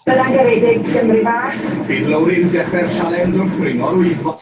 Byddai'n garedig Gymru bach. Bydd Lowry'n dechrau'r sialens wrth ffringo'r wyddfa.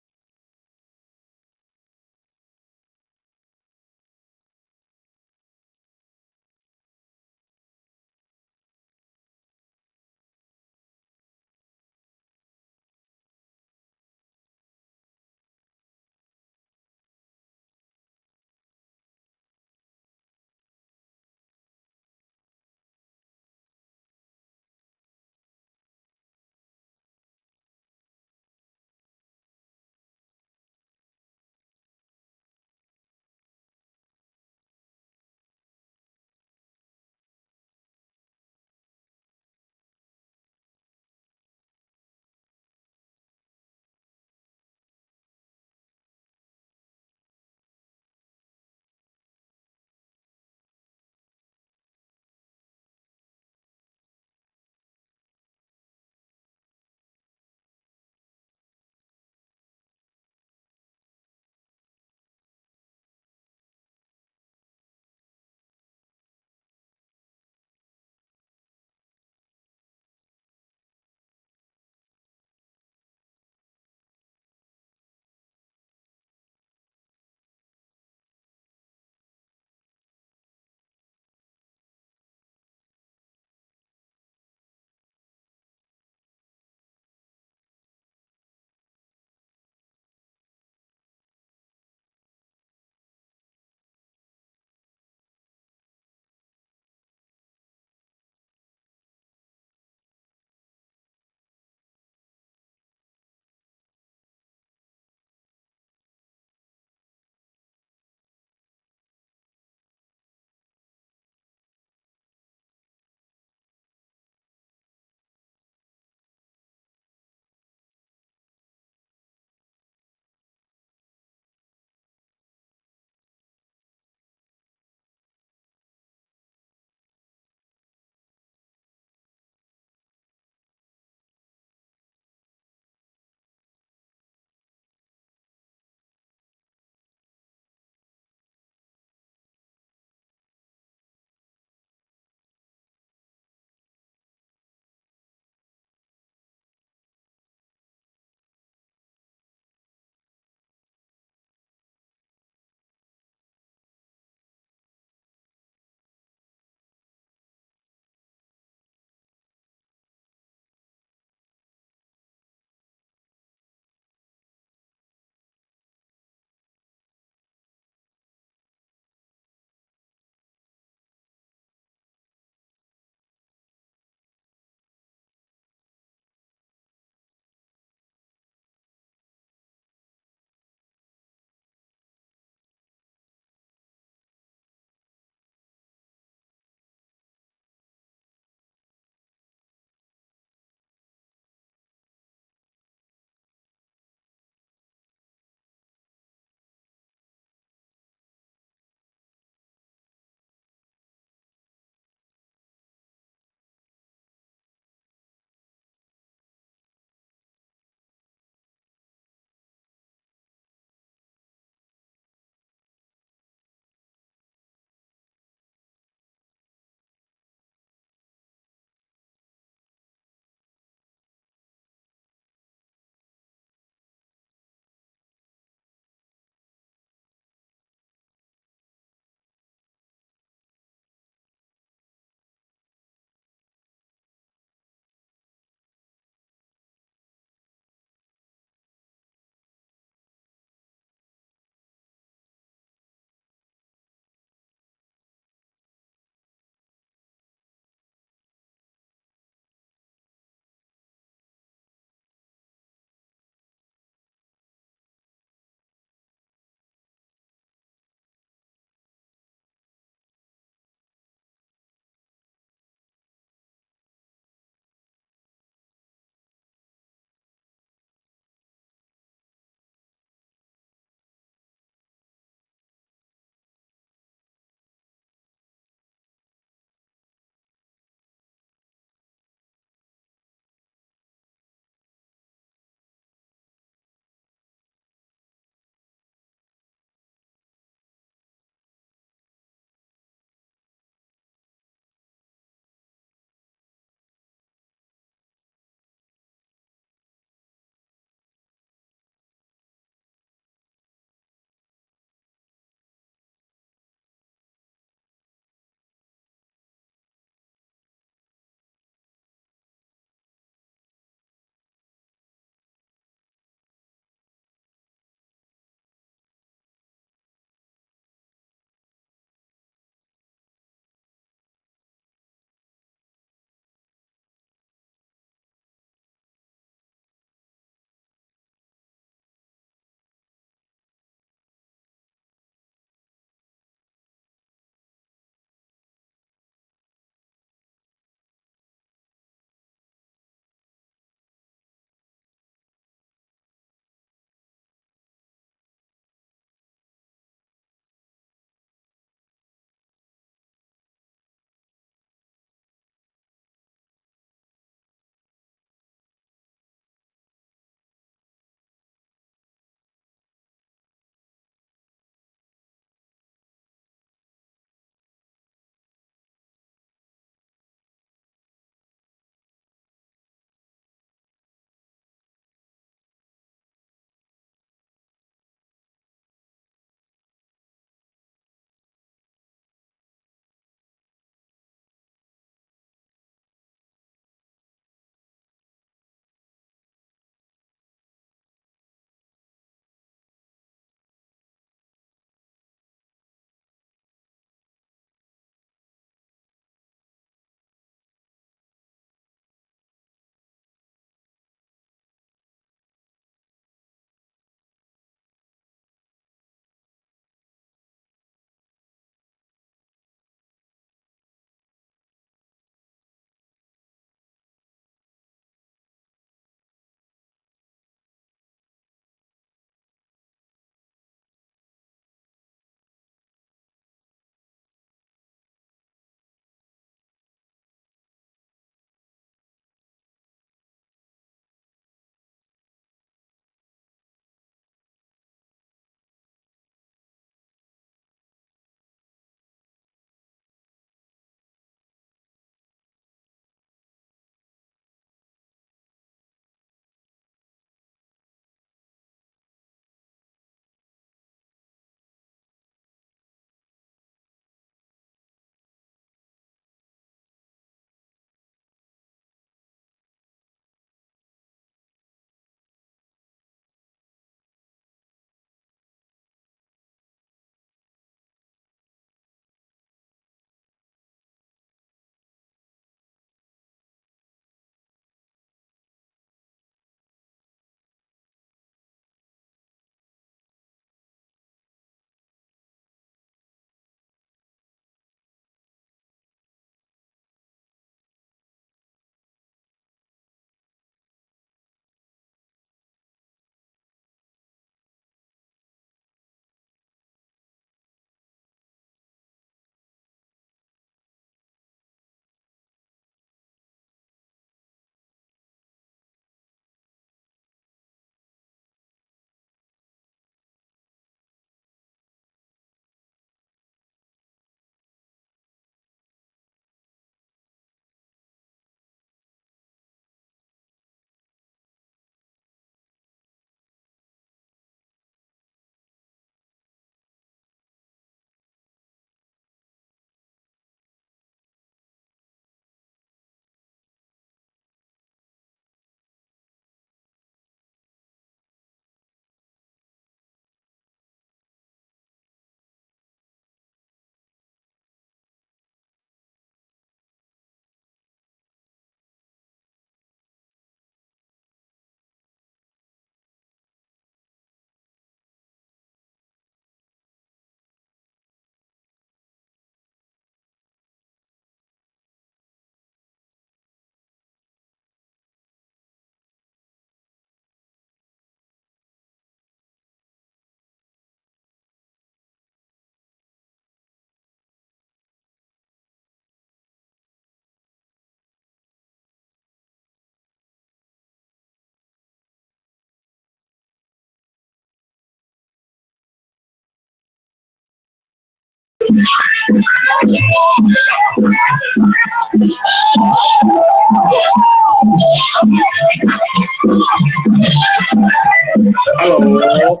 Hello.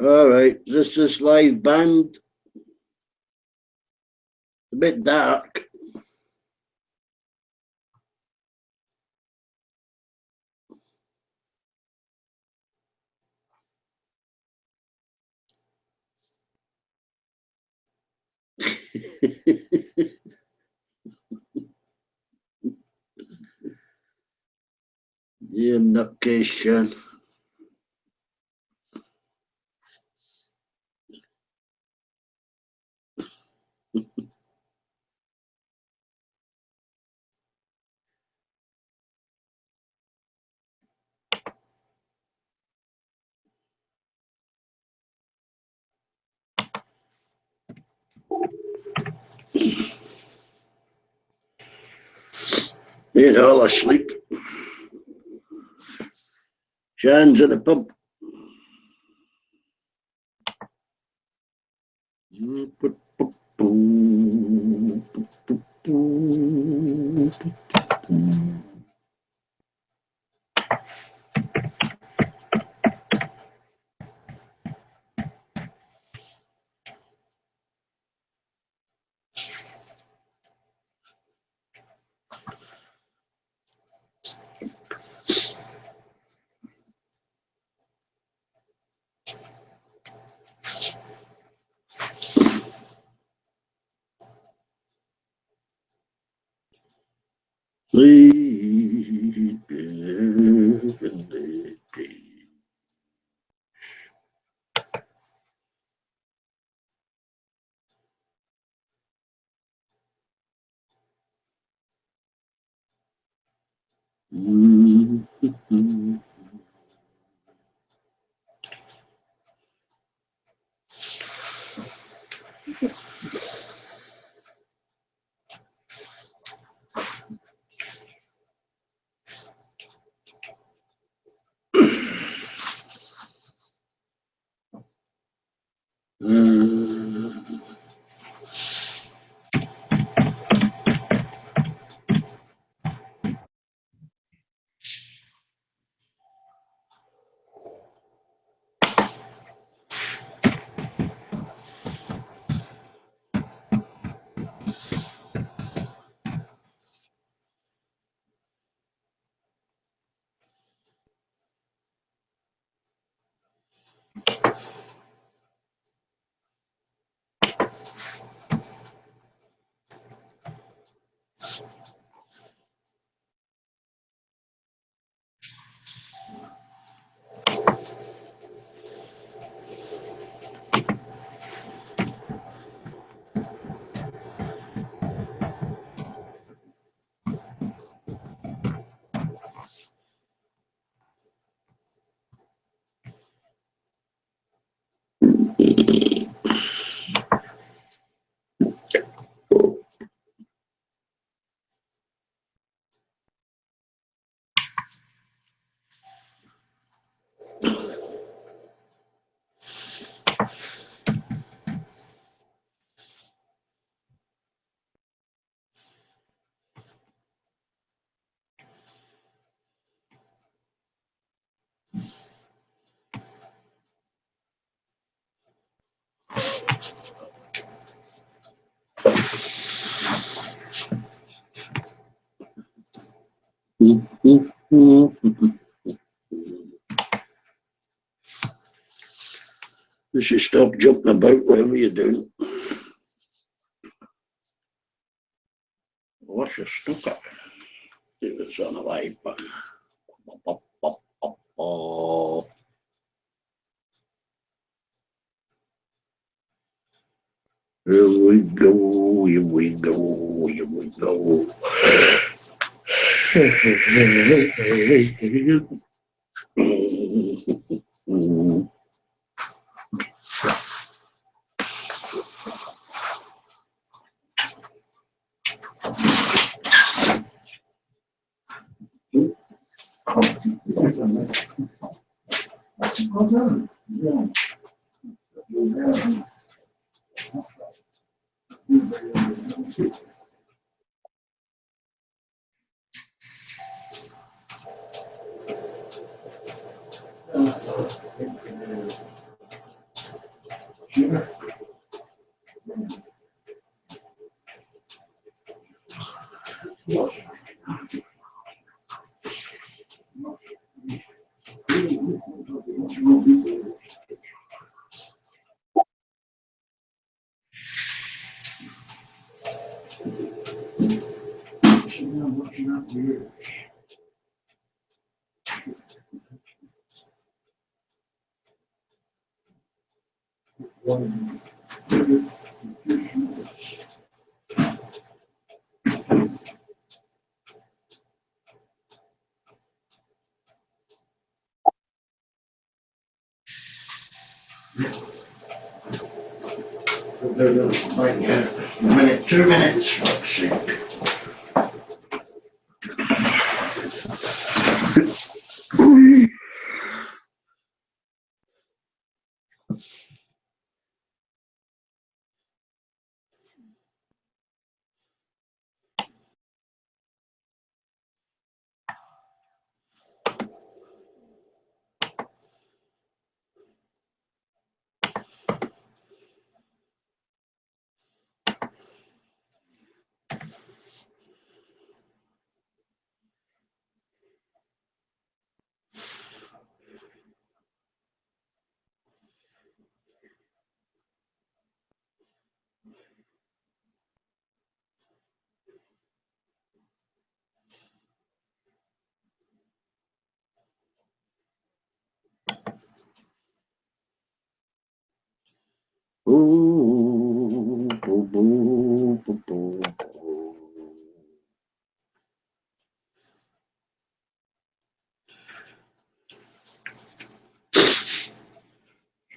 All right, this live band. A bit dark. The location. They're all asleep. Jan's at the pub. Sleep in the peace. You should stop jumping about whatever you're doing. What's your snooker? If it's on a live button. Here we go, here we go, here we go. Right, yeah. A minute, 2 minutes, fuck's sake. Ooh, boo, boo, boo, boo.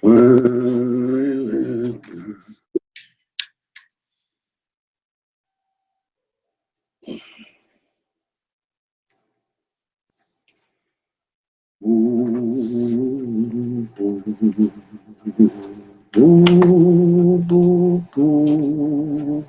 Ooh, boo, boo, boo, boo.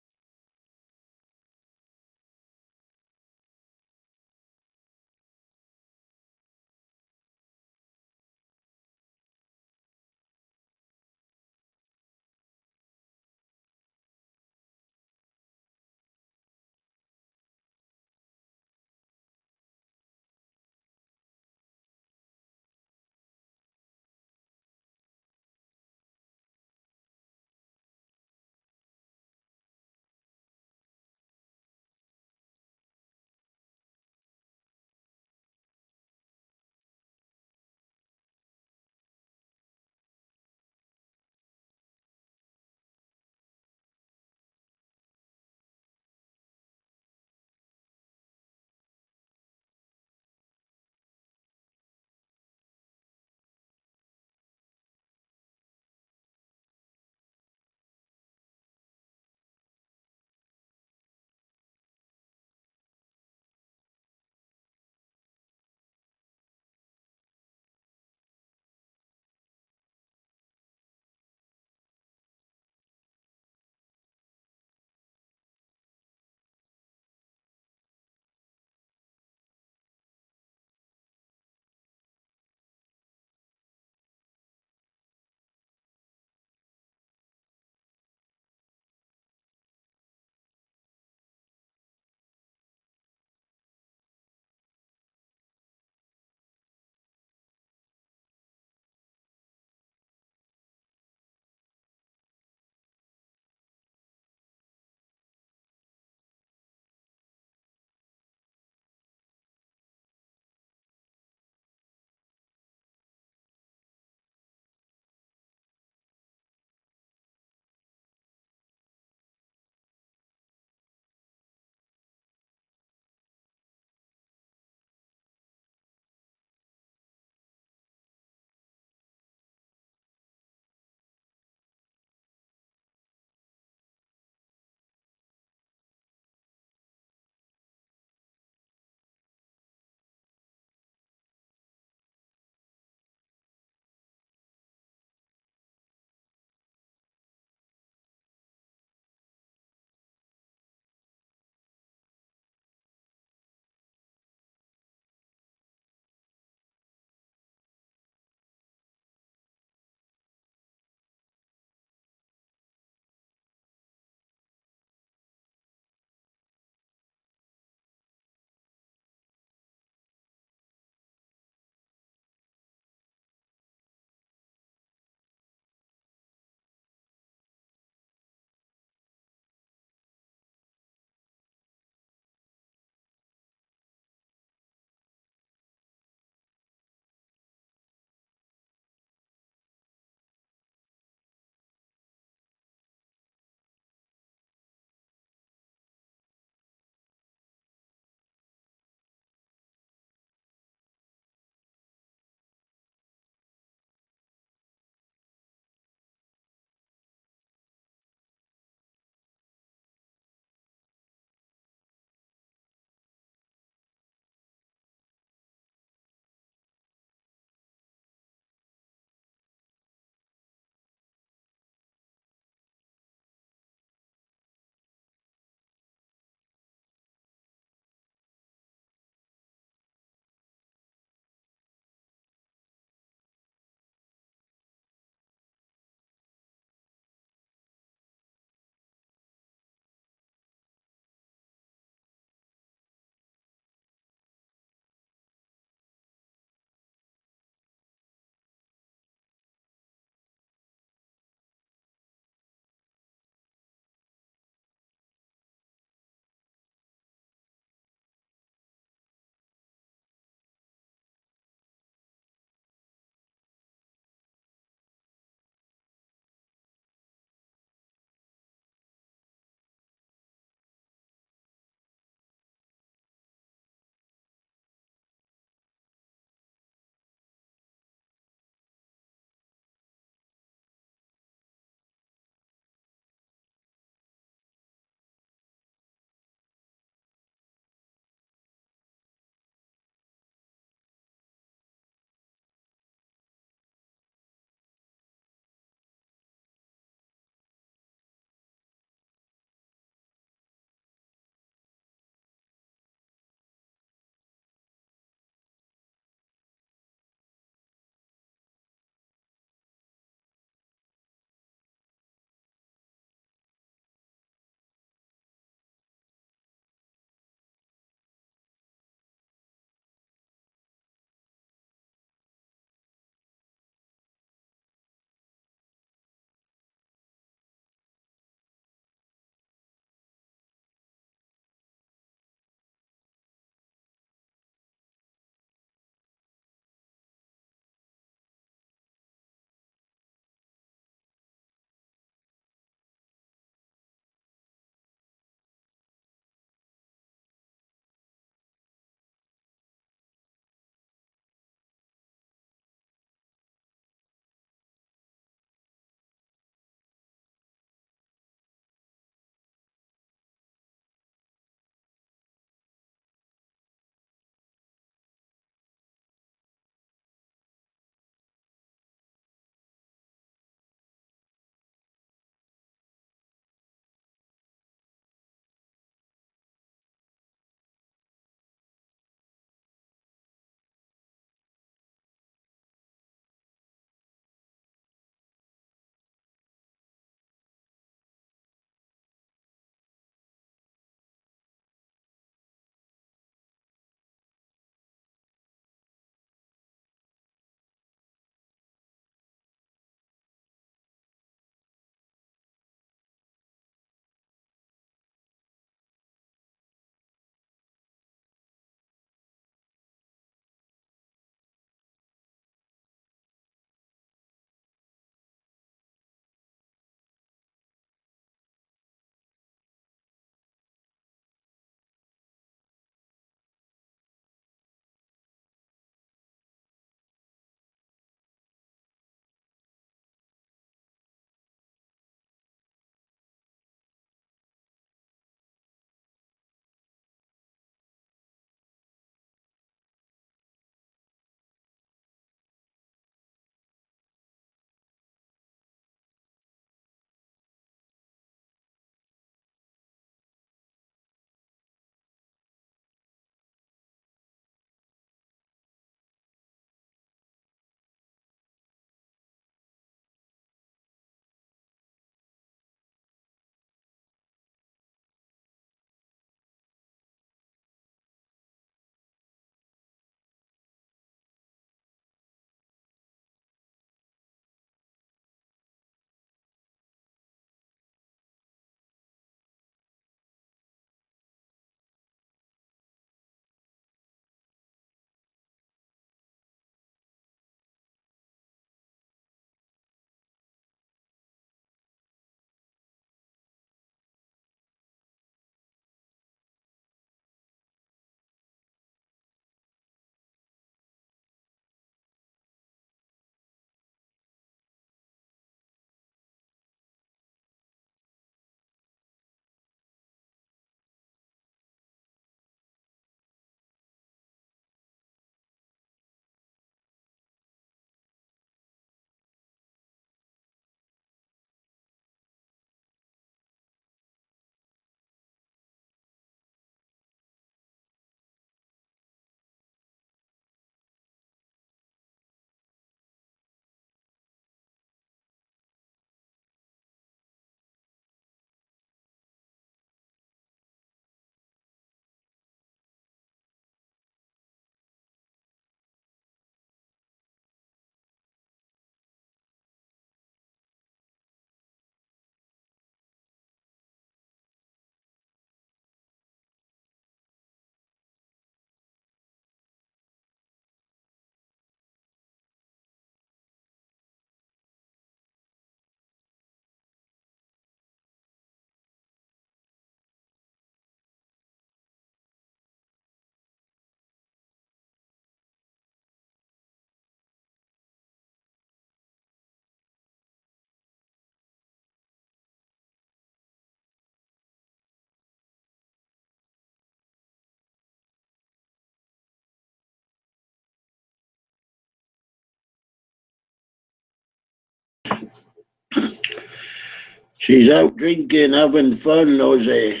She's out drinking, having fun, Ozzy.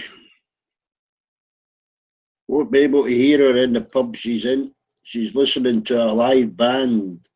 Won't be able to hear her in the pub she's in. She's listening to a live band.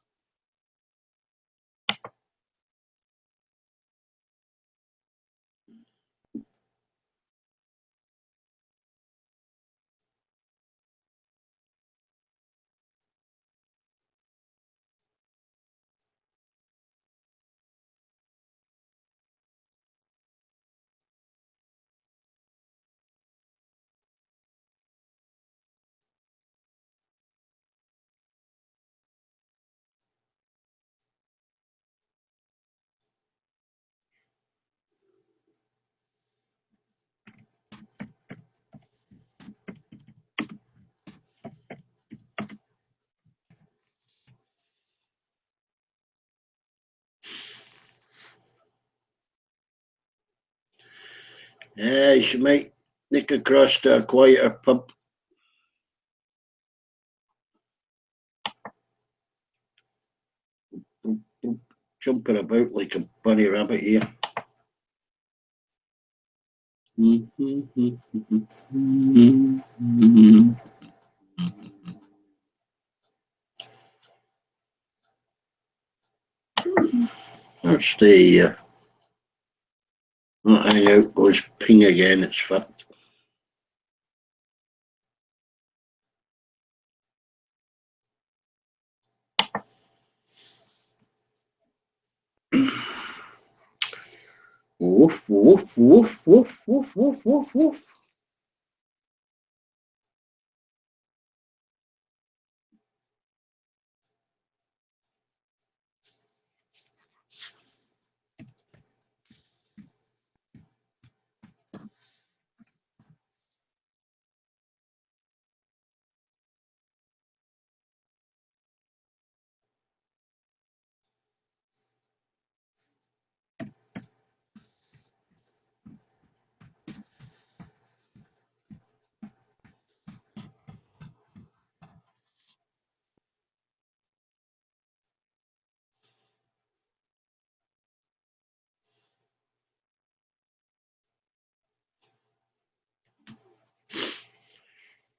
Yeah, she might nick across to a quieter pub. Jumping about like a bunny rabbit here. That's the hang out goes ping again, it's fucked. Woof, woof, woof, woof, woof, woof, woof, woof.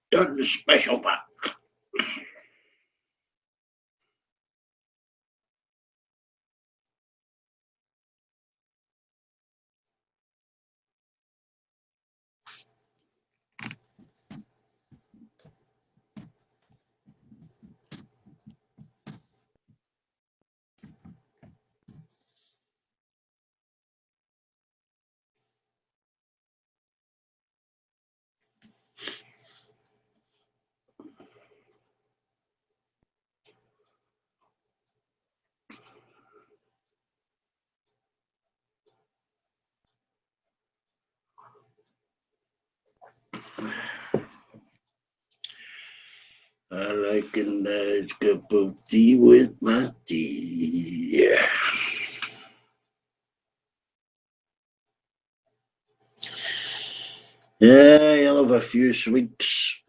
Done the special back. I like a nice cup of tea with my tea. Yeah, you'll have a few sweets.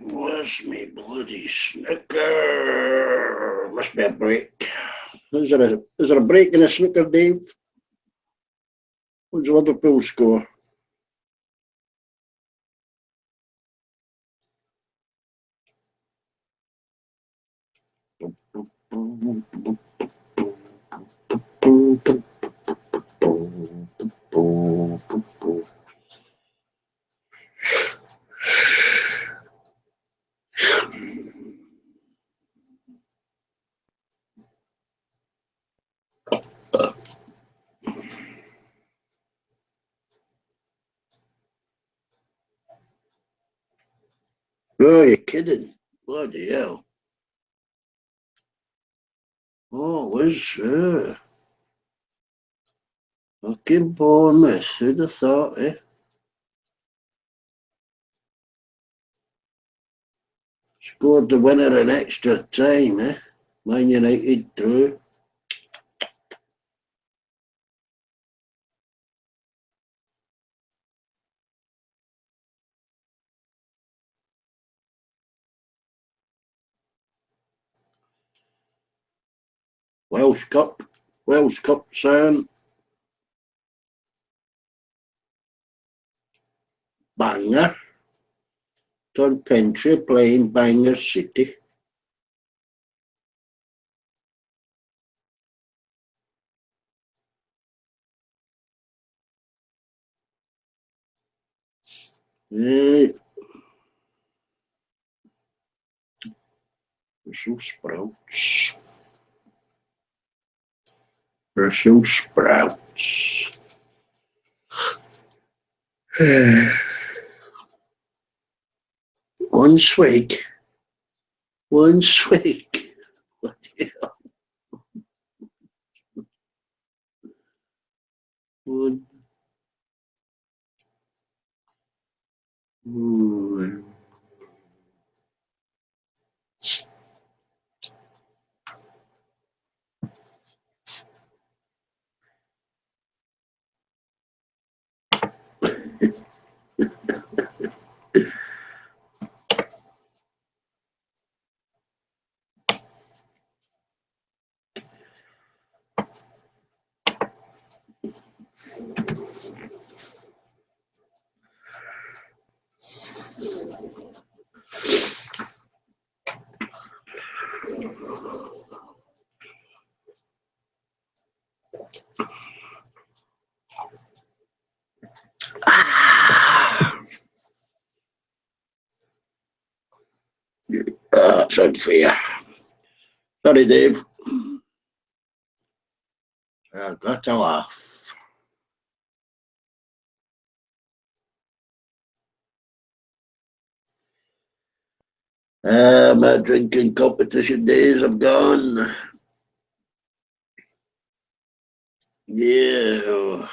Where's me bloody snooker? Must be a break. Is there a break in the snooker, Dave? What's Liverpool score? Oh, you're kidding. Bloody hell. Oh, fucking Bournemouth. Who'd have thought, eh? Scored the winner in extra time, eh? Man United through. Welsh Cup, son. Banger. Don Pentry playing Bangor City. Brussels sprouts. Brussels sprouts. One swig. One swig. Bloody hell. One. Ooh. That's unfair. Sorry, Dave. I got to laugh. My drinking competition days have gone. Yeah.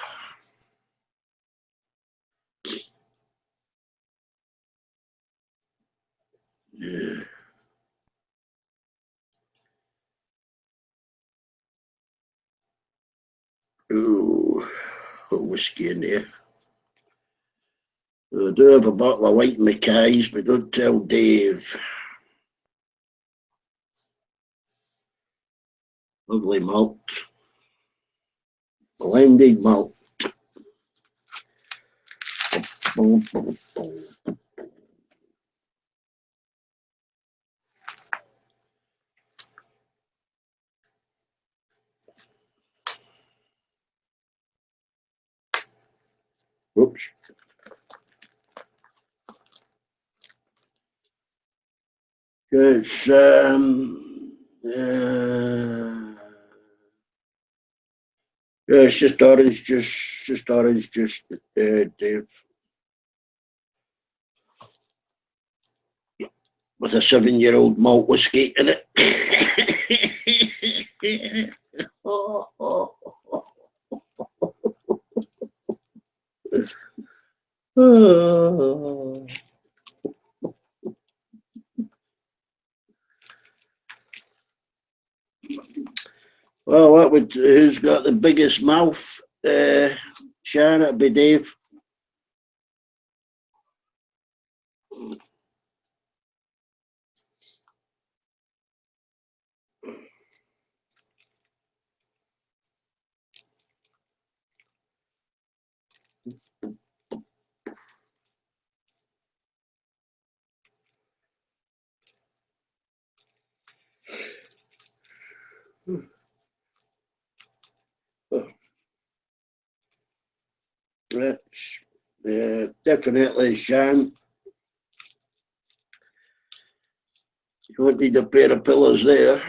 Yeah. Ooh, a whiskey in there. I do have a bottle of White Mackay's, but don't tell Dave. Lovely malt. Blended malt. Oops. It's yeah, it's just orange juice. Just orange juice, Dave. With a 7-year-old malt whiskey in it. Oh, oh, oh. Well, who's got the biggest mouth? Sharon, it'd be Dave. That's definitely Shan. You won't need a pair of pillows there.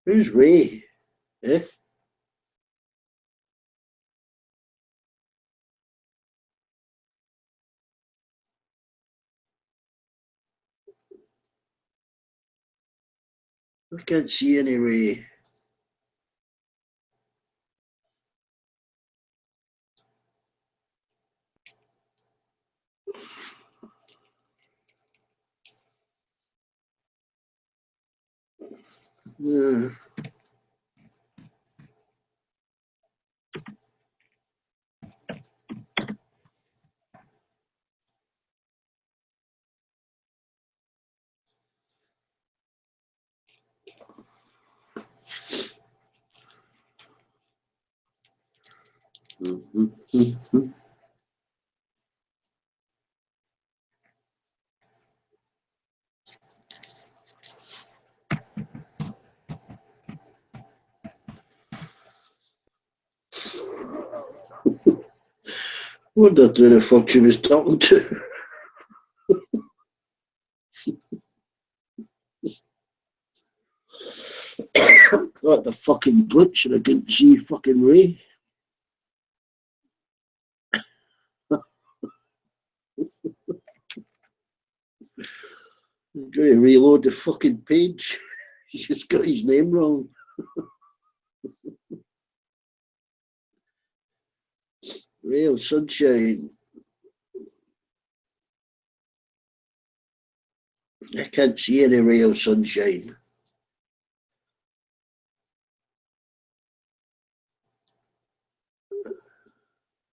Who's Ray? Eh? I can't see any ray. Yeah. Wonder who the fuck she was talking to. Got the fucking glitch and I couldn't see fucking Ray. I'm going to reload the fucking page. He's just got his name wrong. Ray of Sunshine. I can't see any ray of sunshine.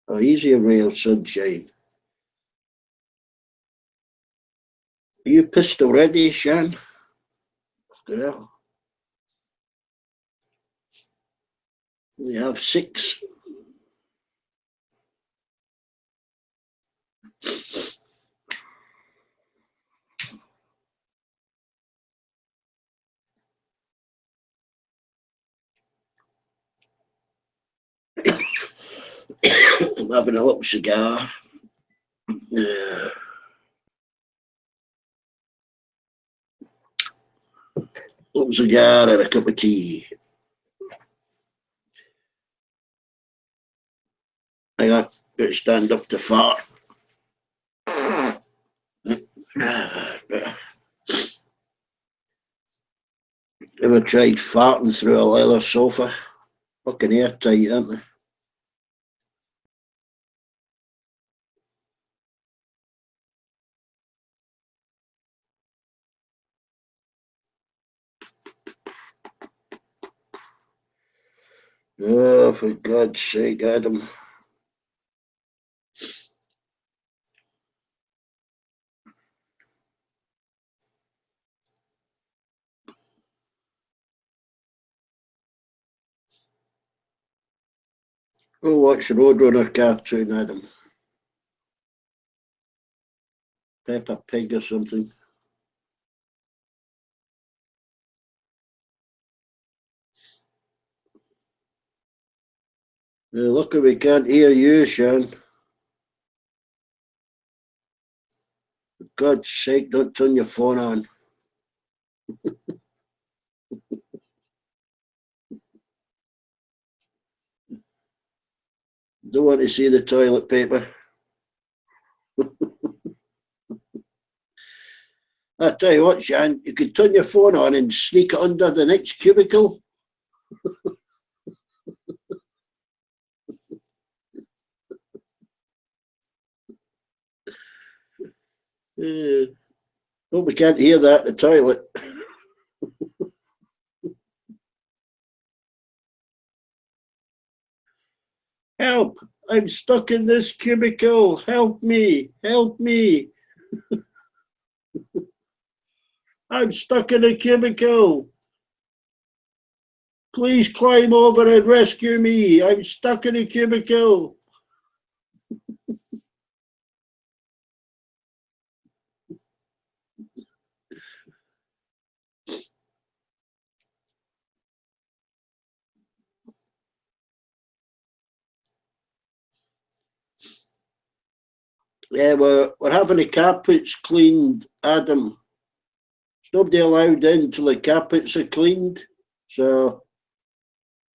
Oh, easy a ray of sunshine. Are you pissed already, Shan? Fucking hell. We have 6. I'm having a little cigar. Yeah. Little cigar and a cup of tea. I got to stand up to fart. Ever tried farting through a leather sofa? Fucking airtight, aren't they? Oh, for God's sake, Adam. Go watch the Roadrunner cartoon, Adam. Peppa Pig or something. Lucky we can't hear you, Sean. For God's sake, don't turn your phone on. Don't want to see the toilet paper. I tell you what, Sean, you could turn your phone on and sneak it under the next cubicle. Hope we can't hear that in the toilet. Help! I'm stuck in this cubicle. Help me! Help me! I'm stuck in a cubicle. Please climb over and rescue me. I'm stuck in a cubicle. Yeah, we're having the carpets cleaned, Adam. There's nobody allowed in until the carpets are cleaned. So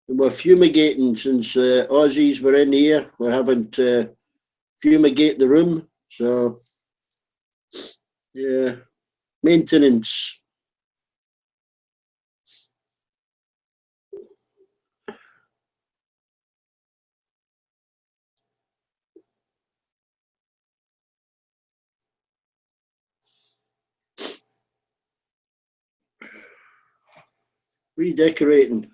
we're fumigating since Aussies were in here. We're having to fumigate the room. So, yeah, maintenance. redecorating.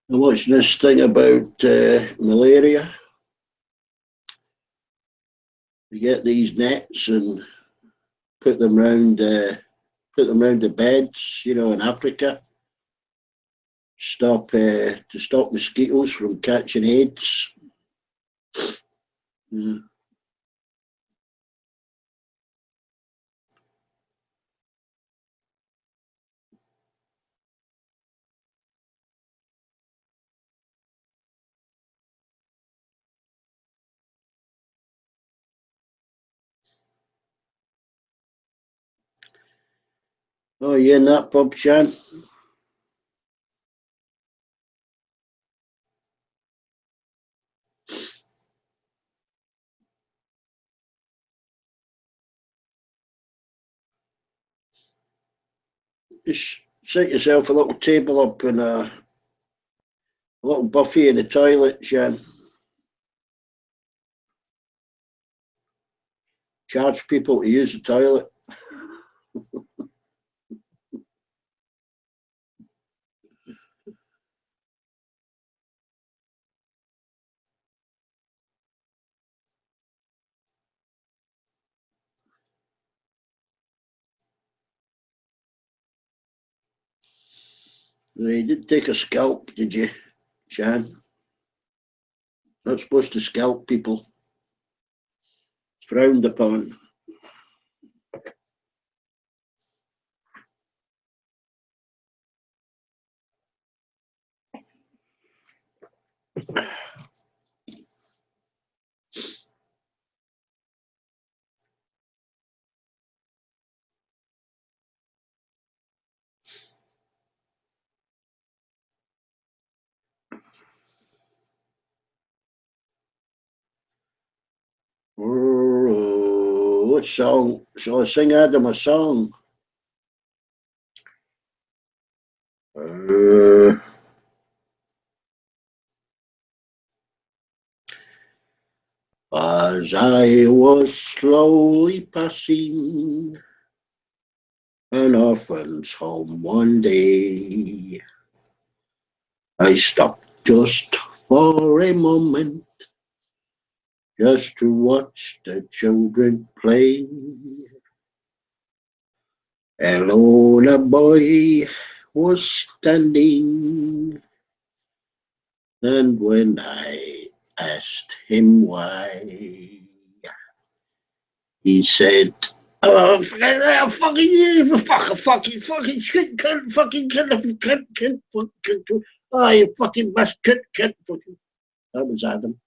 I'm watching this thing about malaria. You get these nets and put them round the beds, in Africa. To stop mosquitoes from catching AIDS. Yeah. Oh, you in that pub, Shan? Just set yourself a little table up and a little buffet in the toilet, Shan. Charge people to use the toilet. You didn't take a scalp, did you, Shan? Not supposed to scalp people. It's frowned upon. Oh, what song? Shall I sing Adam a song? As I was slowly passing an orphan's home one day, I stopped just for a moment, just to watch the children play. Alone a boy was standing, and when I asked him why, he said, "Oh, fucking shit, cunt, oh, you fucking best cunt, fucking." That was Adam.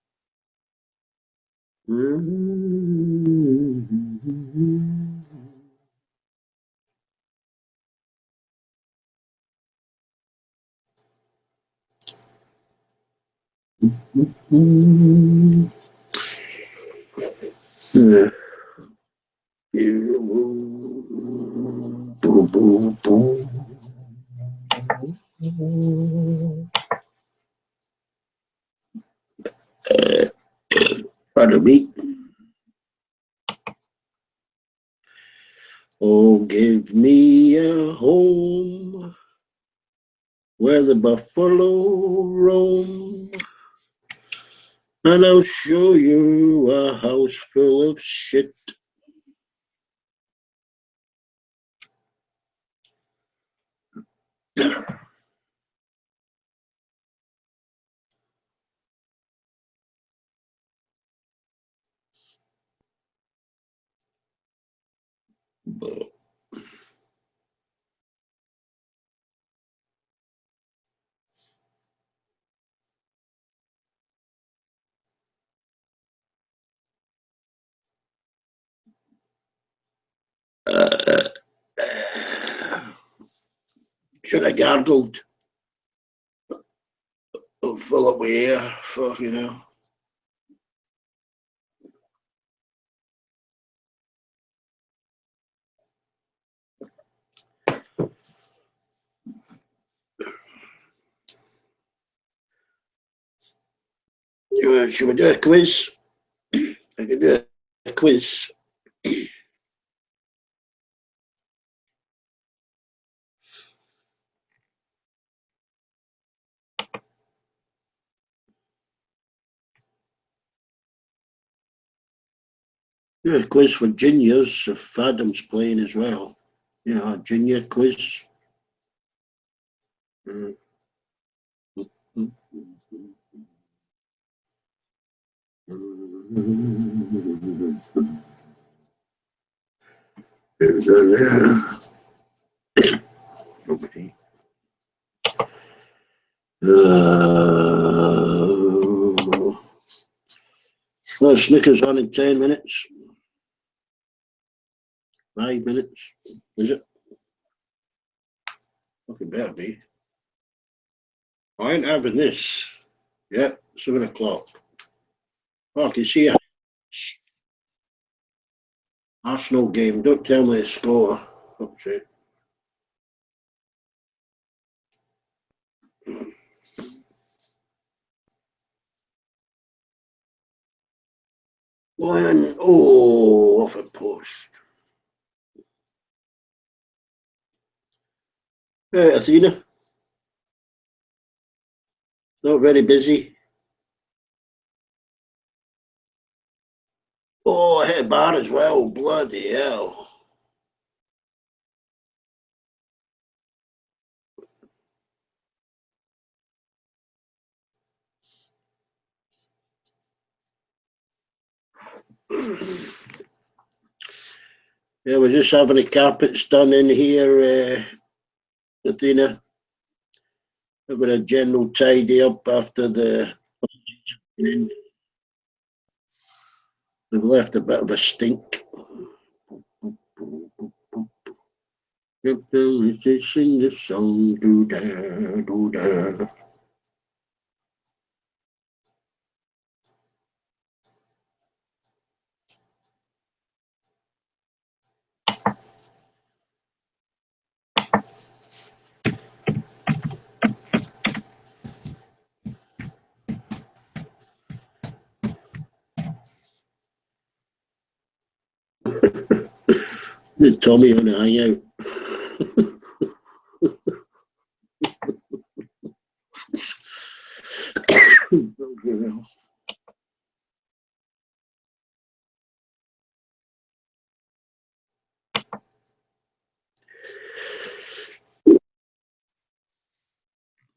Pardon me. Oh, give me a home where the buffalo roam, and I'll show you a house full of shit. Should have gargled. I'll fill up with air. Fucking hell. Should we do a quiz? I can do a quiz. Do a quiz for juniors if Adam's playing as well. You know, a junior quiz. Nobody. Well, Snickers on in 10 minutes. 5 minutes. Is it? Fucking better be. I ain't having this. Yeah, 7 o'clock. Oh, I can see a Arsenal game. Don't tell me the score. Fuck's sake. One, oh, off a post. Right, Athena. Not very busy. Oh, I hit a bar as well. Bloody hell. Yeah, we're just having the carpets done in here, Athena. Having a general tidy up after the. We've left a bit of a stink. Sing the song, do da, do da. Tommy on a hangout.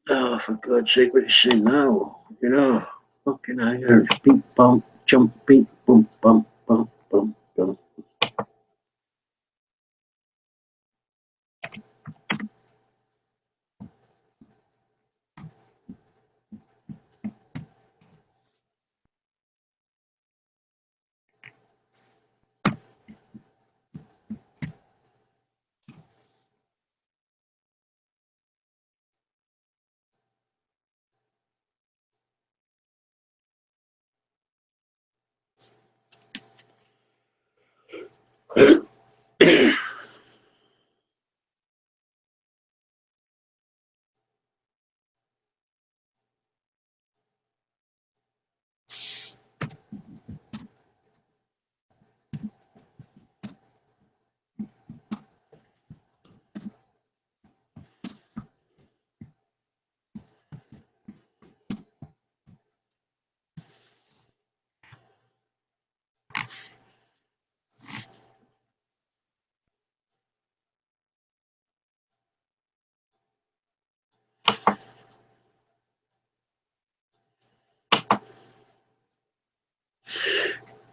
Oh, for God's sake, what you say now? You know, fucking hangouts, beep, bump, jump, beep, bump, bump, bump, bump, bump.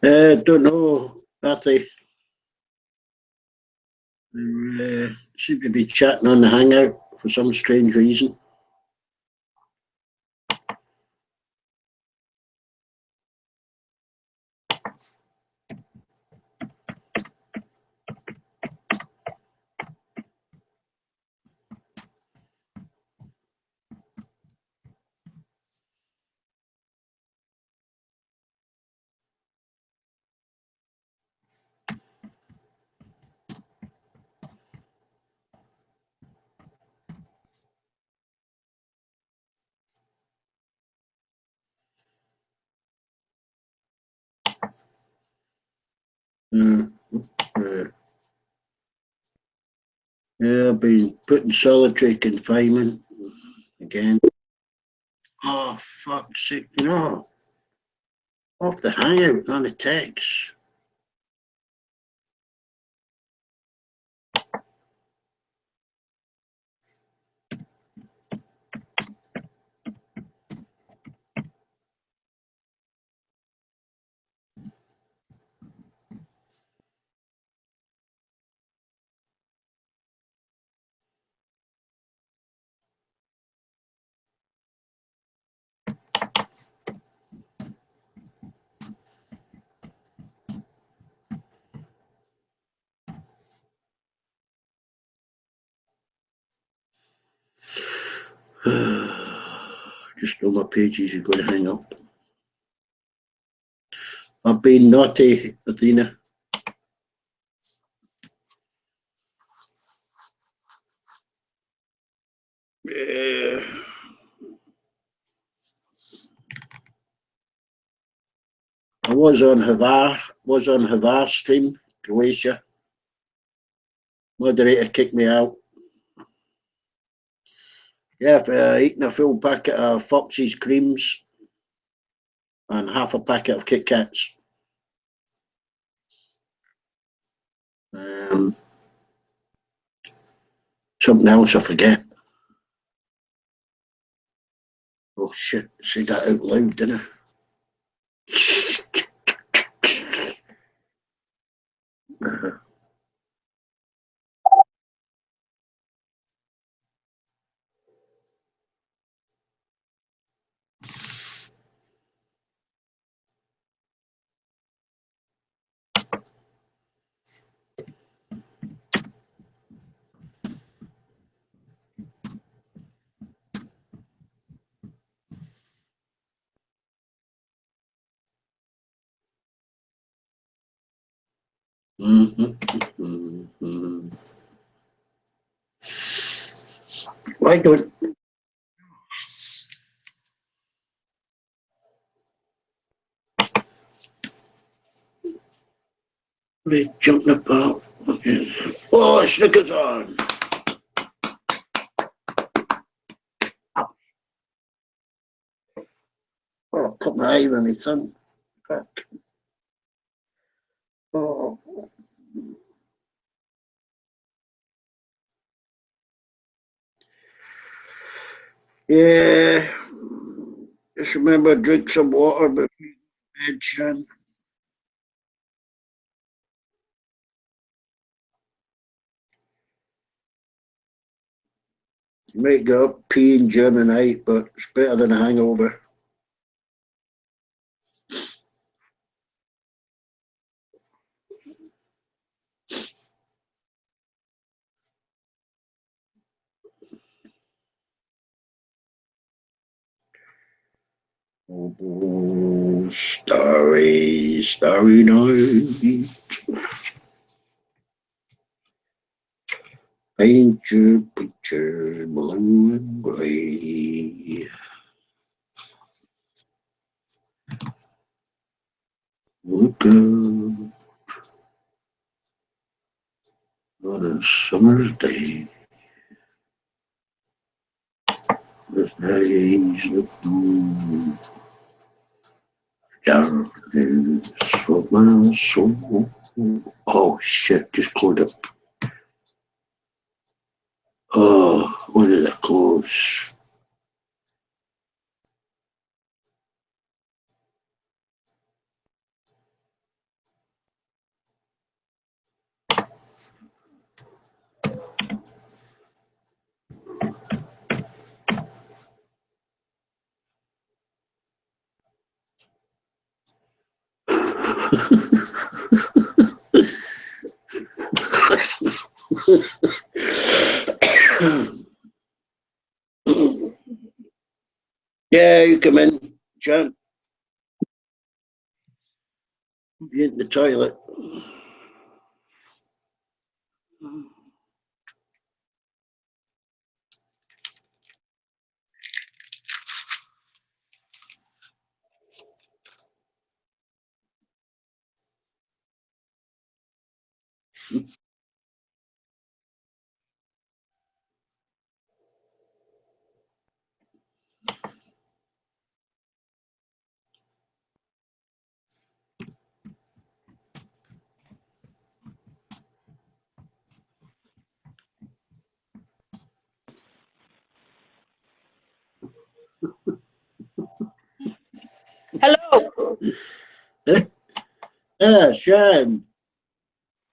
Don't know, Patty. They seem to be chatting on the hangout for some strange reason. Yeah, I've been put in solitary confinement again. Oh, fuck's sake, no. Off the hangout, not a text. Just know my pages are going to hang up. I've been naughty, Athena. I was on Havar stream, Croatia. Moderator kicked me out. Yeah, for eating a full packet of Foxy's creams and half a packet of Kit Kats. Something else I forget. Oh shit, say that out loud, didn't I? Why don't we jump the boat? Okay. Oh, Snickers on! Oh, put my eye on my thumb. Fuck. Oh. Yeah. Just remember, drink some water before bed, Shan. You might go up peeing during the night, but it's better than a hangover. Oh, starry, starry night. Paint your picture blue and gray. Look up on a summer's day. The haze of blue. Darkness of my soul. Oh shit, just closed up. Oh, what did I close? Yeah, you come in, champ. Be in the toilet. Hello. Sean,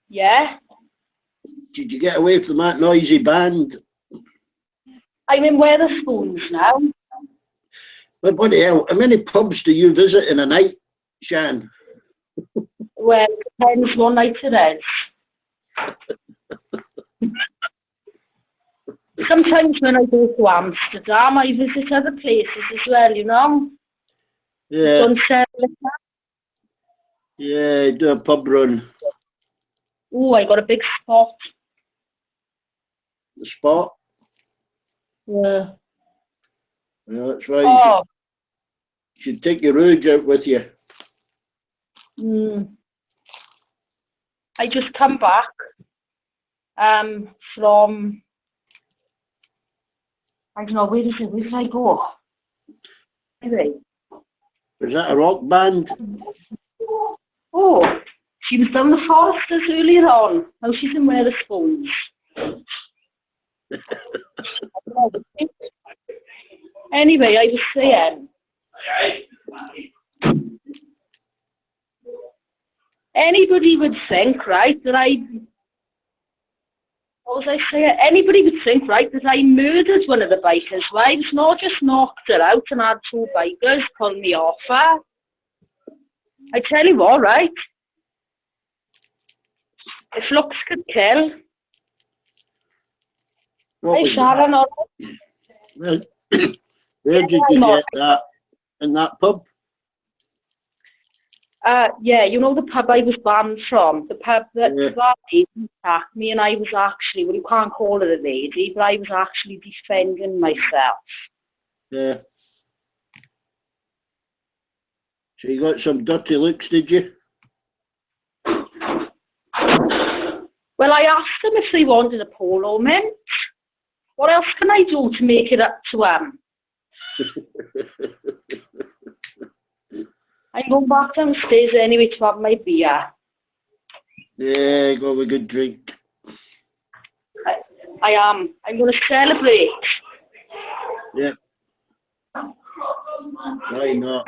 Yeah. did you get away from that noisy band? I'm in Wetherspoons now. But what the hell, how many pubs do you visit in a night, Sean? Well, it depends what night it is. Sometimes when I go to Amsterdam, I visit other places as well, you know. Yeah. Sunset. Yeah, do a pub run. Oh, I got a big spot. The spot? Yeah. Yeah, that's right. You should take your rouge out with you. I just come back from, I don't know, where did I go? Anyway. Was that a rock band? Oh, she was down the Foresters earlier on. Now she's in Wetherspoons. Anyway, I was saying, anybody would think, right, that anybody would think, right, that I murdered one of the bikers' wives, not just knocked her out and had two bikers pull me off her. I tell you what, right, if looks could kill. What Hey, was Sharon, that? Where did you get that? In that pub? Yeah, you know the pub I was banned from? The pub that lady attacked me, and I was actually, well, you can't call her a lady, but I was actually defending myself. Yeah. So you got some dirty looks, did you? Well, I asked them if they wanted a polo mint. What else can I do to make it up to them? I'm going back downstairs anyway to have my beer. Yeah, go have a good drink. I am. I'm going to celebrate. Yeah. Why not?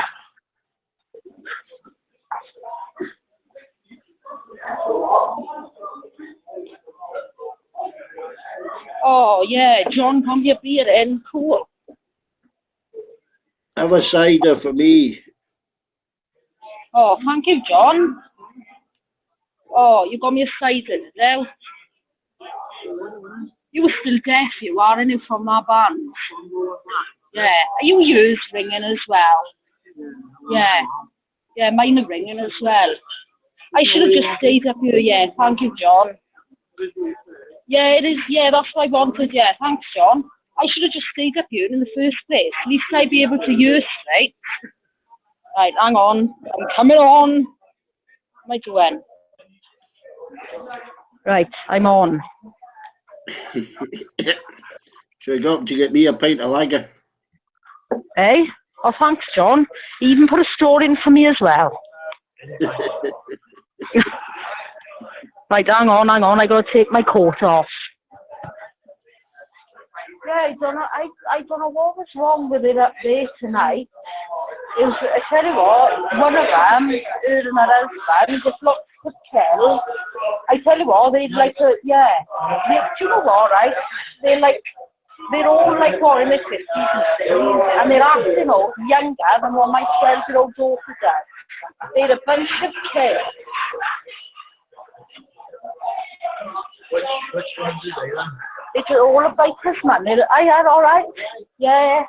Oh, yeah, John, come your beer in. Cool. Have a cider for me. Oh, thank you, John. Oh, you got me a cider now. You were still deaf, you are, aren't you, from that band? Yeah. Are you yours ringing as well? Yeah. Yeah, mine are ringing as well. I should have just stayed up here, yeah. Thank you, John. Yeah, it is. Yeah, that's what I wanted. Yeah, thanks, John. I should have just stayed up here in the first place. At least I'd be able to use straight. Right, hang on. I'm coming on. What am I doing? Right, I'm on. So you got to get me a pint of lager. Eh? Oh, thanks, John. You even put a store in for me as well. Right, hang on. I got to take my coat off. Yeah, I don't know what was wrong with it up there tonight. I tell you what, one of them, her and her husband, just looked to kill. I tell you what, they'd like to, yeah. Do you know what, right? They're all like what, in their 50s and 60s, and they're acting out younger than what my 12-year-old daughter does. They're a bunch of kids. Which ones are they then? It's all a bikers, man. I had all right. Yeah.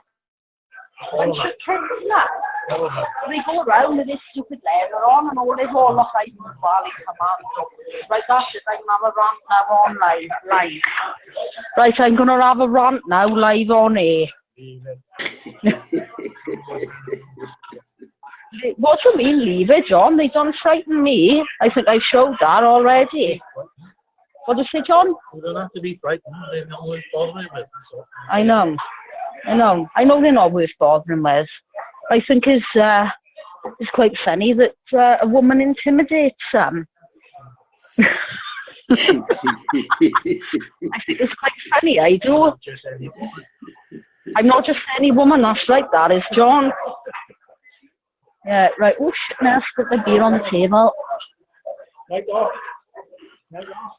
Bunch of kids, man. They go around with this stupid leather on and all this all look like Valley Commando. Right, that's it. I'm gonna have a rant now on live. Right, I'm gonna have a rant now live on air. What do you mean, leave it, John? They don't frighten me. I think I showed that already. What do you say, John? You don't have to be frightened. They're not worth bothering with. So. I know they're not worth bothering with. I think it's quite funny that a woman intimidates them. I think it's quite funny, I do. I'm not just any woman, that's right, that is John. Yeah, right, oh shit, now I've put the beer on the table.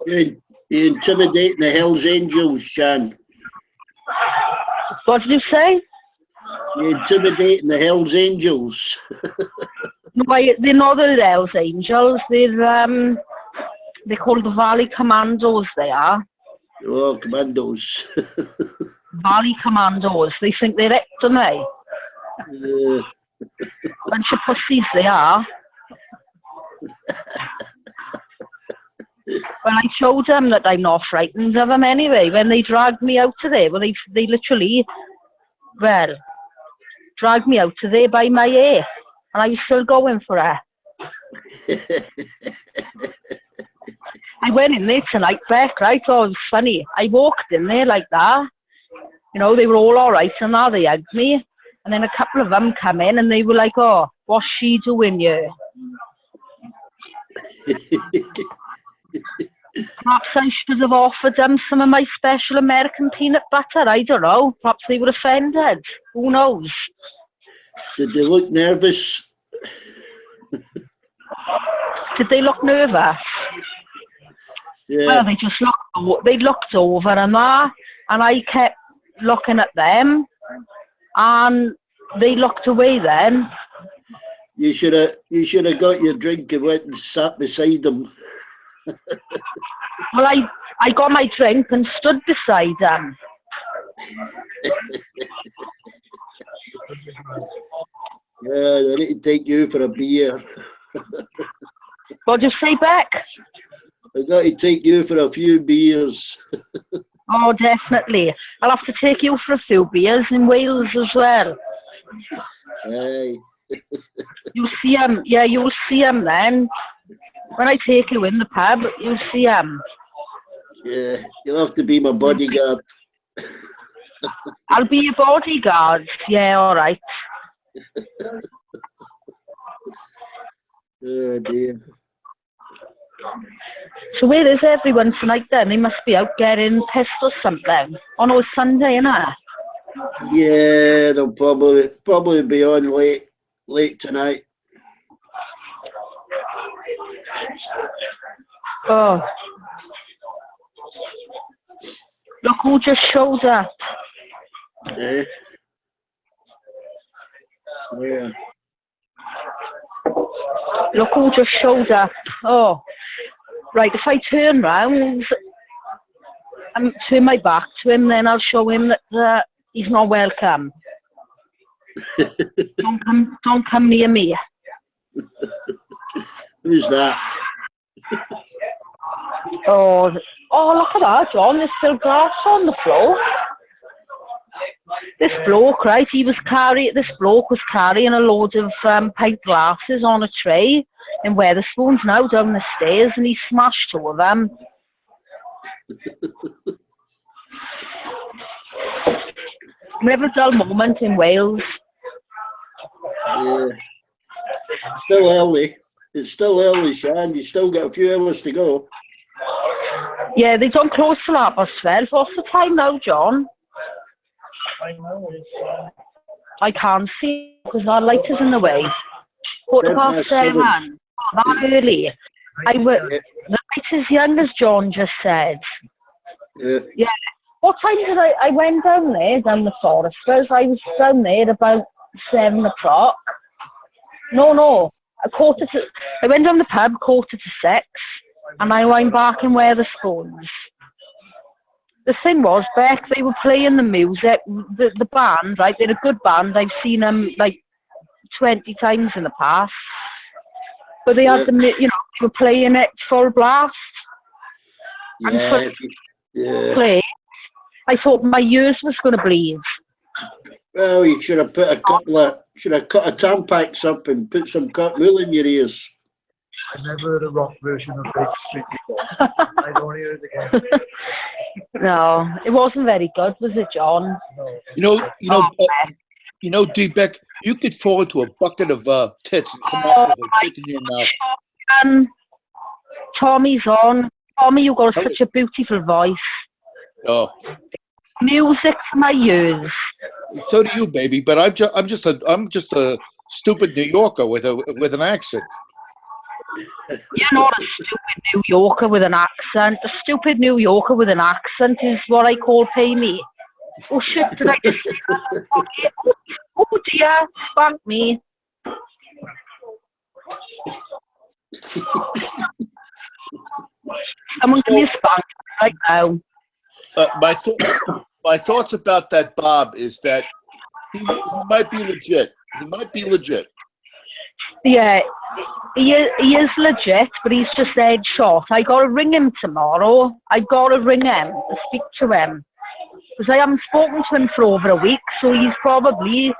You're intimidating the Hells Angels, Shan. What did you say? You're intimidating the Hells Angels. No, they're not the Hells Angels, they're called the Valley Commandos, they are. Oh, Commandos. Valley Commandos, they think they're it, don't they? Bunch of pussies they are. Well, I showed them that I'm not frightened of them anyway. When they dragged me out of there, well, they literally, dragged me out of there by my hair. And I was still going for it. I went in there tonight, Beck, right? Oh, it was funny. I walked in there like that. You know, they were all right and now they hugged me. And then a couple of them come in and they were like, oh, what's she doing here? Perhaps I should have offered them some of my special American peanut butter. I don't know. Perhaps they were offended. Who knows? Did they look nervous? Did they look nervous? Yeah. Well, they looked over and that, and I kept looking at them, and they looked away then. You should have got your drink and went and sat beside them. Well, I got my drink and stood beside them. Yeah, they need to take you for a beer. What did you say, Beck? I got to take you for a few beers. Oh, definitely. I'll have to take you for a few beers in Wales as well. Aye. You'll see them. Yeah, you'll see them then. When I take you in the pub, you'll see them. Yeah, you'll have to be my bodyguard. I'll be your bodyguard. Yeah, all right. Oh dear. So where is everyone tonight then? They must be out getting pissed or something. Oh no, it's Sunday, innit? Yeah, they'll probably be on late tonight. Oh. Look who just showed up. Eh? Yeah. Look who just showed up. Oh. Right, if I turn round and turn my back to him, then I'll show him that he's not welcome. Don't come near me. Who's that? Oh, look at that, John. There's still glass on the floor. This bloke, right, this bloke was carrying a load of pint glasses on a tray in Wetherspoons now down the stairs, and he smashed two of them. Never a dull moment in Wales. Yeah. Still early. It's still early, Shan. You still got a few hours to go. Yeah, they don't close till 12:30. What's the time now, John? I know it's... I can't see because our light is in the way. 7:15. Oh, that early. The light is young, as John just said. Yeah. What time did I went down there, down the Foresters. I was down there about 7 o'clock. No. I went down the pub 5:45, and I went back in Wetherspoons. The thing was, Beck, they were playing the music, the band, right? They're a good band. I've seen them like 20 times in the past. But they had they were playing it full blast. Yeah, Play. I thought my ears was going to bleed. Well, you should have cut a Tampax up and put some cut wool in your ears. I never heard a rock version of Big Street before. I don't hear it again. No, it wasn't very good, was it, John? No. D-Beck, you could fall into a bucket of tits and come out with a dick in your mouth. Tommy's on. Tommy, you got such a beautiful voice. Oh. Music for my ears. So do you, baby. But I'm just a stupid New Yorker with an accent. You're not a stupid New Yorker with an accent. A stupid New Yorker with an accent is what I call pay me. Oh shit! Did I just say that? Oh dear! Spank me. Someone give me a spank right now. My thoughts about that Bob is that he might be legit. He might be legit. Yeah, he is legit, but he's just dead shot. I got to ring him tomorrow. I got to ring him to speak to him. Because I haven't spoken to him for over a week, so he's probably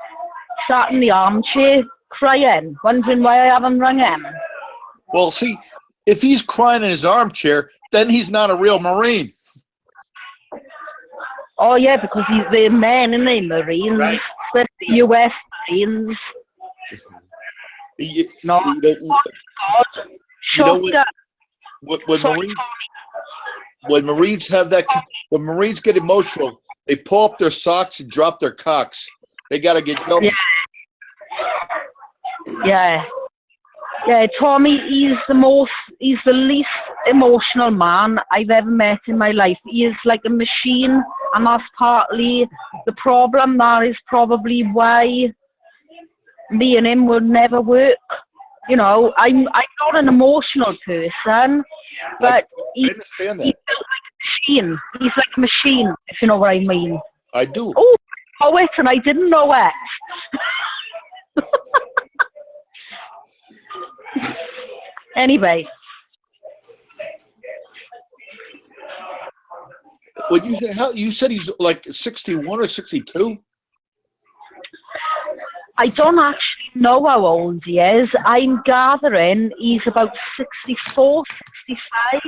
sat in the armchair crying, wondering why I haven't rung him. Well, see, if he's crying in his armchair, then he's not a real Marine. Oh, yeah, because they're men, and they Marines, right. Especially US Marines. When Marines have that, when Marines get emotional, they pull up their socks and drop their cocks. They got to get going. Yeah, Tommy, he's the least emotional man I've ever met in my life. He is like a machine, and that's partly the problem. That is probably why me and him would never work. You know, I'm not an emotional person, but I understand that. He's like a machine. He's like a machine, if you know what I mean. I do. Oh, poet, and I didn't know it. Anyway. What you said he's like 61 or 62? I don't actually know how old he is. I'm gathering he's about 64, 65.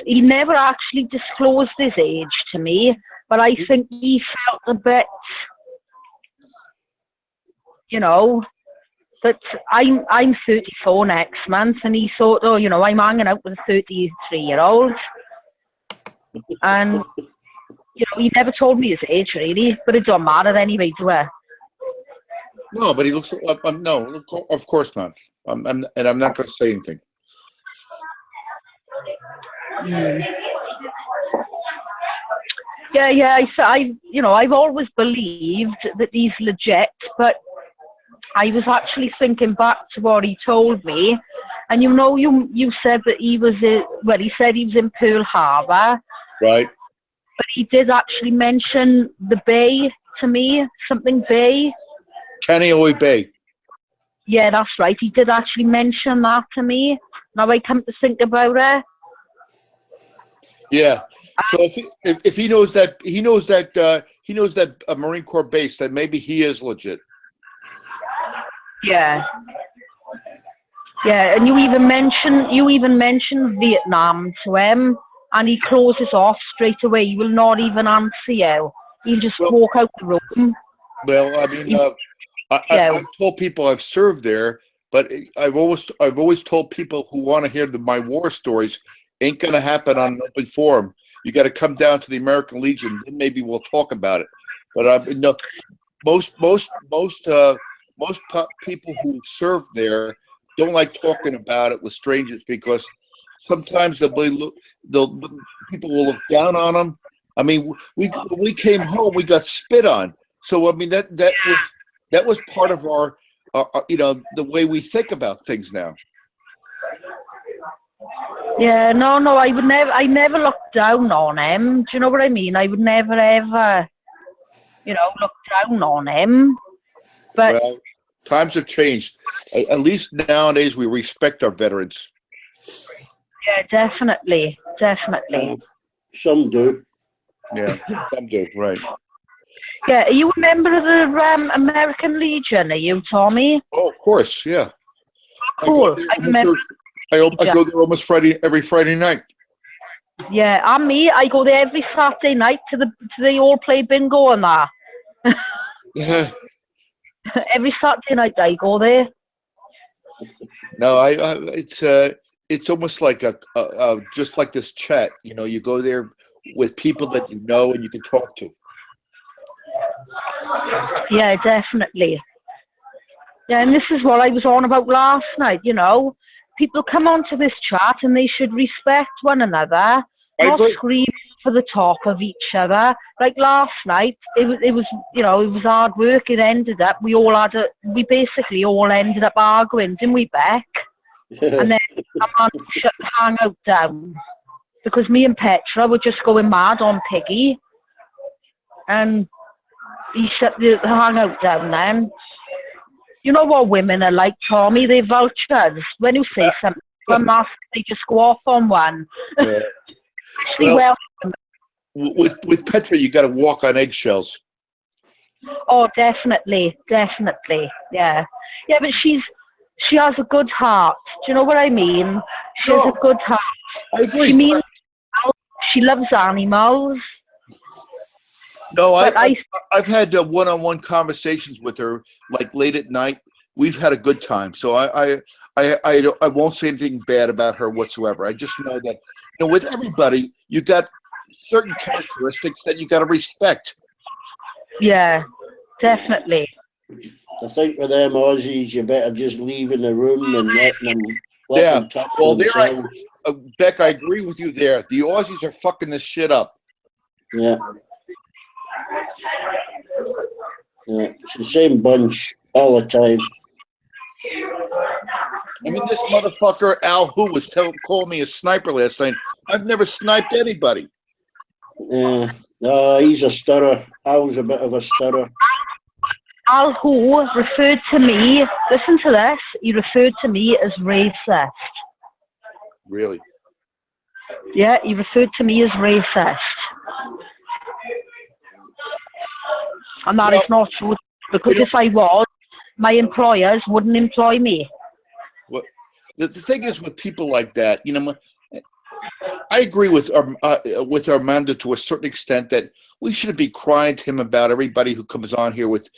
He never actually disclosed his age to me, but I think he felt a bit, that I'm 34 next month, and he thought, I'm hanging out with a 33-year-old. And he never told me his age, really, but it don't matter anyway, do it? No, but he looks. No, of course not. I'm not going to say anything. Yeah. I've always believed that he's legit, but I was actually thinking back to what he told me, and you said that he said he was in Pearl Harbor, right? But he did actually mention the bay to me, something bay. Kaneohe Bay. Yeah, that's right. He did actually mention that to me. Now I come to think about it. Yeah. So if he knows that a Marine Corps base, that maybe he is legit. Yeah. Yeah, and you even mentioned Vietnam to him, and he closes off straight away. He will not even answer you. He'll just walk out the room. Well, I mean, I've told people I've served there, but I've always told people who want to hear my war stories, ain't going to happen on an open forum. You got to come down to the American Legion, then maybe we'll talk about it. But most people who serve there don't like talking about it with strangers, because sometimes people will look down on them. I mean, we came home, we got spit on. So I mean that was part of our the way we think about things now. Yeah, no, I never look down on him. Do you know what I mean? I would never ever, look down on him. But well, times have changed. At least nowadays, we respect our veterans. yeah, definitely. Some do. Yeah, some do. Right. Yeah, are you a member of the American Legion? Are you, Tommy? Oh, of course. Yeah. Cool. I go there almost every Friday night. Yeah, and me. I go there every Saturday night to the all play bingo and that. Yeah. Every Saturday night I go there. No, it's almost like just like this chat. You go there with people that you know and you can talk to. Yeah, definitely. Yeah, and this is what I was on about last night. People come onto this chat and they should respect one another, not scream for the top of each other. Like last night, it was hard work. It ended up we basically all ended up arguing, didn't we, Beck? And then Armando shut the hangout down because me and Petra were just going mad on Piggy, and he shut the hangout down then. You know what women are like, Tommy? They're vultures. When you say something to them, they just go off on one. Yeah. With Petra, you got to walk on eggshells. Oh, definitely. Yeah, but she has a good heart. Do you know what I mean? She has a good heart. I agree. She loves animals. No, I've had one-on-one conversations with her, like late at night. We've had a good time, so I won't say anything bad about her whatsoever. I just know that with everybody, you got certain characteristics that you got to respect. Yeah, definitely. I think with them Aussies, you better just leave in the room and let them talk well, to themselves. Beck, I agree with you there. The Aussies are fucking this shit up. Yeah. Yeah, it's the same bunch all the time. I mean, this motherfucker Al Hu was calling me a sniper last night. I've never sniped anybody. Yeah, no, he's a stirrer. Al's a bit of a stirrer. Al Hu referred to me. Listen to this. He referred to me as racist. Really? Yeah, he referred to me as racist. And that is not true, because if I was, my employers wouldn't employ me. Well, the thing is with people like that, I agree with Armando to a certain extent that we shouldn't be crying to him about everybody who comes on here with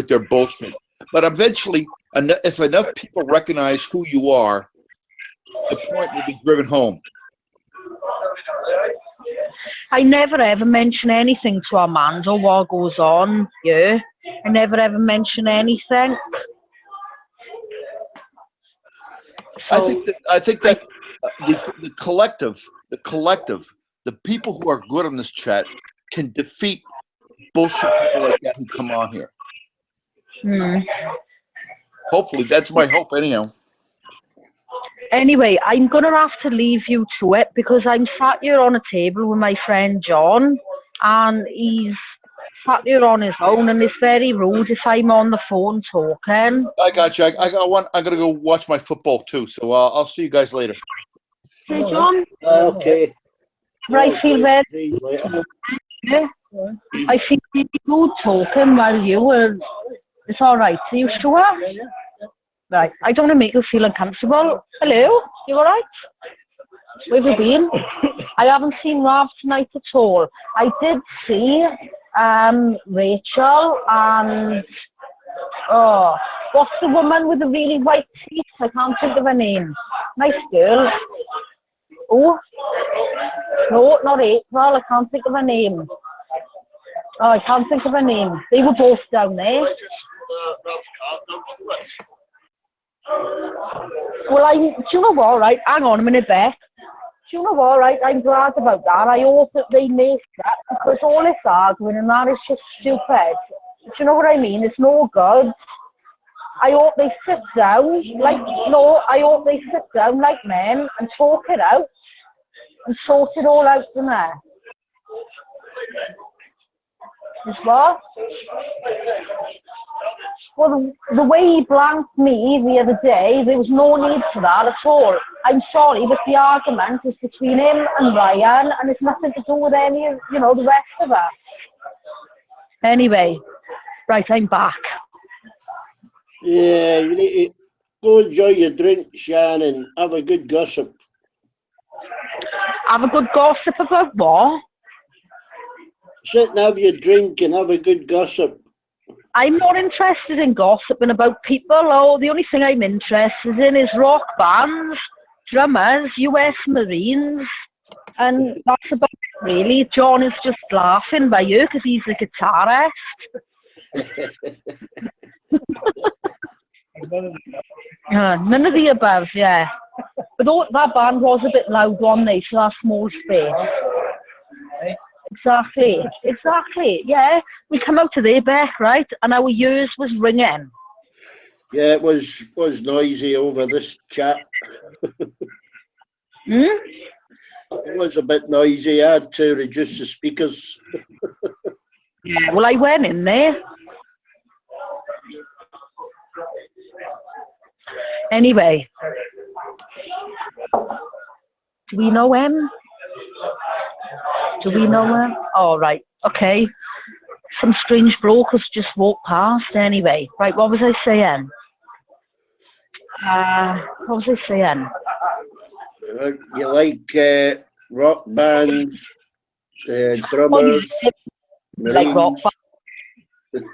their bullshit. But eventually, if enough people recognize who you are, the point will be driven home. I never ever mention anything to Armando what goes on. Yeah, I never ever mention anything. So, I think that the collective, the people who are good on this chat can defeat bullshit people like that who come on here. Hopefully, that's my hope. Anyhow. Anyway, I'm going to have to leave you to it because I'm sat here on a table with my friend John, and he's sat here on his own, and it's very rude if I'm on the phone talking. I got you. I got one. I'm going to go watch my football too, so I'll see you guys later. Hey, John? Okay. I feel very... Yeah. I feel really rude talking while you were... It's all right. Are you sure? Right, I don't want to make you feel uncomfortable. Hello, you all right? Where have you been? I haven't seen Rav tonight at all. I did see Rachel and what's the woman with the really white teeth? I can't think of her name. Nice girl. Oh, no, not April. I can't think of her name. Oh, I can't think of her name. They were both down there. Well, do you know what, right? Hang on a minute, Beth. Do you know what, right? I'm glad about that. I hope that they make that, because all this arguing and that is just stupid. Do you know what I mean? It's no good. I hope they sit down I hope they sit down like men and talk it out and sort it all out from there. Is what? Well, the way he blanked me the other day, there was no need for that at all. I'm sorry, but the argument is between him and Ryan, and it's nothing to do with any of, the rest of us. Anyway, right, I'm back. Yeah, you need to go enjoy your drink, Shannon. Have a good gossip. Have a good gossip about what? Sit and have your drink and have a good gossip. I'm not interested in gossiping about people. Oh, the only thing I'm interested in is rock bands, drummers, US Marines, and that's about it, really. John is just laughing by you because he's a guitarist. None of the above, yeah. But that band was a bit loud one night, so that small space. Exactly, yeah. We come out of there back, right, and our ears was ringing. Yeah, it was noisy over this chat. It was a bit noisy. I had to reduce the speakers. Yeah, well, I went in there. Anyway, do we know him? Oh, right, okay. Some strange brokers just walked past. Anyway, right, what was I saying? You like rock bands, drummers, Marines. Like rock bands.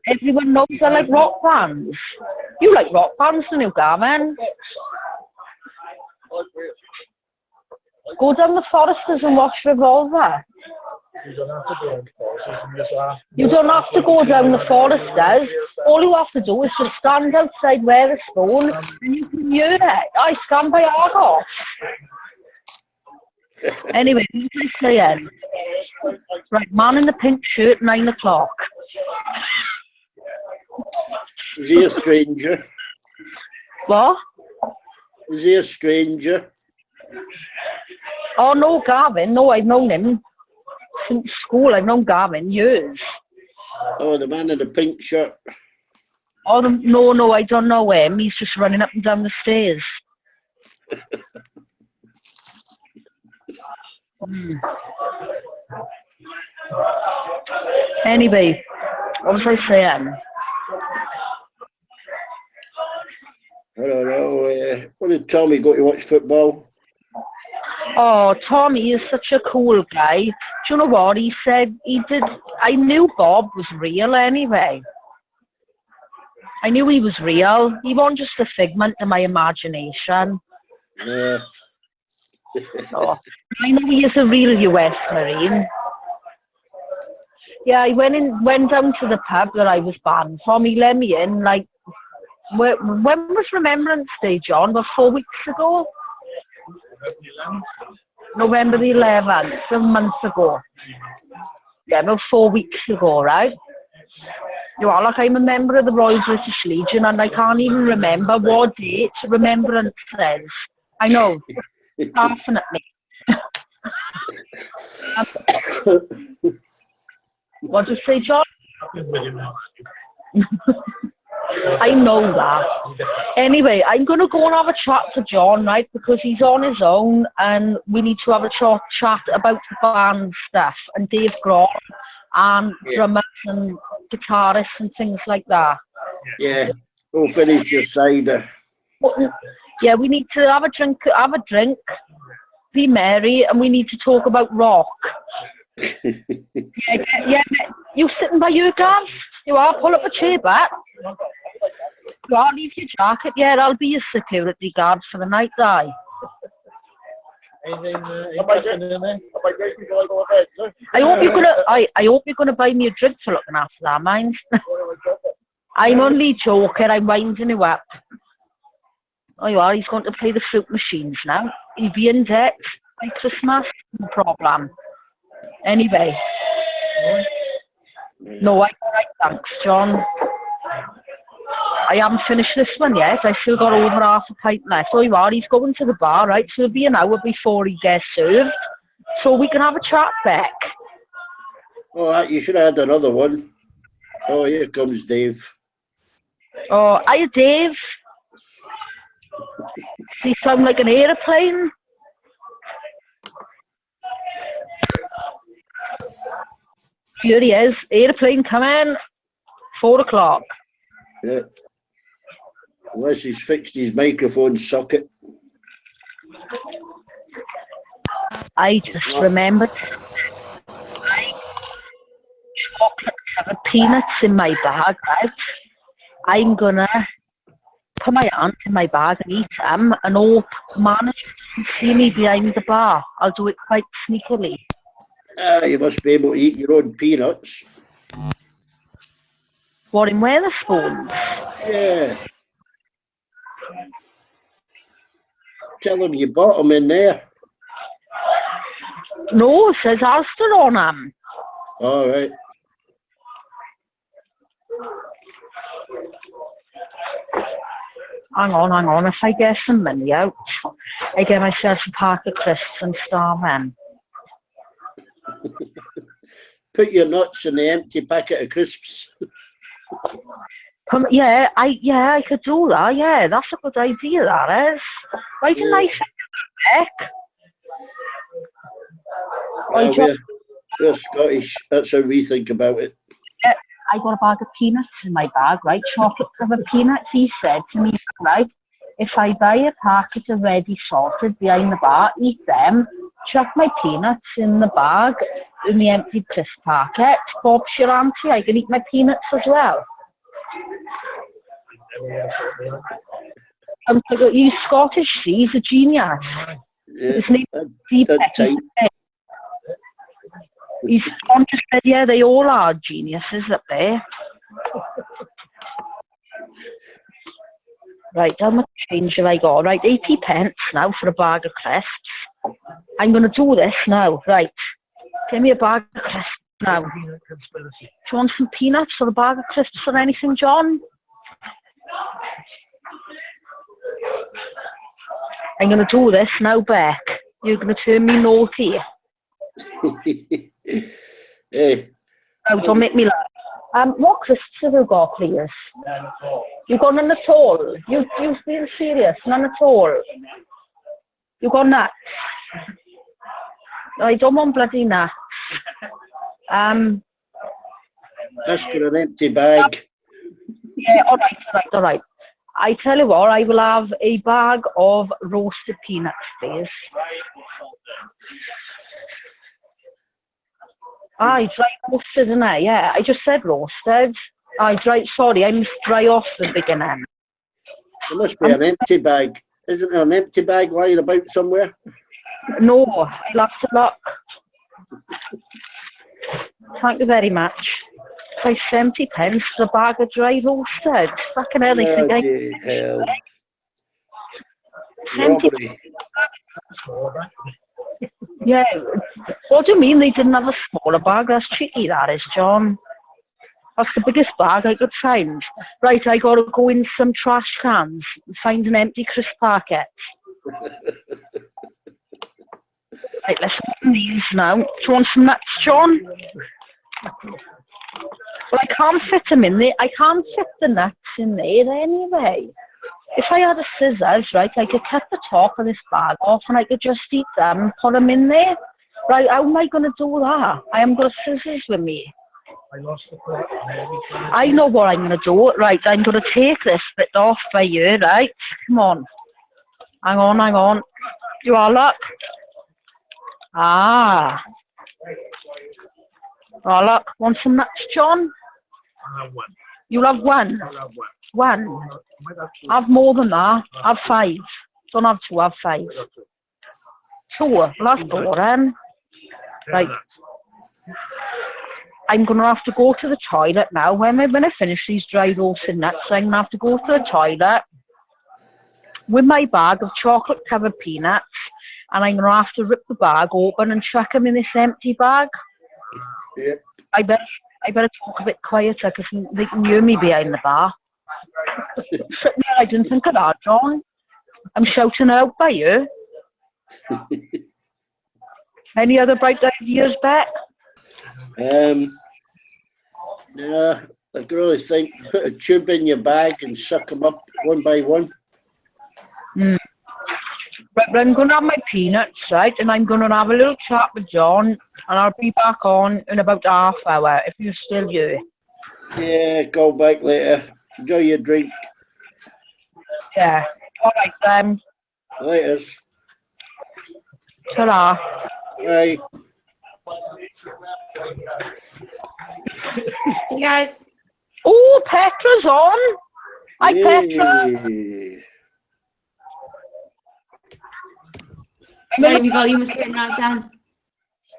Everyone knows I like rock bands. You like rock bands, don't you, Gavin? Go down the Foresters and watch Revolver. You don't have to go down the Foresters. All you have to do is just stand outside Wetherspoon and you can hear it. I stand by Argos. Anyway, what was I saying? Right, man in the pink shirt, 9 o'clock. Is he a stranger? What? Is he a stranger? Oh, no, Gavin. No, I've known him since school. I've known Gavin years. Oh, the man in the pink shirt. Oh, no, I don't know him. He's just running up and down the stairs. Anyway, what was I saying? I don't know. What did Tommy go to watch football? Oh, Tommy is such a cool guy. Do you know what he said? I knew Bob was real anyway. I knew he was real. He wasn't just a figment of my imagination. Yeah. Oh, I know he is a real US Marine. Yeah, I went down to the pub that I was banned from. He let me in, like, when was Remembrance Day, John? About 4 weeks ago? November the 11th, a month ago. Yeah, about 4 weeks ago, right? You are like, I'm a member of the Royal British Legion and I can't even remember what date Remembrance says. I know. Laughing at me. What did you say, John? I know that. Anyway, I'm going to go and have a chat to John, right? Because he's on his own and we need to have a chat about the band stuff and Dave Grohl and drummers and guitarists and things like that. Yeah, go finish your cider. Yeah, we need to have a drink, be merry, and we need to talk about rock. yeah, you sitting by your Gav? You are, pull up a chair back. You are, leave your jacket. Yeah, I'll be your security guard for the night, I hope you're gonna buy me a drink for looking after that, mind. I'm only joking, I'm winding you up. Oh, you are, he's going to play the fruit machines now. He'll be in debt by Christmas, no problem. Anyway. No, I'm alright, thanks, John. I haven't finished this one yet. I still got over half a pint left. So you are, he's going to the bar, right? So it'll be an hour before he gets served. So we can have a chat back. Oh, you should have had another one. Oh, here comes Dave. Oh, hiya, Dave. Does he sound like an aeroplane? Here he is. Aeroplane coming. 4 o'clock. Yeah. Unless he's fixed his microphone socket. I just remembered. Chocolate covered peanuts in my bag, right? I'm gonna put my hand in my bag and eat them and hope manage to see me behind the bar. I'll do it quite sneakily. You must be able to eat your own peanuts. What, in Wetherspoons? Yeah. Tell him you bought them in there. No, it says Ulster on them. All right. Hang on. If I get some money out, I get myself a pack of crisps and starve them. Put your nuts in the empty packet of crisps. Yeah, I could do that. Yeah, that's a good idea. That is. Why didn't I think of that? We're Scottish. That's how we think about it. I got a bag of peanuts in my bag, right? Chocolate covered peanuts. He said to me, right, if I buy a packet of ready sorted behind the bar, eat them, chuck my peanuts in the bag in the empty crisp packet. Bob's your auntie, I can eat my peanuts as well. He's Scottish, he's a genius. Yeah, his name is He's just said, yeah, they all are geniuses up there. Right, how much change have I got? Right, 80 pence now for a bag of crisps. I'm going to do this now. Right, give me a bag of crisps now. Do you want some peanuts or a bag of crisps or anything, John? I'm going to do this now, Beck. You're going to turn me naughty. Hey. Oh, don't make me laugh. What crisps have you got, please? None at all. You got none at all? You've been serious? None at all? You got nuts? I don't want bloody nuts. Ask for an empty bag. Yeah, all right. I tell you what, I will have a bag of roasted peanuts, please. It's dry roasted, isn't it? Yeah, I just said roasted. Sorry, I missed dry off the beginning. There must be an empty bag. Isn't there an empty bag lying about somewhere? No, I'll have to look. Thank you very much. It's 70 pence for a bag of dry roasted. Fucking hell, Bloody hell. 70. Yeah. What do you mean they didn't have a smaller bag? That's cheeky, that is, John. That's the biggest bag I could find. Right, I got to go in some trash cans and find an empty crisp packet. Right, let's open these now. Do you want some nuts, John? Well, I can't fit them in there. I can't fit the nuts in there anyway. If I had a scissors, right, I could cut the top of this bag off and I could just eat them and put them in there. Right, how am I going to do that? I haven't got scissors with me. I know what I'm going to do. Right, I'm going to take this bit off by you, right? Come on. Hang on. You all up? Ah. Oh, look, want some nuts, John? I'll have one. You'll have one? I'll have one. One? Have more than that. Have 5. Don't have 2, have 5. 2? Well, that's boring. Right. I'm going to have to go to the toilet now. When I finish these dry roasted nuts, I'm going to have to go to the toilet with my bag of chocolate-covered peanuts, and I'm going to have to rip the bag open and chuck them in this empty bag. Yep. I better talk a bit quieter because they can hear me behind the bar. I didn't think of that, John. I'm shouting out by you. Any other bright ideas, Beck? Yeah, I can really think, put a tube in your bag and suck them up one by one. But I'm going to have my peanuts, right? And I'm going to have a little chat with John, and I'll be back on in about half hour, if you're still here. Yeah, go back later. Enjoy your drink. Yeah. All right, then. Later. Ta-ra. Bye. Hey guys. Oh, Petra's on. Hi, Petra. Yay. Sorry, my volume was getting right down.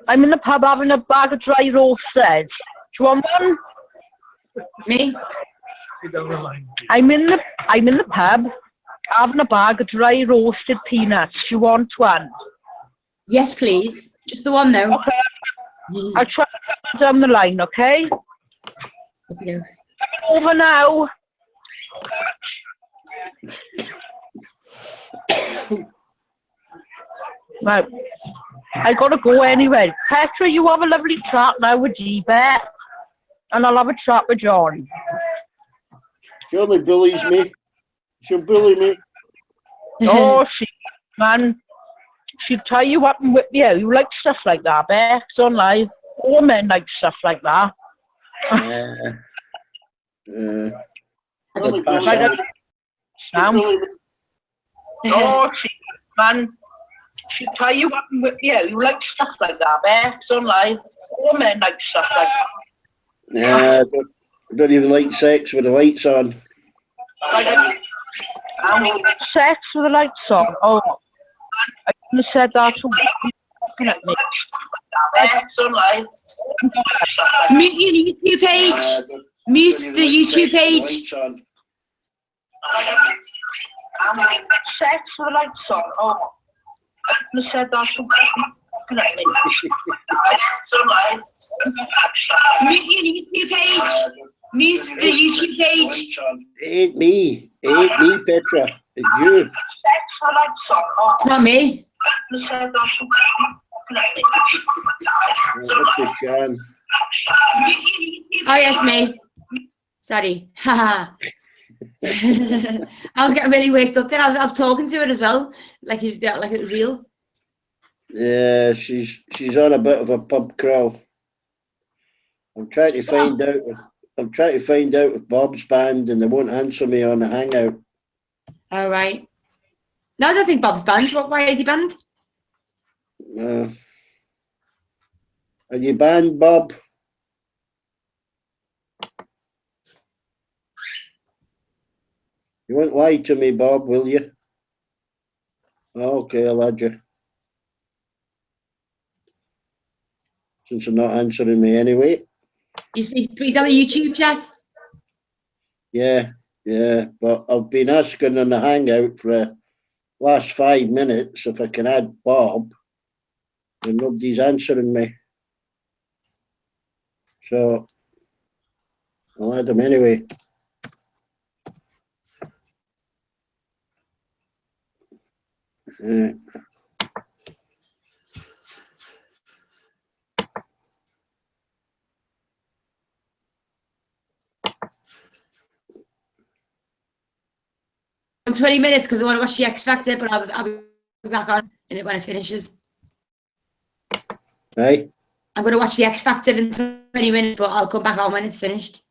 I'm in the pub having a bag of dry roasted. Do you want one? Me? I'm in the pub having a bag of dry roasted peanuts. Do you want one? Yes, please. Just the one, though. Okay. I'll try to come down the line, okay? Okay. Coming over now. Right. I gotta go anyway. Petra, you have a lovely chat now with G-Bet, and I'll have a chat with John. She only bullies me. She'll bully me. Oh, man. She'll tie you up and whip you out. You like stuff like that, Beck, don't lie. All men like stuff like that. Only bully me. Sam. Oh, man. She'll tie you up and whip you out. You like stuff like that, Beck, don't lie. All men like stuff like that. I don't even like sex with the lights on. Sex with the lights on? Oh. I couldn't have said that to looking at me. Mute your YouTube page. Mute the YouTube page. Sex with the lights on? Oh. I couldn't have said that to looking at me. Mute your YouTube page. Mute the YouTube page. It ain't me. It ain't me, Petra. It's you. It's not me. What's the Sean? Oh, yes, me. Sorry. Haha. I was getting really waked up there. I was talking to her as well, like it was real. Yeah, she's on a bit of a pub crawl. I'm trying to find out with Bob's band, and they won't answer me on the hangout. All right. No, I don't think Bob's banned. Why is he banned? Are you banned, Bob? You won't lie to me, Bob, will you? Okay, I'll add you. Since you're not answering me anyway. He's on the YouTube chat. Yeah, but I've been asking on the hangout for the last 5 minutes if I can add Bob, and nobody's answering me. So I'll add him anyway. Yeah. In 20 minutes because I want to watch the X Factor, but I'll be back on in it when it finishes. Right. I'm going to watch the X Factor in 20 minutes, but I'll come back on when it's finished.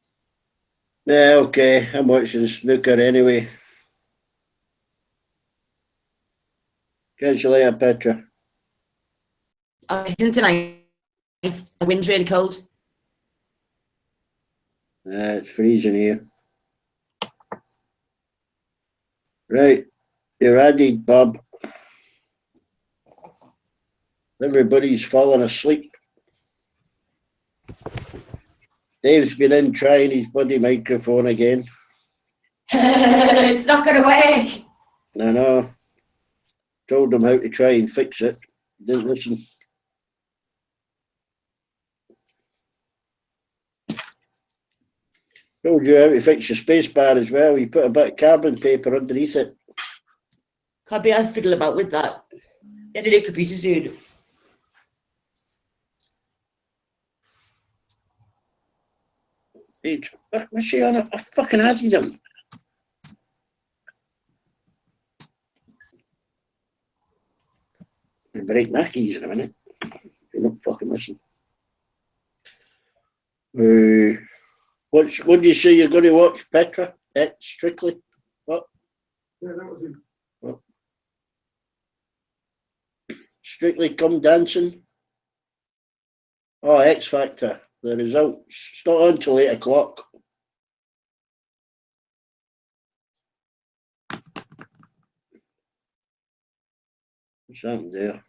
Yeah, okay. I'm watching snooker anyway. Catch you later, Petra. Isn't tonight? The wind's really cold. It's freezing here. Right, you're ready, Bob. Everybody's falling asleep. Dave's been in trying his bloody microphone again. It's not going to work. I know. Told him how to try and fix it. Didn't listen. Told you how to fix your space bar as well. You put a bit of carbon paper underneath it. Can't be as fiddle about with that. Get a new computer soon. Hey, what's she on? I fucking added him. I'll break my keys in a minute. You don't fucking listen. What do you say you're going to watch, Petra? Strictly? What? Yeah, that was it. What? Strictly Come Dancing? Oh, X Factor. The results. It's not on till 8 o'clock. What's happened there?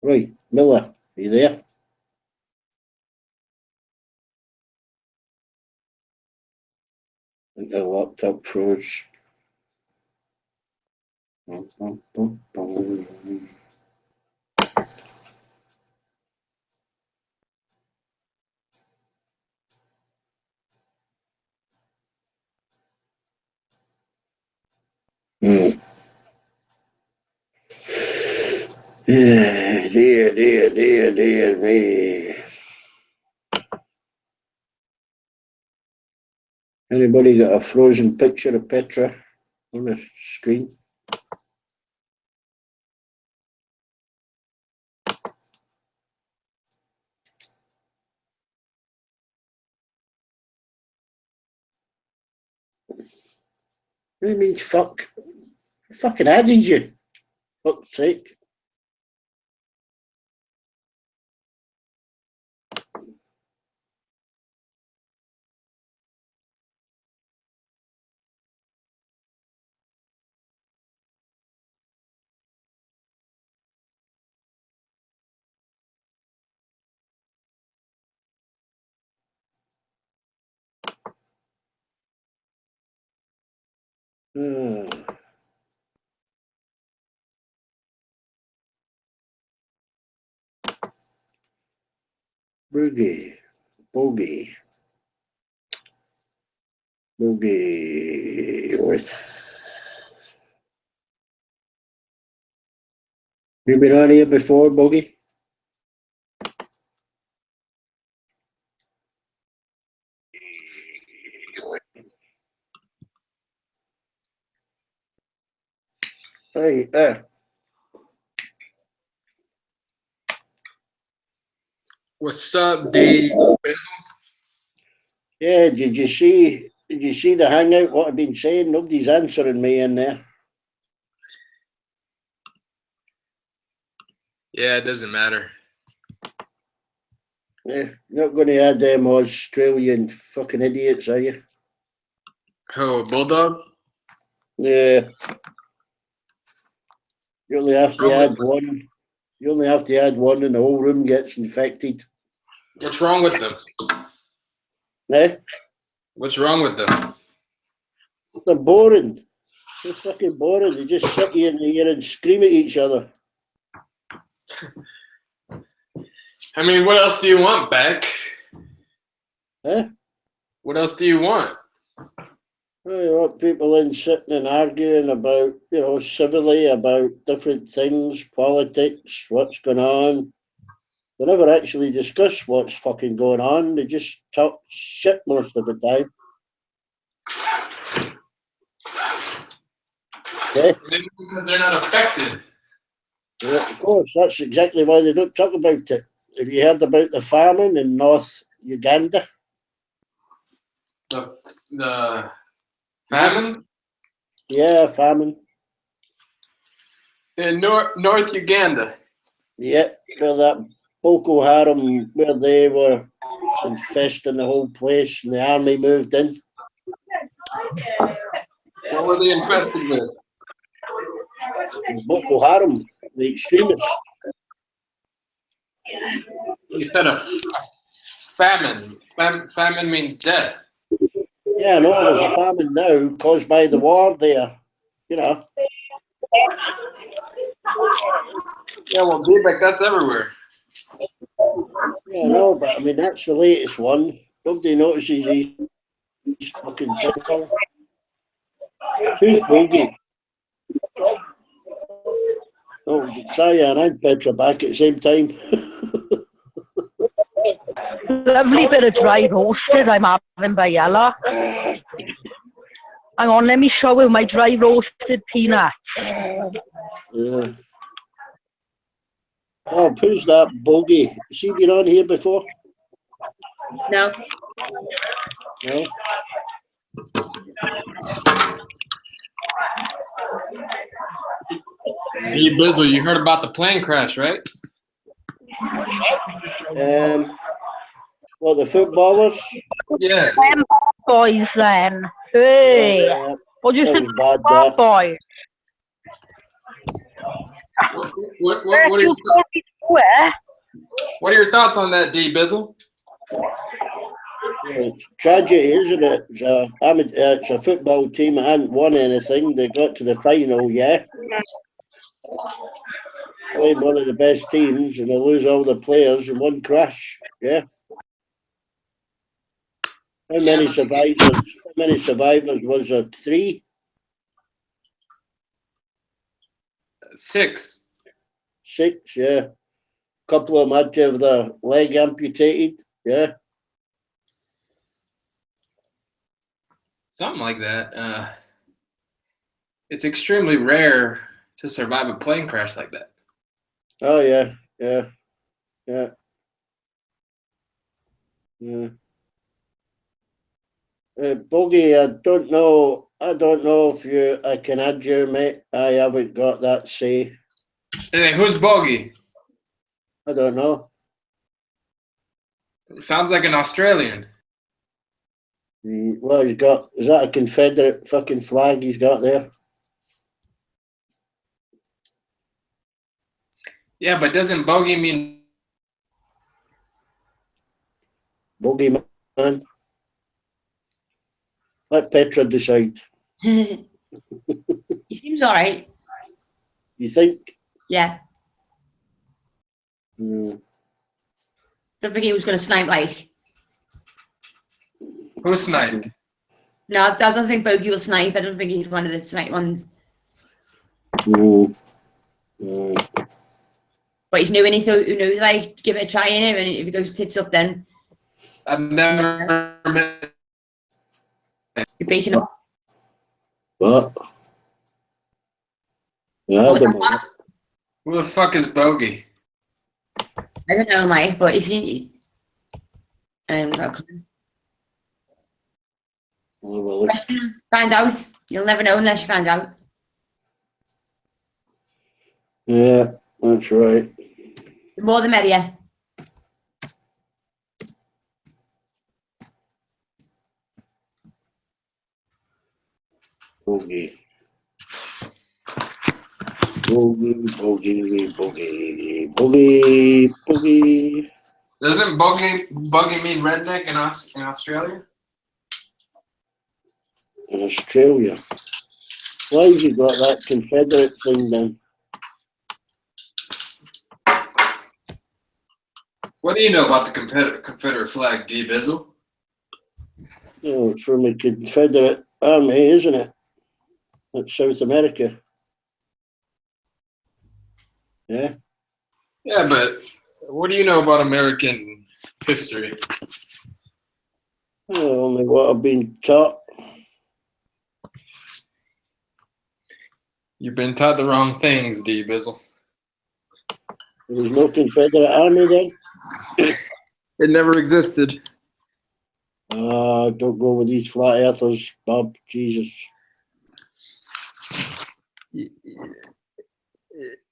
Right, Miller, are you there? I think the laptop froze. Dear me. Anybody got a frozen picture of Petra on the screen? What do you mean, fuck? I fucking added you. Fuck's sake. Boogie. Bogey. You been on here before, Bogey? Hey, What's up, D? yeah, did you see the hangout, what I've been saying? Nobody's answering me in there. Yeah, it doesn't matter. Yeah, not going to add them Australian fucking idiots, are you? Oh, Bulldog? Yeah. You only have to Wrong add with- one. You only have to add one and the whole room gets infected. What's wrong with them? Eh? What's wrong with them? They're boring. They're fucking boring. They just sit here in the ear and scream at each other. I mean, what else do you want, Beck? Eh? What else do you want? Well, you want people in sitting and arguing about, civilly about different things, politics, what's going on. They never actually discuss what's fucking going on. They just talk shit most of the time. Okay? Maybe because they're not affected. Yeah, of course, that's exactly why they don't talk about it. Have you heard about the famine in North Uganda? The famine Yeah, famine. in North Uganda. Yeah, where that Boko Haram, where they were infesting the whole place and the army moved in. What were they infested with? Boko Haram, the extremists. You said a famine. Famine means death. Yeah, no, there's a famine now caused by the war there. Yeah, well, D-Beck, that's everywhere. Yeah, I know, but I mean, that's the latest one. Nobody notices he's fucking football. Who's Bogey? Oh, Cyan and Petra back at the same time. Lovely bit of dry roasted I'm having by Ella. Hang on, let me show you my dry roasted peanuts. Yeah. Oh, who's that Bogey? Has he been on here before? No. No? D Bizzle, you heard about the plane crash, right? Well, the footballers? Yeah. Them boys then. Hey. Yeah, What do you that think was bad, of that. boys? What are your thoughts on that, D Bizzle? It's tragedy, isn't it? It's a football team that hadn't won anything. They got to the final, yeah. Playing one of the best teams, and they lose all the players in one crash. Yeah. How many survivors? How many survivors was there? 3? 6. 6, yeah. A couple of them had to have their leg amputated. Yeah. Something like that. It's extremely rare to survive a plane crash like that. Oh yeah, yeah, yeah, yeah. Bogey, I don't know if I can add you, mate. I haven't got that say. Hey, who's Bogey? I don't know. Sounds like an Australian. Well, is that a Confederate fucking flag he's got there? Yeah, but doesn't bogey mean Bogey man. Let Petra decide. He seems all right. You think? Yeah. Hmm. Don't think he was going to snipe like. who sniped? No, I don't think Bogey will snipe. I don't think he's one of the snipe ones. But he's new, and so who knows? Like, give it a try in him, and if he goes tits up, then I've never met. you're breaking up. What? Yeah, What was that? Who the fuck is Bogey? I don't know, Mike, but is he? Got a clue. Well, Question, find out. You'll never know unless you find out. yeah, that's right. The more the merrier. Bogey. Bogey. Doesn't bogey mean redneck in Australia? In Australia. Why have you got that Confederate thing then? What do you know about the Confederate flag, D Bizzle? Oh, it's from the Confederate Army, isn't it? That's South America. Yeah? Yeah, but what do you know about American history? Oh, only what I've been taught. You've been taught the wrong things, D Bizzle. There was no Confederate Army then? It never existed. Don't go with these flat earthers, Bob. Jesus.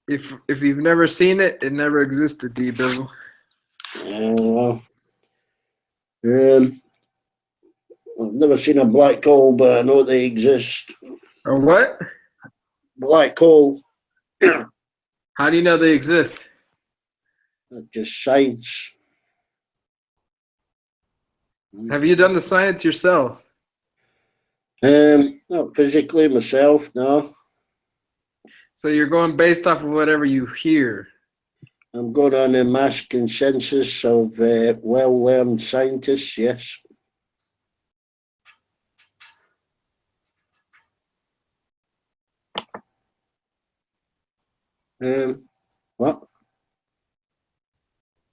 If you've never seen it, it never existed, D Bizzle. I've never seen a black hole, but I know they exist. A what? Black hole. How do you know they exist? Just science. Have you done the science yourself? Not physically myself, no. So you're going based off of whatever you hear. I'm going on a mass consensus of well-learned scientists, yes. What?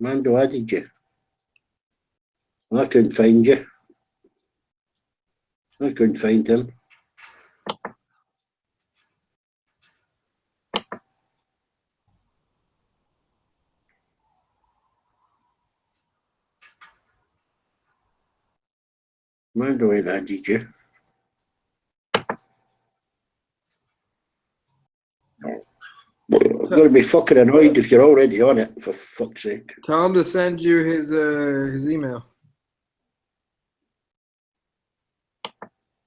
Armando added you. I couldn't find you. I couldn't find him. Armando ain't added you. I'm going to be fucking annoyed if you're already on it, for fuck's sake. Tell him to send you his email.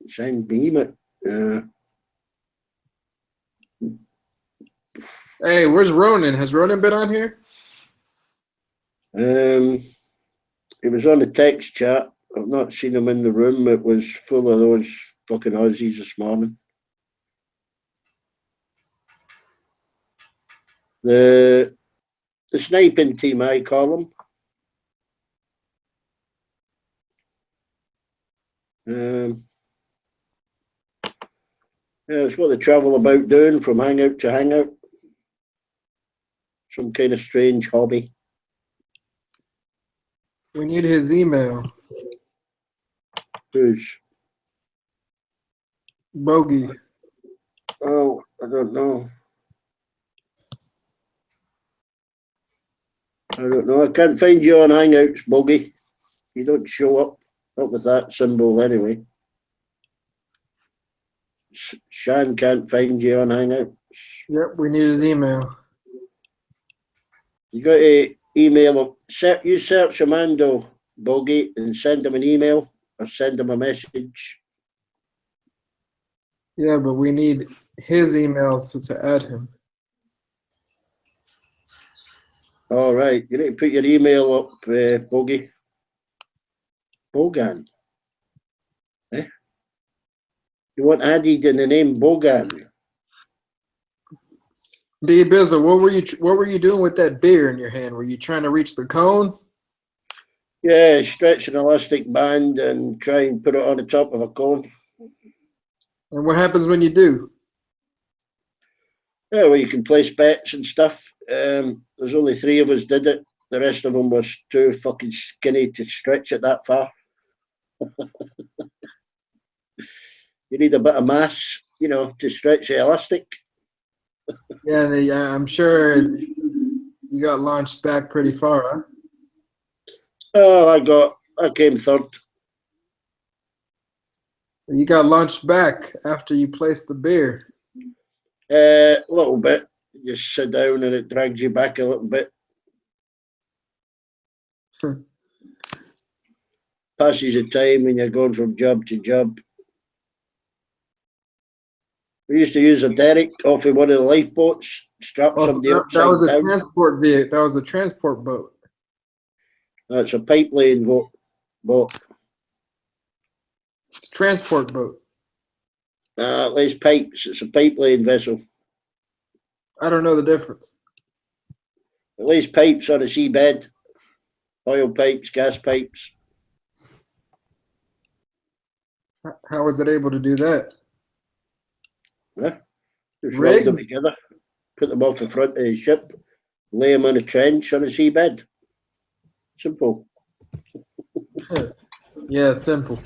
Send me email. Hey, where's Ronan? Has Ronan been on here? It was on the text chat. I've not seen him in the room. It was full of those fucking Aussies this morning. The sniping team, I call them. Yeah, it's what they travel about doing from hangout to hangout. Some kind of strange hobby. We need his email. Who's? Bogey. Oh, I don't know. I can't find you on Hangouts, Bogey. You don't show up. Not with that symbol anyway. Shan can't find you on Hangouts. Yep, we need his email. You got to email him. You search Armando, Bogey, and send him an email or send him a message. Yeah, but we need his email to add him. All right, you need to put your email up, Bogey. Bogan. Eh? You want added in the name Bogan? D Bizzle, what were you doing with that beer in your hand? Were you trying to reach the cone? Yeah, stretch an elastic band and try and put it on the top of a cone. And what happens when you do? Yeah, well, you can place bets and stuff. There's only 3 of us did it. The rest of them was too fucking skinny to stretch it that far. You need a bit of mass, to stretch the elastic. Yeah, I'm sure you got launched back pretty far, huh? Oh, I came third. You got launched back after you placed the beer. A little bit. You just sit down and it drags you back a little bit. Passes the time when you're going from job to job. We used to use a derrick off of one of the lifeboats, strap somebody upside that was a down. transport vehicle. That was a transport boat. That's a pipeline boat. It's a transport boat. It lays pipes. It's a pipeline vessel. I don't know the difference. It lays pipes on a seabed. Oil pipes, gas pipes. How was it able to do that? Yeah. Just Rigged? weld them together, put them off the front of the ship, lay them in a trench on a seabed. Simple. Yeah, simple.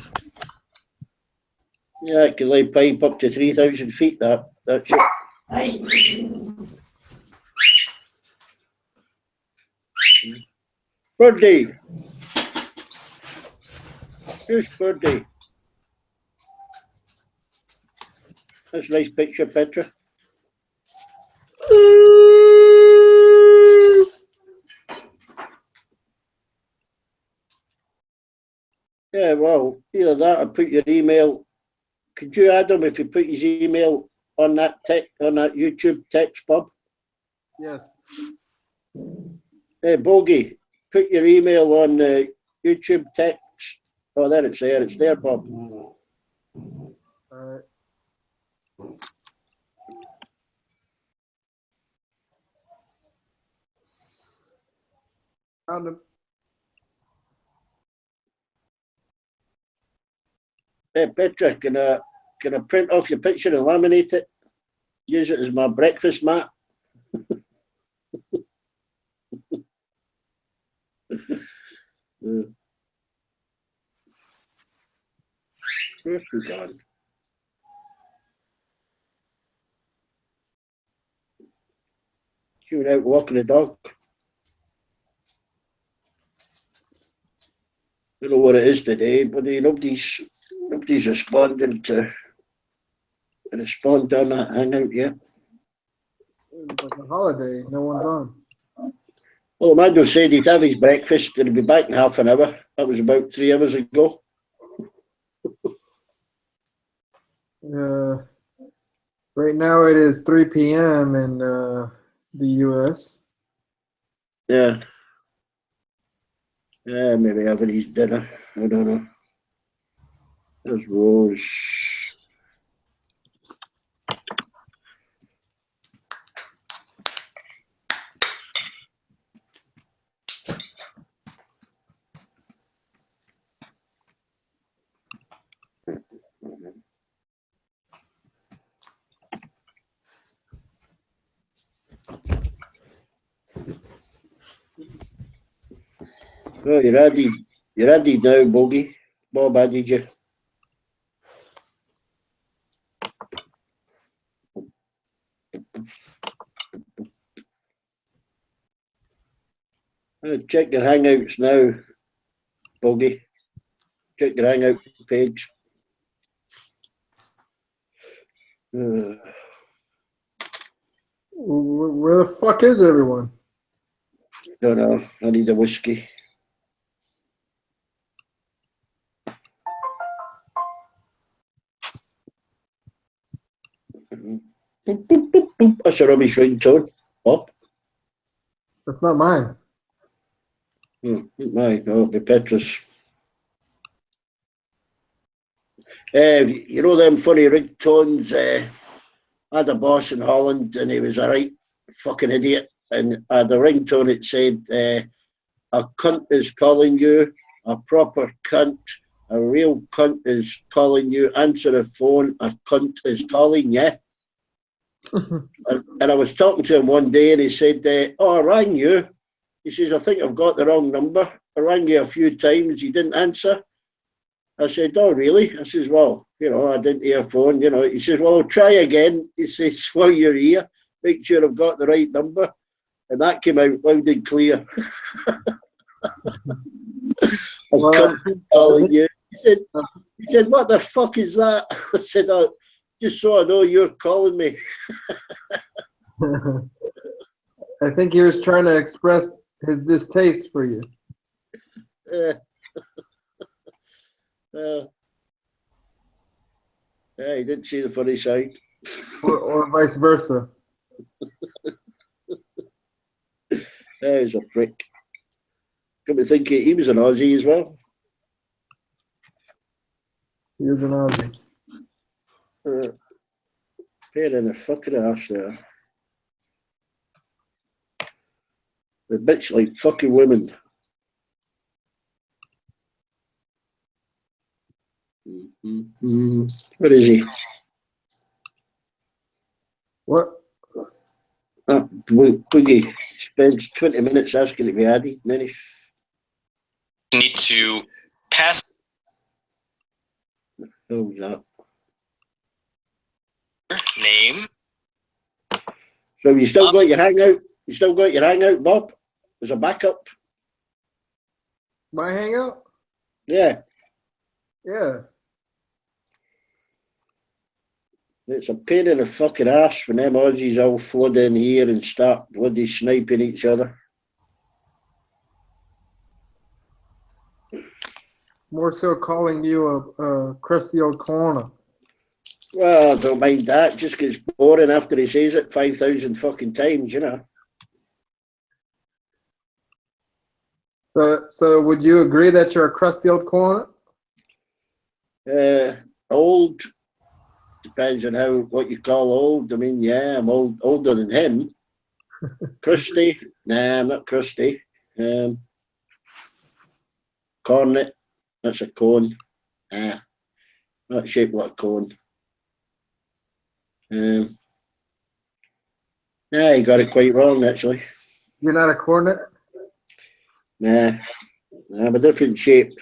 Yeah, it can lay pipe up to 3,000 feet, that ship. Birdie. Here's Birdie. That's a nice picture, Petra. Yeah, well, either that or put your email. Could you add him if you put his email on that YouTube text, Bob? Yes. Hey, Bogey, put your email on YouTube text. Oh, there it's there. It's there, Bob. All right. Found him. Hey, Petra, can I print off your picture and laminate it? Use it as my breakfast mat. Where's she gone? She went out walking the dog. Don't know what it is today, but nobody's responding to respond on that hangout yet. It's like a holiday. No one's on. Well, Armando said he'd have his breakfast and he'd be back in half an hour. That was about 3 hours ago. Right now it is 3 p.m. in the U.S. Yeah. Yeah, maybe having his dinner. I don't know. There's Rose. Oh, you're ready. You're ready now, Bogey. Bob added you. Check your Hangouts now, Bogey. Check your Hangout page. Where the fuck is everyone? Don't know. I need a whiskey. That's a rubbish ringtone. Bob. That's not mine. Mine. No, it'll be Petra's. You know them funny ringtones? I had a boss in Holland and he was a right fucking idiot. And I had a ringtone, it said, a cunt is calling you, a proper cunt, a real cunt is calling you, answer the phone, a cunt is calling you. And I was talking to him one day and he said, oh, I rang you. He says, I think I've got the wrong number. I rang you a few times, you didn't answer. I said, oh, really? I says, well, you know, I didn't hear a phone, you know. He says, well, I'll try again. He says, while you're here, make sure I've got the right number. And that came out loud and clear. Well, calling you. He said, what the fuck is that? I said, oh, just so I know you're calling me. I think he was trying to express his distaste for you. Yeah, he didn't see the funny side. Or vice versa. Yeah, he's a prick. Come to think he was an Aussie as well. He was an Aussie. Pain in the fucking arse there. The bitch like fucking women. Where is he? What? Boogie spends 20 minutes asking to be added, and then he need to pass. Oh, yeah. Name. So you still got your hangout? You still got your hangout, Bob? As a backup? My hangout? Yeah. Yeah. It's a pain in the fucking arse when them Aussies all flood in here and start bloody sniping each other. More so calling you a crusty old corner. Well, I don't mind that. Just gets boring after he says it 5,000 fucking times, you know. So would you agree that you're a crusty old corner? Old. Depends on what you call old. I mean, yeah, I'm older than him. Crusty? Nah, I'm not crusty. cornet. That's a cone. Not shaped like a cone. Yeah, you got it quite wrong, actually. You're not a cornet? Nah, I'm a different shape.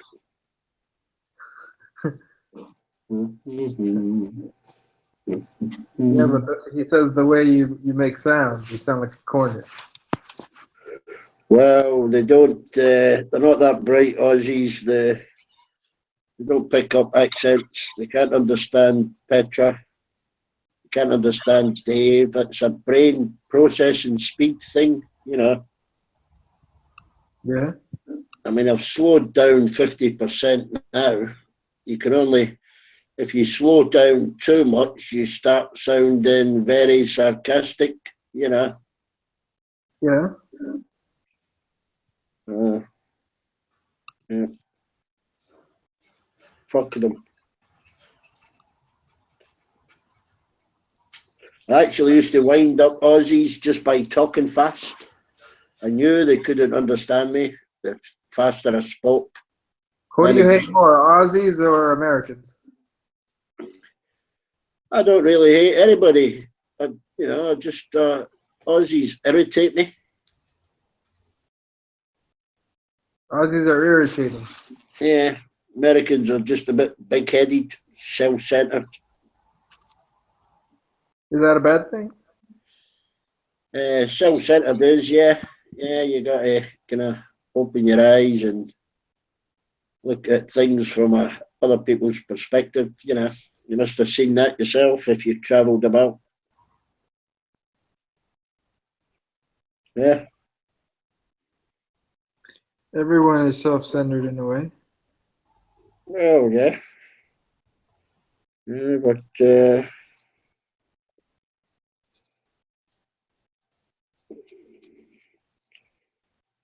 Yeah, but he says the way you make sounds, you sound like a cornet. Well, they don't. They're not that bright, Aussies. They don't pick up accents. They can't understand Petra. They can't understand Dave. It's a brain processing speed thing, you know. Yeah. I mean, I've slowed down 50% now. You can only, if you slow down too much, you start sounding very sarcastic, you know. Yeah. Yeah. Fuck them. I actually used to wind up Aussies just by talking fast. I knew they couldn't understand me the faster I spoke. Who do you hate more, Aussies or Americans? I don't really hate anybody. Just Aussies irritate me. Aussies are irritating. Yeah, Americans are just a bit big-headed, self-centered. Is that a bad thing? Self-centered is, yeah. Yeah, you got to kind of open your eyes and look at things from other people's perspective, you know. You must have seen that yourself if you travelled about. Yeah. Everyone is self-centered in a way. Well, yeah. Yeah, but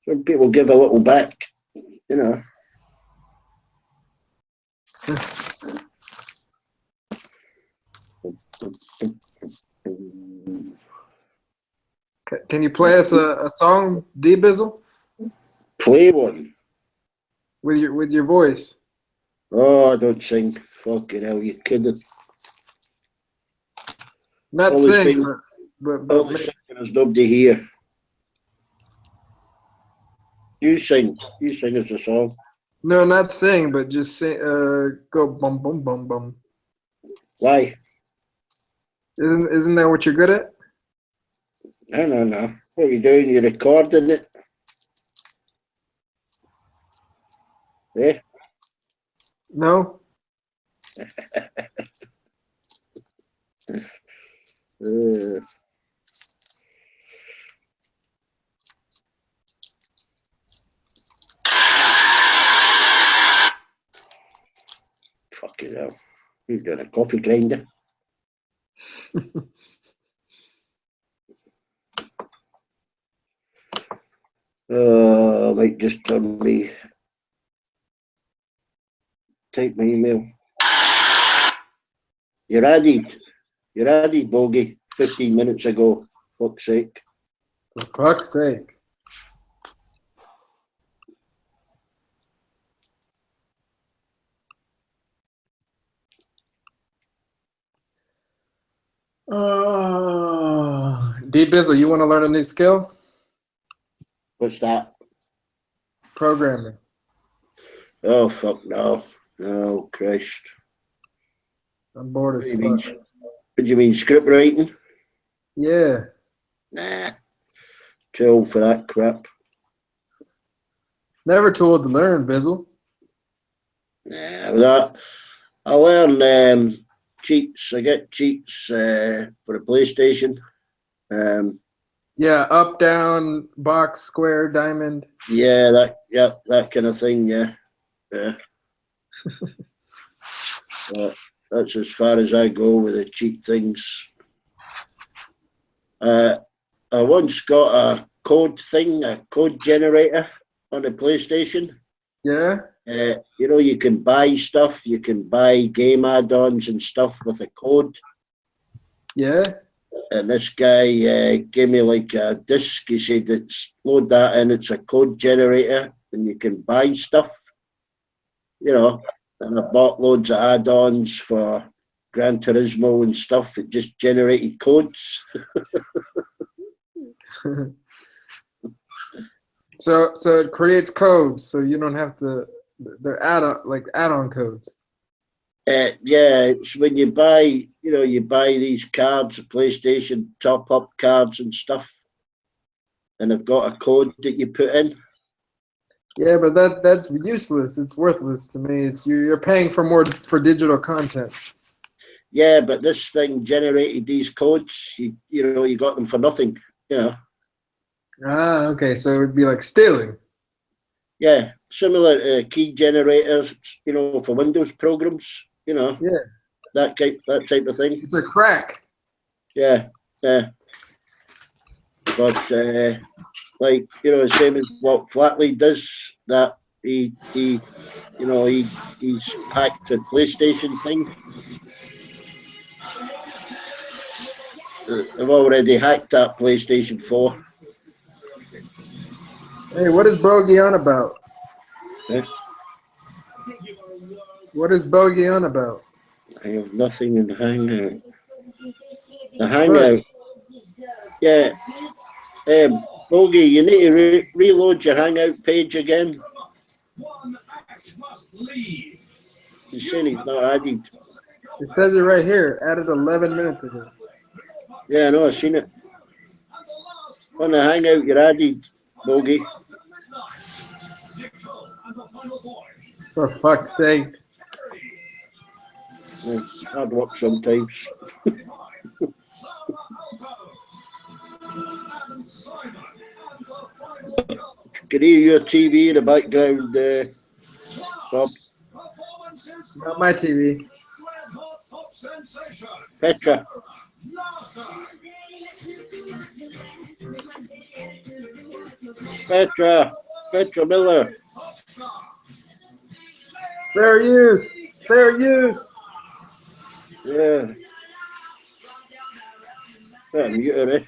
some people give a little back, you know. Can you play us a song, D Bizzle? Play one. With your voice. Oh, I don't sing. Fucking hell, you kidding? Not Only sing, sing, but only sing when there's nobody here. You sing. You sing us a song. no, not sing, but just sing. Go bum bum bum bum. Why? Isn't that what you're good at? No. What are you doing? You're recording it. Eh? No. Fucking hell. You've done a coffee grinder. I might just turn me. Type my email. You're added, Bogey, 15 minutes ago. Fuck's sake. For fuck's sake. D Bizzle, you want to learn a new skill? What's that? Programming. Oh, fuck no. Oh, Christ. I'm bored What as do you mean? fuck. What do you mean, script writing? Yeah. Nah. Too old for that crap. Never too old to learn, Bizzle. Nah, that. I learn cheats. I get cheats for the PlayStation. Yeah, up, down, box, square, diamond. Yeah, that kind of thing. Yeah. That's as far as I go with the cheat things. I once got a code thing, a code generator on the PlayStation. Yeah. You can buy stuff. You can buy game add-ons and stuff with a code. Yeah. And this guy gave me like a disc. He said, load that in. It's a code generator and you can buy stuff. you know, and I bought loads of add-ons for Gran Turismo and stuff. It just generated codes. So it creates codes, so you don't have to. They're add-on codes. Yeah, it's when you buy, you buy these cards, PlayStation top-up cards and stuff, and they've got a code that you put in. Yeah, but that's useless. It's worthless to me. It's you're paying for more for digital content. Yeah, but this thing generated these codes. You got them for nothing. Ah, okay. So it would be like stealing. Yeah, similar to key generators, for Windows programs. Yeah. That type of thing. It's a crack. Yeah. But same as what Flatley does. That he's hacked a PlayStation thing. They've already hacked that PlayStation 4. Hey, what is Bogey on about? Yeah. What is Bogey on about? I have nothing in Hangout. The Hangout. Yeah. Bogey, you need to reload your Hangout page again. He's saying he's not added. It says it right here. Added 11 minutes ago. Yeah, I know. I've seen it. On the Hangout, you're added, Bogey. For fuck's sake. It's hard work sometimes. Can hear your TV in the background, Bob. Not my TV. Petra. Petra Miller. Fair use. Fair use. Yeah. Mute her, eh?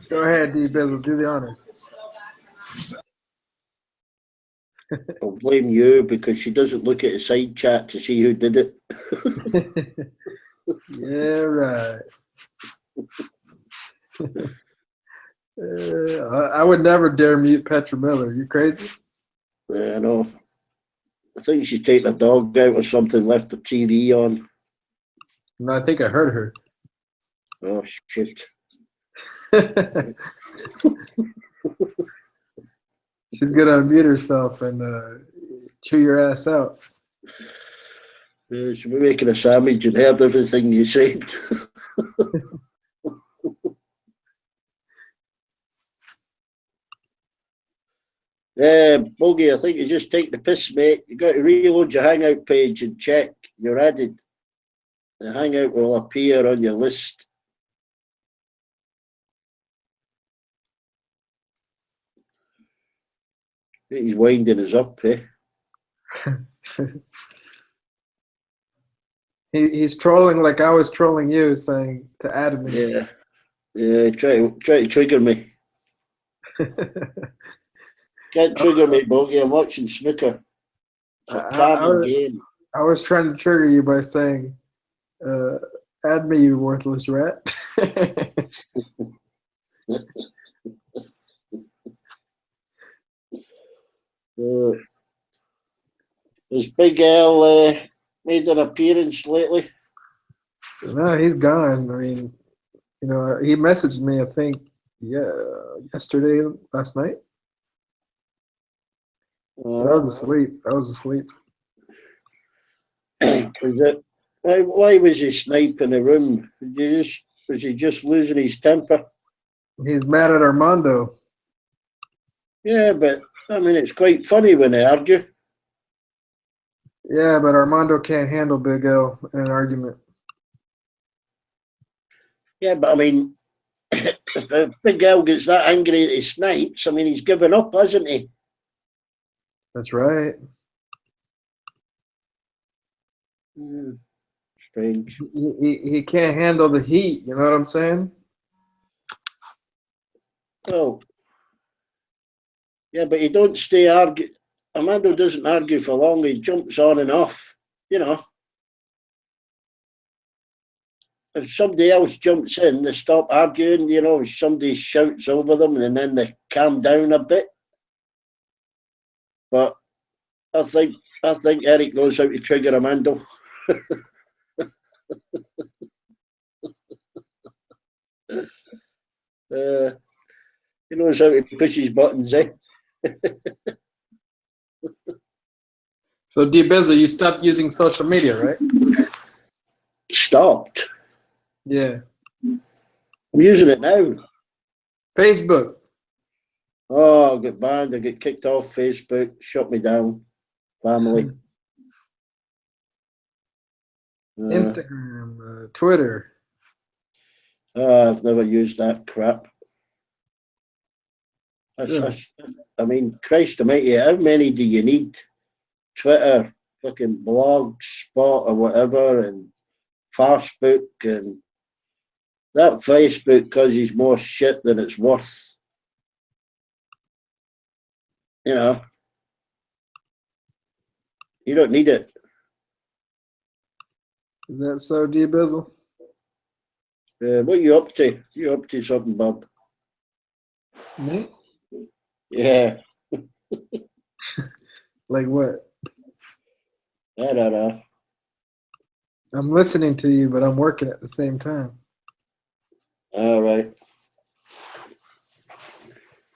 Go ahead, D Bizzle. Do the honors. I'll blame you because she doesn't look at the side chat to see who did it. Yeah, right. I would never dare mute Petra Miller. You crazy? Yeah, I know. I think she's taken a dog out or something, left the TV on. No, I think I heard her. Oh, shit. She's gonna unmute herself and chew your ass out. Yeah, she'll be making a sandwich and heard everything you said. Bogey, I think you just take the piss, mate. You got to reload your Hangout page and check you're added. The Hangout will appear on your list. I think he's winding us up, eh? He's trolling like I was trolling you, saying to add me. Yeah. Try to trigger me. Can't trigger me, Bogey. I'm watching snooker. It's a calming game. I was trying to trigger you by saying, add me, you worthless rat. Has Big L made an appearance lately? No, he's gone. I mean, he messaged me, I think, last night. I was asleep. Why was he sniping the room? Was he just losing his temper? He's mad at Armando. Yeah, but I mean, it's quite funny when they argue. Yeah, but Armando can't handle Big L in an argument. Yeah, but I mean, if Big L gets that angry at his snipes, I mean, he's given up, hasn't he? That's right. Strange. He can't handle the heat, you know what I'm saying? Oh. Yeah, but you don't stay Armando doesn't argue for long. He jumps on and off, you know. If somebody else jumps in, they stop arguing, you know, if somebody shouts over them and then they calm down a bit. But I think Eric knows how to trigger Armando. He knows how to push his buttons, eh? So, D-Bizzle, you stopped using social media, right? Stopped. Yeah. I'm using it now. Facebook. Oh, I got banned. I get kicked off Facebook. Shut me down. Family. Instagram, Twitter. I've never used that crap. I mean, Christ almighty, how many do you need? Twitter, fucking blog, Spot or whatever, and Facebook, and that Facebook causes more shit than it's worth. You know, you don't need it. Is that so, D-Bizzle? What are you up to? You up to something, Bob? Me? Yeah. Like what? I don't know. I'm listening to you, but I'm working at the same time. All right.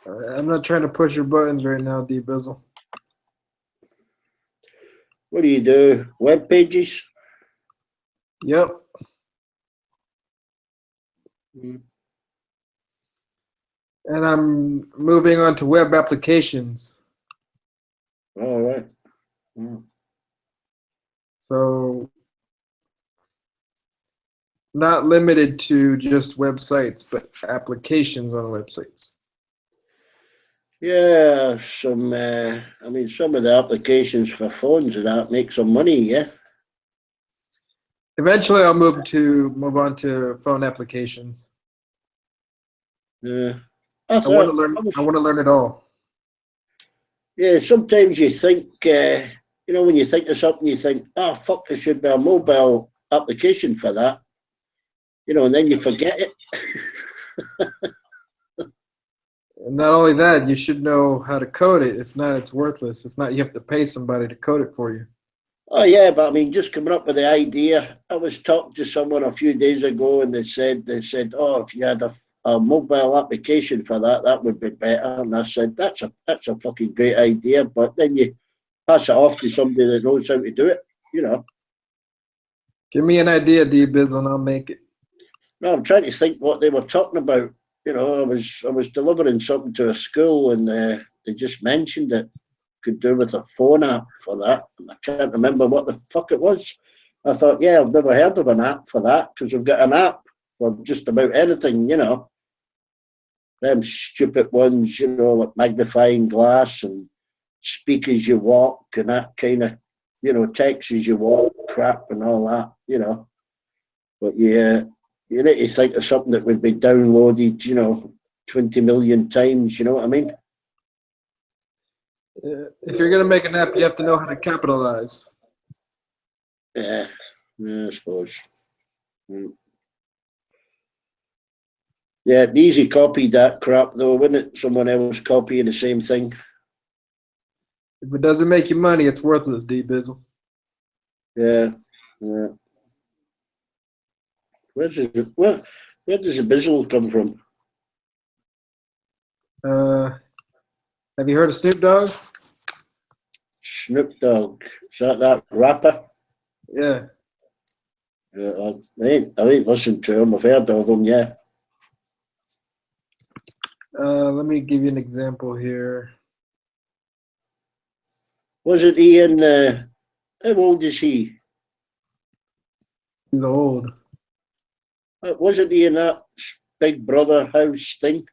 I'm not trying to push your buttons right now, D-Bizzle. What do you do? Web pages? Yep. And I'm moving on to web applications. All right. So not limited to just websites, but applications on websites. Yeah, some of the applications for phones and that make some money, yeah. Eventually I'll move on to phone applications. Yeah. I want to learn it all. Yeah, sometimes you think, when you think of something, you think, oh, fuck, there should be a mobile application for that. And then you forget it. And not only that, you should know how to code it. If not, it's worthless. If not, you have to pay somebody to code it for you. Oh, yeah, but I mean, just coming up with the idea. I was talking to someone a few days ago and they said, oh, if you had a mobile application for that, that would be better. And I said, that's a fucking great idea. But then you pass it off to somebody that knows how to do it, Give me an idea, D-Biz, and I'll make it. No, I'm trying to think what they were talking about. I was delivering something to a school and they just mentioned it could do with a phone app for that. And I can't remember what the fuck it was. I thought, yeah, I've never heard of an app for that because we've got an app for just about anything, Them stupid ones, like magnifying glass and speak as you walk and that kind of, text as you walk crap and all that, But yeah, you need to think of something that would be downloaded, 20 million times, you know what I mean? If you're going to make an app, you have to know how to capitalize. Yeah, I suppose. Yeah, it'd be easy copy that crap though, wouldn't it? Someone else copying the same thing. If it doesn't make you money, it's worthless, D-Bizzle. Yeah. Where does the bizzle come from? Have you heard of Snoop Dogg? Snoop Dogg. Is that rapper? Yeah. Yeah, I ain't listened to him. I've heard of him, yeah. Let me give you an example here. Wasn't he in, how old is he? He's old. Wasn't he in that Big Brother house thing?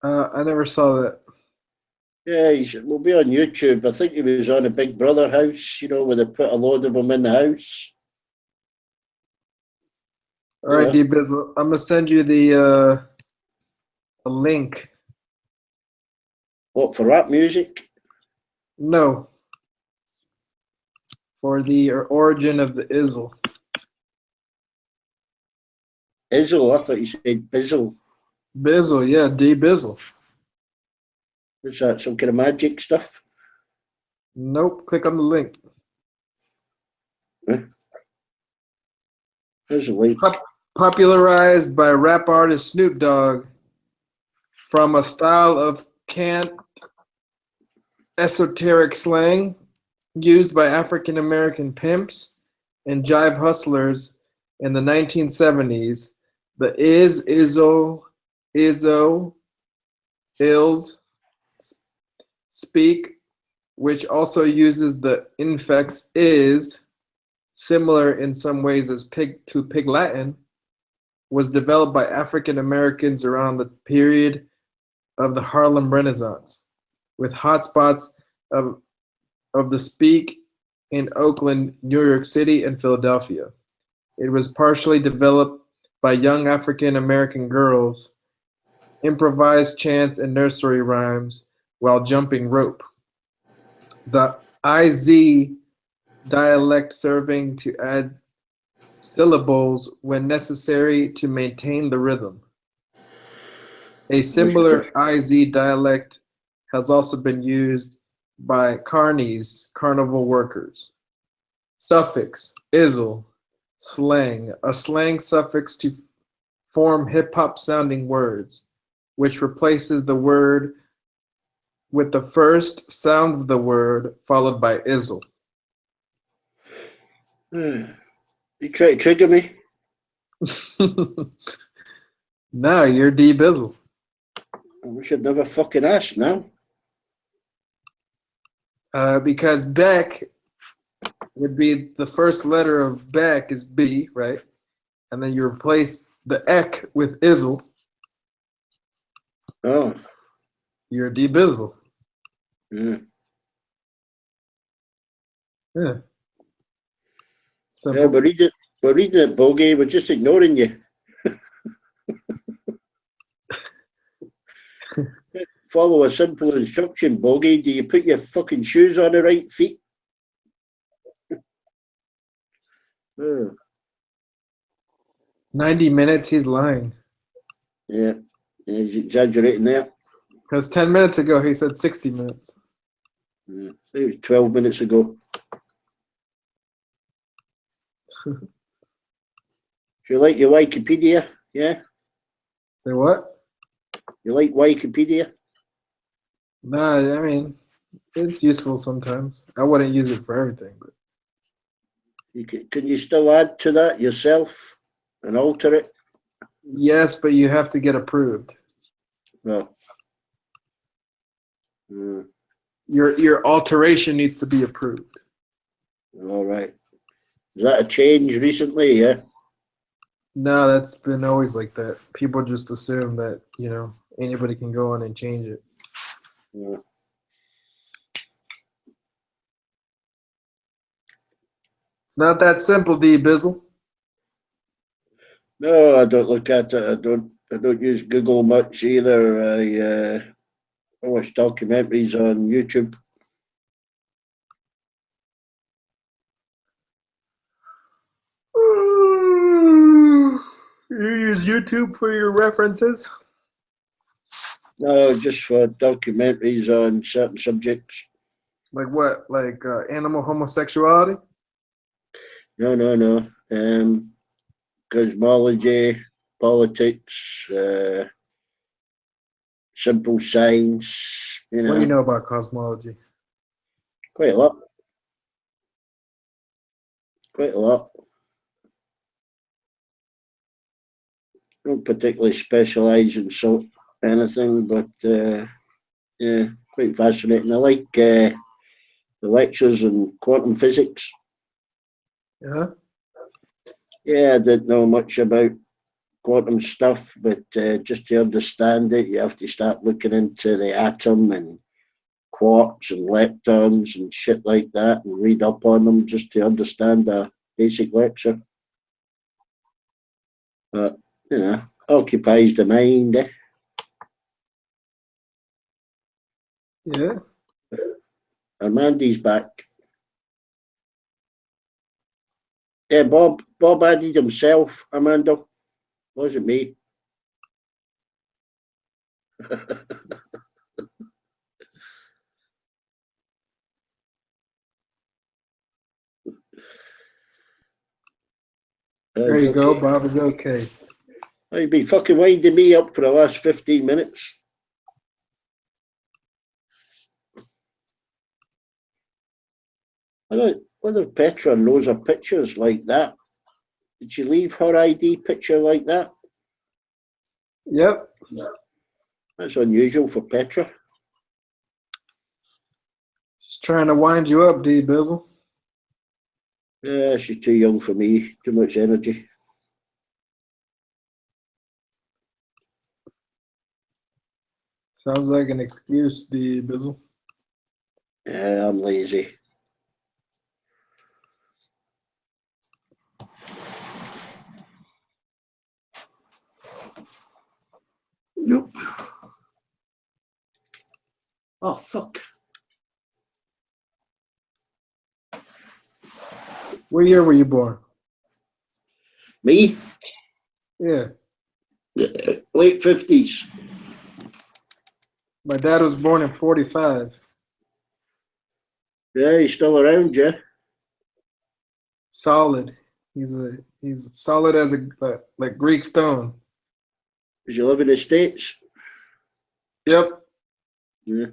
I never saw that. Yeah, we'll be on YouTube. I think he was on a Big Brother house, where they put a load of them in the house. All right, D-Bizzle, I'm going to send you the link. What, for rap music? No. For the origin of the Izzle. Izzle, I thought you said Bizzle. Bizzle, yeah, D Bizzle. What's that, some kind of magic stuff? Nope. Click on the link. There's a link. Popularized by rap artist Snoop Dogg from a style of cant esoteric slang used by African American pimps and jive hustlers in the 1970s. The Izzo, ills speak, which also uses the infix is, similar in some ways as Pig Latin, was developed by African Americans around the period of the Harlem Renaissance, with hotspots of the speak in Oakland, New York City, and Philadelphia. It was partially developed by young African American girls, improvised chants and nursery rhymes while jumping rope. The IZ dialect serving to add syllables when necessary to maintain the rhythm. A similar IZ dialect has also been used by carnies, carnival workers. Suffix, izzle, slang, a slang suffix to form hip-hop sounding words, which replaces the word with the first sound of the word followed by izzle. You try to trigger me? No, you're D Bizzle. We should never fucking ask now. Because Beck would be the first letter of Beck is B, right? And then you replace the Ek with Izzle. Oh. You're D Bizzle. Yeah. Yeah. Yeah, we're reading it, Bogey. We're just ignoring you. Follow a simple instruction, Bogey. Do you put your fucking shoes on the right feet? 90 minutes, he's lying. Yeah, he's exaggerating there. Because 10 minutes ago, he said 60 minutes. Yeah. It was 12 minutes ago. Do you like your Wikipedia? Yeah? Say what? You like Wikipedia? Nah, I mean, it's useful sometimes. I wouldn't use it for everything. But Can you still add to that yourself and alter it? yes, but you have to get approved. No. Your alteration needs to be approved. All right. Is that a change recently? Yeah. No, that's been always like that. People just assume that, anybody can go on and change it. Yeah. It's not that simple, D Bizzle. No, I don't look at it. I don't use Google much either. I watch documentaries on YouTube. You use YouTube for your references? No, just for documentaries on certain subjects. Like what? Like animal homosexuality? No. Cosmology, politics, simple science. What do you know about cosmology? Quite a lot. Quite a lot. Don't particularly specialise in anything, but yeah, quite fascinating. I like the lectures on quantum physics. Yeah. Yeah, I didn't know much about quantum stuff, but just to understand it, you have to start looking into the atom and quarks and leptons and shit like that and read up on them just to understand a basic lecture. But, occupies the mind. Yeah. Armando's back. Yeah, Bob added himself, Armando. Wasn't me. There you go. Bob is okay. You've been fucking winding me up for the last 15 minutes. I wonder if Petra knows her pictures like that. Did she leave her ID picture like that? Yep. That's unusual for Petra. She's trying to wind you up, D Bizzle. Yeah, she's too young for me. Too much energy. Sounds like an excuse, D Bizzle. Yeah, I'm lazy. Nope. Oh, fuck. What year were you born? Me? Yeah. Late 50s. My dad was born in 45. Yeah, he's still around, yeah. Solid. He's solid as a like Greek stone. Does he live in the States? Yep. Yeah.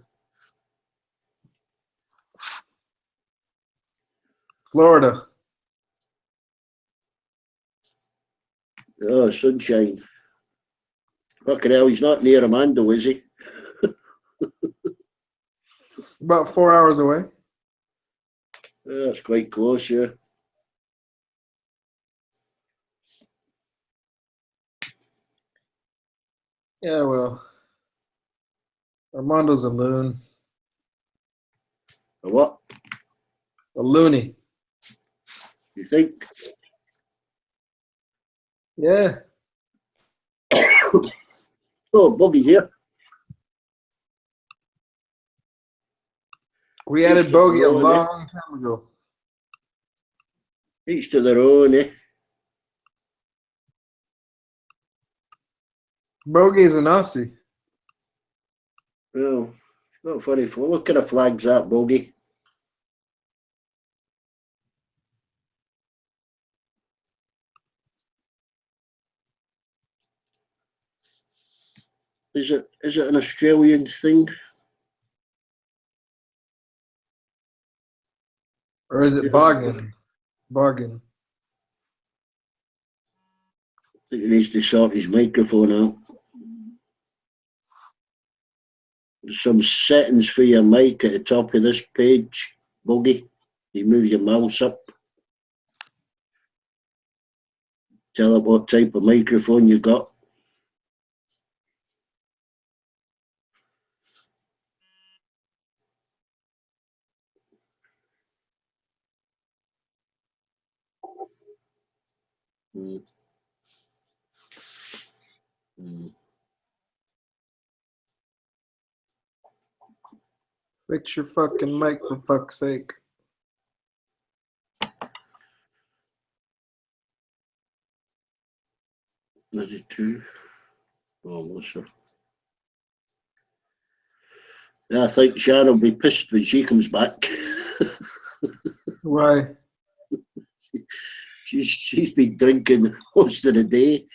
Florida. Oh, sunshine. Fucking hell, he's not near Armando, is he? About 4 hours away. Yeah, that's quite close, yeah. Yeah, well, Armando's a loon. A what? A loony. You think? Yeah. Oh, Bobby's here. We added Bogey a long time ago. Each to their own, eh? Bogey's an Aussie. Well, not funny. What kind of flag's that, Bogey? Is it an Australian thing? Or is it Boggin? Boggin. I think he needs to sort his microphone out. There's some settings for your mic at the top of this page, Bogey. You move your mouse up. Tell it what type of microphone you got. Mm. Mm. Fix your fucking mic for fuck's sake. Maybe two. Oh, I'm not sure. Yeah, I think Sharon will be pissed when she comes back. Why? She's been drinking most of the day.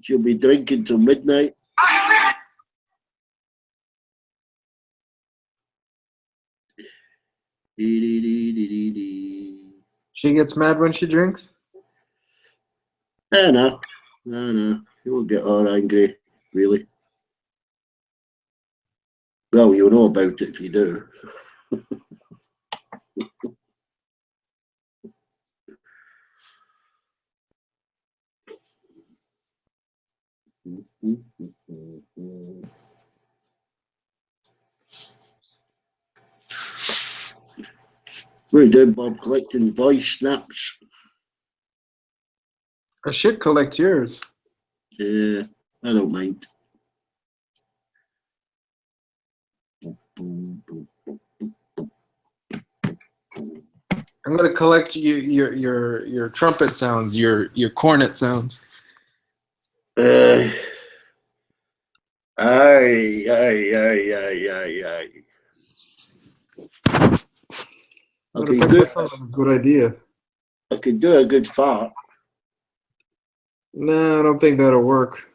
She'll be drinking till midnight. She gets mad when she drinks? No. You won't get her angry, really. Well, you'll know about it if you do. What are you doing, Bob? Collecting voice snaps? I should collect yours. Yeah, I don't mind. I'm gonna collect your trumpet sounds, your cornet sounds. Aye, aye, aye. I Matter of could fact, do, that sounds like a good idea. I could do a good fart. No, I don't think that'll work.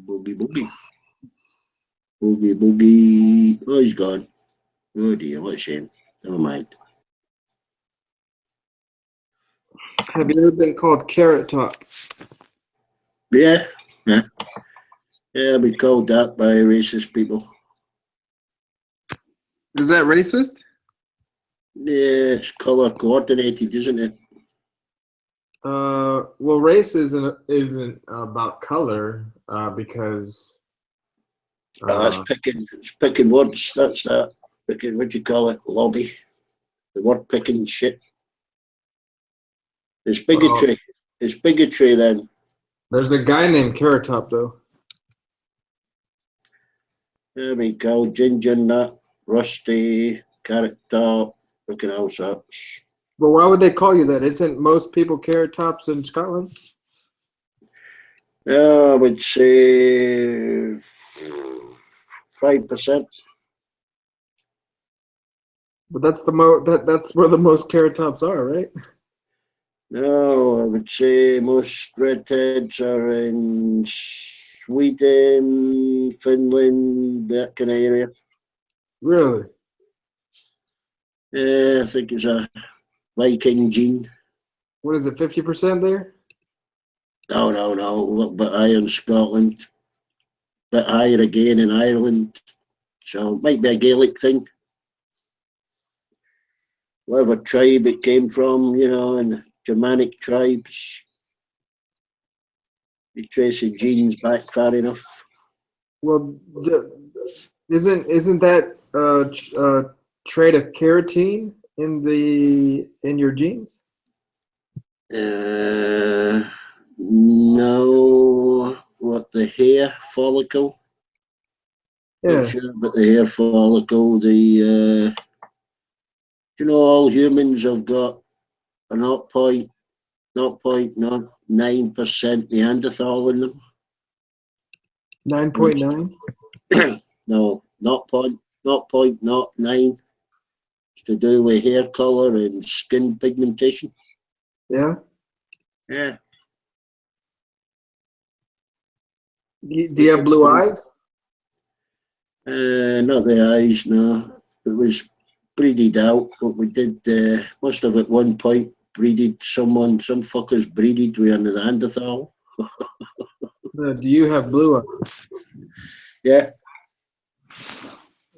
Boogie, boogie. Boogie, boogie. Oh, he's gone. Oh dear, what a shame. Never mind. Have you ever been called Carrot Top? Yeah, yeah. Yeah, we called that by racist people. Is that racist? Yeah, it's color coordinated, isn't it? Well, race isn't about color, because It's picking words. That's that. Picking, what do you call it? Lobby. The word picking shit. It's bigotry. It's bigotry then. there's a guy named Carrot Top though. Yeah, we called Ginger Nut, Rusty, Carrot Top, looking all sorts. But why would they call you that? Isn't most people Carrot Tops in Scotland? Yeah, I would say 5%. But that's that's where the most Carrot Tops are, right? No, I would say most redheads are in Sweden, Finland, that kind of area. Really? Yeah, I think it's a Viking gene. What is it? 50% there? No, a little bit higher in Scotland, a bit higher again in Ireland. So it might be a Gaelic thing. Whatever tribe it came from, and Germanic tribes. You trace the genes back far enough. Well, isn't that trait of carotene in your genes? No, what, the hair follicle? Yeah. Not sure about the hair follicle. All humans have got a 0.09% Neanderthal in them. 9.9? No, 0.09. It's to do with hair color and skin pigmentation. Yeah. Yeah. Do you have blue eyes? Not the eyes, no. It was breeded out, but we did, must have at one point breeded some fuckers breeded with a Neanderthal. Do you have blue eyes? Yeah.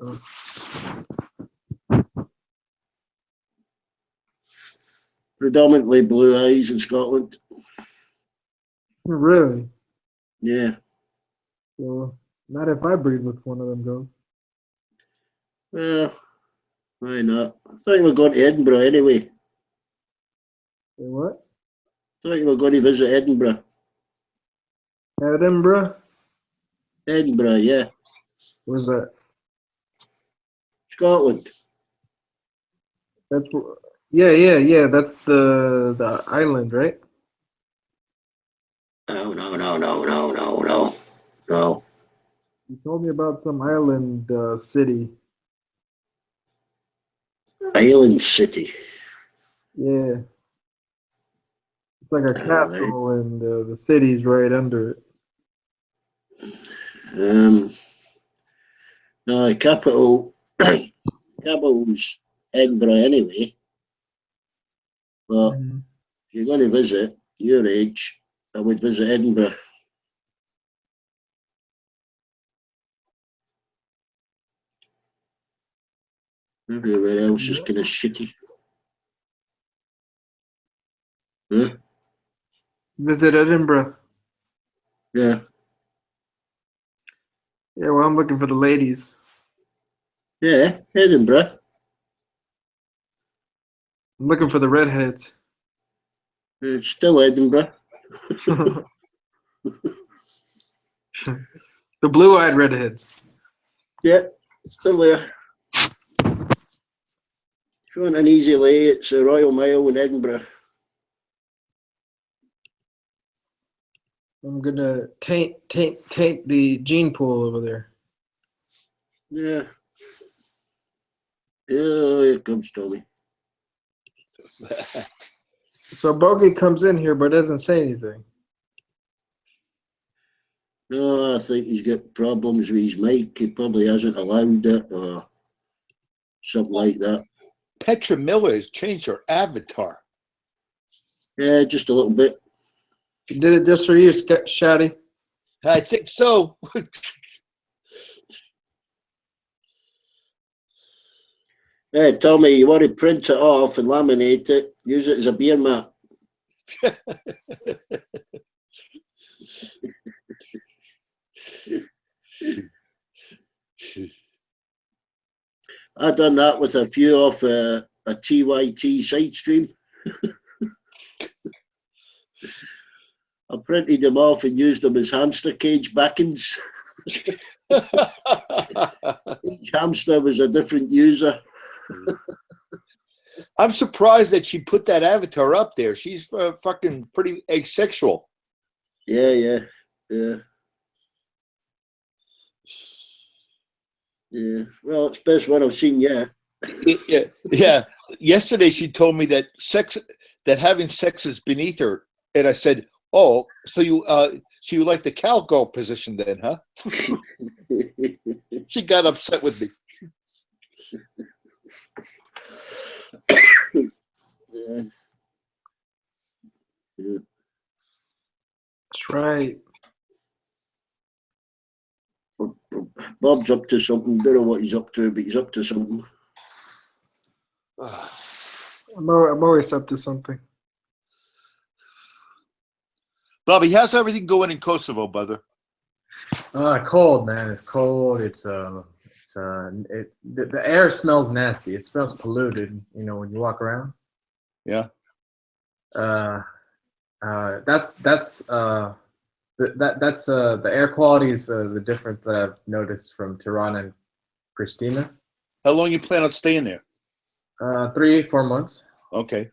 Oh. Predominantly blue eyes in Scotland. Really? Yeah. Well, not if I breed with one of them, though. Well, why not? I thought you were going to Edinburgh anyway. Say what? I thought you were going to visit Edinburgh. Edinburgh? Edinburgh, yeah. Where's that? Scotland. That's yeah. That's the island, right? No. You told me about some island city. Island city. Yeah. It's like a castle, and the city's right under it. No, the capital's Edinburgh anyway. But if you're going to visit, your age, I would visit Edinburgh. Everywhere else is kind of shitty. Huh? Visit Edinburgh. Yeah. Yeah, well, I'm looking for the ladies. Yeah, Edinburgh. I'm looking for the redheads. It's still Edinburgh. The blue-eyed redheads. Yeah, still there. If you want an easy lay, it's the Royal Mile in Edinburgh. I'm gonna taint the gene pool over there. Yeah. Oh, here comes Tommy. So Bogey comes in here but doesn't say anything. No, I think he's got problems with his mic. He probably hasn't allowed it or something like that. Petra Miller has changed her avatar. Yeah, just a little bit. She did it just for you, Shotty. I think so. Hey, Tommy, you want to print it off and laminate it, use it as a beer mat. I done that with a few off a TYT side stream. I printed them off and used them as hamster cage backings. Each hamster was a different user. I'm surprised that she put that avatar up there. She's fucking pretty asexual. Yeah. Well, it's the best one I've seen, yeah. Yeah. Yesterday she told me that having sex is beneath her, and I said, "Oh, so you like the cowgirl position then, huh?" She got upset with me. Yeah. That's right. Bob's up to something. Don't know what he's up to, but he's up to something. I'm always up to something. Bobby, how's everything going in Kosovo, brother? Cold, man. It's cold. The air smells nasty. It smells polluted. You know, when you walk around. Yeah. That's the air quality is the difference that I've noticed from Tirana and Pristina. How long you plan on staying there? 3-4 months. Okay.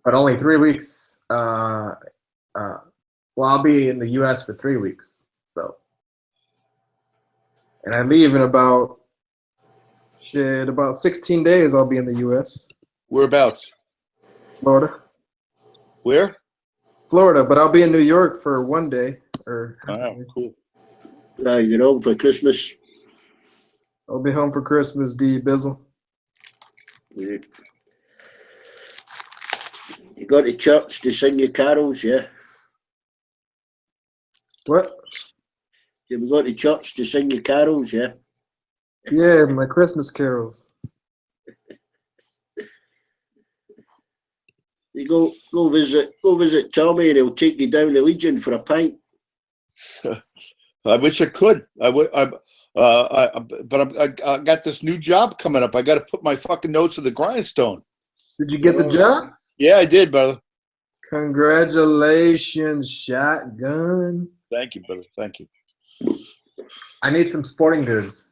But only 3 weeks. Well, I'll be in the U.S. for 3 weeks. So. And I leave in about 16 days. I'll be in the U.S. Whereabouts? Florida. Where? Florida, but I'll be in New York for 1 day. Oh, cool. You're home for Christmas. I'll be home for Christmas, D. Bizzle. Yeah. You go to church to sing your carols, yeah? What? You go to church to sing your carols, yeah? Yeah, my Christmas carols. You go visit Tommy, and he'll take you down to Legion for a pint. I wish I could. But I got this new job coming up. I got to put my fucking nose to the grindstone. Did you get the job? Yeah, I did, brother. Congratulations, shotgun. Thank you, brother. Thank you. I need some sporting goods.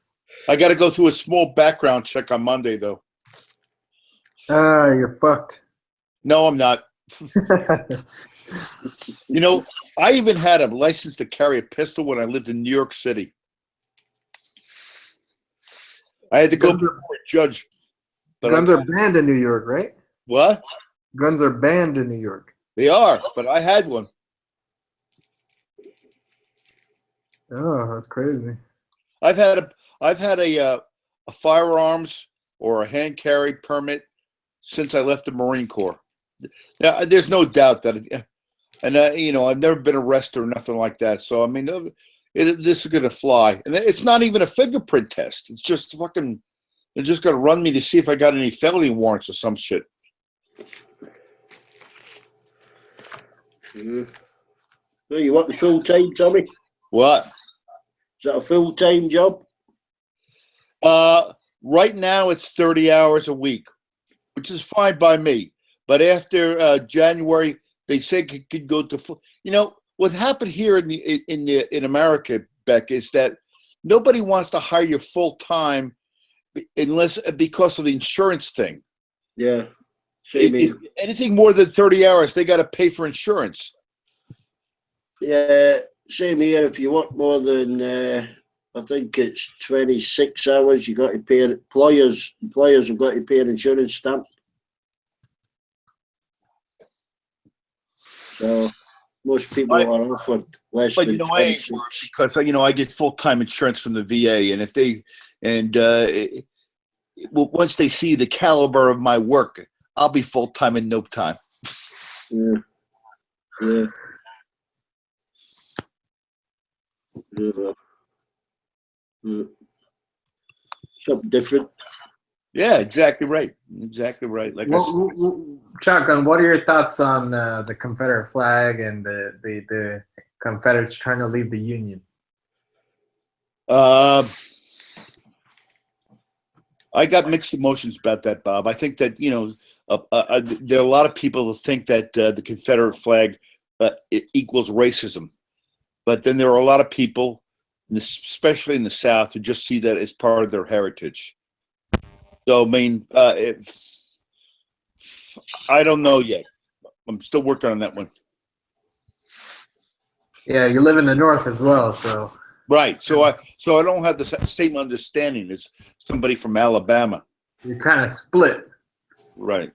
I got to go through a small background check on Monday, though. You're fucked. No, I'm not. You know, I even had a license to carry a pistol when I lived in New York City. I had to go before a judge. But guns are banned in New York, right? What? Guns are banned in New York. They are, but I had one. Oh, that's crazy. I've had a firearms or a hand carry permit since I left the Marine Corps. Yeah, there's no doubt that, you know, I've never been arrested or nothing like that. So I mean, this is gonna fly, and it's not even a fingerprint test. It's just fucking. They're just gonna run me to see if I got any felony warrants or some shit. Well, you working full time, Tommy? What? Is that a full time job? Right now it's 30 hours a week, which is fine by me. But after January, they say could go to. What happened here in America, Beck, is that nobody wants to hire you full time unless because of the insurance thing. Yeah. Anything more than 30 hours, they got to pay for insurance. Yeah, same here. If you work more than, I think it's 26 hours, you got to pay. Employers have got to pay an insurance stamp. So most people are offered less than 26. Because I get full-time insurance from the VA, and if they once they see the caliber of my work, I'll be full-time in no time. Yeah. Something different. Yeah, exactly right. Like Shotgun, what are your thoughts on the Confederate flag and the Confederates trying to leave the Union? I got mixed emotions about that, Bob. I think that there are a lot of people who think that the Confederate flag equals racism, but then there are a lot of people, especially in the South, who just see that as part of their heritage. So, I mean, I don't know yet. I'm still working on that one. Yeah, you live in the North as well, so. Right. So I don't have the same understanding as somebody from Alabama. You're kind of split. Right.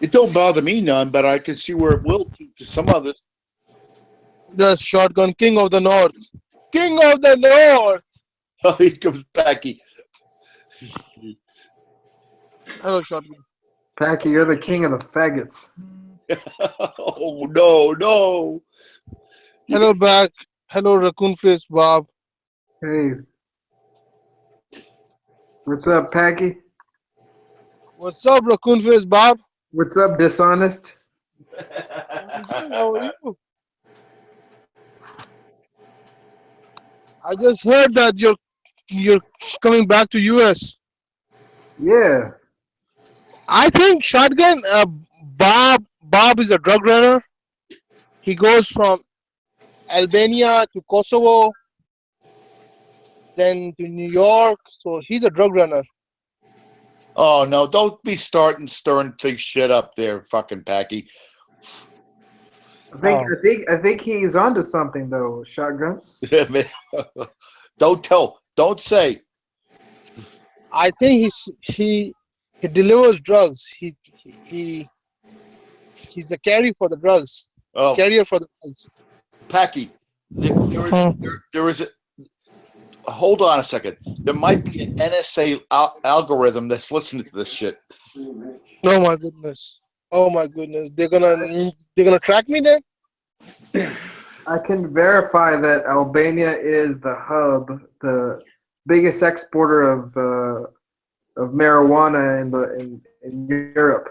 It don't bother me none, but I can see where it will to some others. The Shotgun King of the North. King of the North. Oh, here comes Packy. Hello, Shotgun. Packy, you're the king of the faggots. Oh, no. Hello, back. Hello, Raccoon Face Bob. Hey. What's up, Packy? What's up, Raccoon Face Bob? What's up, dishonest? How are you? I just heard that you're coming back to US. Yeah. I think Shotgun Bob is a drug runner. He goes from Albania to Kosovo, then to New York. So he's a drug runner. Oh no! Don't be stirring things shit up there, fucking Packy. I think he's onto something though, Shotgun. Don't say. I think he delivers drugs. He's a carrier for the drugs. Oh, Carrier for the drugs. Packy, there is a. Hold on a second. There might be an NSA algorithm that's listening to this shit. Oh my goodness! They're gonna track me then. I can verify that Albania is the hub, the biggest exporter of marijuana in Europe.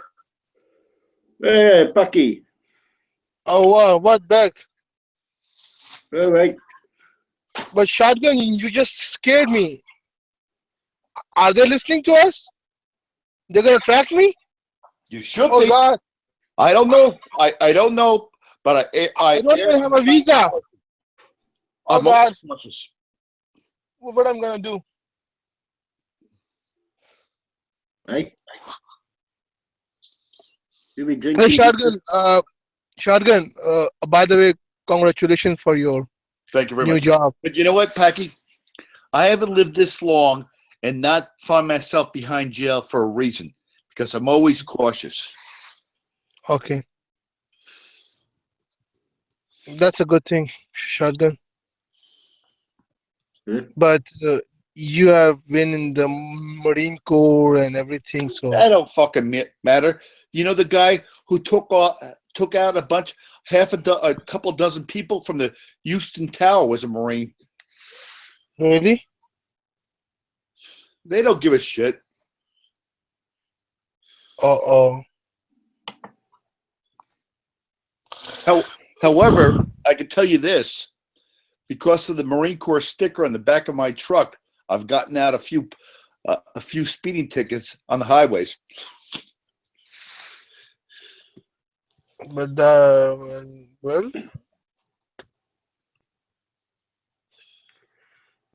Hey, Packy. Oh wow! What back? All right. But Shotgun, you just scared me. Are they listening to us? They're gonna track me? You should Oh be. God! I don't know. I don't know, but I don't even have a visa. Oh God! What I'm gonna do? Hey. Hey, Shotgun. By the way, congratulations for your Thank you very new much. job. But you know what, Packy? I haven't lived this long and not find myself behind jail for a reason, because I'm always cautious. Okay. That's a good thing, Shotgun. But you have been in the Marine Corps and everything, so That don't fucking matter. You know the guy who took out a couple dozen people from the Houston Tower was a Marine. Really? They don't give a shit. Uh-oh. However, I can tell you this. Because of the Marine Corps sticker on the back of my truck, I've gotten out a few speeding tickets on the highways. But well,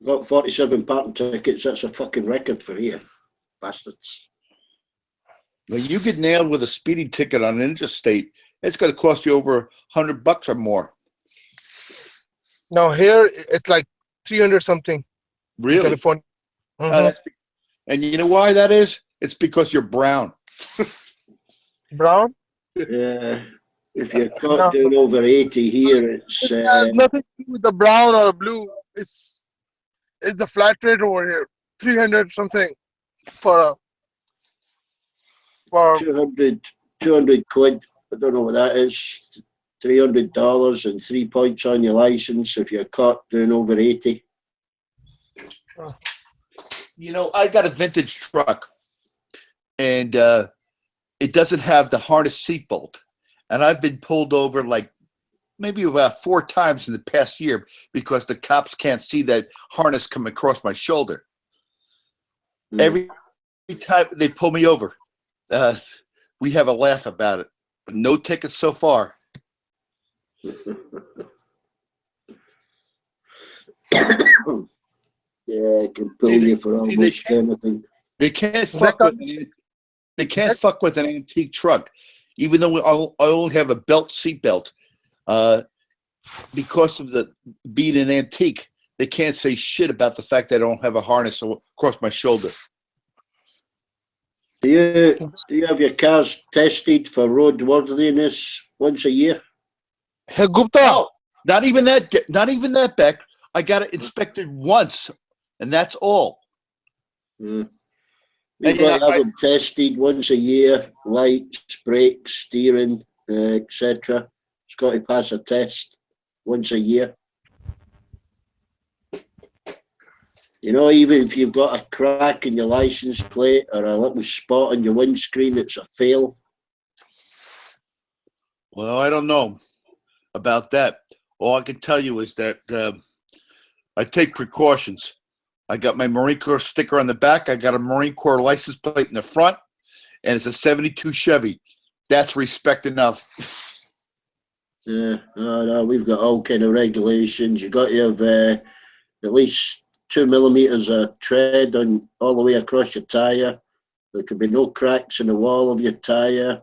Got 47 parking tickets. That's a fucking record for here, bastards. When you get nailed with a speeding ticket on an interstate, it's going to cost you over $100 or more. now here it's like 300 something in Really? California. And you know why that is? It's because you're brown. Brown? Yeah. If you're caught No. doing over 80 here, it's It has nothing to do with the brown or blue. It's the flat rate over here. 300 something for 200 quid. I don't know what that is. $300 and 3 points on your license if you're caught doing over 80. You know, I got a vintage truck, and it doesn't have the harness seatbelt. And I've been pulled over like maybe about 4 times in the past year because the cops can't see that harness come across my shoulder. Every time they pull me over, we have a laugh about it. No tickets so far. Yeah, I can pull you for almost anything. They can't fuck with an antique truck, even though I only have a belt seatbelt. Because of the being an antique, they can't say shit about the fact that I don't have a harness across my shoulder. Do you have your cars tested for roadworthiness once a year? Hey, Gupta. No, not even that, Beck. I got it inspected once, and that's all. You've got to have them tested once a year, lights, brakes, steering, etc. It's got to pass a test once a year. You know, even if you've got a crack in your license plate or a little spot on your windscreen, it's a fail. Well, I don't know about that. All I can tell you is that I take precautions. I got my Marine Corps sticker on the back. I got a Marine Corps license plate in the front, and it's a 72 Chevy. That's respect enough. Yeah, no, we've got all kind of regulations. You got to have at least 2 millimeters of tread on all the way across your tire. There could be no cracks in the wall of your tire.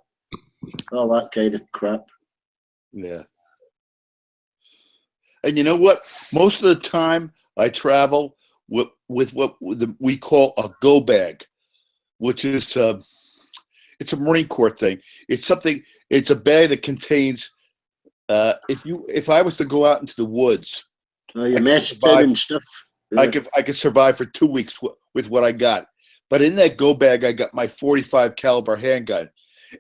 All that kind of crap. Yeah. And you know what? Most of the time, I travel with what we call a go bag, which is it's a Marine Corps thing. It's a bag that contains. If I was to go out into the woods, you messed in and stuff. Yeah. I could survive for 2 weeks with what I got. But in that go bag, I got my .45 caliber handgun.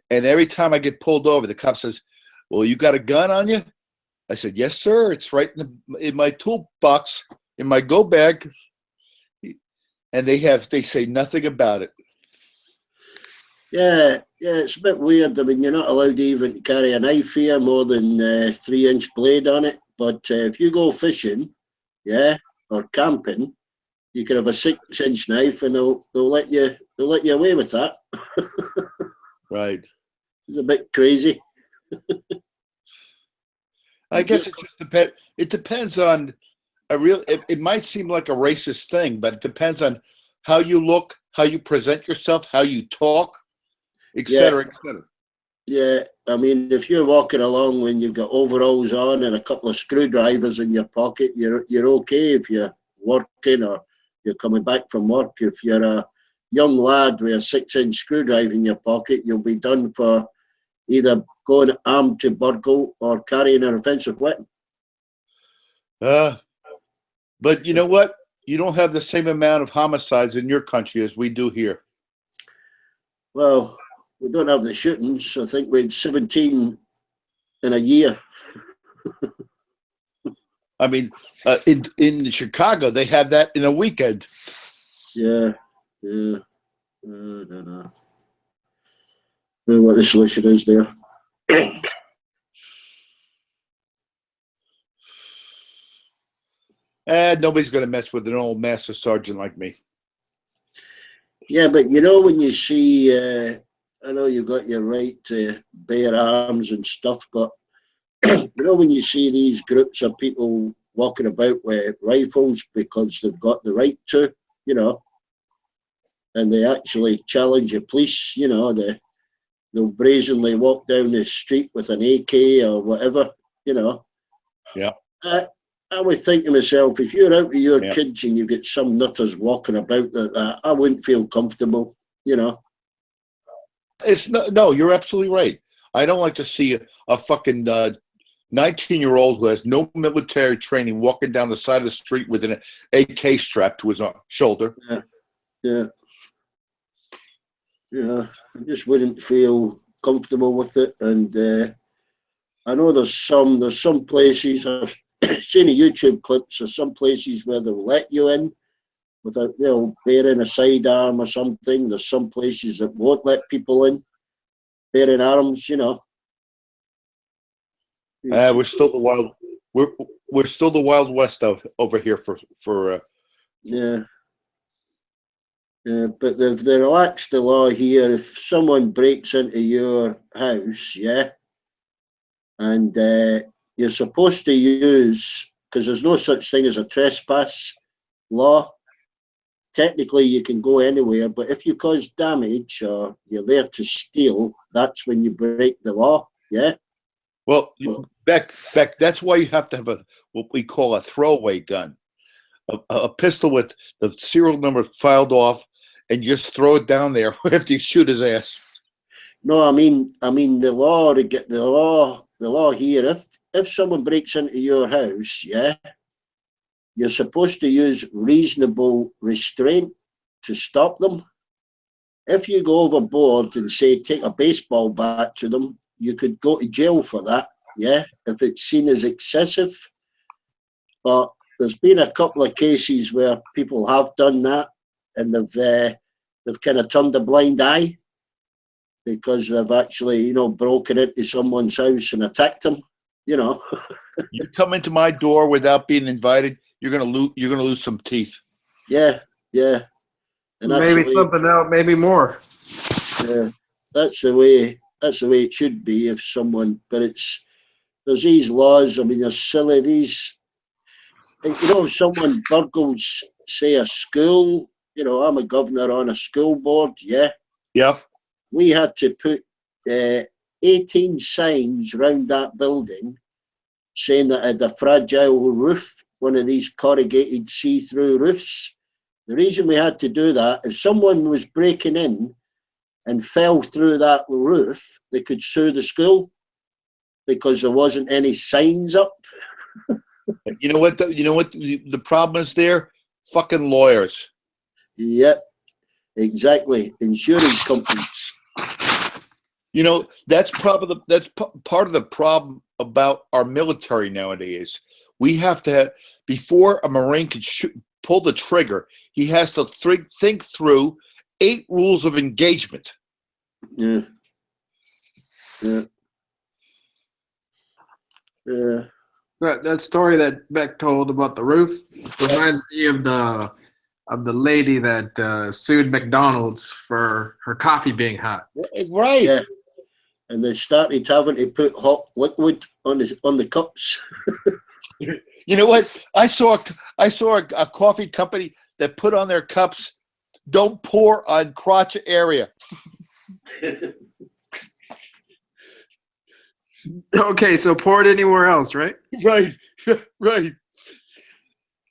And every time I get pulled over, the cop says, "Well, you got a gun on you?" I said, "Yes, sir. It's right in my toolbox, in my go bag." And they say nothing about it. Yeah, it's a bit weird. I mean, you're not allowed to even carry a knife here more than 3-inch blade on it. But if you go fishing, or camping, you can have a 6-inch knife, and they'll let you away with that. Right. It's a bit crazy. I guess it just depends. It depends on it might seem like a racist thing, but it depends on how you look, how you present yourself, how you talk, etc., etc. Yeah, I mean, if you're walking along when you've got overalls on and a couple of screwdrivers in your pocket, you're okay if you're working or you're coming back from work. If you're a young lad with a 6-inch screwdriver in your pocket, you'll be done for either going armed to burgle or carrying an offensive weapon. But you know what? You don't have the same amount of homicides in your country as we do here. Well, we don't have the shootings. I think we had 17 in a year. I mean, in Chicago, they have that in a weekend. Yeah. I don't know. I don't know what the solution is there. Nobody's going to mess with an old master sergeant like me. Yeah, but you know, when you see I know you've got your right to bear arms and stuff, but you know when you see these groups of people walking about with rifles because they've got the right to, you know, and they actually challenge the police, you know, they'll brazenly walk down the street with an AK or whatever, you know. Yeah. I would think to myself, if you're out with your kids and you get some nutters walking about like that, I wouldn't feel comfortable, you know. It's no, you're absolutely right. I don't like to see a fucking 19-year-old who has no military training walking down the side of the street with an AK strapped to his shoulder. Yeah. I just wouldn't feel comfortable with it. And I know there's some places, I've seen the YouTube clips of some places where they'll let you in without, you know, bearing a sidearm or something. There's some places that won't let people in bearing arms, you know. We're still the wild. We're still the Wild West over here for. Yeah. Yeah, but they've relaxed the law here. If someone breaks into your house, and you're supposed to use, because there's no such thing as a trespass law. Technically, you can go anywhere, but if you cause damage or you're there to steal, that's when you break the law. Yeah. Well, Beck, that's why you have to have what we call a throwaway gun, a pistol with the serial number filed off, and you just throw it down there after you shoot his ass. No, I mean the law to get the law here. If someone breaks into your house, you're supposed to use reasonable restraint to stop them. If you go overboard and say take a baseball bat to them, you could go to jail for that, if it's seen as excessive. But there's been a couple of cases where people have done that, and they've kind of turned a blind eye because they've actually, you know, broken into someone's house and attacked them, you know. You come into my door without being invited, you're gonna lose some teeth. Yeah. And maybe something else, maybe more. Yeah, that's the way it should be. If someone, but there's these laws. I mean, they're silly. These, you know, if someone burgles, say, a school. You know, I'm a governor on a school board. Yeah. We had to put 18 signs around that building saying that it had a fragile roof, one of these corrugated see-through roofs. The reason we had to do that, if someone was breaking in and fell through that roof, they could sue the school because there wasn't any signs up. You know what? The problem is there? Fucking lawyers. Yep, exactly. Insurance companies. You know, that's part of the problem about our military nowadays. We have to before a Marine can pull the trigger, he has to think through 8 rules of engagement. Yeah. That story that Beck told about the roof reminds me of the lady that sued McDonald's for her coffee being hot. Right. Yeah. And they started having to put hot liquid on the cups. You know what? I saw a coffee company that put on their cups, "Don't pour on crotch area." Okay, so pour it anywhere else, right? Right.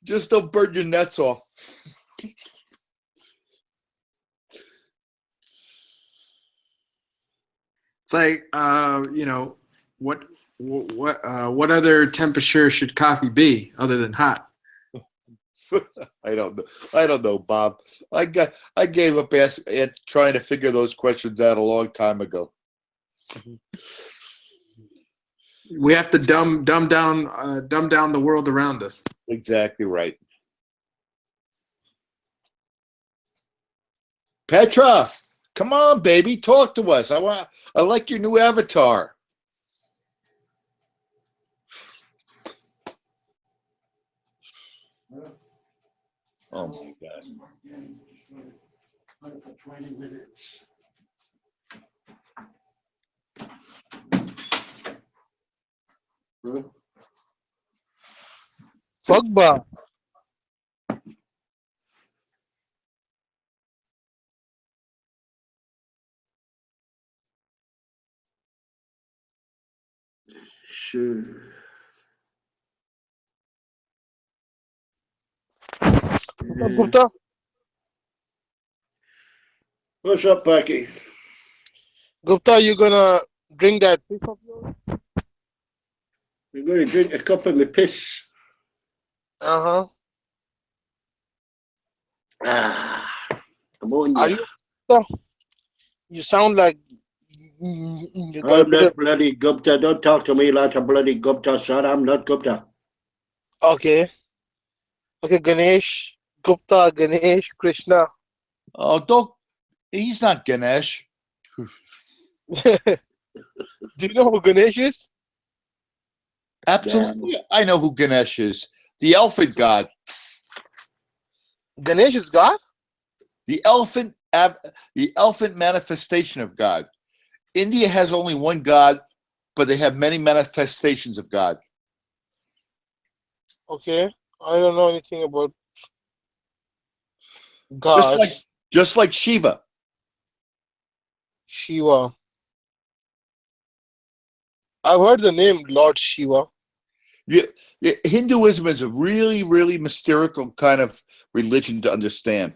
Just don't burn your nuts off. It's like, you know, what other temperature should coffee be other than hot? I don't know, Bob. I gave up trying to figure those questions out a long time ago. We have to dumb down the world around us. Exactly right. Petra, come on, baby, talk to us. I like your new avatar. Oh my God. Pogba. Sure. Gupta, What's up, Packy? Gupta, you gonna drink that piss of yours? We're going to drink a cup of my piss. Uh-huh. Ammonia. Are you? You sound like you got a I'm bit not of. bloody Gupta. Don't talk to me like a bloody Gupta, sir. I'm not Gupta. Okay. Okay, Ganesh, Gupta, Ganesh, Krishna. Oh, don't. He's not Ganesh. Do you know who Ganesh is? Absolutely, I know who Ganesh is. The elephant god. Ganesh is God? The elephant manifestation of God. India has only one God, but they have many manifestations of God. Okay. I don't know anything about God. Just like Shiva. Shiva. I've heard the name Lord Shiva. Yeah, Hinduism is a really, really mystical kind of religion to understand.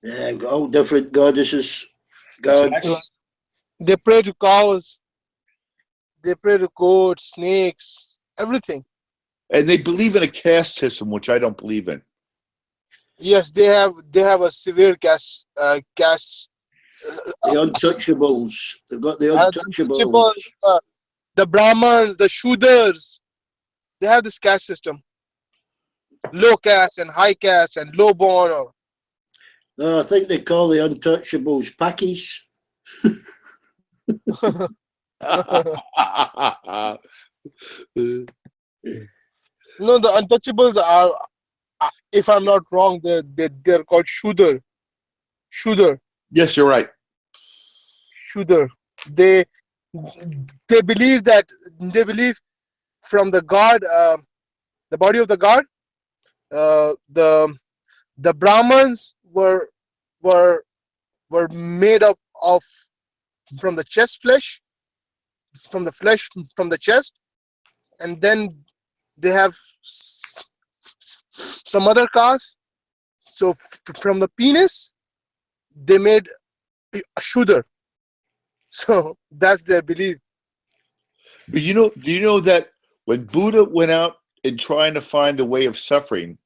Yeah, all different goddesses, gods. Exactly. They pray to cows. They pray to goats, snakes, everything. And they believe in a caste system, which I don't believe in. Yes, they have a severe caste. The untouchables. They've got the untouchables. The Brahmins, the Shudras. They have this caste system. Low caste and high caste and low born. Or No, I think they call the untouchables Pakis. No, the untouchables are, if I'm not wrong, they're called Shudar. Shudar. Yes, you're right. Shudar. They believe from the god, the body of the god, the Brahmins were made up of from the chest flesh, from the chest, and then they have some other caste. So from the penis, they made a Shudar. So that's their belief. But do you know that when Buddha went out and trying to find a way of suffering,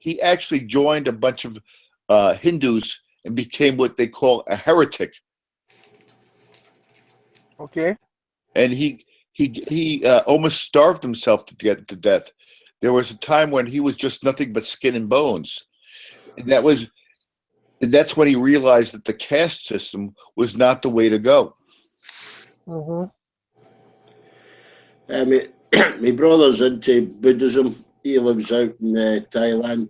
he actually joined a bunch of Hindus and became what they call a heretic. Okay. And he almost starved himself to get to death. There was a time when he was just nothing but skin and bones, and that's when he realized that the caste system was not the way to go. Mm-hmm. My brother's into Buddhism. He lives out in Thailand,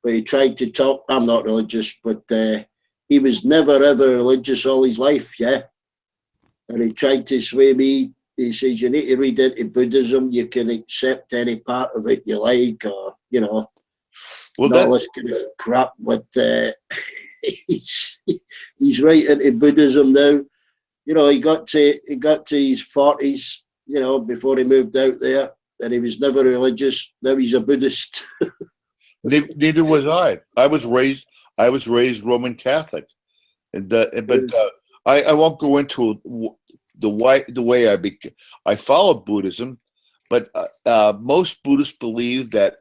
but he tried to talk. I'm not religious, but he was never ever religious all his life. Yeah, and he tried to sway me. He says you need to read into Buddhism. You can accept any part of it you like, or well, not this kind of crap. But he's right into Buddhism now. He got to his 40s. Before he moved out there, and he was never religious. Now he's a Buddhist. Neither was I. I was raised Roman Catholic, but I won't go into the way I followed Buddhism, but most Buddhists believe that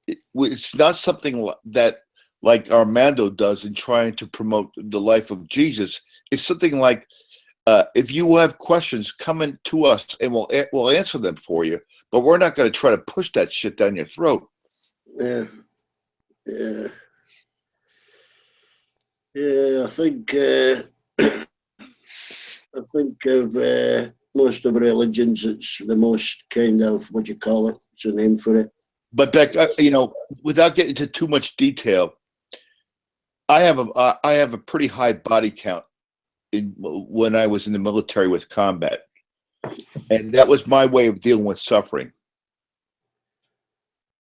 it's not something that like Armando does in trying to promote the life of Jesus. It's something like if you have questions, come in to us and we'll answer them for you. But we're not going to try to push that shit down your throat. Yeah. I think of most of religions, it's the most kind of, what do you call it? It's a name for it. But Beck, without getting into too much detail, I have a pretty high body count when I was in the military with combat, and that was my way of dealing with suffering.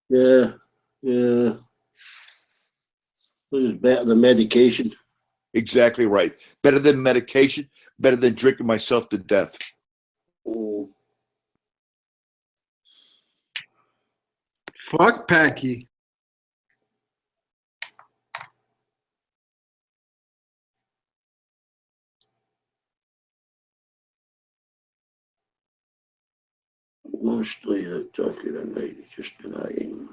Yeah, yeah. This is better than medication. Exactly right. Better than medication, better than drinking myself to death. Oh. Fuck Packy. Mostly the talking at night, just denying.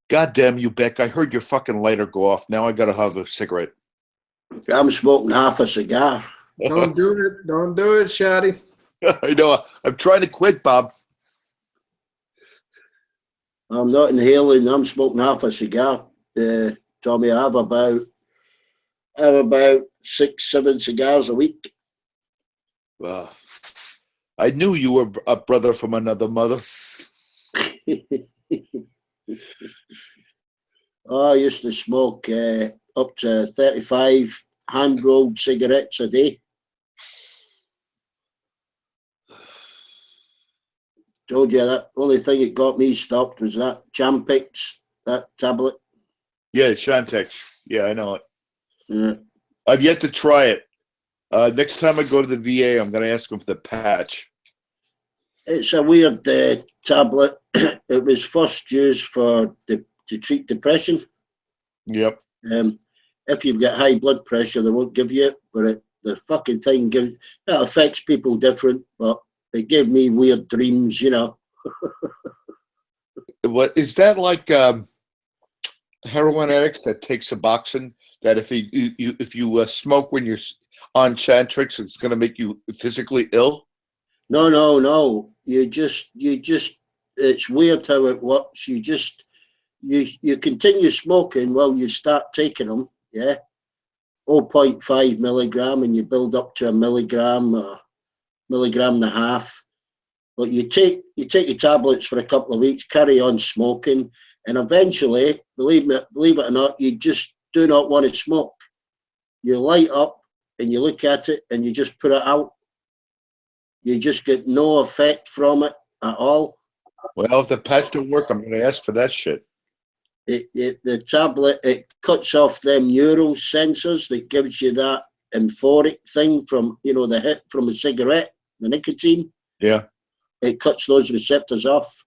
God damn you, Beck. I heard your fucking lighter go off. Now I gotta have a cigarette. I'm smoking half a cigar. Don't do it. Don't do it, Shotty. I know. I'm trying to quit, Bob. I'm not inhaling. I'm smoking half a cigar. Tommy, I have about 6-7 cigars a week. I knew you were a brother from another mother. I used to smoke up to 35 hand-rolled cigarettes a day. Told you that only thing that got me stopped was that Champix, that tablet. Yeah, Shantex. Yeah, I know it. Yeah. I've yet to try it. Next time I go to the VA, I'm going to ask them for the patch. It's a weird tablet. It was first used to treat depression. Yep. If you've got high blood pressure, they won't give you it, but the fucking thing it affects people different, but it gave me weird dreams, you know. What is that like? Heroin addicts that take Suboxone. That if you smoke when you're on Chantrix, it's going to make you physically ill. No. You just. It's weird how it works. You continue smoking while you start taking them. Yeah. 0.5 milligram, and you build up to a milligram or milligram and a half. But you take your tablets for a couple of weeks, carry on smoking, and eventually, believe it or not, you just do not want to smoke. You light up and you look at it and you just put it out. You just get no effect from it at all. Well, if the patch don't work, I'm going to ask for that shit. The tablet, it cuts off them neural sensors that gives you that euphoric thing from, the hit from a cigarette, the nicotine. Yeah. It cuts those receptors off,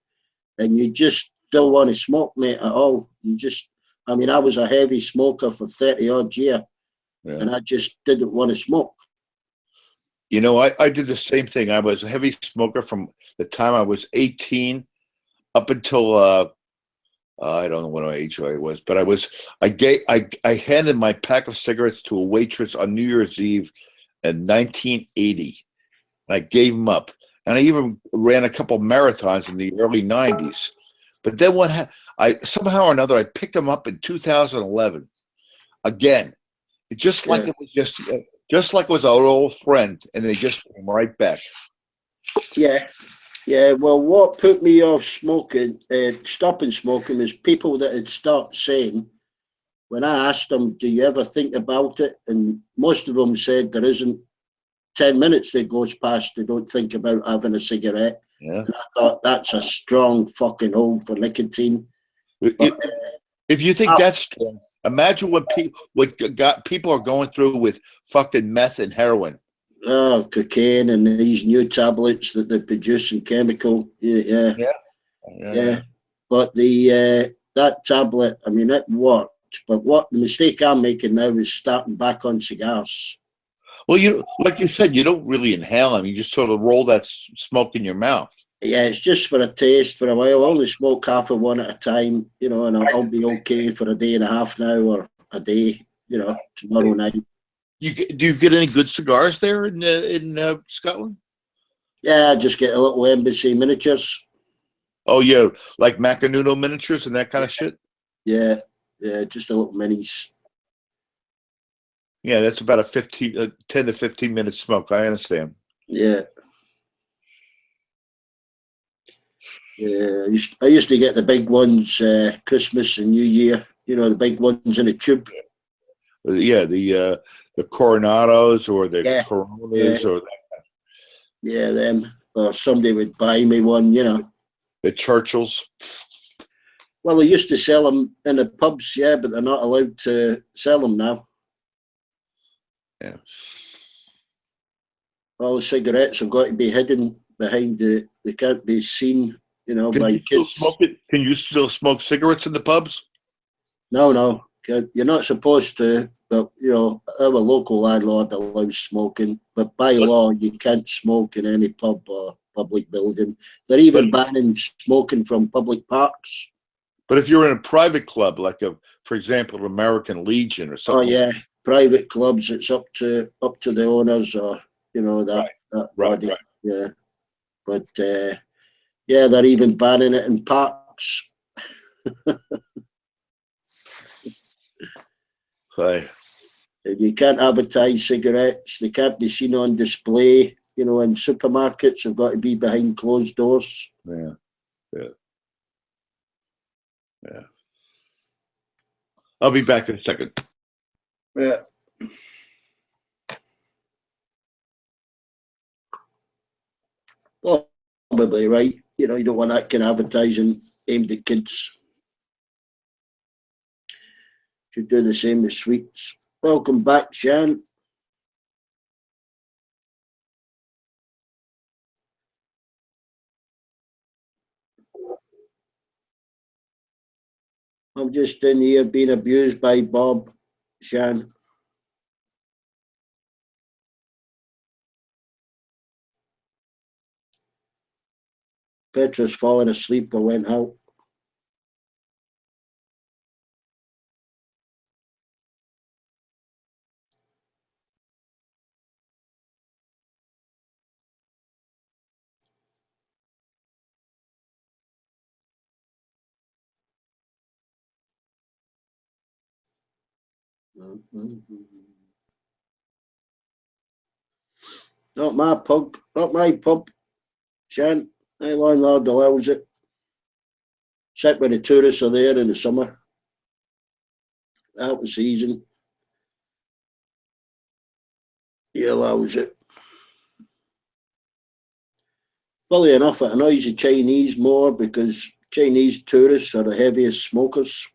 and you just don't want to smoke, mate, at all. I was a heavy smoker for 30 odd years, and I just didn't want to smoke. I did the same thing. I was a heavy smoker from the time I was 18 up until I don't know what age I was, but I handed my pack of cigarettes to a waitress on New Year's Eve in 1980. I gave them up, and I even ran a couple marathons in the early 90s. But then somehow or another I picked them up in 2011. Again, it just like it was our old friend, and they just came right back. Yeah. Well, what put me off smoking, stopping smoking, is people that had stopped saying, when I asked them, do you ever think about it? And most of them said there isn't 10 minutes that goes past they don't think about having a cigarette. Yeah. And I thought that's a strong fucking hold for nicotine. If you think that's strong, imagine what people are going through with fucking meth and heroin. Oh, cocaine and these new tablets that they're producing chemical. Yeah. But that tablet, it worked. But what the mistake I'm making now is starting back on cigars. Well, like you said, you don't really inhale them. You just sort of roll that smoke in your mouth. Yeah, it's just for a taste for a while. I'll only smoke half of one at a time, and I'll be okay for a day and a half now or a day, tomorrow night. Do you get any good cigars there in Scotland? Yeah, I just get a little embassy miniatures. Oh, yeah, like Macanudo miniatures and that kind of shit? Yeah, just a little minis. Yeah, that's about a 10 to 15 minute smoke. I understand. Yeah. Yeah, I used to get the big ones Christmas and New Year, the big ones in a tube. Yeah, the Coronados or the Coronas or that. Yeah, them. Or somebody would buy me one, At Churchill's. Well, they used to sell them in the pubs, yeah, but they're not allowed to sell them now. Yeah. All the cigarettes have got to be hidden behind they can't be seen, by kids. Can you still smoke cigarettes in the pubs? No, you're not supposed to, but our local landlord allows smoking, but by law you can't smoke in any pub or public building. They're even banning smoking from public parks. But if you're in a private club, like for example, American Legion or something. Oh yeah, private clubs. It's up to the owners or that body. Right. Yeah, but yeah, they're even banning it in parks. Right. And you can't advertise cigarettes. They can't be seen on display. In supermarkets, they've got to be behind closed doors. Yeah. I'll be back in a second. Yeah. Well, probably right. You don't want that kind of advertising aimed at kids. Should do the same with sweets. Welcome back, Shan. I'm just in here being abused by Bob, Shan. Petra's fallen asleep or went out. Not my pub, Shan. My landlord allows it. Except when the tourists are there in the summer. Out of season. He allows it. Fully enough, it annoys the Chinese more because Chinese tourists are the heaviest smokers.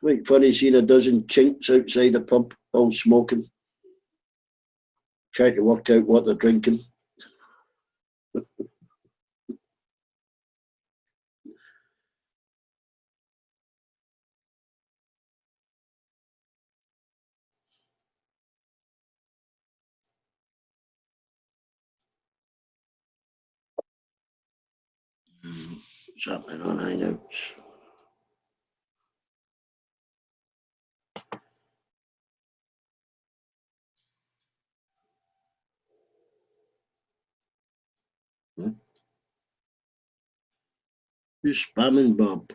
Quite funny seeing a dozen chinks outside the pub all smoking. Trying to work out what they're drinking. What's happening on Hangouts? Who's spamming Bob?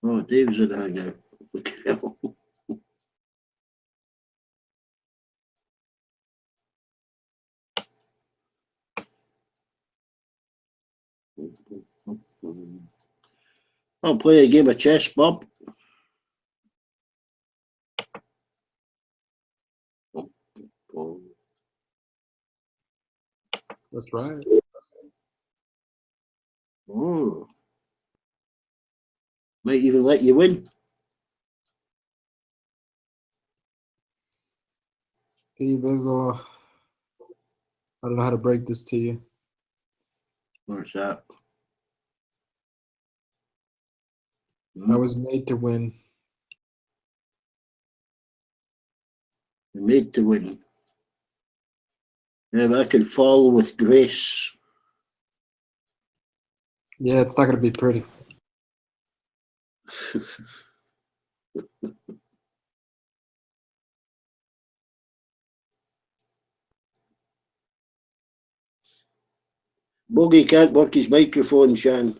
Oh, Dave's in Hangout. Look at him. I'll play a game of chess, Bob. That's right. Oh. Might even let you win. Steve, I don't know how to break this to you. What's that? I was made to win. You're made to win. Yeah, but I can fall with grace. Yeah, it's not going to be pretty. Bogey can't work his microphone, Shan.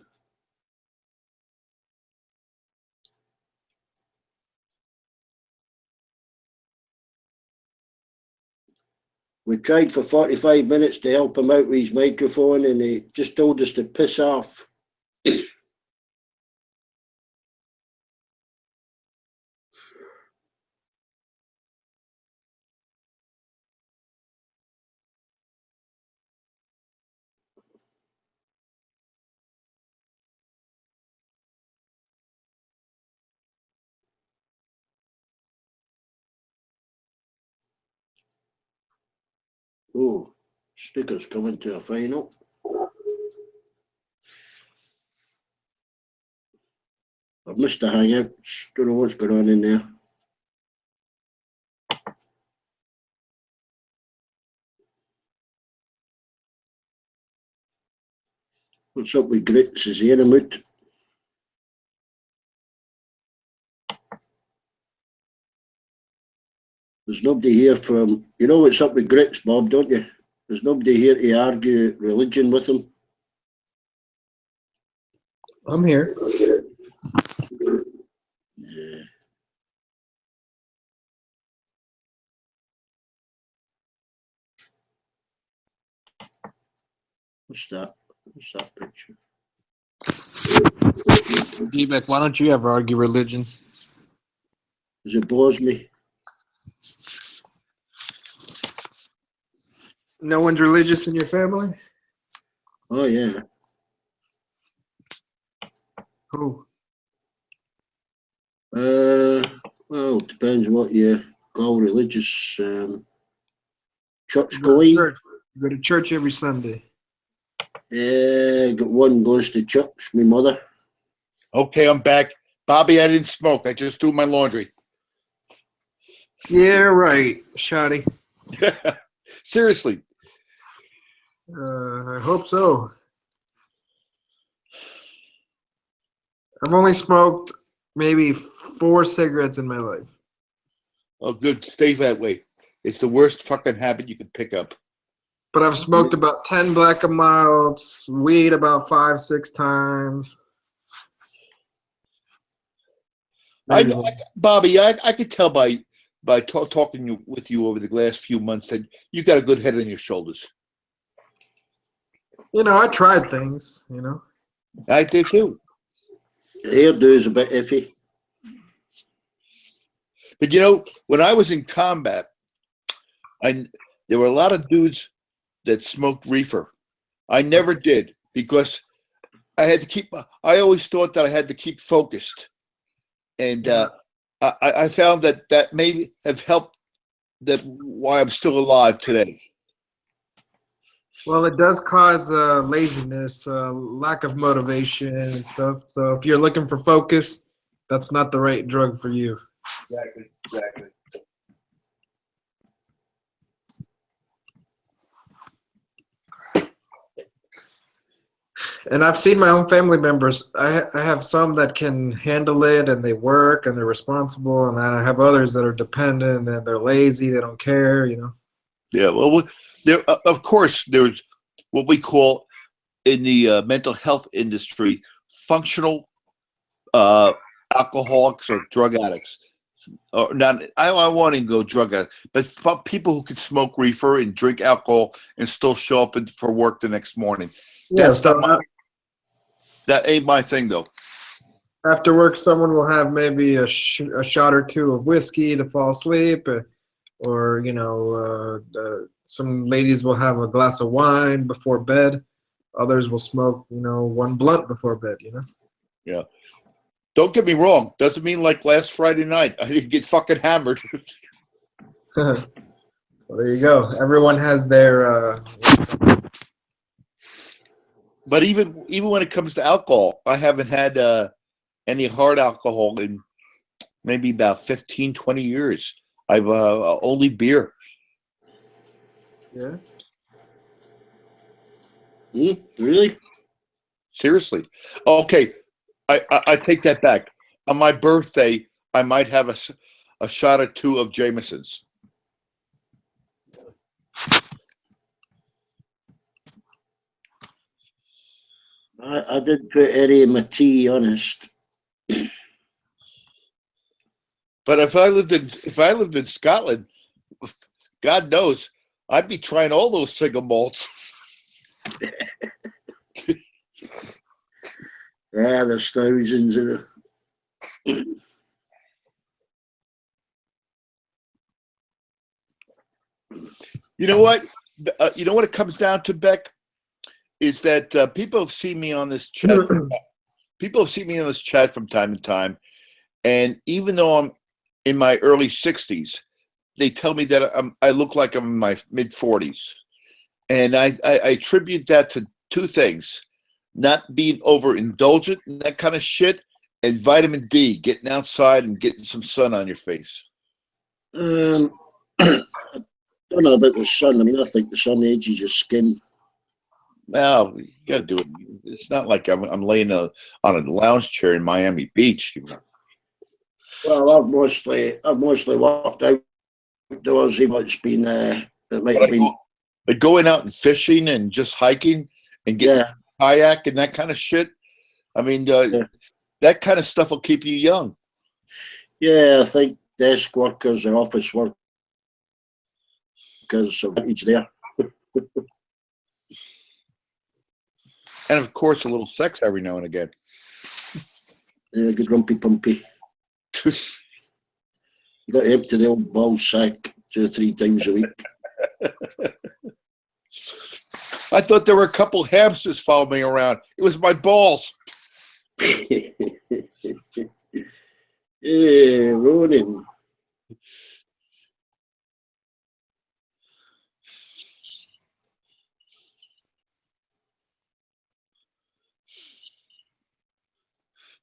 We tried for 45 minutes to help him out with his microphone, and he just told us to piss off. Oh, Snooker's coming to a final. I've missed the hangouts. Don't know what's going on in there. What's up with Grits? Is he in a mood? There's nobody here from... You know what's up with Grits, Bob, don't you? There's nobody here to argue religion with him. I'm here. Yeah. What's that? What's that picture? D-Beck, why don't you ever argue religion? Because it bores me. No one's religious in your family? Oh, yeah. Who? Well, it depends what you call religious. Church You going. go to church every Sunday. Yeah, got one goes to church, my mother. Okay, I'm back. Bobby, I didn't smoke. I just do my laundry. Yeah, right, Shoddy. Seriously. I hope so. I've only smoked maybe 4 cigarettes in my life. Oh, good. Stay that way. It's the worst fucking habit you can pick up. But I've smoked about 10 black and milds, weed about 5-6 times. Bobby, I could tell by talking with you over the last few months that you got a good head on your shoulders. You know, I tried things, you know. I did too. Hairdo is a bit iffy. But you know, when I was in combat, there were a lot of dudes that smoked reefer. I never did because I always thought that I had to keep focused. And I found that maybe have helped that why I'm still alive today. Well, it does cause laziness, lack of motivation and stuff. So if you're looking for focus, that's not the right drug for you. Exactly. And I've seen my own family members. I have some that can handle it and they work and they're responsible, and then I have others that are dependent and they're lazy. They don't care, you know. Yeah, well, there of course there's what we call in the mental health industry functional alcoholics or drug addicts. Or not, I want to go drug addict, but people who can smoke reefer and drink alcohol and still show up for work the next morning. Yeah, That's so that ain't my thing, though. after work, someone will have maybe a shot or two of whiskey to fall asleep, or you know, some ladies will have a glass of wine before bed. Others will smoke, you know, 1 blunt before bed. You know. Yeah. Don't get me wrong. Doesn't mean like last Friday night I didn't get fucking hammered. Well, there you go. Everyone has their. But even when it comes to alcohol, I haven't had any hard alcohol in maybe about 15, 20 years. I've only beer. Yeah. Really? Seriously. Okay, I take that back. On my birthday, I might have a shot or 2 of Jameson's. I did put any of my tea, honest. But if I lived in Scotland, God knows, I'd be trying all those single malts. Yeah, there's thousands of it. You know what? You know what it comes down to, Beck, is that people have seen me on this chat. People have seen me on this chat from time to time, and even though I'm in my early 60s, they tell me that I look like I'm in my mid 40s, and I attribute that to two things: not being overindulgent in that kind of shit, and vitamin D, getting outside and getting some sun on your face. I don't know about the sun. I mean, I think the sun ages your skin. Well, you got to do it. It's not like I'm laying on a lounge chair in Miami Beach. Well, I've mostly walked outdoors. It's been it might have been But going out and fishing and just hiking and getting kayak and that kind of shit. I mean, that kind of stuff will keep you young. Yeah, I think desk workers and office workers have each there. And of course, a little sex every now and again. Yeah, good rumpy pumpy. You got to empty the old ball sack 2 or 3 times a week. I thought there were a couple hamsters following me around. It was my balls. Yeah, Ronan.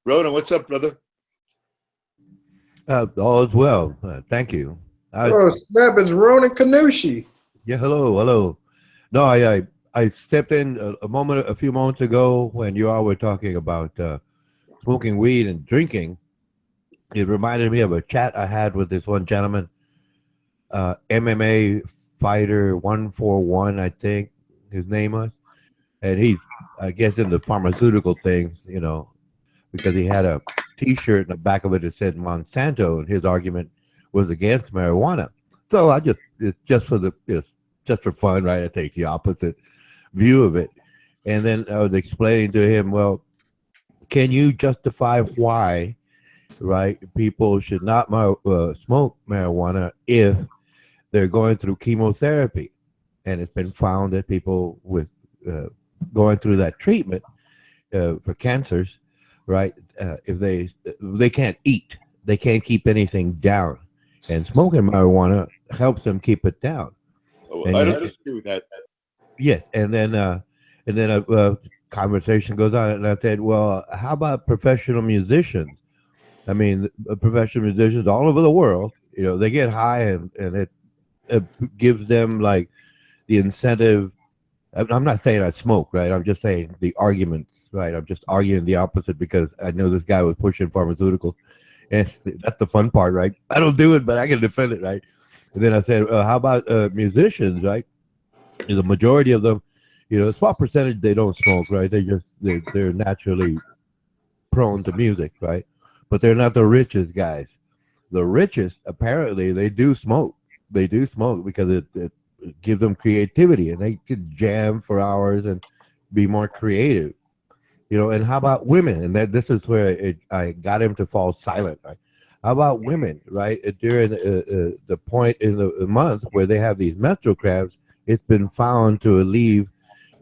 Ronan, what's up, brother? All is well. Thank you. Oh, snap, it's Ronan Kanushi. Yeah, hello. No, I stepped in a few moments ago when you all were talking about smoking weed and drinking. It reminded me of a chat I had with this one gentleman, MMA fighter 141, I think his name was, and he's, I guess, in the pharmaceutical things, because he had a T-shirt in the back of it that said Monsanto, and his argument was against marijuana. So it's just for fun, right? I take the opposite view of it, and then I was explaining to him, well, can you justify why, right, people should not smoke marijuana if they're going through chemotherapy? And it's been found that people with going through that treatment for cancers, right, if they can't eat, they can't keep anything down, and smoking marijuana helps them keep it down. And I don't disagree with that. Yes, and then a conversation goes on, and I said, well, how about professional musicians? I mean, professional musicians all over the world, they get high, and it gives them like the incentive. I'm not saying I smoke, right? I'm just saying the arguments, right? I'm just arguing the opposite because I know this guy was pushing pharmaceuticals, and that's the fun part, right? I don't do it, but I can defend it, right? And then I said, how about musicians, right? The majority of them, a small percentage, they don't smoke, right? They're naturally prone to music, right? But they're not the richest guys. The richest, apparently, they do smoke. They do smoke because it gives them creativity, and they could jam for hours and be more creative. And how about women? And this is where I got him to fall silent, right? How about women, right? During the point in the month where they have these menstrual cramps, it's been found to relieve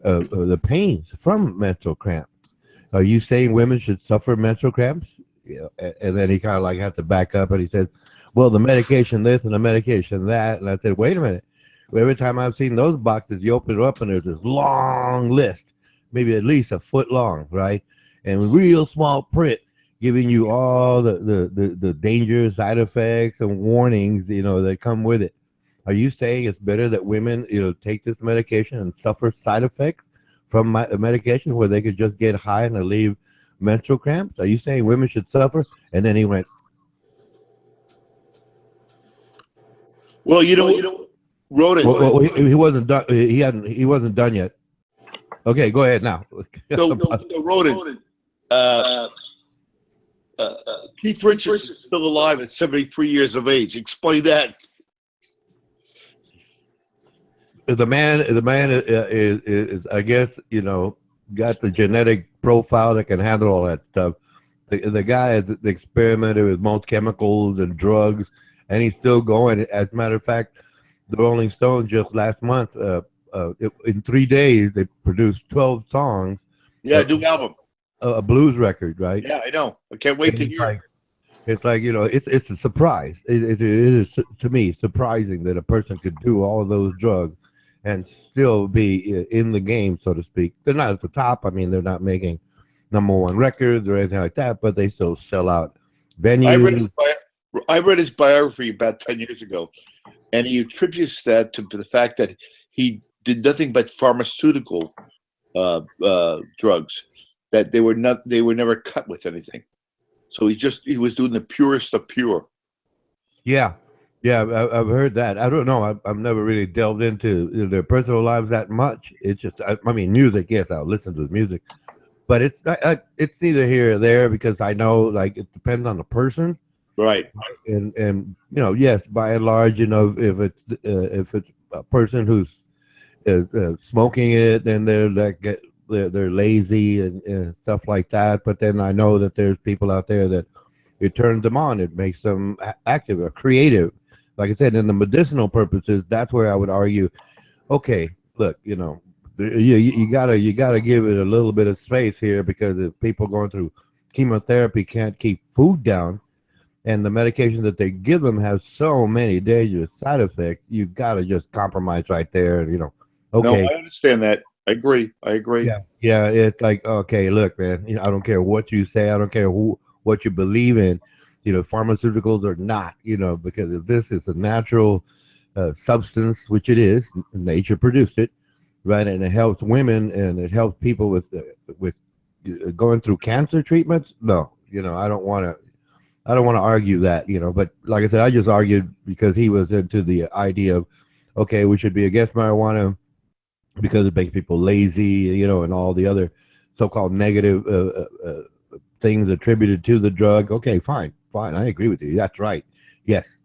the pains from menstrual cramps. Are you saying women should suffer menstrual cramps? And then he kind of like had to back up, and he said, well, the medication this and the medication that. And I said, wait a minute. Every time I've seen those boxes, you open it up and there's this long list, maybe at least a foot long, right? And real small print giving you all the dangers, side effects, and warnings, that come with it. Are you saying it's better that women, take this medication and suffer side effects from medication where they could just get high and relieve menstrual cramps? Are you saying women should suffer? And then he went, well, Ronan. Well, he wasn't done. He wasn't done yet. Okay, go ahead now. So Ronan, Keith Richards is still alive at 73 years of age. Explain that. the man is I guess, got the genetic profile that can handle all that stuff. The guy has experimented with most chemicals and drugs, and he's still going. As a matter of fact, the Rolling Stones just last month, in 3 days, they produced 12 songs. Yeah, new album. A blues record, right? Yeah, I know. I can't wait to hear it. It's like, it's a surprise. It is, to me, surprising that a person could do all of those drugs and still be in the game, so to speak. They're not at the top. I mean, they're not making #1 records or anything like that, but they still sell out venues. I read his biography about 10 years ago, and he attributes that to the fact that he did nothing but pharmaceutical drugs, that they were never cut with anything. So he was doing the purest of pure. Yeah, I've heard that. I don't know. I've never really delved into their personal lives that much. It's just, I mean, music. Yes, I'll listen to the music, but it's neither here or there, because I know, like, it depends on the person, right? And yes, by and large, if it's a person who's smoking it, then they're lazy and stuff like that. But then I know that there's people out there that it turns them on. It makes them active or creative. Like I said, in the medicinal purposes, that's where I would argue, okay, look, you gotta give it a little bit of space here, because if people going through chemotherapy can't keep food down, and the medication that they give them has so many dangerous side effects, you gotta just compromise right there. Okay. No, I understand that. I agree. Yeah. It's like, okay, look, man, I don't care what you say. I don't care what you believe in. Pharmaceuticals are not, because if this is a natural substance, which it is, nature produced it, right? And it helps women, and it helps people with going through cancer treatments. No, I don't want to argue that, but like I said, I just argued because he was into the idea of, okay, we should be against marijuana because it makes people lazy, and all the other so-called negative things attributed to the drug. Okay, fine. I agree with you. That's right. Yes,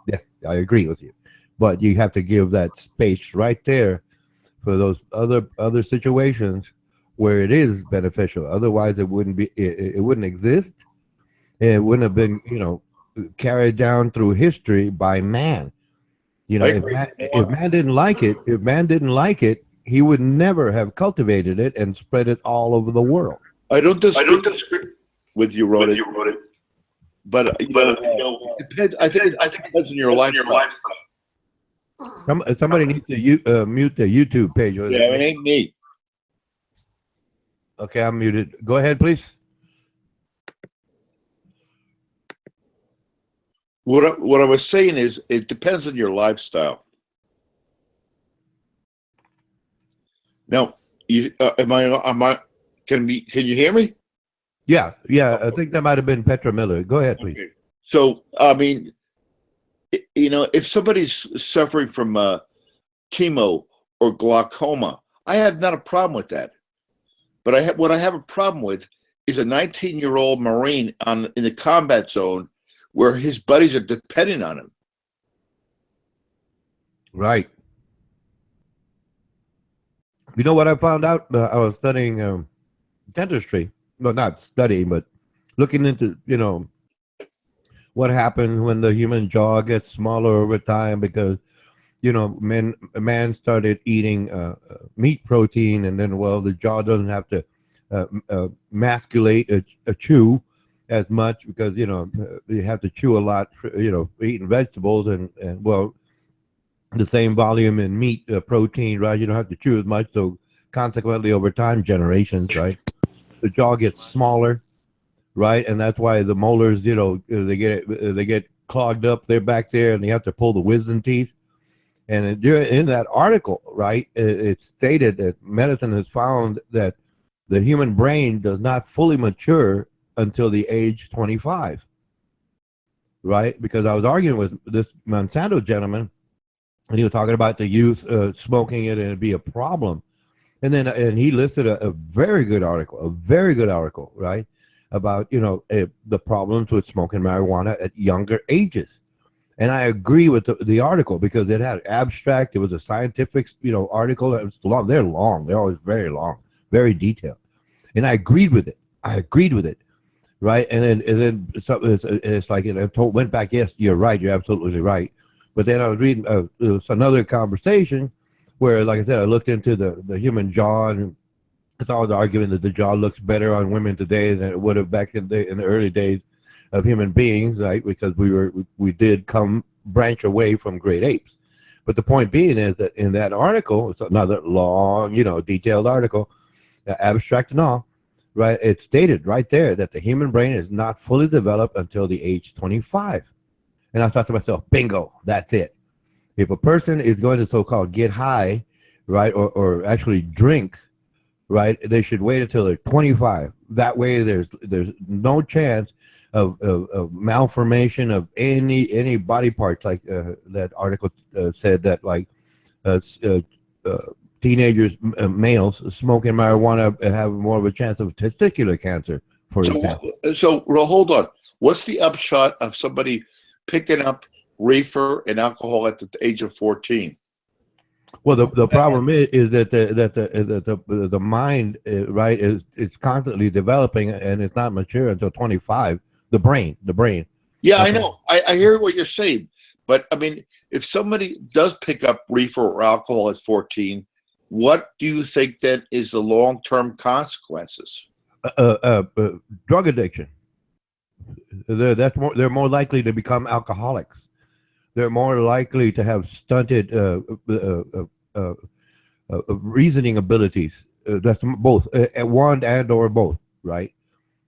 I agree with you. But you have to give that space right there for those other situations where it is beneficial. Otherwise, it wouldn't be. It wouldn't exist. It wouldn't have been, carried down through history by man. If man didn't like it, he would never have cultivated it and spread it all over the world. I don't disagree with you, Roddy. But I think it depends on your lifestyle. Somebody needs to mute the YouTube page. Yeah, it ain't me. Okay, I'm muted. Go ahead, please. What I was saying is, it depends on your lifestyle. Now, can you hear me? Yeah. I think that might have been Petra Miller. Go ahead, please. Okay. So, I mean, if somebody's suffering from chemo or glaucoma, I have not a problem with that. But what I have a problem with is a 19-year-old Marine in the combat zone where his buddies are depending on him. Right. You know what I found out? I was studying dentistry. Well, not studying, but looking into, what happens when the human jaw gets smaller over time, because, man started eating meat protein, and then, the jaw doesn't have to masculate a chew as much, because, you have to chew a lot, for, eating vegetables, and the same volume in meat protein, right? You don't have to chew as much. So consequently, over time, generations, right? The jaw gets smaller, right? And that's why the molars, they get clogged up. They're back there, and they have to pull the wisdom teeth. And in that article, right, it stated that medicine has found that the human brain does not fully mature until the age 25, right? Because I was arguing with this Monsanto gentleman, and he was talking about the youth smoking it, and it'd be a problem. And he listed a very good article, right, about the problems with smoking marijuana at younger ages, And I agree with the article because it had abstract. It was a scientific, article. It was long. They're long. They're always very long, very detailed. And I agreed with it. Right. And then it's like, and I went back. Yes, you're right. You're absolutely right. But then I was reading it's another conversation where, like I said, I looked into the human jaw, and it's always arguing that the jaw looks better on women today than it would have back in the early days of human beings, right? Because we did branch away from great apes. But the point being is that in that article, it's another long, detailed article, abstract and all, right? It stated right there that the human brain is not fully developed until the age 25. And I thought to myself, bingo, that's it. If a person is going to so-called get high, right, or actually drink, right, they should wait until they're 25. That way there's no chance of malformation of any body parts, like that article said that, like teenagers, males smoking marijuana have more of a chance of testicular cancer, for example. So hold on. What's the upshot of somebody picking up reefer and alcohol at the age of 14? Well, the problem is that the mind, right, is constantly developing, and it's not mature until 25. The brain. Yeah, okay. I know. I hear what you're saying, but I mean, if somebody does pick up reefer or alcohol at 14, what do you think then is the long-term consequences? Drug addiction. They're more likely to become alcoholics. They're more likely to have stunted reasoning abilities. That's both, one and or both, right?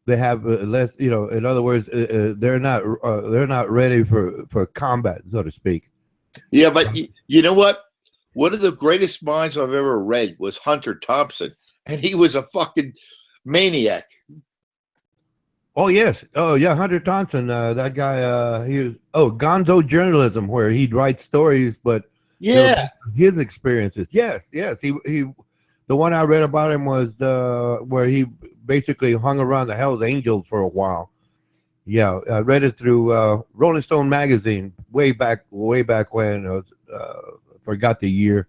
They have less, in other words, they're not ready for combat, so to speak. Yeah, but you know what? One of the greatest minds I've ever read was Hunter Thompson, and he was a fucking maniac. Oh yes, oh yeah, Hunter Thompson. That guy. He was Gonzo journalism, where he'd write stories, but yeah, his experiences. Yes. He. The one I read about him was where he basically hung around the Hell's Angels for a while. Yeah, I read it through Rolling Stone magazine way back when. I was, forgot the year,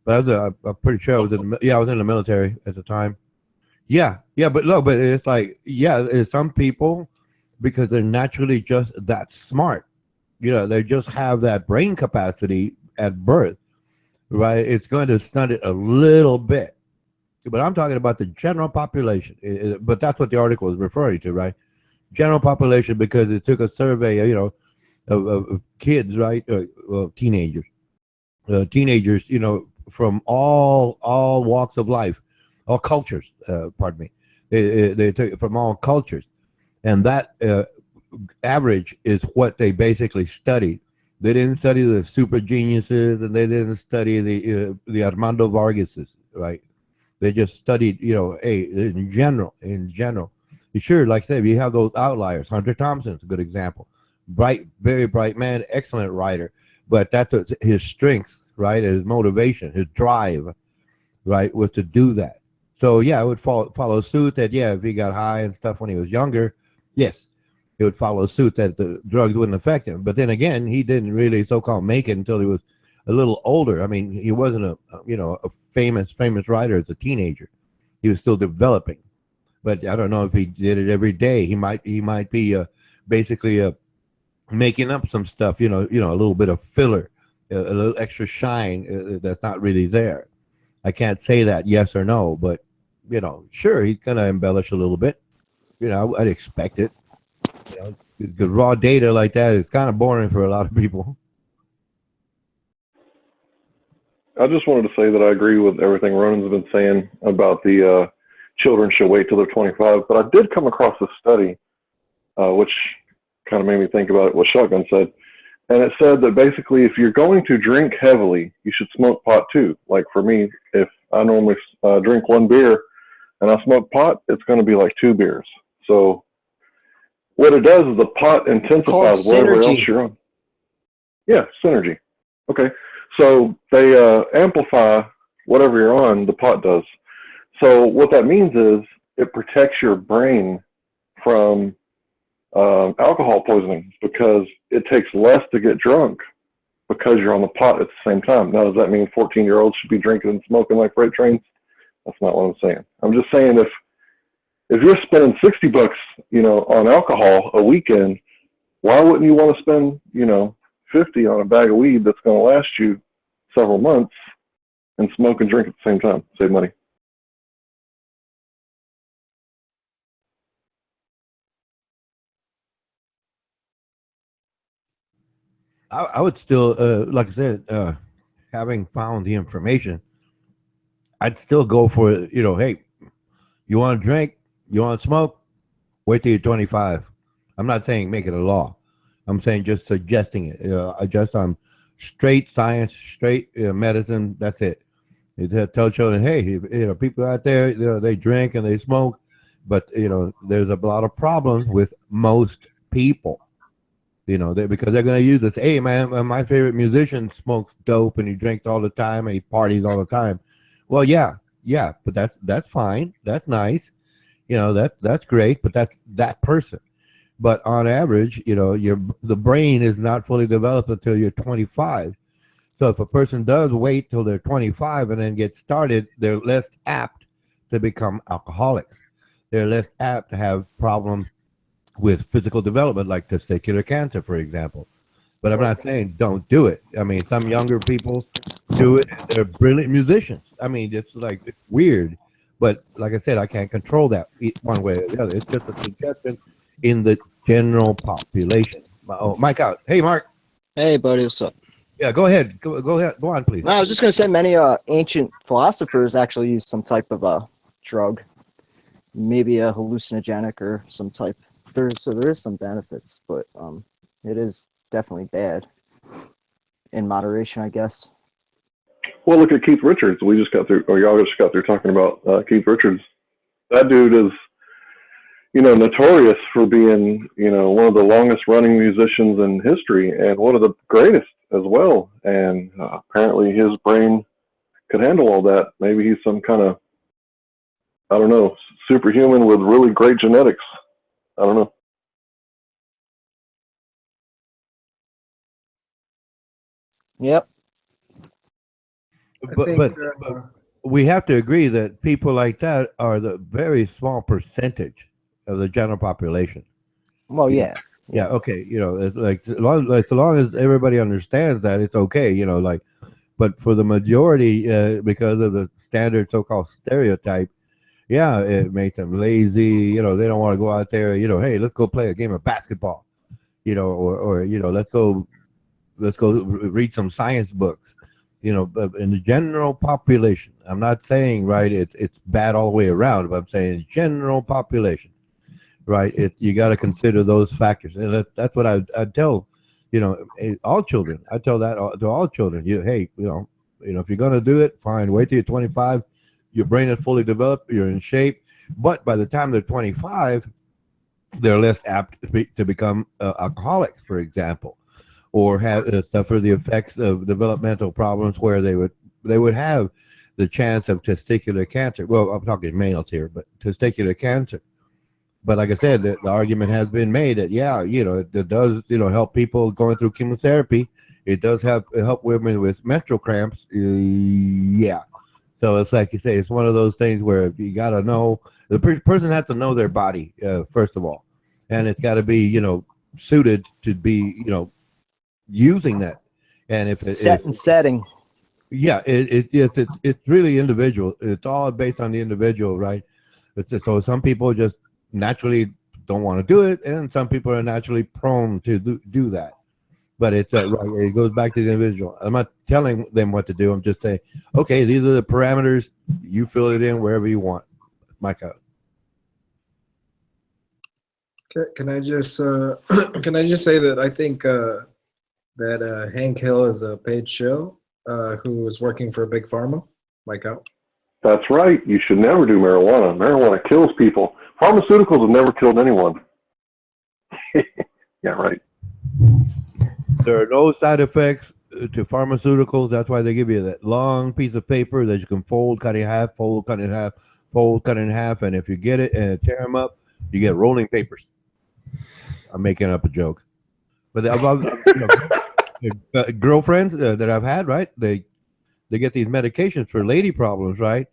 but I'm pretty sure I was in the military at the time. Yeah, but look, but it's like, it's some people, because they're naturally just that smart. They just have that brain capacity at birth, right? It's going to stunt it a little bit. But I'm talking about the general population. But that's what the article is referring to, right? General population, because it took a survey, of kids, right? Teenagers, from all walks of life. All cultures, pardon me. They took it from all cultures, and that average is what they basically studied. They didn't study the super geniuses, and they didn't study the Armando Vargases, right? They just studied, in general. Sure, like I said, you have those outliers. Hunter Thompson's a good example. Bright, very bright man, excellent writer, but that's his strength, right? His motivation, his drive, right, was to do that. So yeah, it would follow suit that, if he got high and stuff when he was younger, yes, it would follow suit that the drugs wouldn't affect him. But then again, he didn't really so-called make it until he was a little older. I mean, he wasn't a famous writer as a teenager. He was still developing. But I don't know if he did it every day. He might be basically making up some stuff, a little bit of filler, a little extra shine that's not really there. I can't say that yes or no, but sure, he's gonna embellish a little bit. I'd expect it. The raw data like that is kind of boring for a lot of people. I just wanted to say that I agree with everything Ronan's been saying about the children should wait till they're 25. But I did come across a study, which kind of made me think about what Shotgun said. And it said that basically, if you're going to drink heavily, you should smoke pot too. Like for me, if I normally drink one beer and I smoke pot, it's going to be like 2 beers. So what it does is the pot intensifies whatever else you're on. Yeah, synergy. Okay. So they amplify whatever you're on, the pot does. So what that means is it protects your brain from alcohol poisoning because it takes less to get drunk because you're on the pot at the same time. Now, does that mean 14-year-olds should be drinking and smoking like freight trains? That's not what I'm saying. I'm just saying if you're spending $60, on alcohol a weekend, why wouldn't you want to spend, $50 on a bag of weed that's going to last you several months and smoke and drink at the same time? Save money. I would still, like I said, having found the information, I'd still go for, hey, you want to drink, you want to smoke, wait till you're 25. I'm not saying make it a law. I'm saying just suggesting it. Just on straight science, straight medicine. That's it. You tell children, hey, people out there, they drink and they smoke, but there's a lot of problems with most people. Because they're going to use this. Hey, man, my favorite musician smokes dope and he drinks all the time and he parties all the time. Well, yeah, but that's fine. That's nice. That's great, but that's that person. But on average, the brain is not fully developed until you're 25. So if a person does wait till they're 25 and then get started, they're less apt to become alcoholics. They're less apt to have problems with physical development, like testicular cancer, for example. But I'm not saying don't do it. I mean, some younger people do it. They're brilliant musicians. I mean, it's weird. But like I said, I can't control that one way or the other. It's just a suggestion in the general population. Oh, Mike out. Hey, Mark. Hey, buddy. What's up? Yeah, go ahead. Go ahead. Go on, please. No, I was just going to say many ancient philosophers actually used some type of a drug, maybe a hallucinogenic or some type. So there is some benefits, but it is definitely bad in moderation, I guess. Well, look at Keith Richards. We just got through, or y'all just got through talking about Keith Richards. That dude is, notorious for being, one of the longest running musicians in history and one of the greatest as well. And apparently his brain could handle all that. Maybe he's some kind of, I don't know, superhuman with really great genetics. I don't know. Yep. But we have to agree that people like that are the very small percentage of the general population. Well, yeah. Yeah. Okay. It's like as long as everybody understands that, it's okay. But for the majority, because of the standard so-called stereotype, yeah, it makes them lazy. They don't want to go out there. Hey, let's go play a game of basketball. Or let's go read some science books. But in the general population, I'm not saying it's bad all the way around, but I'm saying general population, right? You got to consider those factors, and that's what I tell, all children. I tell that to all children. Hey, if you're gonna do it, fine. Wait till you're 25. Your brain is fully developed. You're in shape. But by the time they're 25, they're less apt to become alcoholics, for example, or have suffer the effects of developmental problems where they would have the chance of testicular cancer. Well, I'm talking males here, but testicular cancer. But like I said, the argument has been made that it does help people going through chemotherapy. It does help women with menstrual cramps. Yeah. So it's like you say, it's one of those things where you got to know, the person has to know their body, first of all. And it's got to be, suited to be, using that. And if setting. Yeah, it's really individual. It's all based on the individual, right? So some people just naturally don't want to do it, and some people are naturally prone to do that. But it's right. It goes back to the individual. I'm not telling them what to do. I'm just saying, okay, these are the parameters. You fill it in wherever you want. Mike out. Can I just say that I think that Hank Hill is a paid show who is working for Big Pharma? Mike out. That's right. You should never do marijuana. Marijuana kills people. Pharmaceuticals have never killed anyone. Yeah, right. There are no side effects to pharmaceuticals. That's why they give you that long piece of paper that you can fold, cut in half, fold, cut in half, fold, cut in half. And if you get it and tear them up, you get rolling papers. I'm making up a joke. But girlfriends that I've had, right? They get these medications for lady problems, right?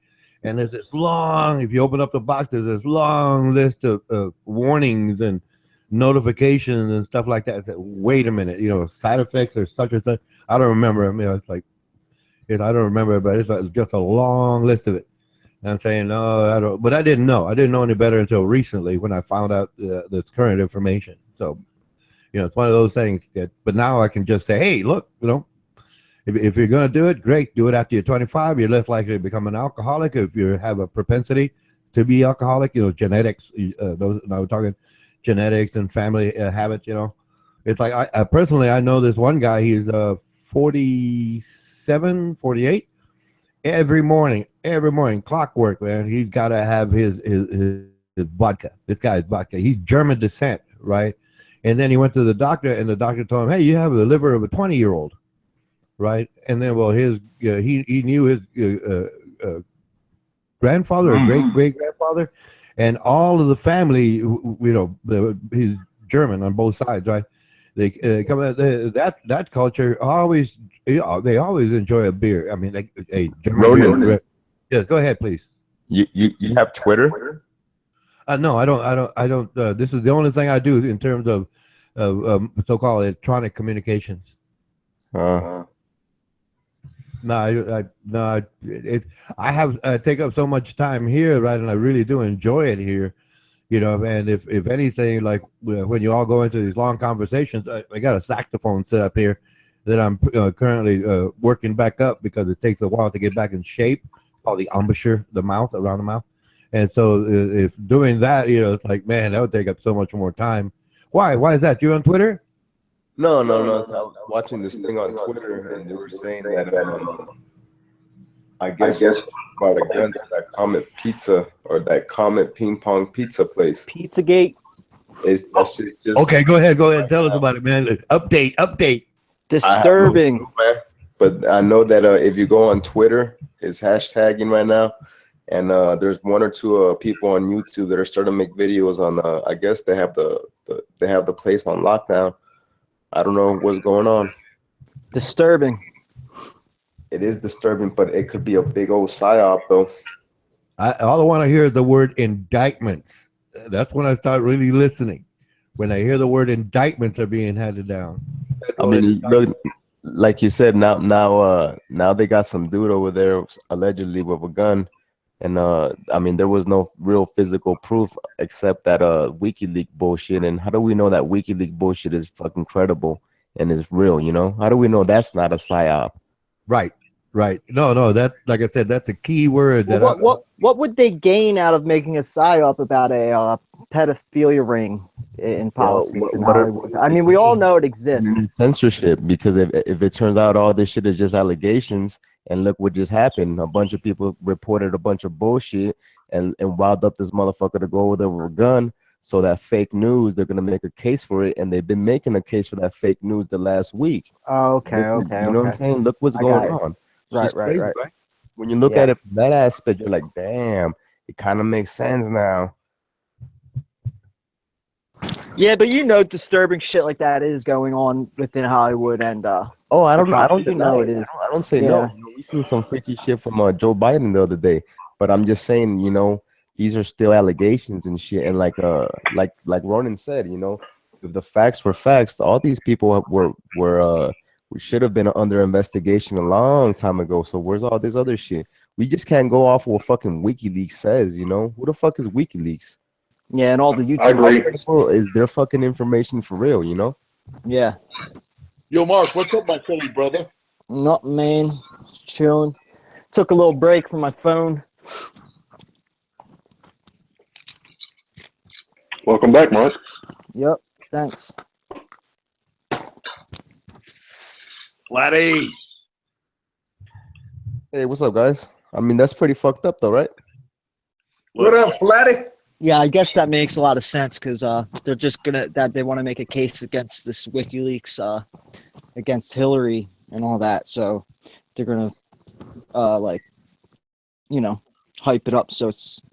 And there's this long. If you open up the box, there's this long list of warnings and notifications and stuff like that. Wait a minute, side effects or such and such. I don't remember. I mean, it's like, I don't remember, but it's just a long list of it. And I'm saying, no, I don't. But I didn't know. I didn't know any better until recently when I found out this current information. So, it's one of those things that. But now I can just say, hey, look, if you're going to do it, great. Do it after you're 25. You're less likely to become an alcoholic. If you have a propensity to be alcoholic, genetics. Those now we're talking genetics and family habits. It's like I personally, I know this one guy. He's 47, 48. Every morning, clockwork, man. He's got to have his vodka. This guy's vodka. He's German descent, right? And then he went to the doctor, and the doctor told him, "Hey, you have the liver of a 20-year-old." Right, and then he knew his grandfather or great grandfather, and all of the family. He's German on both sides, right? They come that culture always they always enjoy a beer. I mean, like a German beer. Yes, go ahead, please. You have Twitter? No, I don't. This is the only thing I do in terms of so-called electronic communications. No, I have take up so much time here, right? And I really do enjoy it here, And if anything, like when you all go into these long conversations, I got a saxophone set up here that I'm currently working back up because it takes a while to get back in shape. Called the embouchure, the mouth, around the mouth. And so if doing that, it's like, man, that would take up so much more time. Why? Why is that? You on Twitter? No. So I was watching this thing on Twitter, and they were saying that I guess about a gun to that Comet Pizza or that Comet Ping Pong Pizza place. Pizzagate. That's just okay. Go ahead. Tell us about it, man. Update. Disturbing. But I know that if you go on Twitter, it's hashtagging right now, and there's one or two people on YouTube that are starting to make videos on. I guess they have the place on lockdown. I don't know what's going on. Disturbing. It is disturbing, but it could be a big old psyop, though. All I want to hear is the word indictments. That's when I start really listening. When I hear the word indictments are being handed down. I mean, look, like you said, now they got some dude over there allegedly with a gun, and I mean, there was no real physical proof except that WikiLeaks bullshit. And how do we know that WikiLeaks bullshit is fucking credible and is real? How do we know that's not a psyop? Right. No, that, like I said, that's a key word. What would they gain out of making a psyop about a pedophilia ring in politics in Hollywood? I mean, we all know it exists. Censorship, because if it turns out all this shit is just allegations, and look what just happened, a bunch of people reported a bunch of bullshit and wowed up this motherfucker to go over there with a gun. So that fake news, they're gonna make a case for it, and they've been making a case for that fake news the last week. Oh, okay. You know what I'm saying? Look what's going on. Right. When you look at it from that aspect, you're like, damn, it kind of makes sense now. Yeah, but disturbing shit like that is going on within Hollywood, and I don't know it is. I don't say no. We seen some freaky shit from Joe Biden the other day, but I'm just saying, these are still allegations and shit. And like Ronan said, if the facts were facts, all these people were should have been under investigation a long time ago. So where's all this other shit? We just can't go off what fucking WikiLeaks says. Who the fuck is WikiLeaks? Yeah, and all the YouTube is their fucking information for real? Yeah. Yo, Mark, what's up, my Philly brother? Nothing, man. Just chilling. Took a little break from my phone. Welcome back, Mark. Yep. Thanks. Flatty. Hey, what's up, guys? I mean, that's pretty fucked up, though, right? What up, Flatty? Yeah, I guess that makes a lot of sense because they're just they want to make a case against this WikiLeaks, against Hillary and all that. So they're gonna hype it up so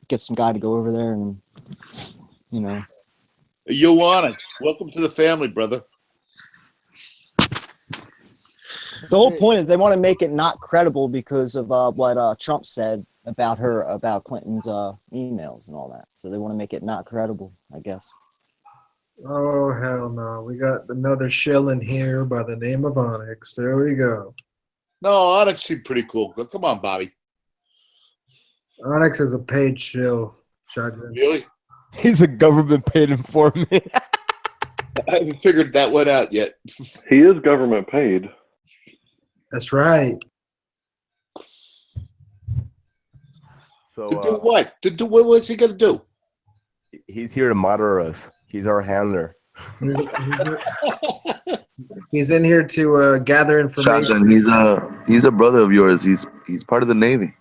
get some guy to go over there and Yo, Onyx, welcome to the family, brother. The whole point is they want to make it not credible because of what Trump said about Clinton's emails and all that. So they want to make it not credible, I guess. Oh, hell no. We got another shill in here by the name of Onyx. There we go. No, Onyx seemed pretty cool. Come on, Bobby. Onyx is a paid shill, Shotgun. Really? He's a government paid informant. I haven't figured that one out yet. He is government paid. That's right. So To do what? To do what's he gonna do? He's here to moderate us. He's our handler. He's in here to gather information. Shotgun, he's a brother of yours. He's part of the Navy.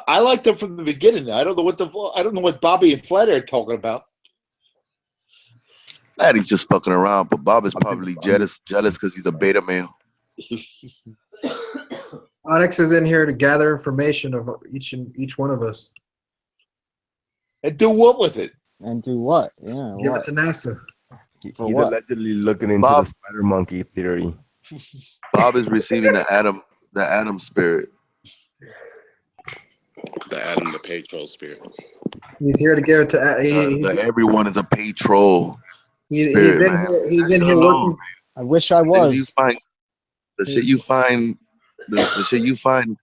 I liked him from the beginning. I don't know what Bobby and Flat are talking about. Flatty's just fucking around, but Bob is probably jealous because he's a beta male. Onyx is in here to gather information of each one of us. And do what with it? And do what? Yeah. Give it to NASA. He's allegedly looking into the spider monkey theory. Bob is receiving the Adam spirit. The patrol spirit. He's here to give it to. Everyone is a patrol. He's in here working. I wish I was. The shit you find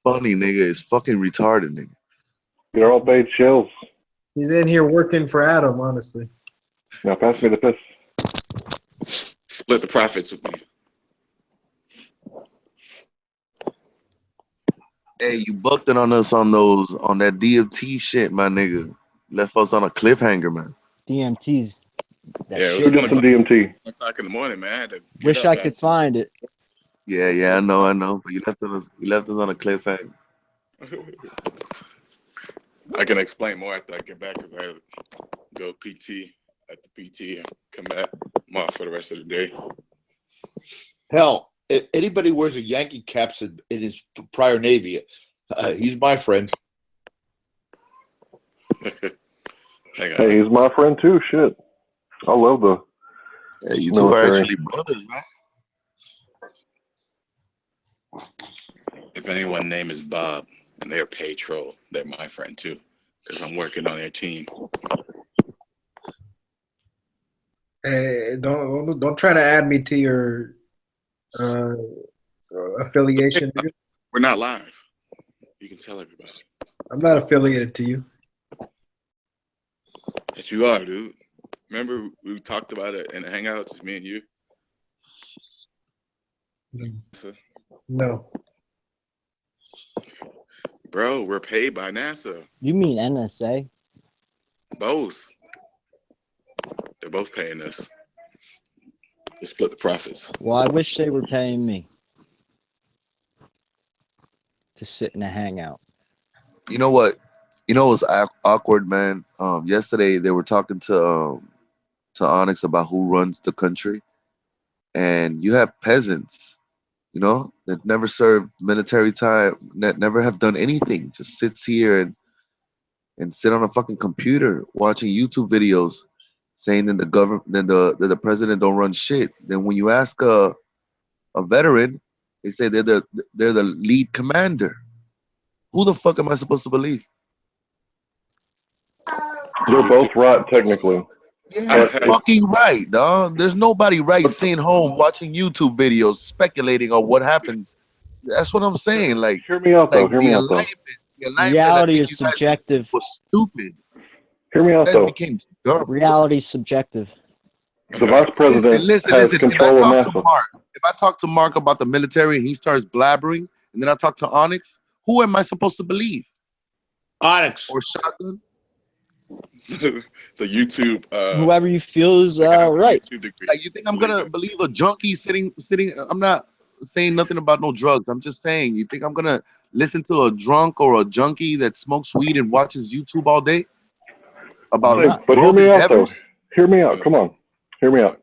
funny, nigga, is fucking retarded, nigga. They're all paid shills. He's in here working for Adam, honestly. Now pass me the piss. Split the profits with me. Hey, you bucked it on us on that DMT shit, my nigga. Left us on a cliffhanger, man. DMTs. It was some DMT. 1 o'clock in the morning, man. I had to Wish I could find it. Yeah, I know. But you left us on a cliffhanger. I can explain more after I get back because I had to go PT at the PT and come back. I'm off for the rest of the day. Hell, if anybody wears a Yankee caps in his prior Navy, he's my friend. Hey, he's my friend too. Shit. I love the. Yeah, you two are actually brothers, man. If anyone's name is Bob and they're patrol, they're my friend too, because I'm working on their team. Hey, don't try to add me to your affiliation, dude. We're not live. You can tell everybody. I'm not affiliated to you. Yes, you are, dude. Remember we talked about it in the hangout, just me and you? No. Bro, we're paid by NASA. You mean NSA? Both. They're both paying us. They split the profits. Well, I wish they were paying me to sit in a hangout. You know what? You know what's awkward, man? Yesterday they were talking to Onyx about who runs the country, and you have peasants, you know, that never served military time, that never have done anything, just sits here and sit on a fucking computer watching YouTube videos, saying that the government, that the president don't run shit. Then when you ask a veteran, they say they're the lead commander. Who the fuck am I supposed to believe? They're both right, technically. Yeah, fucking right, dog. There's nobody right sitting home watching YouTube videos speculating on what happens. That's what I'm saying. Like, hear me out, though. Like the alignment Reality is subjective. Was stupid. Hear me out, though. Reality is subjective. The vice president has control of NASA. If I talk to Mark about the military and he starts blabbering, and then I talk to Onyx, who am I supposed to believe? Onyx or Shotgun? The YouTube. Whoever you feel is right. Like, you think I'm gonna believe a junkie sitting? I'm not saying nothing about no drugs. I'm just saying, you think I'm gonna listen to a drunk or a junkie that smokes weed and watches YouTube all day? About but hear me out, though. Hear me out. Come on, hear me out.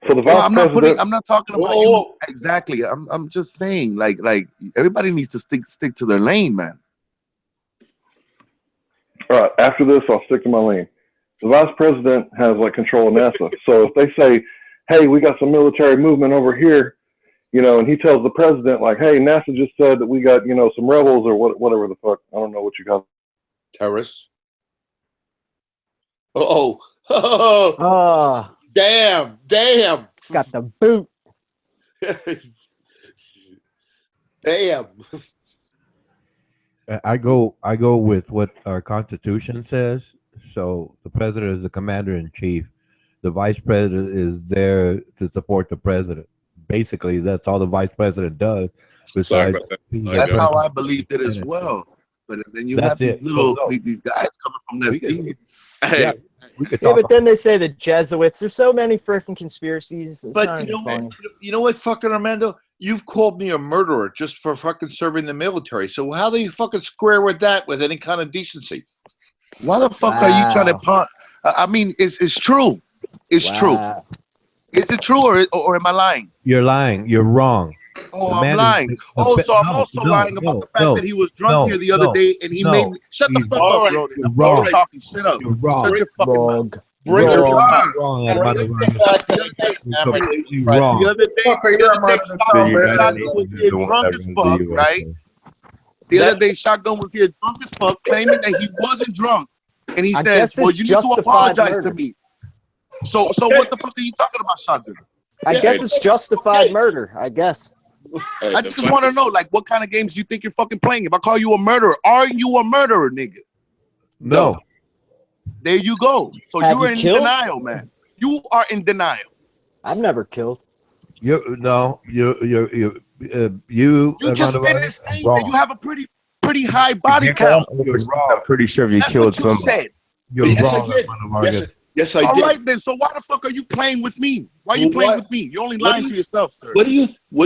So the vice president. I'm not talking about you exactly. I'm just saying, like everybody needs to stick to their lane, man. All right. After this, I'll stick to my lane. The vice president has like control of NASA. So if they say, "Hey, we got some military movement over here," and he tells the president like, "Hey, NASA just said that we got some rebels or whatever the fuck. I don't know what you got." Terrorists. Oh. Damn. Got the boot. Damn. I go with what our Constitution says. So the president is the commander in chief. The vice president is there to support the president. Basically, that's all the vice president does. Besides, that's how I believed it as well. But then you have these these guys coming from that field. Yeah, but then they say the Jesuits. There's so many freaking conspiracies. It's not even funny. You know what, fucking Armando? You've called me a murderer just for fucking serving the military. So how do you fucking square with that with any kind of decency? Why the fuck are you trying to punt? I mean, it's true. It's true. Is it true or am I lying? You're lying. You're wrong. Oh, I'm lying. So I'm also lying about the fact that he was drunk here the other day and he made me shut the fuck up, bro. Wrong. I'm talking shit up. You're wrong. Shut your fucking mouth. Bring it wrong. Wrong. The other day, Shotgun was here drunk as fuck, right? The other day, Shotgun was here drunk as fuck, claiming that he wasn't drunk, and he says, "Well, you need to apologize to me." So what the fuck are you talking about, Shotgun? I guess it's justified murder. I guess. I just want to know, like, what kind of games you think you're fucking playing? If I call you a murderer, are you a murderer, nigga? No. There you go. So Have you're you in killed? denial, man. You are in denial. I've never killed. You just finished saying that you have a pretty high body count. I'm pretty sure if you That's killed what you somebody. said. You're wrong. Yes, I All did. right then. So why the fuck are you playing with me? Why are you playing with me? You're only lying to yourself, sir. What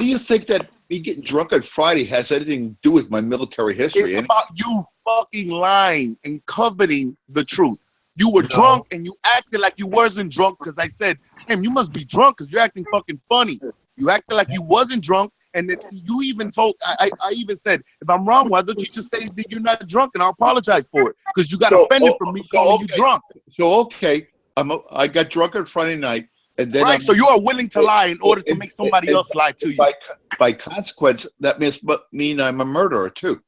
do you think that me getting drunk on Friday has anything to do with my military history? It's about you fucking lying and coveting the truth. You were drunk and you acted like you wasn't drunk because I said, "Damn, you must be drunk because you're acting fucking funny." You acted like you wasn't drunk, and then you even told I even said, "If I'm wrong, why don't you just say that you're not drunk and I'll apologize for it?" Because you got offended from me calling you drunk. So okay, I got drunk on Friday night, and then Right, so you are willing to lie in order to make somebody else lie to you. By consequence, that mean I'm a murderer too.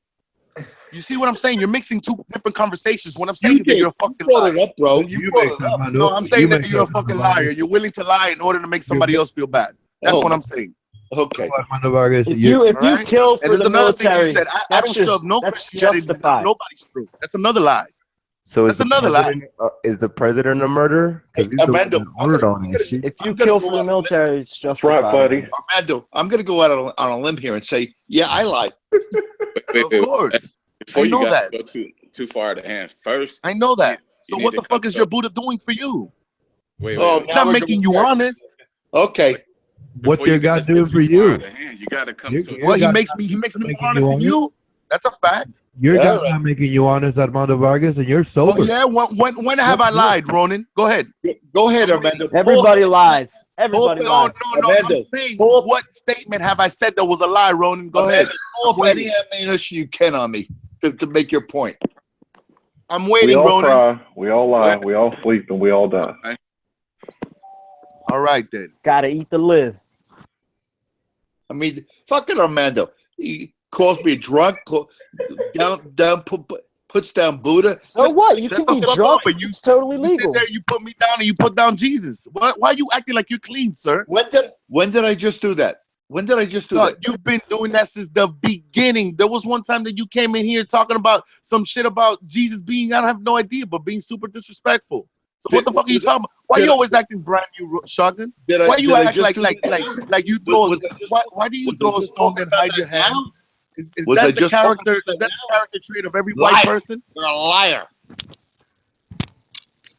You see what I'm saying? You're mixing two different conversations. What I'm saying is that you're a fucking liar. Up, bro. You brought it up. No, I'm saying that you're a fucking liar. You're willing to lie in order to make somebody else feel bad. That's what I'm saying. Okay. If you kill for the military, you said, I don't shove no Christianity into nobody's throat. That's another lie. So That's another lie. Is the president a murderer? Because he's Armando, ordered on this shit. if you kill for the military, it's justified. Right, buddy. Armando, I'm going to go out on a limb here and say, yeah, I lied. Of course. Before I know you guys that. go too far at the hand, first. I know that. So you what need the to fuck come is to- your Buddha doing for you? Wait, It's not making you honest. Okay. What Before your you God guys doing get for too far you? at the hand, you got to come to. Well, he God makes me making honest you than you. That's a fact. Your Yeah, God's right. not making you honest, Armando Vargas, and you're Oh sober. yeah. When have I lied, Ronan? Go ahead. Go ahead, Armando. Everybody lies. Everybody No, lies. no. Armando, I'm saying, what statement have I said that was a lie, Ronan? Go ahead. Pull up any ammunition you can on me to make your point. I'm We waiting, all Ronan. cry, we all lie, we all sleep, and we all die. All right then. Gotta eat to live. I mean, fucking Armando. He calls me drunk, puts down Buddha. So what? You Shut can the be fuck drunk. up and you It's totally You sit legal. there, you put me down, and you put down Jesus. Why are you acting like you're clean, sir? When did I just do that? When did I just do No, that? you've been doing that since the beginning. There was one time that you came in here talking about some shit about Jesus being, I don't have no idea, but being super disrespectful. So what the fuck are you talking about? Why you always acting brand new, Shotgun? Why you act like you throw? Why do you throw a stone and hide your hands? Is that the character? Is that the character trait of every white person? You're a liar.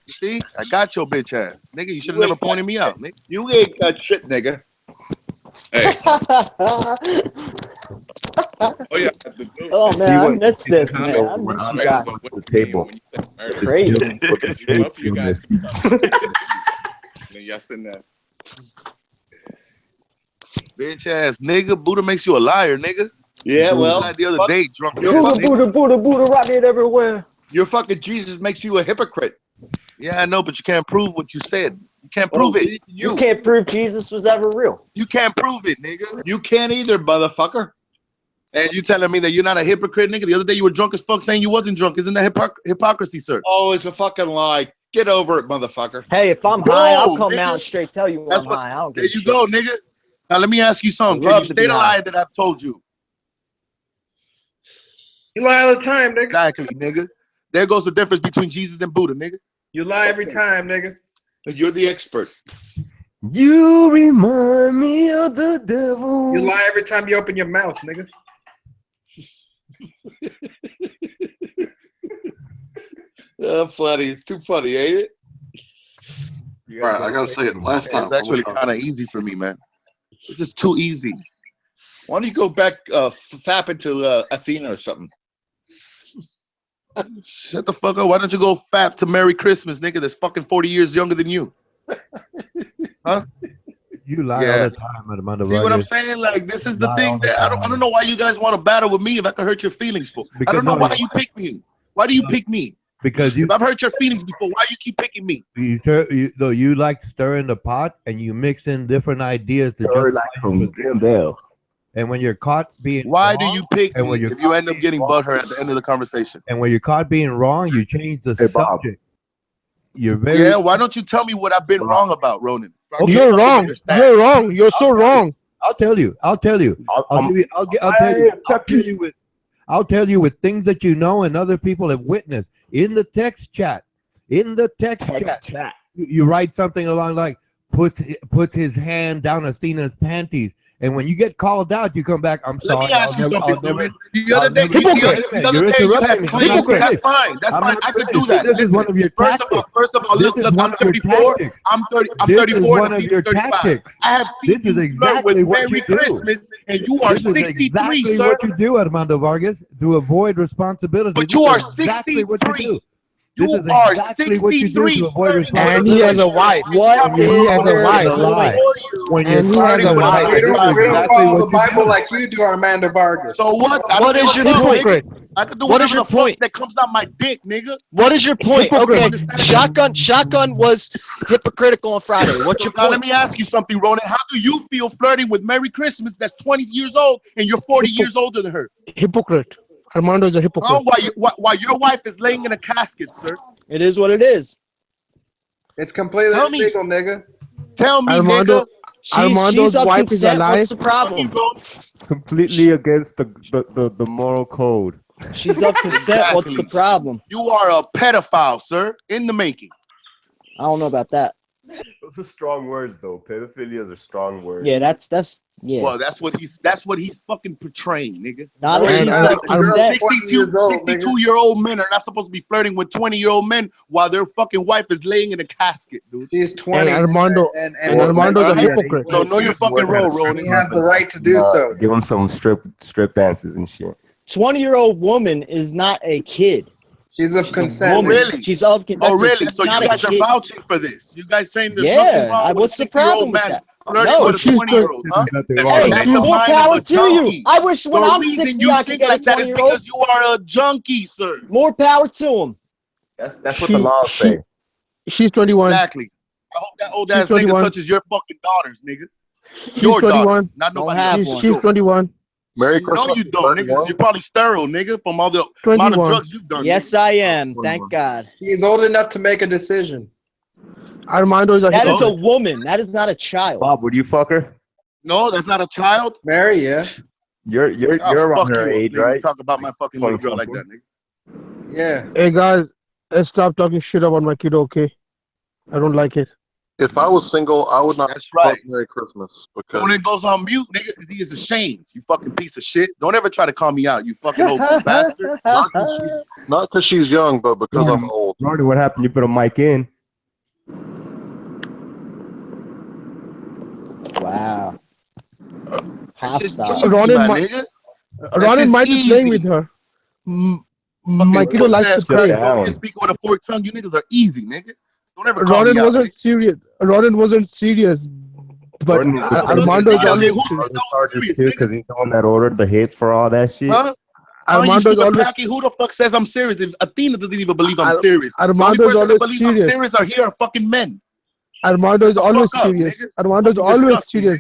You see, I got your bitch ass, nigga. You should have never pointed me out, nigga. You ain't got shit, nigga. Hey. yeah. Oh man, I missed this, man. I missed you guys. The table. Crazy. Then y'all sitting there. Bitch ass nigga. Buddha makes you a liar, nigga. Yeah, You well, lied the other day, drunk. Buddha, Buddha, Buddha, Buddha, rock it everywhere. Your fucking Jesus makes you a hypocrite. Yeah, I know, but you can't prove what you said. You can't prove it. You can't prove Jesus was ever real. You can't prove it, nigga. You can't either, motherfucker. And you telling me that you're not a hypocrite, nigga? The other day you were drunk as fuck saying you wasn't drunk. Isn't that hypocrisy, sir? Oh, it's a fucking lie. Get over it, motherfucker. Hey, if I'm high, I'll come nigga. out and straight tell you I'm high. I don't give There a you shit. go, nigga. Now let me ask you something. Can you state a lie that I've told you? You lie all the time, nigga. Exactly, nigga. There goes the difference between Jesus and Buddha, nigga. You lie every time, nigga. You're the expert. You remind me of the devil. You lie every time you open your mouth, nigga. Funny. It's too funny, ain't it? All right, I gotta say it last time. It's actually kind of easy for me, man. It's just too easy. Why don't you go back fap into Athena or something? Shut the fuck up. Why don't you go fap to Merry Christmas, nigga, that's fucking 40 years younger than you? Huh? You lie all the time, Armando. See what I'm saying? Like, this is the thing that I don't know why you guys want to battle with me if I can hurt your feelings for. I don't know why you pick me. Why do you pick me? Because you, if I've hurt your feelings before, why you keep picking me? You like stirring the pot and you mix in different ideas to just and when you're caught being why wrong, do you pick and me if you end up getting butthurt at the end of the conversation? And when you're caught being wrong, you change the subject. You're very why don't you tell me what I've been wrong about, Ronan? Okay. You're wrong. You're wrong. You're so wrong. I'll tell you. I'll tell you with things that you know and other people have witnessed in the text chat. In the text chat. You write something along like puts his hand down Athena's panties. And when you get called out, you come back. I'm sorry. Let me ask you something. The other day, You're you had interrupting me. claimed. That's fine. That's fine. I could do that. This is one of your tactics. First of all, look, I'm 34. I'm 34. This is one of your tactics. I have seen this is exactly what you do. Christmas, and you are 63, exactly sir. what you do, Armando Vargas, to avoid responsibility. But you are 63. This is exactly what you do to avoid responsibility. And he has a wife. What he has a wife. When you're starting with a We don't follow the Bible like you do, Armando Vargas. So what? What is your point? I can do What is whatever your the fuck point? that comes out my dick, nigga. What is your point? Okay, shotgun was hypocritical on Friday. What's your Now point? let me ask you something, Ronan. How do you feel flirting with Merry Christmas that's 20 years old and you're 40 years older than her? Hypocrite. Armando is a hypocrite. Oh, while your wife is laying in a casket, sir. It is what it is. It's completely illegal, nigga. Tell me, Armando, nigga. Armando's she's of wife is consent. alive. What's the problem? Completely against the moral code. She's of consent. What's the problem? You are a pedophile, sir, in the making. I don't know about that. Those are strong words, though. Pedophilia are strong words. Yeah, that's yeah. Well, that's what he's fucking portraying, nigga. Not if 62-year-old men are not supposed to be flirting with 20-year-old men while their fucking wife is laying in a casket, dude. She's 20. And Armando, and Armando's a hypocrite. So know your fucking role, Ronan. He has the right to do so. Give him some strip dances and shit. 20-year-old woman is not a kid. She's of consent. Oh, really? She's of consent. Oh, really? So you guys are vouching for this? You guys saying there's nothing wrong with what's a the problem 60-year-old with man that? flirting with a 20-year-old, huh? Hey, more power to you. I wish when I'm 60 I could get a 20-year-old. Because you are a junkie, sir. More power to him. That's what the laws say. She's 21. Exactly. I hope that old ass 21. nigga touches your fucking daughters, nigga. Your daughter, not nobody else. She's 21. Merry Christmas. No, you don't, nigga. You're probably sterile, nigga, from all the amount of drugs you've done. Yes, I am. Thank God. He's old enough to make a decision. Armando is a That is a woman. That is not a child. Bob, would you fuck her? No, that's not a child. Mary, yeah. You're around her age, right? Talk about my fucking little girl like that, nigga. Yeah. Hey guys, let's stop talking shit about my kid, okay? I don't like it. If I was single, I would not. That's right. Merry Christmas. Because when it goes on mute, nigga, he is ashamed. You fucking piece of shit. Don't ever try to call me out, you fucking old bastard. Not because she's young, but because I'm old. Marty, what happened? You put a mic in. Wow. Ronan might be playing with her. My kiddo likes to play. You speak with a forked tongue. You niggas are easy, nigga. Don't ever call Ronan me out. wasn't serious. Ronan wasn't serious. But Armando charges too because he's the one that ordered the hit for all that shit. Huh? Oh, you Armando's stupid always Packy. Who the fuck says I'm serious? If Athena doesn't even believe I'm serious. The only Armando's person always that believes I'm serious. serious are here are fucking men. Armando Shut is the always fuck up, serious. nigga. Armando is Fucking always disgusting, serious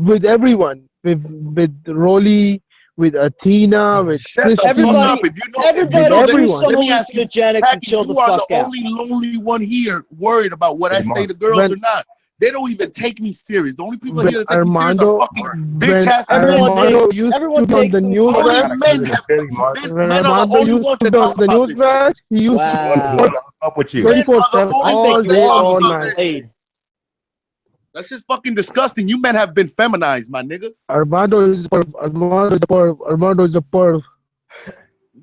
with everyone. With Rolly, with Athena, with Shut the fuck Everybody, up. If you know, everybody that, do some let me ask you, hallucinogenics and Packy, chill the you are the fuck out. only lonely one here worried about what I say to girls or not. They don't even take me serious. The only people here that take me serious are fucking bitch ass Armando used everyone to on takes the them news only flash, men have when men are the Armando only used ones to that on talk the about news this shit. flash, he used Wow. Up with you. Men 24/7 are the only I all ones think that day, you're talk all all about night. this shit. That's just fucking disgusting. You men have been feminized, my nigga. Armando is a perv. Armando is a perv. Armando is a perv.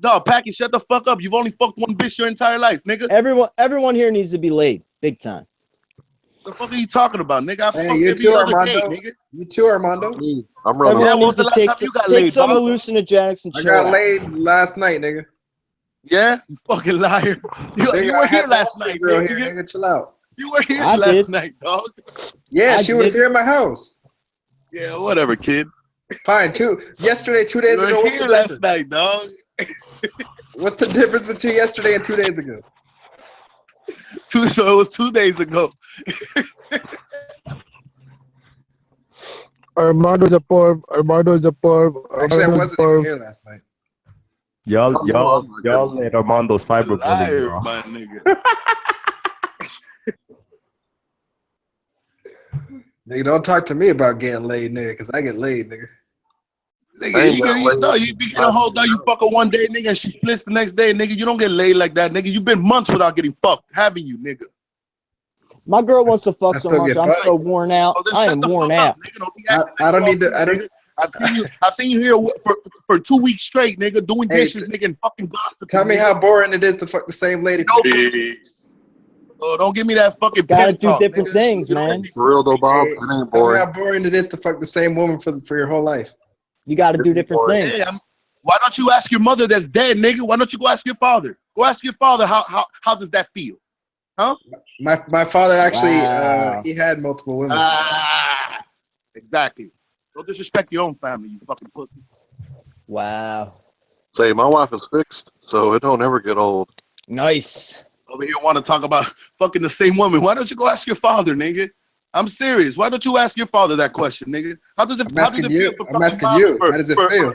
No, Packy, shut the fuck up. You've only fucked one bitch your entire life, nigga. Everyone here needs to be laid, big time. The fuck are you talking about, nigga? I Hey, fucked you every too, other Armando. day, nigga. You too, Armando. Yeah, I'm running. Everyone when was needs the to last time you got laid, some Bob? hallucinogenics and I chill got out. laid last night, nigga. Yeah, you fucking liar. You Nigga, were I here had the last Austrian night, girl nigga. here, nigga. Chill out. You were here I last did. night, dog. Yeah, I she was did. here at my house. Yeah, whatever, kid. Fine, yesterday, 2 You days were ago. What's here the last difference? night, dog. What's the difference between yesterday and 2 days ago? So it was 2 days ago. Armando is a perv. Armando is a perv. Actually, I Armando is a wasn't even perv. here last night. Y'all let Armando cyberbully Liar, y'all. my nigga. Nigga, don't talk to me about getting laid, nigga, because I get laid, nigga. Nigga, you be getting a hold dog, you fuck her one day, nigga, and she splits the next day, nigga. You don't get laid like that, nigga. You been months without getting fucked, haven't you, nigga? My girl wants to fuck I so still much. get I'm fucked. so worn out. Oh, then I shut am the worn fuck out. up, nigga. Don't be acting I don't need to. I don't. I've seen you here for 2 weeks straight, nigga, doing Hey, dishes, nigga, and fucking gossiping. Tell me nigga. how boring it is to fuck the same lady. No, oh, don't give me that fucking Gotta pimp do talk, different nigga. things, man. For real though, Bob, Hey, it ain't tell me boring. how boring it is to fuck the same woman for your whole life. You got to do different things. Hey, why don't you ask your mother that's dead, nigga? Why don't you go ask your father? Go ask your father how does that feel? Huh? My father actually Wow. he had multiple women. Exactly. Don't disrespect your own family, you fucking pussy. Wow. Say, my wife is fixed, so it don't ever get old. Nice. Over here want to talk about fucking the same woman. Why don't you go ask your father, nigga? I'm serious. Why don't you ask your father that question, nigga? How does it feel? I'm asking you. How does it feel?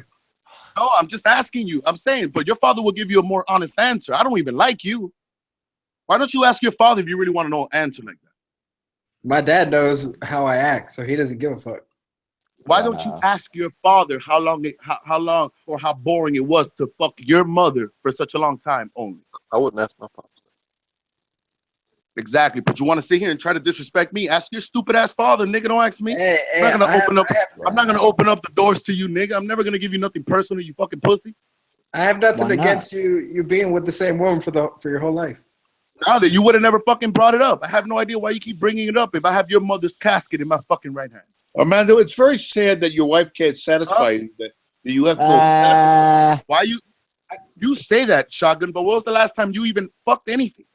No, I'm just asking you. I'm saying, but your father will give you a more honest answer. I don't even like you. Why don't you ask your father if you really want to know an answer like that? My dad knows how I act, so he doesn't give a fuck. Why don't you ask your father how long or how boring it was to fuck your mother for such a long time only? I wouldn't ask my father. Exactly, but you want to sit here and try to disrespect me? Ask your stupid ass father, nigga. Don't ask me. I'm not gonna open up the doors to you, nigga. I'm never gonna give you nothing personal, you fucking pussy. I have nothing Why not? against you being with the same woman for your whole life. Now that you would have never fucking brought it up. I have no idea why you keep bringing it up if I have your mother's casket in my fucking right hand. Armando, it's very sad that your wife can't satisfy you. That you have to go. Why you say that, Shotgun? But when was the last time you even fucked anything?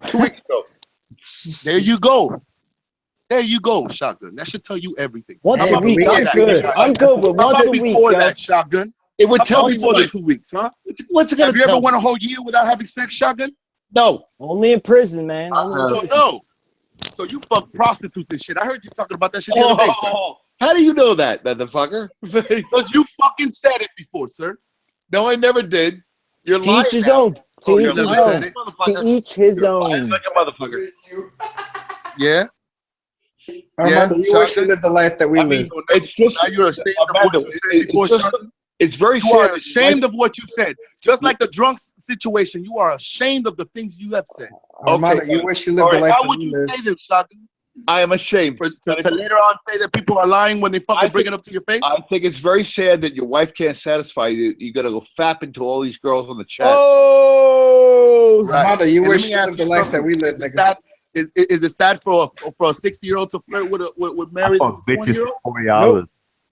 2 weeks ago. There you go. There you go, Shotgun. That should tell you everything. Once How a about week, before I'm that, good. Shotgun? I'm good with How once about a week, before yo. that, Shotgun? It would How tell about me before the what? 2 weeks, huh? What's it gonna Have you ever tell me? went a whole year without having sex, Shotgun? No. Only in prison, man. So no. So you fuck prostitutes and shit. I heard you talking about that shit the other day, sir. How do you know that, motherfucker? Because you fucking said it before, sir. No, I never did. You're To lying each his now. own. Oh, To you each his never said own. it. To each his You're lying own. like a motherfucker. Yeah. Armando, Yeah, you wish you Shotgun. lived the life that we live. It's just Now you're ashamed of what Armando, you said before, Shotgun. it's very You are sad. ashamed of what you said. Just like the drunk situation, you are ashamed of the things you have said. Armando, Okay, you wish you lived the All life right, how that would we you live. say this, Shotgun? I am ashamed. To later on say that people are lying when they fucking bring it up to your face? I think it's very sad that your wife can't satisfy you. You got to go fap into all these girls on the chat. Oh, Right. Armando, you And let wish me you ask lived the you life that something. we live, Is it nigga. sad? Is it sad for a 60-year-old to flirt with Mary? Fuck bitches 20-year-old? for 40 hours.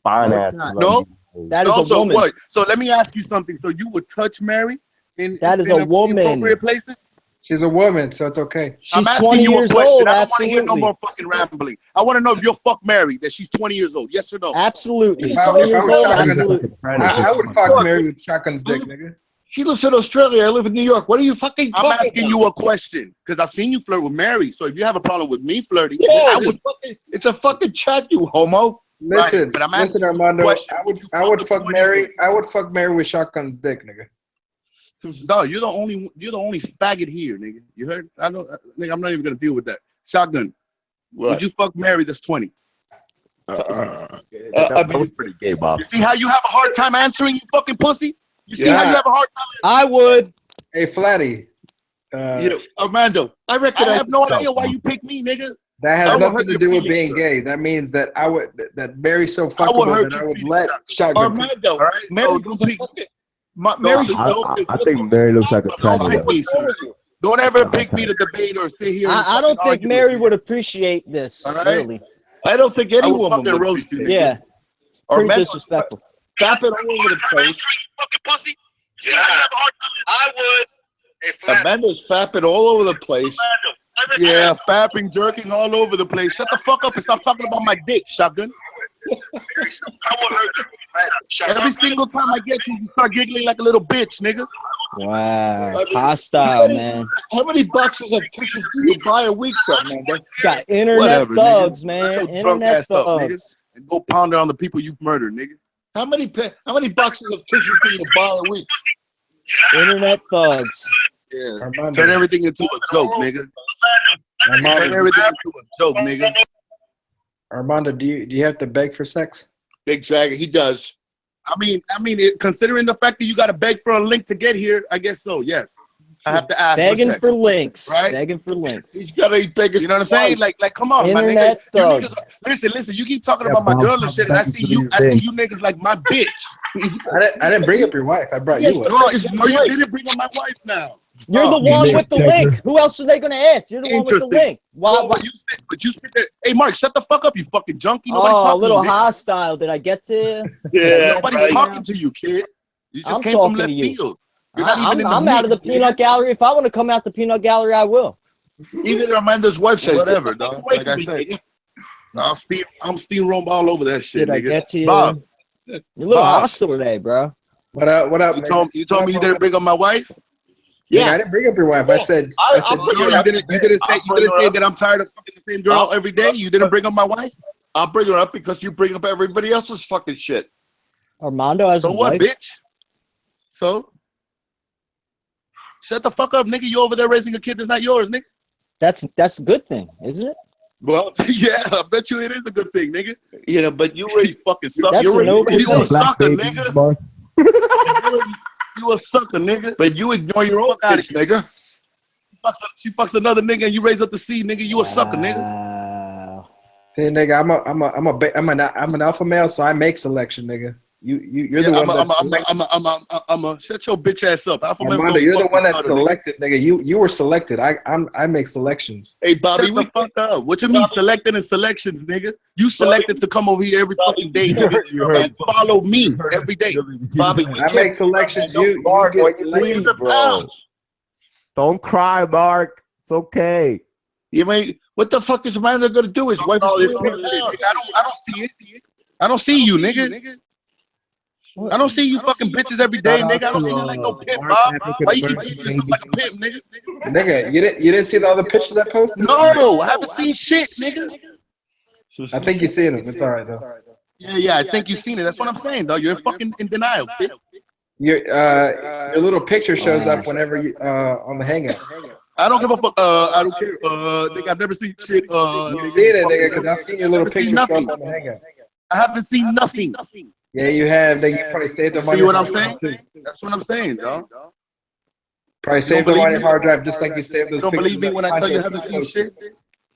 Fine No, ass. it's not. No. that is No. a So woman. what? So let me ask you something. So you would touch Mary in That is a woman. appropriate places? She's a woman, so it's okay. I'm asking you a question. I don't want to hear no more fucking rambling. I want to know if you're fuck married, that she's 20 years old. Yes or no? Absolutely. If I was shotgun, I would fuck Mary with shotgun's dick, nigga. She lives in Australia. I live in New York. What are you fucking talking I'm asking you a question because I've seen you flirt with Mary. So if you have a problem with me flirting, yeah, it's a fucking chat, you homo. Listen, right, but I'm listen, Armando. I would fuck Mary. I would fuck Mary with shotgun's dick, nigga. No, you're the only faggot here, nigga. You heard? I know, nigga. I'm not even gonna deal with that. Shotgun. What? Would you fuck Mary that's 20? That was pretty gay, Bob. You see how you have a hard time answering, you fucking pussy? You see how you have a hard time answering? I would. Hey, Flatty. You know, Armando, I reckon I have no idea why you pick me, nigga. That has nothing to do with being gay. That means that that Mary's so fuckable that I would let shotgun. Armando, all right? Mary, so don't pick. Mary's I think Mary looks like a tranny. Don't ever pick me to debate or sit here. I don't think Mary would appreciate this. Right? Really. I don't think any woman would roast you. Yeah. Pretty disrespectful. Stop it all over the place. Fucking pussy. I would. Amanda's fapping all over the place. Yeah, fapping, jerking all over the place. Shut the fuck up and stop talking about my dick, shotgun. Every single time I get you, you start giggling like a little bitch, nigga. Wow, hostile, man. How many boxes of tissues do you buy a week, Amanda? Got internet thugs, man. Internet thugs. And go pound it on the people you've murdered, nigga. How many boxes of tissues do you buy a week? Internet thugs. Yeah. Armando. Turn everything into a joke, nigga. Turn everything into a joke, nigga. Armando, do you have to beg for sex? Exactly, he does. I mean, considering the fact that you got to beg for a link to get here, I guess so. Yes, I have to ask. Begging for links, right? Begging for links. He's got to be begging. You know what I'm saying? Like, come on, Internet my nigga. Listen. You keep talking about my girl and shit, and I see you niggas like my bitch. I didn't bring up your wife. I brought you up. No, you didn't bring up my wife now. You're the one with the link. Who else are they gonna ask? You're the one with the link. Why? But you spit there. Hey, Mark, shut the fuck up, you fucking junkie. Nobody's talking a little to you, hostile. Did I get to you? Yeah. Nobody's talking to you, kid. You just came from left field. You're not even in the I'm out of the peanut gallery. If I want to come out the peanut gallery, I will. Even Armando's wife says whatever, dog. Like I said, I'm steamrolled all over that shit, Did I nigga. get to you? Bob, you're a little hostile today, bro. What up? You told me you didn't bring up my wife. Yeah, I didn't bring up your wife. I said you didn't say that I'm tired of fucking the same girl every day. You didn't bring up my wife. I'll bring her up because you bring up everybody else's fucking shit. Armando has so what, wife? Bitch? So shut the fuck up, nigga. You over there raising a kid that's not yours, nigga. That's a good thing, isn't it? Well, yeah, I bet you it is a good thing, nigga. You know, but you fucking suck. You a sucker, nigga. You a sucker, nigga. But you ignore your own kids, nigga. She fucks another nigga and you raise up the seed, nigga. You a sucker, nigga. See, nigga, I'm an alpha male, so I make selection, nigga. You're the one. I'm a shut your bitch ass up. Armando, you're the one that's selected, nigga. You were selected. I make selections. Hey, Bobby, shut the fuck up. What you mean selected and selections, nigga? You selected to come over here every fucking day, nigga, and follow me every day. Bobby, I make selections. You leave, bro. Don't cry, Mark. It's okay. You mean what the fuck is Amanda gonna do? His wife is I don't see it. I don't see you, nigga. I don't see you fucking bitches every day, nigga. I don't see you like no pimp, Bob. Why you keep treating yourself like a pimp, nigga? Nigga, you didn't see all the pictures I posted? No, I haven't seen shit, nigga. I think you've seen them. It's all right, though. Yeah, I think you've seen it. That's what I'm saying, though. You're fucking in denial, bitch. Your little picture shows up whenever you on the hangout. I don't give a fuck. I don't care. Nigga, I've never seen shit. You've seen it, nigga, because I've seen your little picture show up on the hangout. I haven't seen nothing. Yeah, you have. Nigga, you probably saved them on your hard drive. See what I'm saying? That's what I'm saying, dog. Probably saved them on your hard drive, just like you saved those pictures. You don't believe me when I tell you I haven't seen shit?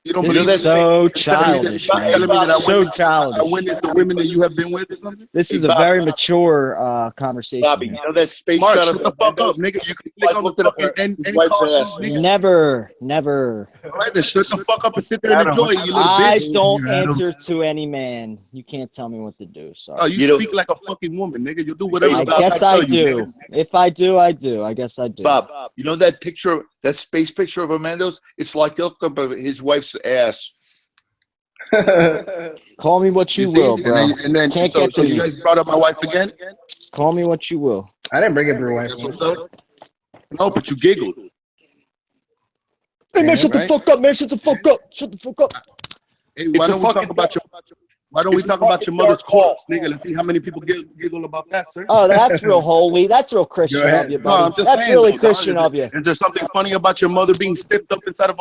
You don't believe that? So childish, man. So childish. I witnessed the women that you have been with or something? This is a very mature conversation. Bobby, you know that space Mark, shuttle? shut the fuck up, nigga. You can click on the fucking end card. Never. All right, then shut the fuck up and sit there and enjoy it, you little bitch. I don't answer to any man. You can't tell me what to do. Sorry. Oh, you speak like a fucking woman, nigga. You do whatever. I guess I do. If I do, I do. I guess I do. Bob, you know that picture, that space picture of Armando's? It's like look up at his wife's ass. Call me what you see? will, bro. And then Can't so get to you me. guys brought up my wife again? Call me what you will. I didn't bring up your wife. That's what's up. No, but you giggled. Hey man, shut the right? fuck up, man. Shut the fuck up. Shut the fuck up. Hey, why don't we talk about your mother's corpse, nigga? Let's see how many people giggle about that, sir. Oh, that's real holy. That's real Christian of you, buddy. No, I'm just That's saying, really though, Christian dog. of you. Is there something funny about your mother being stiffed up inside of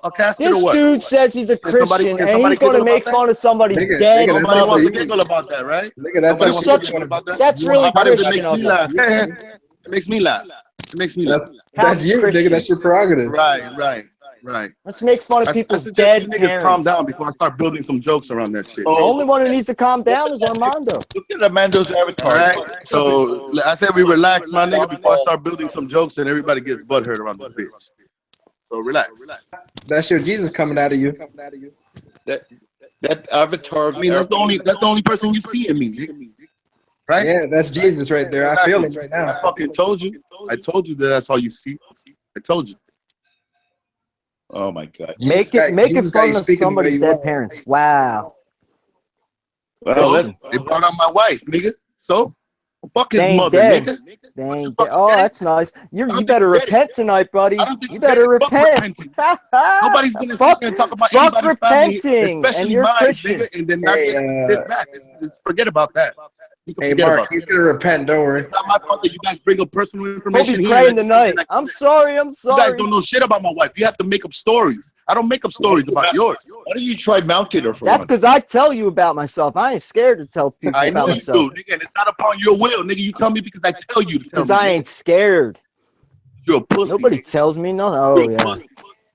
a casket This or what? dude says he's a Christian, Can and somebody he's going to giggle make about fun of somebody's Nigga, dead nigga, Nobody that's wants to mother. giggle about that, right? Nigga, that's Nobody wants to such- giggle about that. That's really But if it Christian makes of me you. laugh. It makes me laugh. It makes me laugh. That's you, Christian. nigga. That's your prerogative. Right. Let's make fun of I people's suggest dead you niggas parents. calm down before I start building some jokes around that shit. The only one who needs to calm down is Armando. Look at Armando's avatar. All right. So I said we relax, my nigga, before I start building some jokes and everybody gets butthurt around the bitch. So relax. That's your Jesus coming out of you. That avatar. I mean, that's the only person you see in me, nigga. Right? Yeah, that's Jesus right there. I feel him right now. I fucking told you. I told you that's all you see. I told you. Oh my God. Make it fun of somebody's dead parents. Wow. Well, they brought out my wife, nigga. So fuck his They ain't mother, dead. nigga. They ain't dead. Oh, that's nice. You better repent tonight, buddy. You better repent. Nobody's gonna sit there and talk about anybody's family, repenting, especially and you're mine, Christian. nigga, and then not Hey, get this back. Forget about that. You can Hey, forget Mark, about he's that. gonna repent. Don't worry. It's not my fault that you guys bring up personal information Hope he's here. praying tonight. I'm sorry. I'm You sorry. guys don't know shit about my wife. You have to make up stories. I don't make up stories about yours. Why don't you try mounting her for That's once? because I tell you about myself. I ain't scared to tell people I know about you myself. do, nigga, and it's not upon your will, nigga. You tell me because I tell you to tell Because me. I ain't scared. You're a pussy. Nobody tells me nothing. Oh, yeah.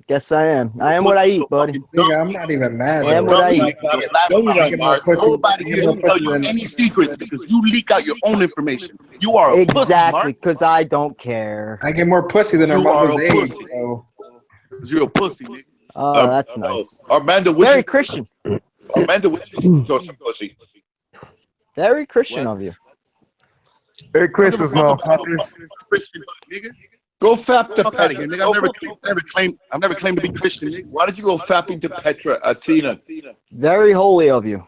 Guess I am. I am what I eat, buddy. Nigga, I'm not even mad. I am what I eat. Nobody here will tell you any secrets because you leak out your own information. You are a pussy, Exactly, Mark. because I don't care. I get more pussy than You are Armando's a age. pussy. So. You're a pussy, nigga. Oh, that's nice. Armando, which Very is Christian. Armando, which is pussy? Very Christian of you. Merry Christmas, motherfuckers. Christian, nigga. Go fap to Fuck out of here, nigga. I've never claimed to be Christian, nigga. Why don't you go fapping to Petra, Athena? Very holy of you.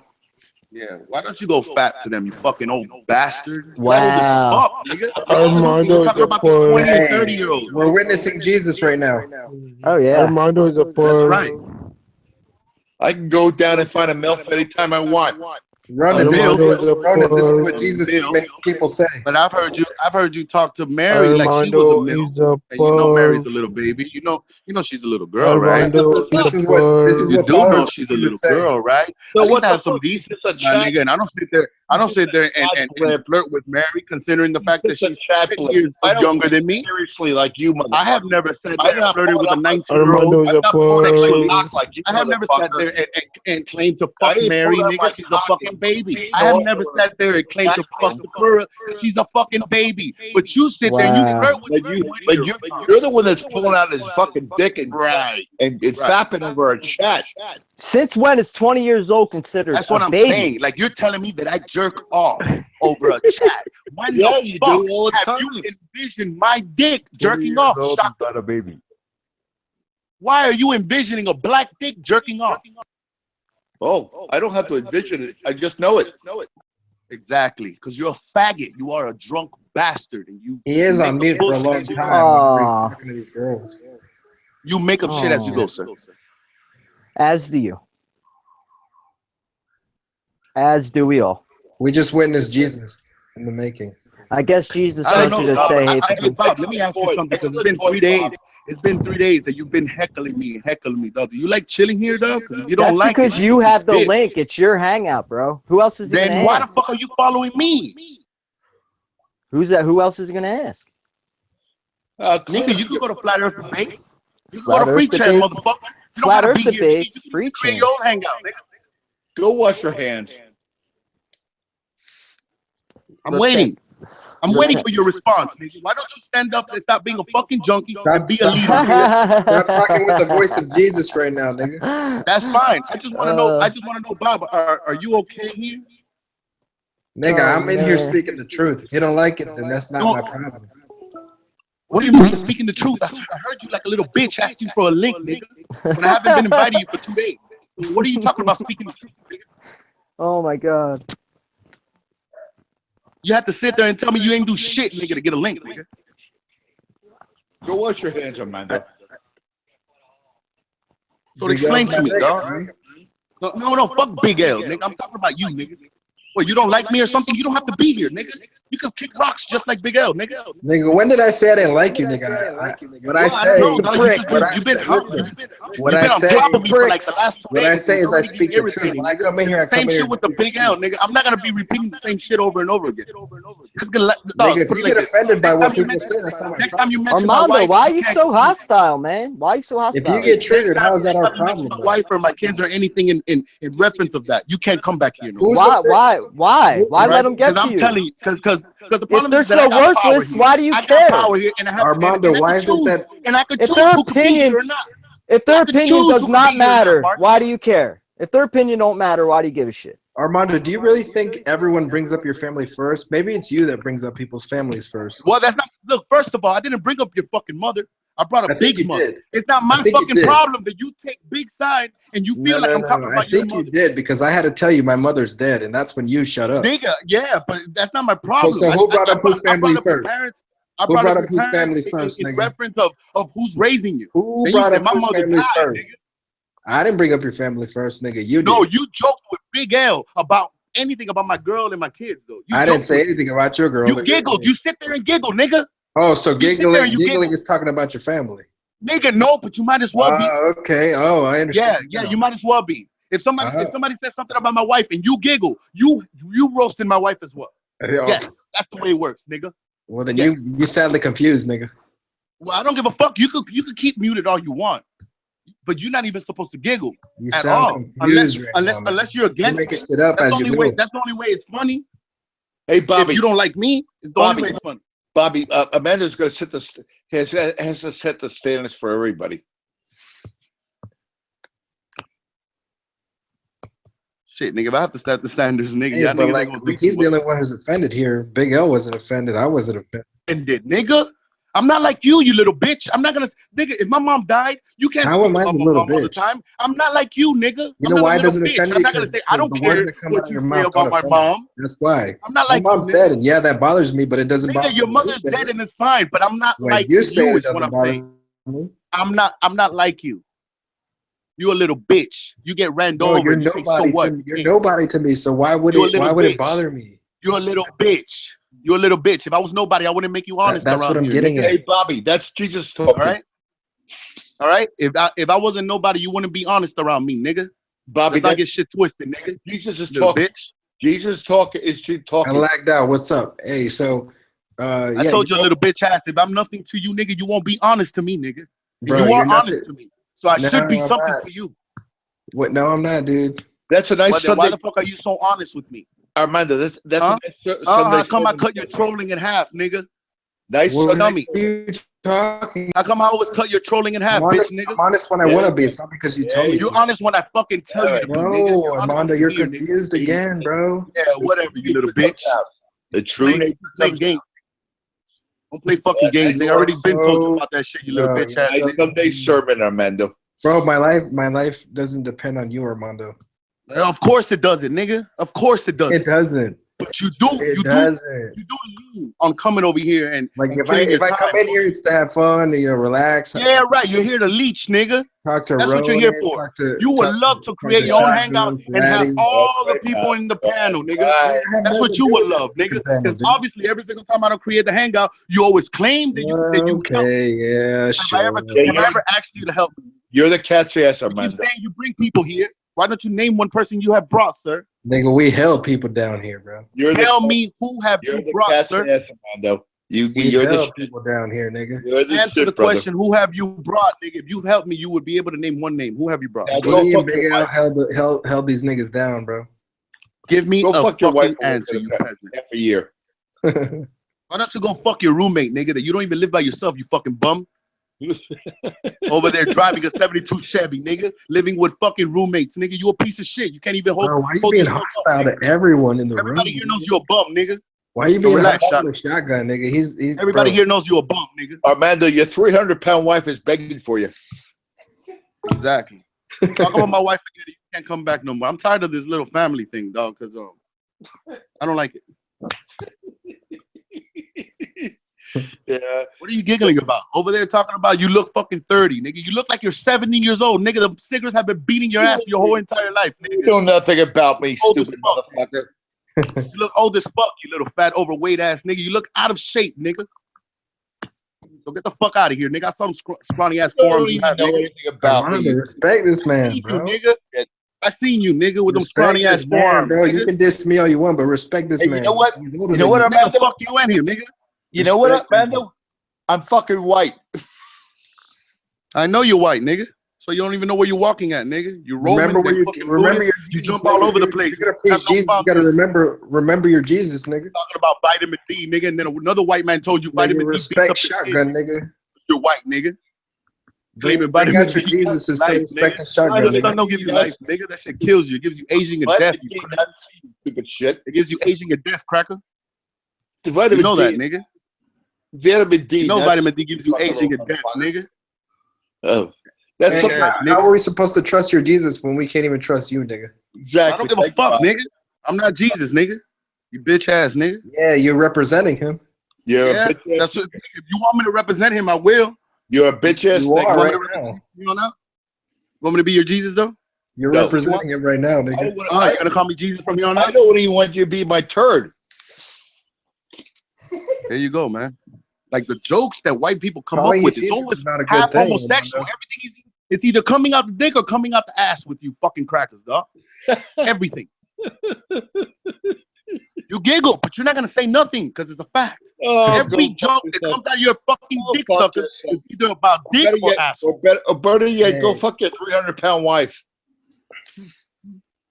Yeah, why don't you go fat to them, you fucking old bastard? Wow. Old as fuck, nigga. Armando We're is talking a about the 20 and Hey, 30-year-olds. we're witnessing Jesus right now. Oh, yeah. Armando is a That's right. I can go down and find a MILF anytime I want. Running, Armando is a this is what Jesus makes people say. But I've heard you talk to Mary like she was a Armando milf. is a And you know Mary's perv. a little baby. You know she's a little girl, right? Armando This is is a what You do know followers she's a Jesus little say. girl, right? So At least what the have some fuck? It's decency, just a my chat. nigga. And I don't sit there and flirt with Mary, considering the fact that It's a she's chat 10 play. years I don't younger take than it me. seriously like you, motherfucker. I have never sat I'm there and not flirted with a pulling up 19-year-old Armando is a I'm not pulling up my sexually. cock like you, I have never sat motherfucker. there and claimed to I fuck ain't Mary, pulling out my nigga. She's a cock fucking and baby. being I have all never over sat there and claimed to fuck chat. Sakura. She's a fucking baby. But you sit there and you Wow. flirt with You're the one that's pulling out his fucking dick and Right. and fapping over a chat. Since when is 20 years old considered That's what a I'm baby? saying. Like you're telling me that I jerk off over a chat. When Yeah, the you fuck do all the have time. you envisioned my dick jerking off? Shaka? Not a baby. Why are you envisioning a black dick jerking off? Oh, I don't have to envision it. I just know it. Exactly, because you're a faggot. You are a drunk bastard, and you. He is make on up mute for a bullshit long as you time. go. When he's talking to these girls. You make up shit as you go, sir. As do you. As do we all. We just witnessed Jesus in the making. I guess Jesus I don't sent know, you to Bob, say but hateful things. Bob, let me ask you something because it's been 3 days. It's been 3 days that you've been heckling me, dog. Do you like chilling here, dog? Because if you don't That's like because it, you have the bitch. link. It's your hangout, bro. Who else is he Then gonna why the ask? fuck are you following me? Who's that? Who else is he gonna ask? Nigga, you can go to Flat Earth Debates. You can Flat go to Earth Free Chat, Debates. motherfucker. You don't Flat gotta Earth be here. Debates, You can Free create Chat. your own hangout, nigga. Go wash your hands. I'm waiting. I'm waiting Okay. for your response, nigga. Why don't you stand up and stop being a fucking junkie and be a Stop leader? Stop talking with the voice of Jesus right now, nigga. That's fine. I just want to know. I just want to know, Bob. Are you okay here? Nigga, Oh, I'm in here man. speaking the truth. If you don't like it, then that's not my problem. What do you mean speaking the truth? I heard you like a little bitch asking for a link, nigga. When I haven't been inviting you for 2 days. What are you talking about speaking the truth, nigga? Oh my God. You have to sit there and tell me you ain't do shit, nigga, to get a link, nigga. Go wash your hands, Armando. So explain to me, dog. No, fuck Big L, nigga. I'm talking about you, nigga. Well, you don't like me or something? You don't have to be here, nigga. You can kick rocks just like Big L, nigga. Nigga, when did I say I didn't like you, nigga? What I say, you've been listen, You've been on top of me for like the last 2 days. What I say is I speak the truth. When I come in here, I come Same in here. shit with the Big L, nigga. I'm not gonna be repeating the same shit over and over again. It's gonna Nigga, if you get offended by what people say, that's not my problem. Armando, why are you so hostile, man? Why are you so hostile? If you get triggered, how is that our problem? My wife or my kids or anything in reference of that, you can't come back here. No. Why let them get to you? I'm telling you, because the If problem they're is that I so got power worthless, here. why do you I care? got power here, and I have Armando, and I why can is it choose, that and I can if choose their who can be opinion, here or not. if their I can opinion choose does who can not be here or not, matter, Mark. why do you care? If their opinion don't matter, why do you give a shit? Armando, do you really think everyone brings up your family first? Maybe it's you that brings up people's families first. Well, that's not. Look, first of all, I didn't bring up your fucking mother. I brought a I think big you mother. did. It's not my think you fucking did. problem that you take big side and you feel like I'm talking I about your think mother. you did because I had to tell you my mother's dead, and that's when you shut up. Nigga, yeah, but that's not my problem. So who brought up whose I family brought up your first? parents. Who brought up whose family first, in nigga? reference of who's raising you. Who Then you brought said up my whose mother families died, first? I didn't bring up your family first, nigga. You did. No, you joked with Big L about anything about my girl and my kids, though. I didn't say anything about your girl. You giggled. You sit there and giggle, nigga. Oh, so You sit there and giggling is talking about your family. Nigga, no, but you might as well be. Okay. Oh, I understand. Yeah, you might as well be. If somebody says something about my wife and you giggle, you roasting my wife as well. Yes, that's the way it works, nigga. Well, then you sadly confused, nigga. Well, I don't give a fuck. You could keep muted all you want, but you're not even supposed to giggle You at sound all. confused right now, man. Unless you're against making me. shit up That's as the you only way. go. That's the only way it's funny. Hey, Bobby. If you don't like me, it's the only way it's funny. Bobby, Amanda's going to set has to set the standards for everybody. Shit, nigga, if I have to set the standards, nigga, Hey, y'all but niggas like, ain't gonna do he's too the much. only one who's offended here. Big L wasn't offended. I wasn't offended. Offended, nigga. I'm not like you little bitch. I'm not gonna, nigga. If my mom died, you can't How speak am I about the my little mom all the bitch? time. I'm not like you, nigga. You I'm know not why a it little doesn't bitch. offend I'm me? not gonna say I don't the care words that come out what of you your say mouth about don't my offend mom. me. That's why. I'm not My like mom's you, dead, nigga. and yeah, that bothers me, but it doesn't bother Nigga, your me. mother's dead and it's fine, but I'm not When like you say you. it Is what doesn't I'm bother saying. me. I'm not like you. You a little bitch. You get ran No, over. you're And you say, so nobody what? to me. You're nobody to me. So why would You a it? little Why would it bitch. bother me? You're a little bitch. You're a little bitch. If I was nobody, I wouldn't make you honest That's around what I'm here, getting nigga. at. Hey, Bobby, that's Jesus talking. All right. If I wasn't nobody, you wouldn't be honest around me, nigga. Bobby, Let's not get shit twisted, nigga. Jesus is Little talking. bitch. Jesus talking is talking. I lagged out. What's up? Hey, so I told you a little bitch ass. If I'm nothing to you, nigga, you won't be honest to me, nigga. And Bro, you you're are honest to me. So I should be I'm something not. to you. What? No, I'm not, dude. That's a nice Well, then Sunday. why the fuck are you so honest with me? Armando, that's Huh? a nice How Sunday. come I cut your trolling in half, nigga? Nice What Sunday. Tell me. are you talking? How come I always cut your trolling in half, I'm honest, bitch, nigga? I'm honest when I want to be. It's not because you told me You're to. honest when I fucking tell you to be, nigga. No, You're honest Armando, with you're me, nigga. confused again, bro. Yeah, whatever, you little bitch. The true nature Play comes games. Don't play fucking games, nigga. I already been told you about that shit, you little bitch ass. Nice Sunday sermon, Armando. Bro, my life doesn't depend on you, Armando. Of course it doesn't, nigga. Of course it doesn't. It doesn't. But you do. It You doesn't. do lean on coming over here and Like and if I killing your come time. in here, it's to have fun, relax. Yeah, right. You're here to leach, nigga. Talk to That's what you're here for. You would love to create your own hangout and have all the people in the panel, nigga. That's what you would love, nigga. Because obviously, every single time I don't create the hangout, you always claim that you help. Yeah, sure. Have I ever asked you to help me? You're the cat's ass, You Armando. keep saying you bring people here. Why don't you name one person you have brought, sir? Nigga, we held people down here, bro. Tell me who have you brought, cat's sir? ass, Armando. We you're the held people down here, nigga. You're the Answer shit, the brother. question, who have you brought, nigga? If you've helped me, you would be able to name one name. Who have you brought? Now, Me and Big Al held these niggas down, bro. Give me Go a fuck your wife fucking answer, you peasant. half a year. Why don't you go fuck your roommate, nigga, that you don't even live by yourself, you fucking bum? Over there driving a 72 Chevy, nigga. Living with fucking roommates, nigga. You a piece of shit. You can't even hold, Bro, why you hold being yourself hostile up, to everyone in the Everybody room? here knows you a bum, nigga. Why you So being relax, hostile shot. to Shotgun, nigga? He's Everybody bro. here knows you a bum, nigga. Armando, your 300-pound wife is begging for you. Exactly. Talk about my wife again. You can't come back no more. I'm tired of this little family thing, dog, because I don't like it. Yeah. What are you giggling about? Over there talking about you look fucking 30, nigga. You look like you're 70 years old, nigga. The cigarettes have been beating your ass your whole entire life, nigga. You know nothing about me, Old as stupid fuck. motherfucker. You look old as fuck, you little fat, overweight ass nigga. You look out of shape, nigga. So get the fuck out of here, nigga. I saw some scrawny ass forearms you have, know nigga. anything about Armando, me. respect this man, You, bro. nigga. I seen you, nigga, with them Respect scrawny ass this man, forearms, bro. nigga. You can diss me all you want, but respect this Hey, man. you know what? He's older You know than what, Nigga, Armando? fuck you in here, nigga. You know what, Respect him. Armando? I'm fucking white. I know you're white, nigga. So you don't even know where you're walking at, nigga. You Remember Roman, where then you fucking remember Buddhist. your You Jesus, jump all nigga. over the If place. you're gonna You have preach no Jesus, you boundaries. gotta remember your Jesus, nigga. Talking about vitamin D, nigga, and then another white man told you Nigga, vitamin D beats respect up your skin. Shotgun, nigga. You're white, nigga. Claiming Bring vitamin out your D Jesus and still life, respect nigga. the Shotgun, The nigga. sun don't give you life, nigga. That shit kills you. It gives you aging and death. You cracker. Nuts, stupid shit. It gives you aging and death, cracker. The You vitamin know D, that, nigga. vitamin D. You know nuts. vitamin D gives you aging and death, nigga. Oh, that's Hey, something. Yes, how nigga. are we supposed to trust your Jesus when we can't even trust you, nigga? Exactly. I don't give a fuck, nigga. I'm not Jesus, nigga. You bitch ass nigga. Yeah, you're representing him. You're Yeah, a bitch ass. that's what. If you want me to represent him, I will. You're a bitch ass You nigga. are Want me right to now. represent you know now? Want me to be your Jesus though? You're No. representing him right now, nigga. Oh, you're gonna call me Jesus from here on I out? don't even want you to be my turd. There you go, man. Like the jokes that white people come Calling up you with, it's Jesus always is not a good half thing, homosexual. Armando. Everything is it's either coming out the dick or coming out the ass with you fucking crackers, dog. Everything. You giggle, but you're not gonna say nothing because it's a fact. Oh, Every go fuck joke that yourself. comes out of your fucking Go dick fuck suckers yourself. is either about dick Better or yet, asshole. or better yet, go Hey. fuck your 300-pound wife.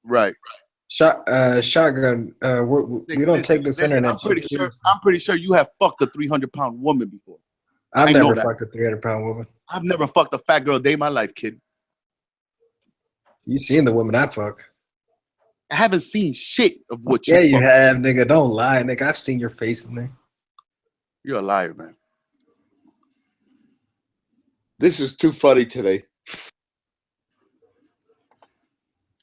Right. Shotgun. We don't take this Listen, internet I'm pretty shit sure. seriously. I'm pretty sure you have fucked a 300-pound woman before. I've I know never that. fucked a 300-pound woman. I've never fucked a fat girl a day in my life, kid. You seen the women I fuck? I haven't seen shit of what you. Yeah, you fucked. have, nigga. Don't lie, nigga. I've seen your face in there. You're a liar, man. This is too funny today.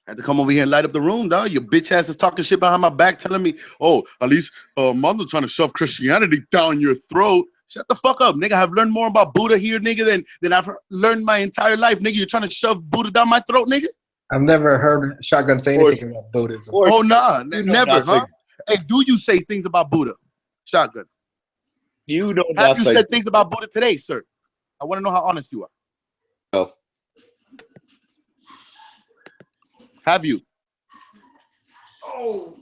I had to come over here and light up the room, dog. Your bitch ass is talking shit behind my back, telling me, "Oh, at least Armando trying to shove Christianity down your throat." Shut the fuck up, nigga. I've learned more about Buddha here, nigga, than I've learned my entire life, nigga. You're trying to shove Buddha down my throat, nigga? I've never heard Shotgun say anything about Buddhism. Oh, nah, You know never, huh? nothing. Hey, do you say things about Buddha, Shotgun? You know Have you nothing. said things about Buddha today, sir? I want to know how honest you are. Have you? Oh.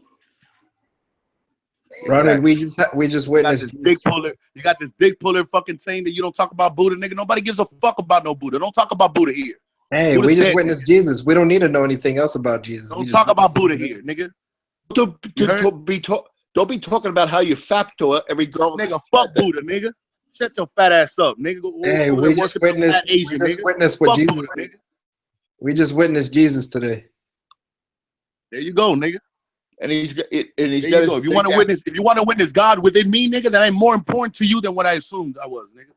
Ronan, we just witnessed. You got this dick puller fucking saying that you don't talk about Buddha, nigga. Nobody gives a fuck about no Buddha. Don't talk about Buddha here. Hey, Buddha's we just dead, witnessed Jesus. We don't need to know anything else about Jesus. Don't talk about Buddha here, nigga. Don't be talking about how you fap to every girl. Nigga, fuck Buddha, nigga. Shut your fat ass up, nigga. Go Hey, over there we just worship some witnessed. fat Asian, We just nigga. witnessed what Fuck Jesus. Buddha, nigga. We just witnessed Jesus today. There you go, nigga. And he's got There you go. If you want to witness God within me, nigga, that ain't more important to you than what I assumed I was, nigga.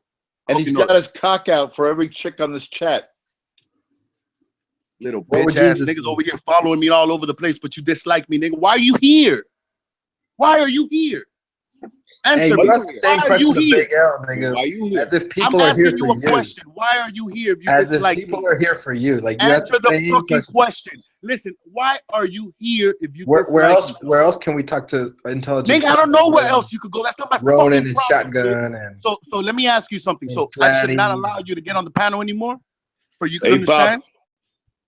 And he's got his cock out for every chick on this chat. Little What would bitch ass Jesus niggas do? over here following me all over the place, but you dislike me, nigga. Why are you here? Why are you here? Hey, Answer you me. asked the same Why are you question to here? Big L, nigga. Why you here? As if I'm people are here asking for you a you. question. Why are you here if you As if dislike people me? are here for you. Like you asked Answer the same fucking question. Listen, why are you here if you Where dislike else? me? Where else can we talk to intelligent? Nigga, I don't know where else you could go. That's not my Ronan fucking and problem. Shotgun and So let me ask you something. So I should not allow you to get on the panel anymore? For you can Hey, understand?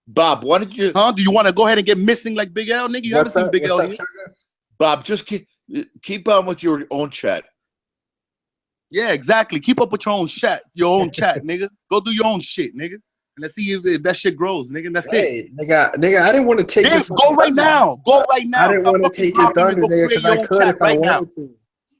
Bob, why don't you? Huh? Do you want to go ahead and get missing like Big L, nigga? You haven't seen Big L here. Bob, just keep on with your own chat. Yeah, exactly. Keep up with your own chat, nigga. Go do your own shit, nigga. And let's see if that shit grows, nigga. And that's it. Hey, nigga, I didn't want to take your Go right now. Go right now. I didn't want to take your thunder, nigga, because I could if I wanted to.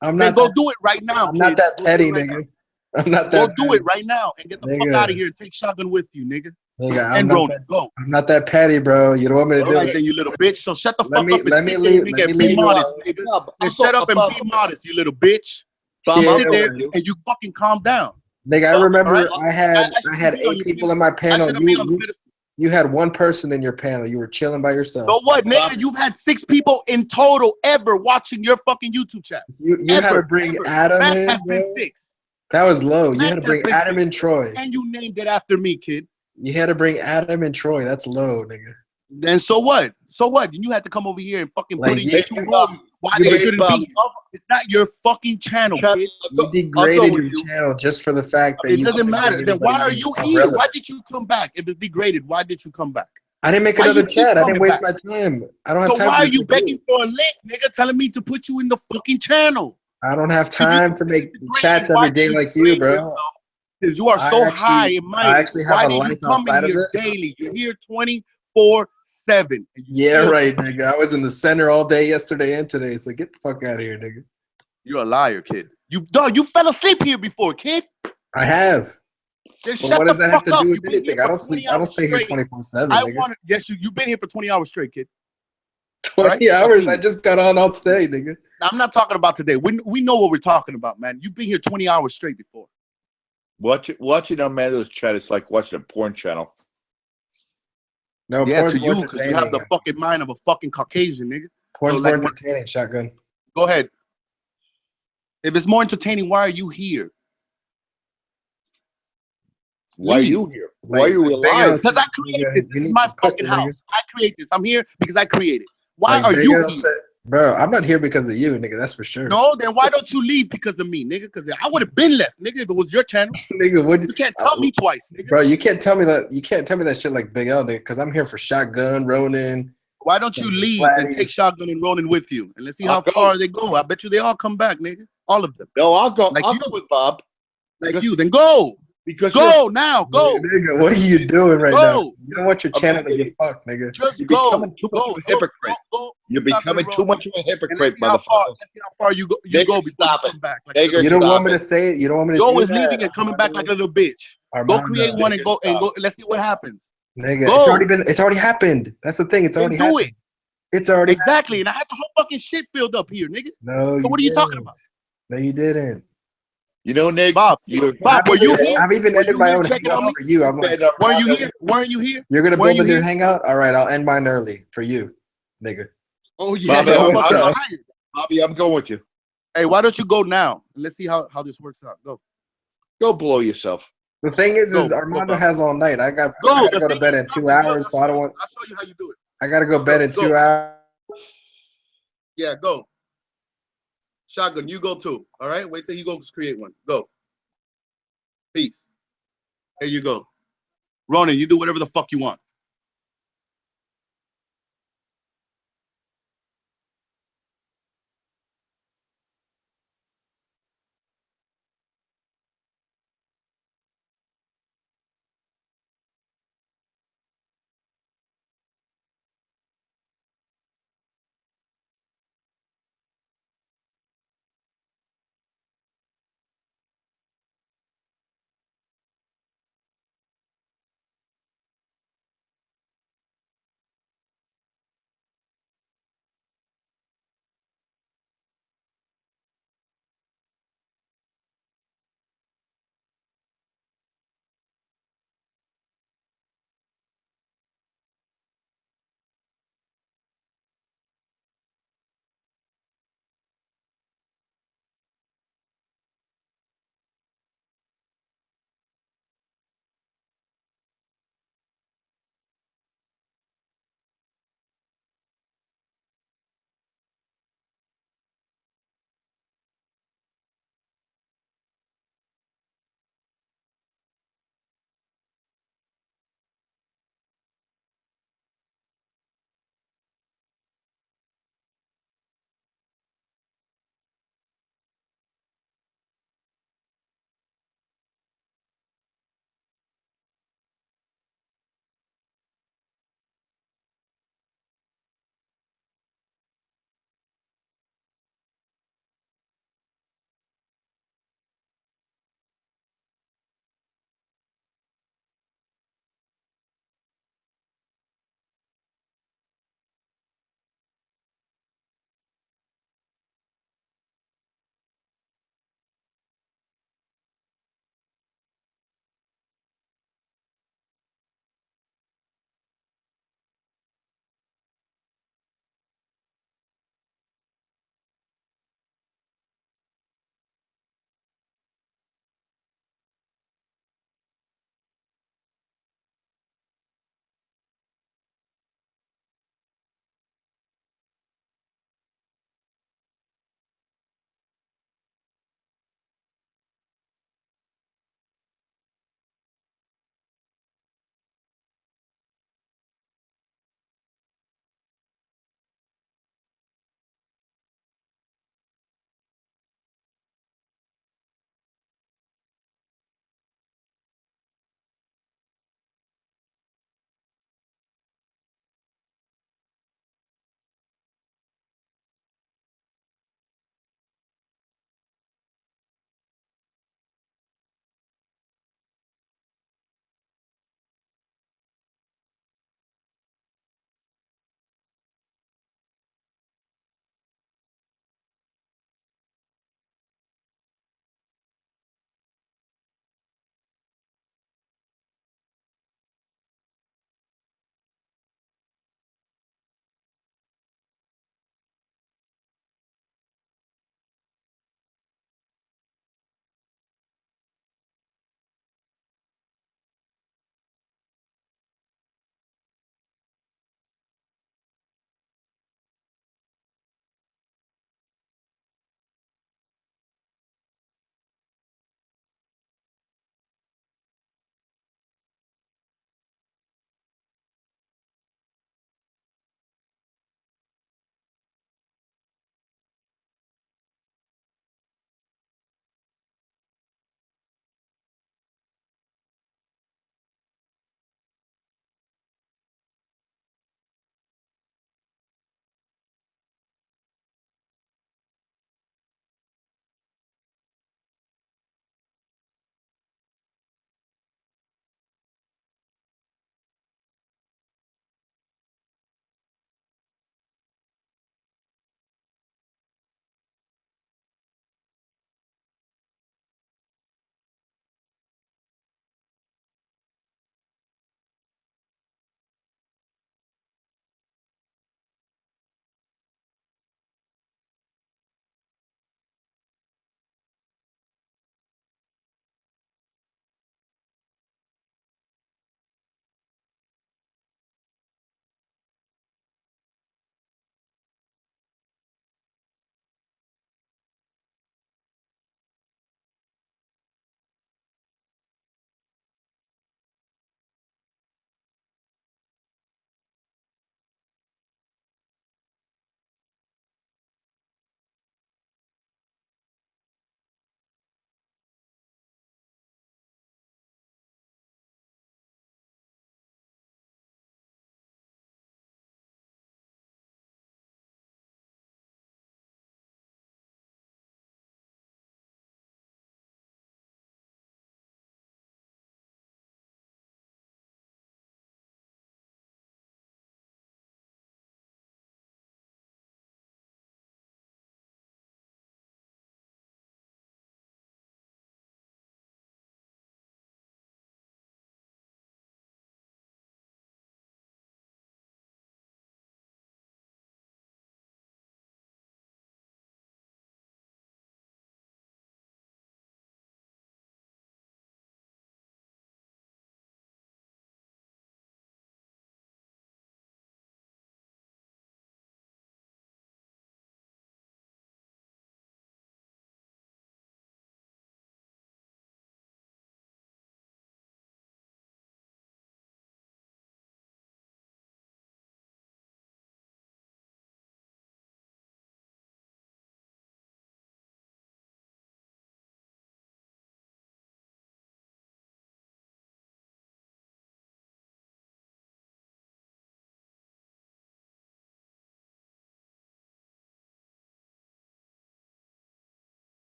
I'm Man, not. go do it right now. I'm not that petty, nigga. I'm not Go that. do it right now and get the fuck Nigga. out of here and take shotgun with you, nigga. Nigga, And Ronan, go. I'm not that petty, bro. You don't want me to All do right, it. then, you little bitch. So shut the Let fuck me- up and let me sit there, leave- nigga, let and me be leave you modest, alone. nigga. Bob, Then I'll go- shut up and Bob. be modest, you little bitch. Bob, You I'll sit go there with you. and you fucking calm down. Nigga, I remember All right? I had shouldn't I had be on 8 your people in my I panel. shouldn't be on the pedestal. You had one person in your panel. You were chilling by yourself. So what, nigga? You've had 6 people in total ever watching your fucking YouTube chat. You had to bring Adam Max in, has been bro. 6. That was low. You Max had to has bring been Adam 6. and Troy. And you named it after me, kid. You had to bring Adam and Troy. That's low, nigga. Then so what? So what? You had to come over here and fucking Like, put in you- your 2 Hey, roles. Bob. Why You they raised shouldn't Bob. be here. It's not your fucking channel, kid. You degraded your channel just for the fact that It you doesn't couldn't matter. bring Then why anybody are you of here? relevance. Why did you come back? If it's degraded, why did you come back? I didn't make Why another you keep chat. I didn't coming waste back? my time. I don't have So time. why for are this you shit, begging dude. for a link, nigga, telling me to put you in the fucking channel? I don't have time to make chats Why every day do like you, bro. Because you are so high and I mighty. actually have Why a did you life come in outside of here this. daily? You're here 24/7. Yeah, right, nigga. I was in the center all day yesterday and today, so get the fuck out of here, nigga. You're a liar, kid. You fell asleep here before, kid. I have. Then But shut what the does that have fuck to up. do You've with been here anything? I for don't 20 sleep. I don't hours stay here straight. 24/7, I nigga. want. Yes, you've been here for 20 hours straight, kid. 20 I've hours. seen I it. just got on all today, nigga. I'm not talking about today. We know what we're talking about, man. You've been here 20 hours straight before. Watching Armando's chat is like watching a porn channel. No, Yeah, porn's to more you, because you have entertaining. the fucking mind of a fucking Caucasian, nigga. Porn's So, more like, entertaining, shotgun. go ahead. If it's more entertaining, why are you here? Why are you here? Why are you alive? Because I created this. This is my fucking house. I create this. I'm here because I created it. Why are you here? Bro, I'm not here because of you, nigga. That's for sure. No, then why don't you leave because of me, nigga? Because I would have been left, nigga, if it was your channel. Nigga, what? You can't tell me twice, nigga. Bro, you can't tell me that. You can't tell me that shit like Big L, nigga. Because I'm here for Shotgun, Ronin. Why don't you leave and take Shotgun and Ronin with you, and let's see how far they go. I bet you they all come back, nigga. All of them. No, I'll go. Like I'll you. go with Bob. Like you, then go. Because go now, go. Nigga, what are you doing right now? You don't want your channel to get fucked, nigga. Just You're go. becoming too much of a hypocrite. You're becoming too much of a hypocrite, Let's motherfucker. see how far you go. You go before you come back. Like You don't want me to say it. You don't want me to. You're do always that? leaving and coming back like a little bitch. Armando. Go create one and go. Let's see what happens. Nigga, Go. it's already happened. That's the thing. It's Then already do happened. it. It's already Exactly. And I had the whole fucking shit filled up here, nigga. No, So what are you talking about? No, you didn't. You know, Nick. Bob, were you here? I've even Were ended you my here own checking on hangouts me? for you. I'm like, Weren't you here? Weren't you here? You're gonna Weren't build a you new here? hangout? All right, I'll end mine early for you, nigga. Oh yeah, Bobby, I'm what's fucking up? tired. Bobby, I'm going with you. Hey, why don't you go now? Let's see how this works out. Go. Go blow yourself. The thing is Go, Armando Bob. has all night. I gotta go to bed in 2 hours, so I don't want. I'll show you how you do it. I gotta go bed in 2 hours. Yeah, go. Shotgun, you go too. All right, wait till he goes create one. Go. Peace. There you go. Ronan, you do whatever the fuck you want.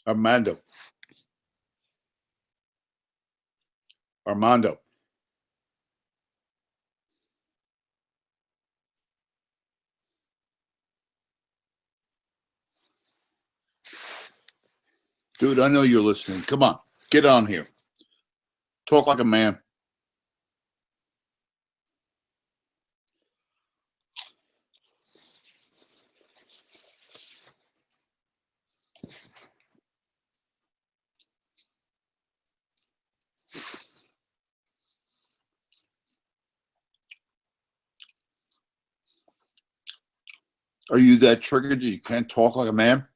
Armando. Armando. Dude, I know you're listening. Come on, get on here. Talk like a man. Are you that triggered that you can't talk like a man?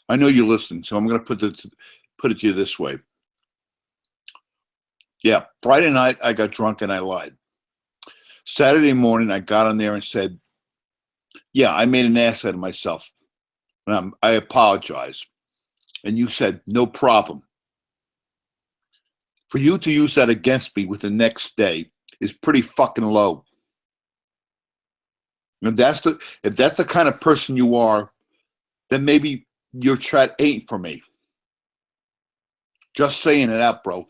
I know you're listening, so I'm going to put it to you this way. Yeah, Friday night I got drunk and I lied. Saturday morning I got on there and said, yeah, I made an ass out of myself. And I apologize. And you said, no problem. For you to use that against me with the next day is pretty fucking low. And if that's the kind of person you are, then maybe your chat ain't for me. Just saying it out, bro.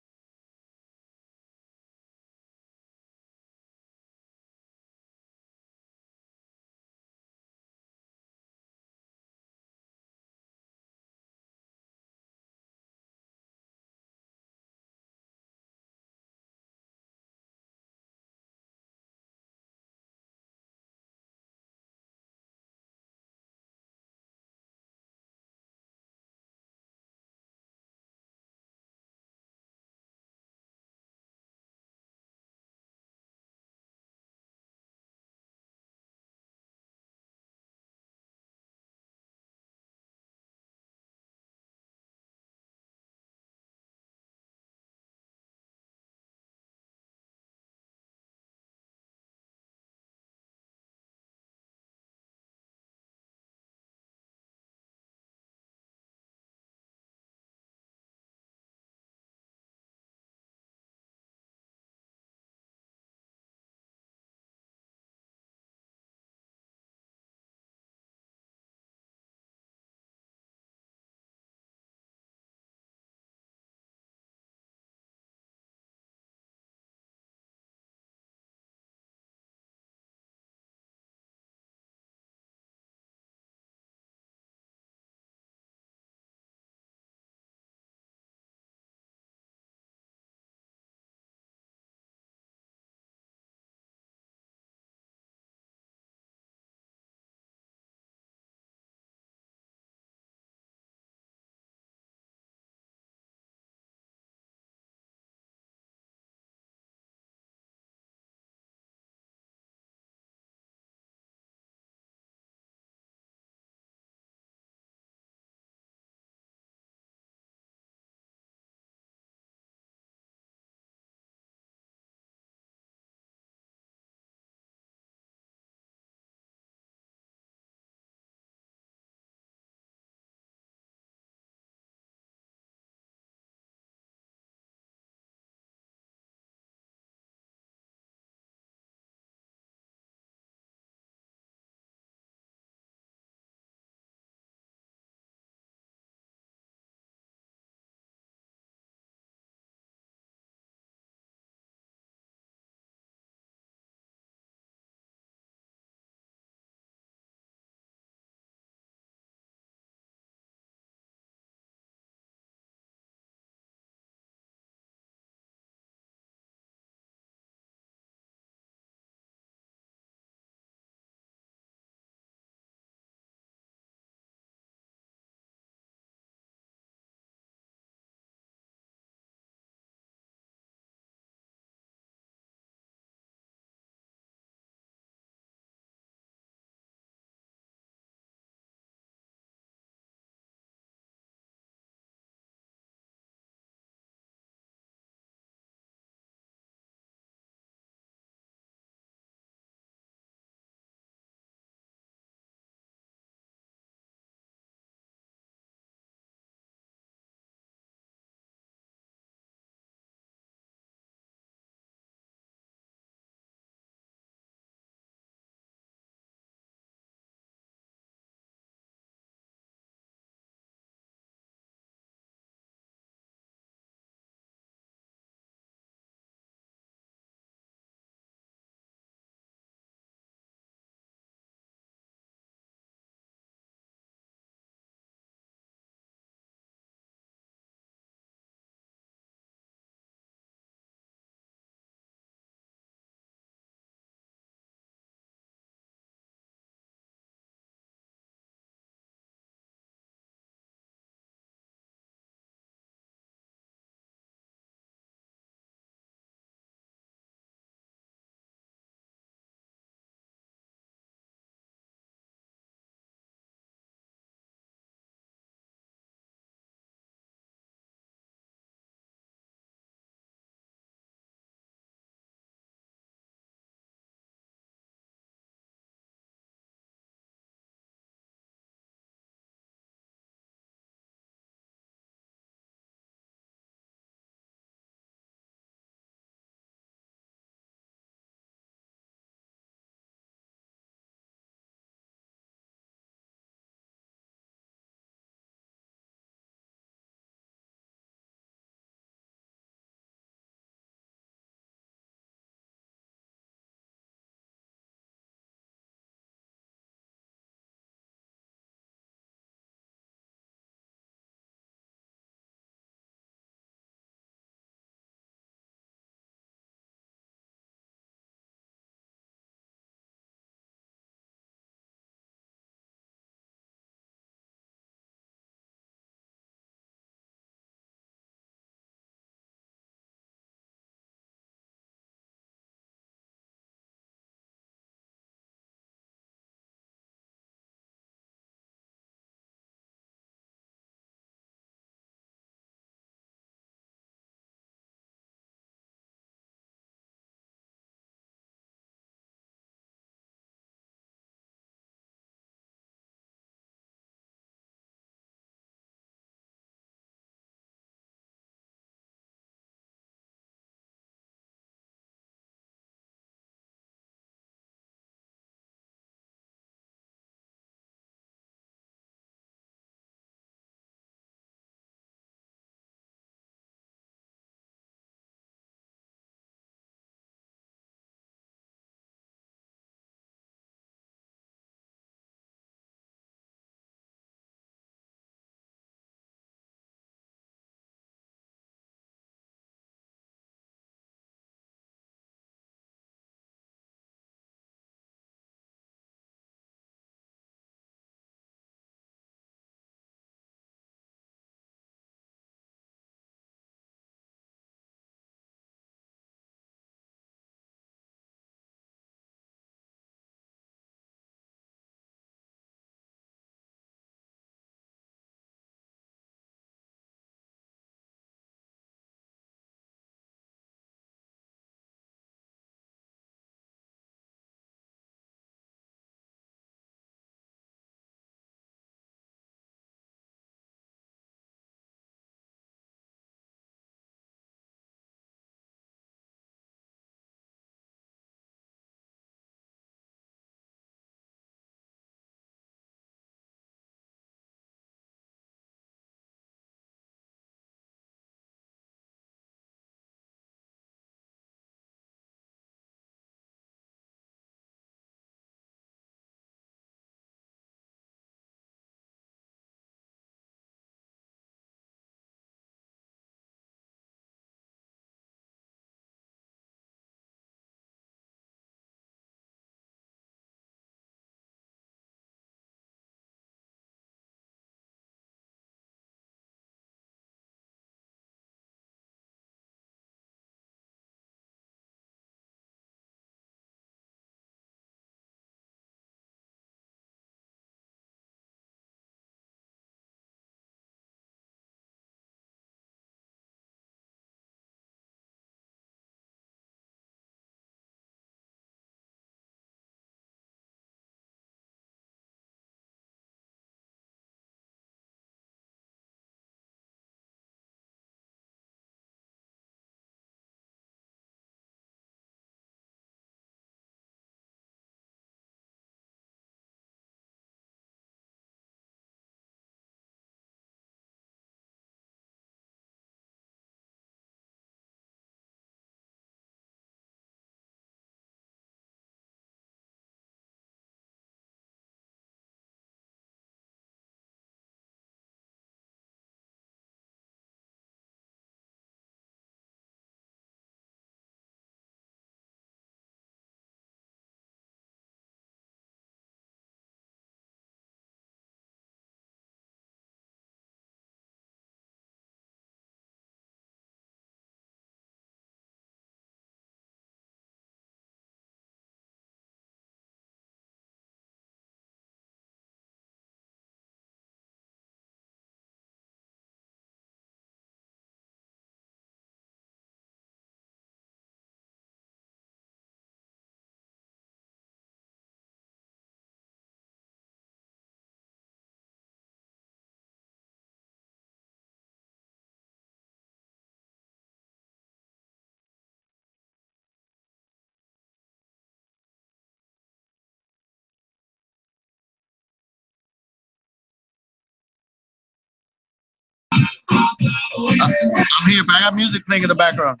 I'm here, but I got music playing in the background.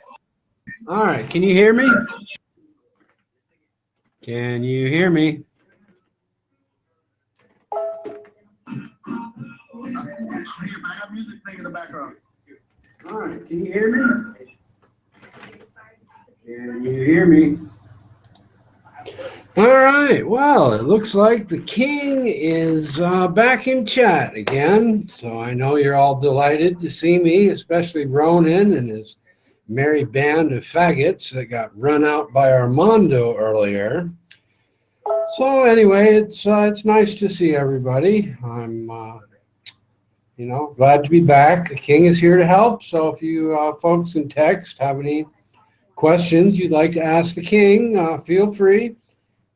All right, can you hear me? Can you hear me? I'm here, but I got music playing in the background. All right, can you hear me? Can you hear me? All right, well, it looks like the king is back in chat again, so I know you're all delighted to see me, especially Ronan and his merry band of faggots that got run out by Armando earlier. So anyway, it's nice to see everybody. I'm glad to be back. The king is here to help. So if you folks in text have any questions you'd like to ask the king, feel free.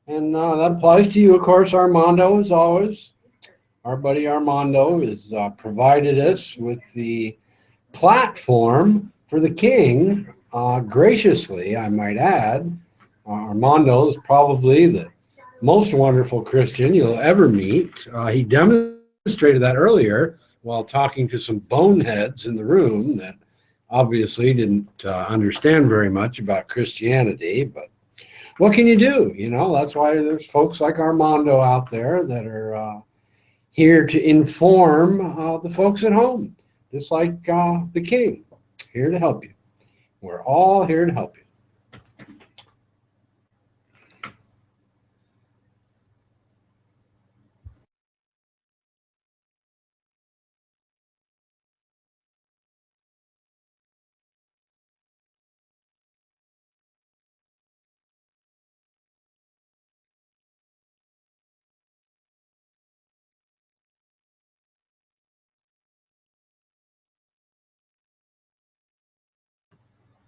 And that applies to you, of course, Armando, as always. Our buddy Armando has provided us with the platform for the king, graciously, I might add. Armando is probably the most wonderful Christian you'll ever meet. He demonstrated that earlier while talking to some boneheads in the room that obviously didn't understand very much about Christianity, but what can you do? That's why there's folks like Armando out there that are here to inform the folks at home, just like the king, here to help you. We're all here to help you.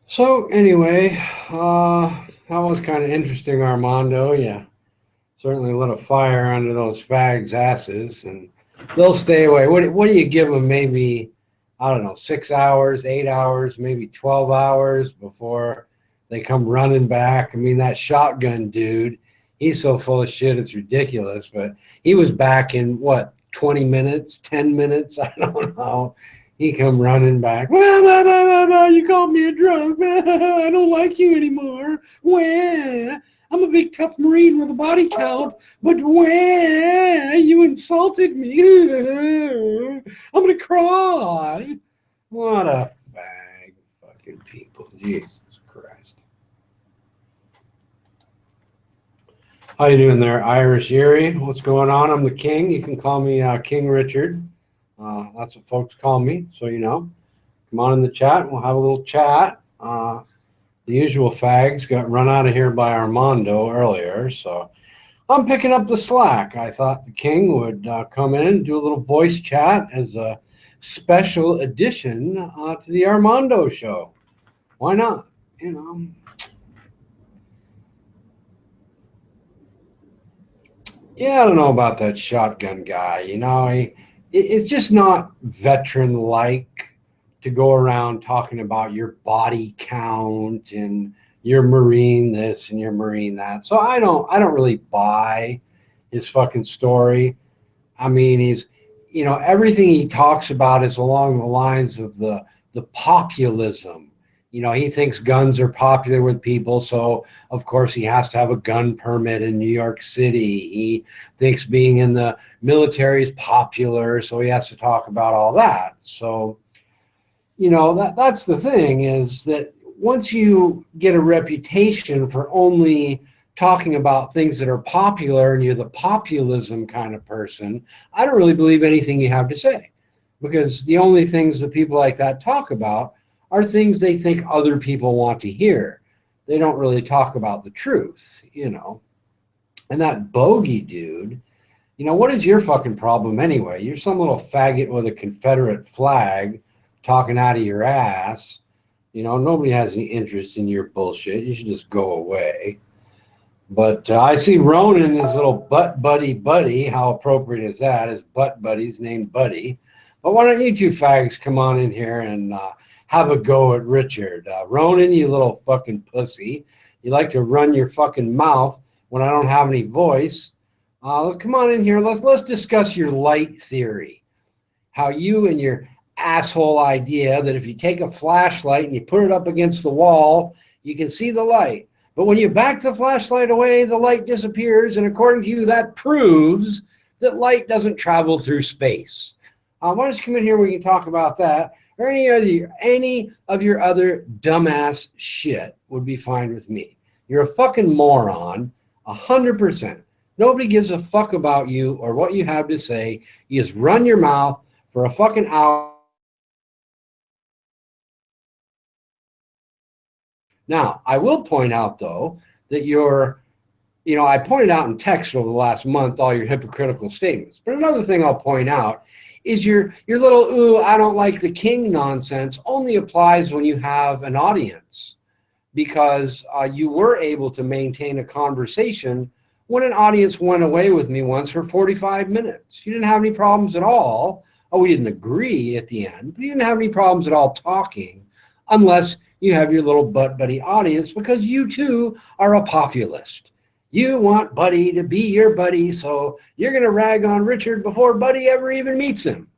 So anyway, that was kind of interesting, Armando. Yeah, certainly lit a fire under those fags' asses, and they'll stay away. What do you give them? Maybe, I don't know, 6 hours, 8 hours, maybe 12 hours before they come running back. I mean, that shotgun dude, he's so full of shit, it's ridiculous. But he was back in what, 20 minutes, 10 minutes? I don't know. He come running back. You called me a drunk. I don't like you anymore. I'm a big tough Marine with a body count, but you insulted me. I'm gonna cry. What a fag, fucking people. Jesus Christ. How you doing there, Irish Erie? What's going on? I'm the king. You can call me King Richard. That's what folks call me, so you know. Come on in the chat. We'll have a little chat. The usual fags got run out of here by Armando earlier, so I'm picking up the slack. I thought the king would come in and do a little voice chat as a special addition to the Armando show. Why not? Yeah, I don't know about that shotgun guy. It's just not veteran-like to go around talking about your body count and your Marine this and your Marine that. So I don't really buy his fucking story. I mean, he's, everything he talks about is along the lines of the populism. He thinks guns are popular with people, so of course he has to have a gun permit in New York City. He thinks being in the military is popular, so he has to talk about all that. So, that's the thing, is that once you get a reputation for only talking about things that are popular and you're the populism kind of person, I don't really believe anything you have to say, because the only things that people like that talk about are things they think other people want to hear. They don't really talk about the truth, And that bogey dude, what is your fucking problem anyway? You're some little faggot with a Confederate flag talking out of your ass. Nobody has any interest in your bullshit. You should just go away. But I see Ronan, his little butt buddy. How appropriate is that? His butt buddy's named Buddy. But why don't you two fags come on in here and have a go at Richard. Ronan, you little fucking pussy. You like to run your fucking mouth when I don't have any voice. Let's come on in here. Let's discuss your light theory. How you and your asshole idea that if you take a flashlight and you put it up against the wall, you can see the light. But when you back the flashlight away, the light disappears. And according to you, that proves that light doesn't travel through space. Why don't you come in here? We can talk about that. Or any of your other dumbass shit would be fine with me. You're a fucking moron, 100%. Nobody gives a fuck about you or what you have to say. You just run your mouth for a fucking hour. Now, I will point out, though, that I pointed out in text over the last month all your hypocritical statements. But another thing I'll point out is your little, ooh, I don't like the king nonsense only applies when you have an audience, because you were able to maintain a conversation when an audience went away with me once for 45 minutes. You didn't have any problems at all. Oh, we didn't agree at the end, but you didn't have any problems at all talking, unless you have your little butt buddy audience, because you too are a populist. You want Buddy to be your buddy, so you're going to rag on Richard before Buddy ever even meets him,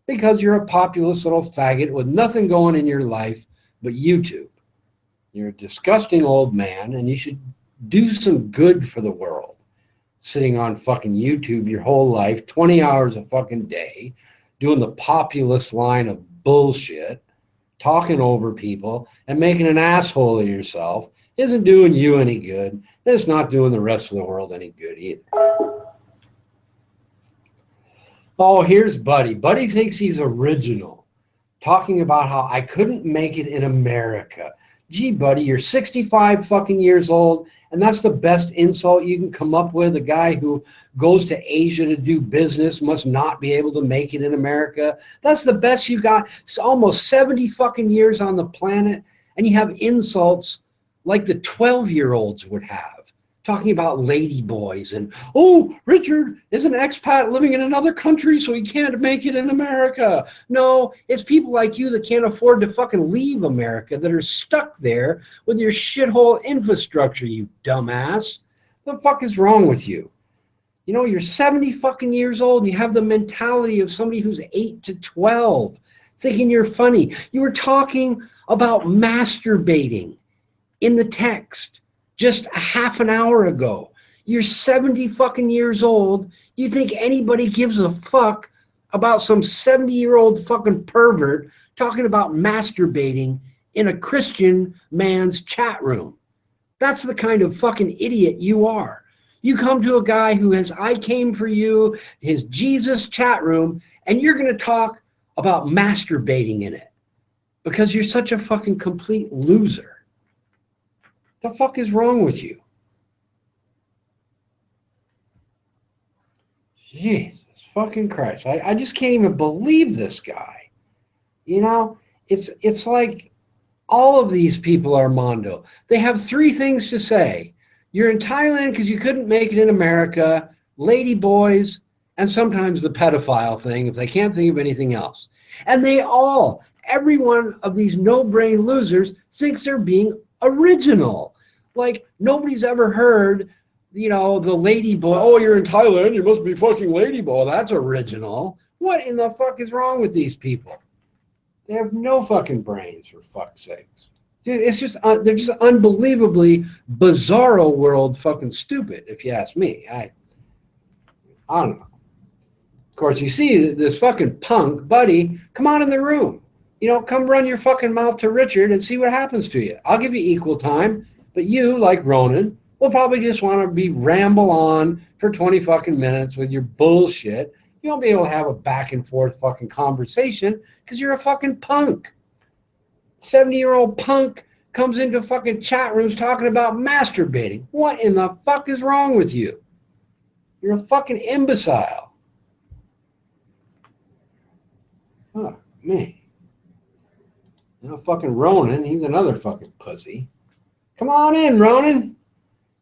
because you're a populist little faggot with nothing going in your life but YouTube. You're a disgusting old man, and you should do some good for the world. Sitting on fucking YouTube your whole life, 20 hours a fucking day, doing the populist line of bullshit, talking over people, and making an asshole of yourself isn't doing you any good, and it's not doing the rest of the world any good either. Oh, here's Buddy. Buddy thinks he's original, talking about how I couldn't make it in America. Gee, Buddy, you're 65 fucking years old, and that's the best insult you can come up with. A guy who goes to Asia to do business must not be able to make it in America. That's the best you got. It's almost 70 fucking years on the planet, and you have insults like the 12-year-olds would have, talking about lady boys and, oh, Richard is an expat living in another country, so he can't make it in America. No, it's people like you that can't afford to fucking leave America that are stuck there with your shithole infrastructure, you dumbass. What the fuck is wrong with you? You know, you're 70 fucking years old and you have the mentality of somebody who's 8 to 12, thinking you're funny. You were talking about masturbating in the text just a half an hour ago. You're 70 fucking years old. You think anybody gives a fuck about some 70-year-old fucking pervert talking about masturbating in a Christian man's chat room? That's the kind of fucking idiot you are. You come to a guy who has I Came For You, his Jesus chat room, and you're going to talk about masturbating in it because you're such a fucking complete loser. The fuck is wrong with you? Jesus fucking Christ. I just can't even believe this guy. You know, it's like all of these people, Armando, they have three things to say. You're in Thailand because you couldn't make it in America, lady boys, and sometimes the pedophile thing if they can't think of anything else. And every one of these no-brain losers thinks they're being original. Like, nobody's ever heard, the lady boy, oh, you're in Thailand, you must be fucking lady boy. That's original. What in the fuck is wrong with these people? They have no fucking brains, for fuck's sakes. It's just, they're just unbelievably bizarro world fucking stupid, if you ask me. I don't know. Of course, you see this fucking punk, Buddy, come on in the room. Come run your fucking mouth to Richard and see what happens to you. I'll give you equal time. But you, like Ronan, will probably just want to ramble on for 20 fucking minutes with your bullshit. You won't be able to have a back and forth fucking conversation because you're a fucking punk. 70-year-old punk comes into fucking chat rooms talking about masturbating. What in the fuck is wrong with you? You're a fucking imbecile. Oh, man. Fucking Ronan, he's another fucking pussy. Come on in, Ronan.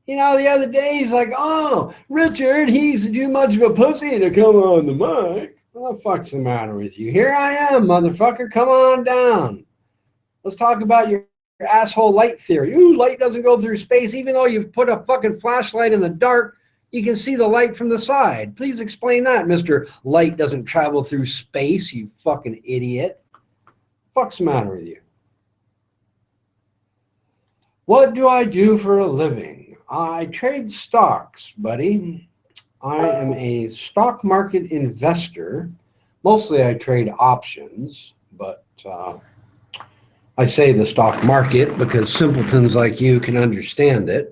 The other day he's like, oh, Richard, he's too much of a pussy to come on the mic. What the fuck's the matter with you? Here I am, motherfucker. Come on down. Let's talk about your asshole light theory. Ooh, light doesn't go through space. Even though you've put a fucking flashlight in the dark, you can see the light from the side. Please explain that, Mr. Light doesn't travel through space, you fucking idiot. Fuck's the matter with you? What do I do for a living? I trade stocks, buddy. I am a stock market investor. Mostly I trade options, but I say the stock market because simpletons like you can understand it.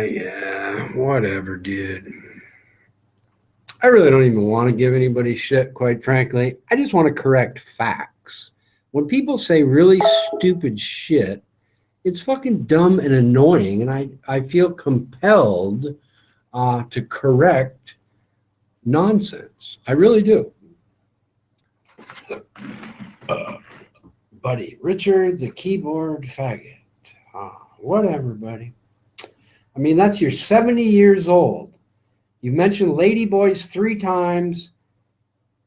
Yeah, whatever, dude. I really don't even want to give anybody shit, quite frankly. I just want to correct facts. When people say really stupid shit, it's fucking dumb and annoying, and I feel compelled to correct nonsense. I really do. Buddy, Richard, the keyboard faggot. Whatever, buddy. I mean, that's you're 70 years old. You mentioned ladyboys 3 times,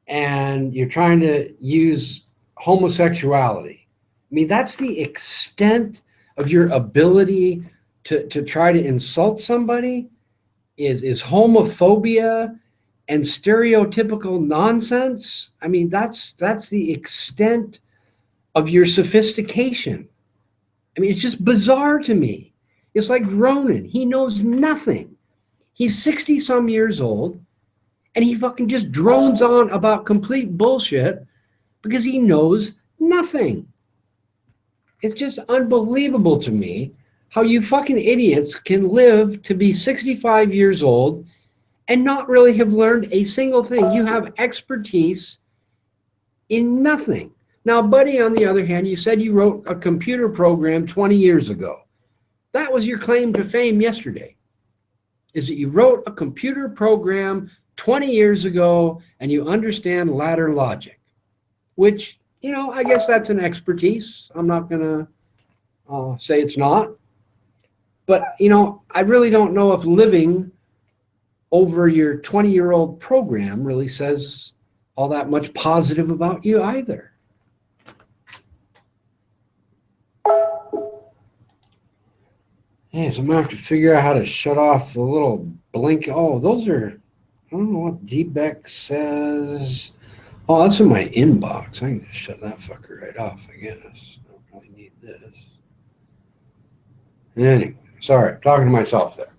and you're trying to use homosexuality. I mean, that's the extent of your ability to try to insult somebody is homophobia and stereotypical nonsense. I mean, that's the extent of your sophistication. I mean, it's just bizarre to me. It's like Ronan. He knows nothing. He's 60 some years old, and he fucking just drones on about complete bullshit because he knows nothing. It's just unbelievable to me how you fucking idiots can live to be 65 years old and not really have learned a single thing. You have expertise in nothing. Now, buddy, on the other hand, you said you wrote a computer program 20 years ago. That was your claim to fame yesterday, is that you wrote a computer program 20 years ago and you understand ladder logic, which, you know, I guess that's an expertise. I'm not going to say it's not. But, you know, I really don't know if living over your 20-year-old program really says all that much positive about you either. Hey, so I'm going to have to figure out how to shut off the little blink. Oh, those are, I don't know what Deepak says. Oh, that's in my inbox. I can just shut that fucker right off, I guess. I don't really need this. Anyway, sorry, talking to myself there.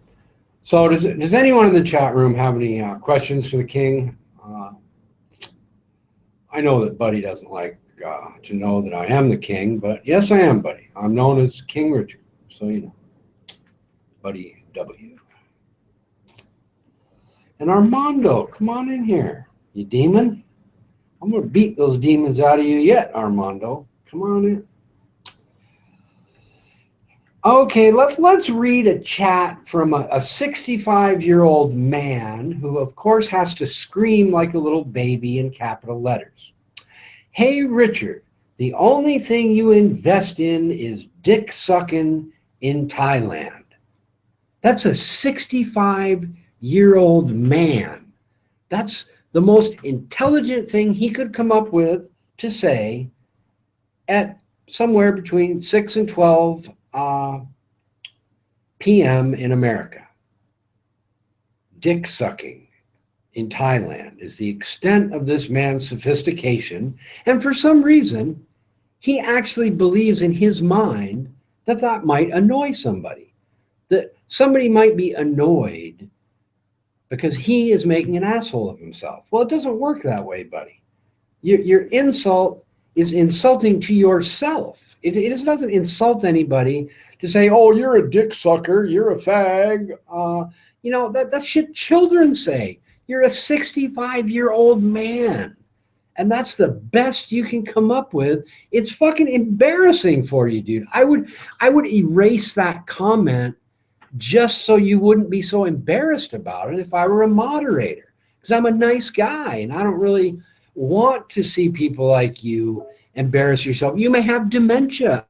So does anyone in the chat room have any questions for the king? I know that Buddy doesn't like to know that I am the king, but yes, I am, Buddy. I'm known as King Richard, so you know. Buddy W. And Armando, come on in here, you demon. I'm going to beat those demons out of you yet, Armando. Come on in. Okay, let's read a chat from a 65-year-old man who, of course, has to scream like a little baby in capital letters. Hey, Richard, the only thing you invest in is dick sucking in Thailand. That's a 65-year-old man. That's the most intelligent thing he could come up with to say at somewhere between 6 and 12 p.m. in America. Dick sucking in Thailand is the extent of this man's sophistication. And for some reason, he actually believes in his mind that that might annoy somebody. That somebody might be annoyed because he is making an asshole of himself. Well, it doesn't work that way, buddy. Your insult is insulting to yourself. It doesn't insult anybody to say, oh, you're a dick sucker, you're a fag. You know, that's shit children say. You're a 65-year-old man. And that's the best you can come up with. It's fucking embarrassing for you, dude. I would erase that comment just so you wouldn't be so embarrassed about it if I were a moderator. Because I'm a nice guy and I don't really want to see people like you embarrass yourself. You may have dementia.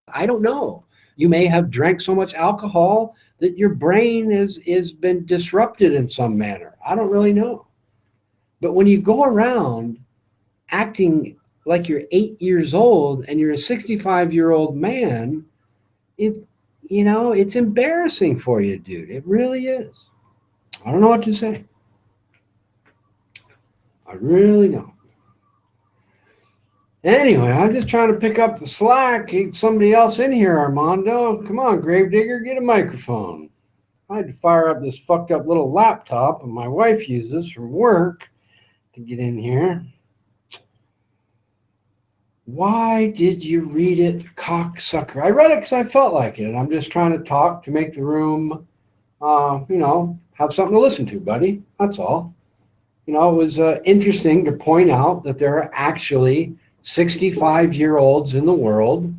I don't know. You may have drank so much alcohol that your brain has been disrupted in some manner. I don't really know. But when you go around acting like you're 8 years old and you're a 65-year-old man, it's embarrassing for you, dude. It really is. I don't know what to say. I really don't. Anyway, I'm just trying to pick up the slack. Get somebody else in here, Armando. Come on, Gravedigger, get a microphone. I had to fire up this fucked up little laptop that my wife uses from work to get in here. Why did you read it, cocksucker? I read it because I felt like it. I'm just trying to talk to make the room, have something to listen to, buddy. That's all. It was interesting to point out that there are actually 65-year-olds in the world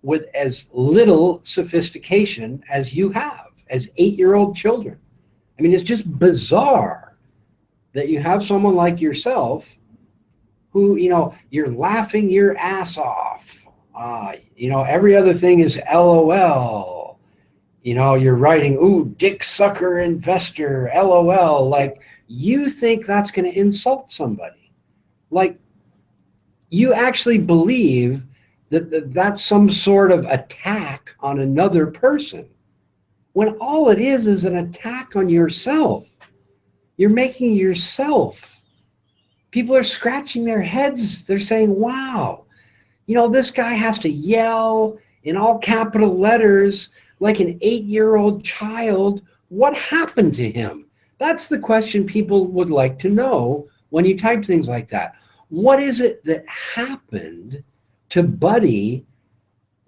with as little sophistication as you have, as 8-year-old children. I mean, it's just bizarre that you have someone like yourself who, you're laughing your ass off. Every other thing is LOL. You're writing, ooh, dick sucker investor, LOL. Like, you think that's going to insult somebody. Like, you actually believe that that's some sort of attack on another person, when all it is an attack on yourself. You're making yourself. People are scratching their heads. They're saying, wow, this guy has to yell in all capital letters like an 8-year-old child. What happened to him? That's the question people would like to know when you type things like that. What is it that happened to Buddy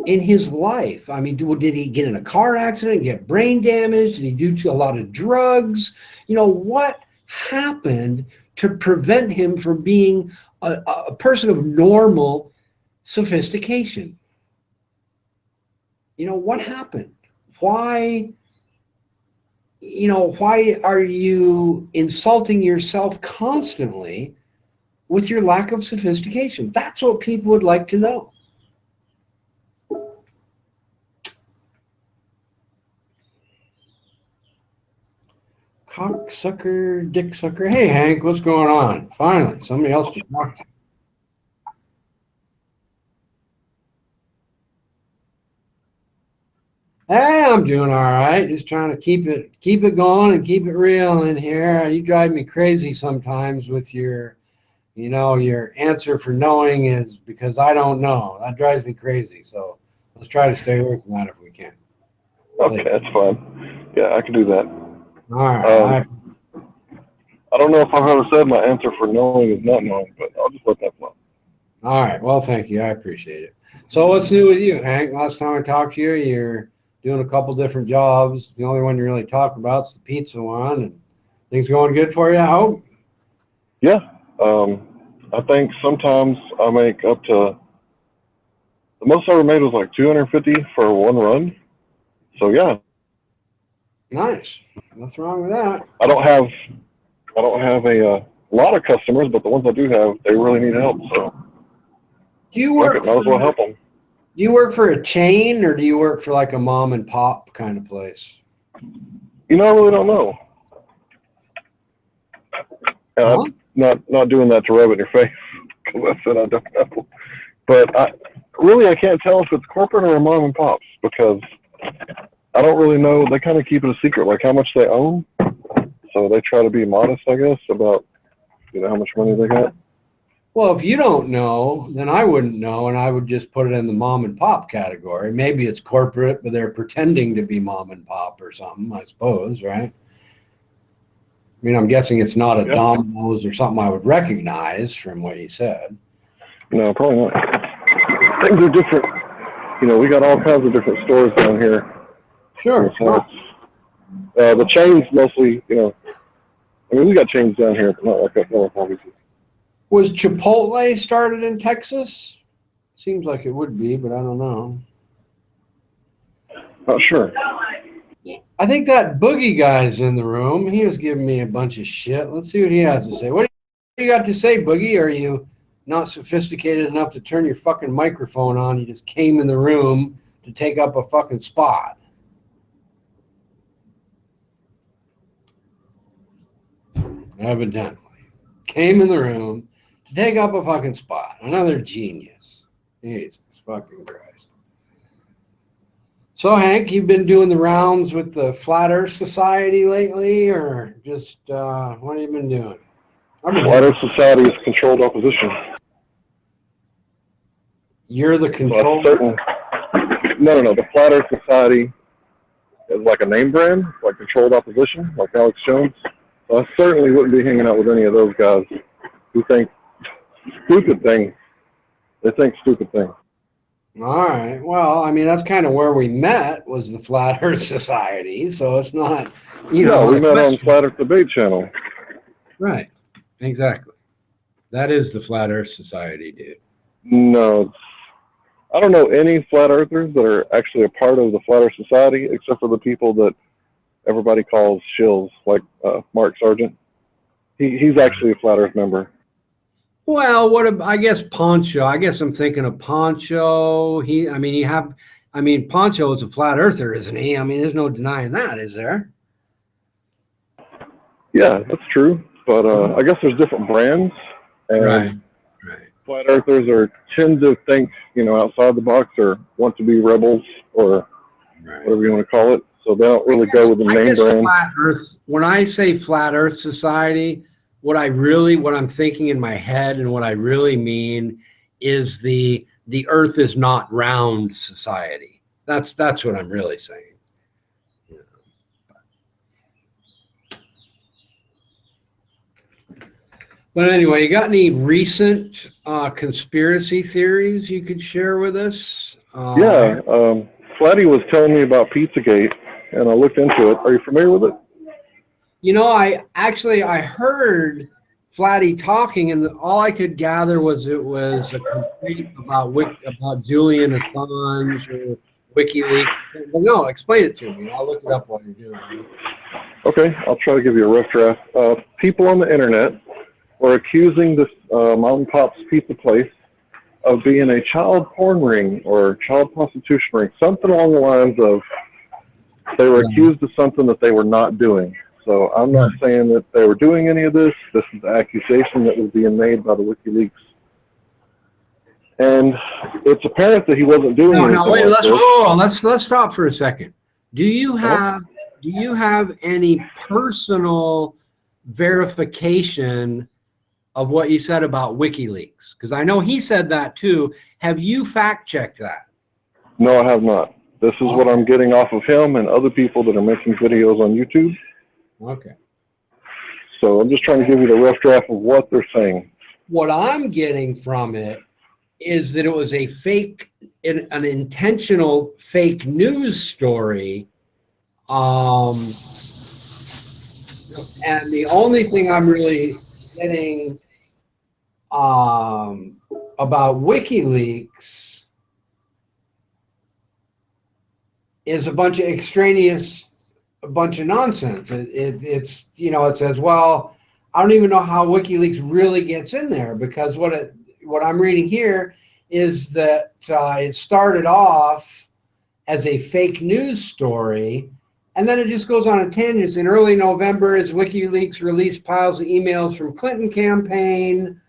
in his life? I mean, did he get in a car accident, get brain damage? Did he do a lot of drugs? What happened to prevent him from being a person of normal sophistication? What happened? Why are you insulting yourself constantly with your lack of sophistication? That's what people would like to know. Cocksucker, dick sucker. Hey, Hank, what's going on? Finally, somebody else to talk to. Hey, I'm doing all right. Just trying to keep it going and keep it real in here. You drive me crazy sometimes with your answer for knowing is because I don't know. That drives me crazy. So let's try to stay away from that if we can. Okay, that's fine. Yeah, I can do that. All right. I don't know if I've ever said my answer for knowing is not knowing, but I'll just let that flow. All right. Well, thank you. I appreciate it. So what's new with you, Hank? Last time I talked to you, you're doing a couple different jobs. The only one you really talk about is the pizza one. And things going good for you, I hope? Yeah. I think sometimes I make up to, the most I ever made was like 250 for one run. So yeah. Nice. What's wrong with that? I don't have a lot of customers, but the ones I do have, they really need help. So do you work? Might as well help them. Do you work for a chain or do you work for like a mom and pop kind of place? I really don't know. And I'm not doing that to rub it in your face because I said I don't know. But I can't tell if it's corporate or a mom and pops because I don't really know. They kind of keep it a secret, like how much they own. So they try to be modest, I guess, about how much money they got. Well, if you don't know, then I wouldn't know, and I would just put it in the mom and pop category. Maybe it's corporate, but they're pretending to be mom and pop or something, I suppose, right? I mean, I'm guessing it's not a Domino's or something I would recognize from what you said. No, probably not. Things are different. We got all kinds of different stores down here. Sure. So the chains mostly, we got chains down here, but not like up north, obviously. Was Chipotle started in Texas? Seems like it would be, but I don't know. Not sure. I think that Boogie guy's in the room. He was giving me a bunch of shit. Let's see what he has to say. What do you got to say, Boogie? Are you not sophisticated enough to turn your fucking microphone on? You just came in the room to take up a fucking spot. Evidently. Came in the room to take up a fucking spot. Another genius. Jesus fucking Christ. So, Hank, you've been doing the rounds with the Flat Earth Society lately, or just what have you been doing? Flat Earth Society is controlled opposition. You're the control. No. The Flat Earth Society is like a name brand, like controlled opposition, like Alex Jones. So I certainly wouldn't be hanging out with any of those guys who think stupid things. They think stupid things. All right. Well, I mean, that's kind of where we met, was the Flat Earth Society. So it's not, No, we met on Flat Earth Debate Channel. Right. Exactly. That is the Flat Earth Society, dude. No, I don't know any flat earthers that are actually a part of the Flat Earth Society, except for the people that everybody calls shills, like Mark Sargent. He's actually a Flat Earth member. Well, I guess Poncho. I guess I'm thinking of Poncho. Poncho is a flat earther, isn't he? I mean, there's no denying that, is there? Yeah, that's true. But I guess there's different brands. And right. Flat earthers tend to think, outside the box or want to be rebels or whatever you want to call it. So they don't really go with the main brand. Flat Earth, when I say Flat Earth Society, what I'm thinking in my head and what I really mean is the Earth is not round society. That's what I'm really saying. But anyway, you got any recent conspiracy theories you could share with us? Yeah, Flatty was telling me about Pizzagate, and I looked into it. Are you familiar with it? I heard Flatty talking, and all I could gather was it was a complaint about Julian Assange or WikiLeaks. But no, explain it to me. I'll look it up while you're doing it. Okay, I'll try to give you a rough draft. People on the internet were accusing this Mom and Pop's pizza place of being a child porn ring or child prostitution ring, something along the lines of they were accused of something that they were not doing. So I'm not saying that they were doing any of this. This is the accusation that was being made by the WikiLeaks. And it's apparent that he wasn't doing anything. No, wait, like let's stop for a second. Do you have any personal verification of what you said about WikiLeaks? Because I know he said that too. Have you fact checked that? No, I have not. This is what I'm getting off of him and other people that are making videos on YouTube. Okay. So I'm just trying to give you the rough draft of what they're saying. What I'm getting from it is that it was an intentional fake news story. And the only thing I'm really getting about WikiLeaks is a bunch of extraneous, a bunch of nonsense. It's it says, well, I don't even know how WikiLeaks really gets in there, because what I'm reading here is that it started off as a fake news story, and then it just goes on a tangent. In early November, as WikiLeaks released piles of emails from Clinton campaign,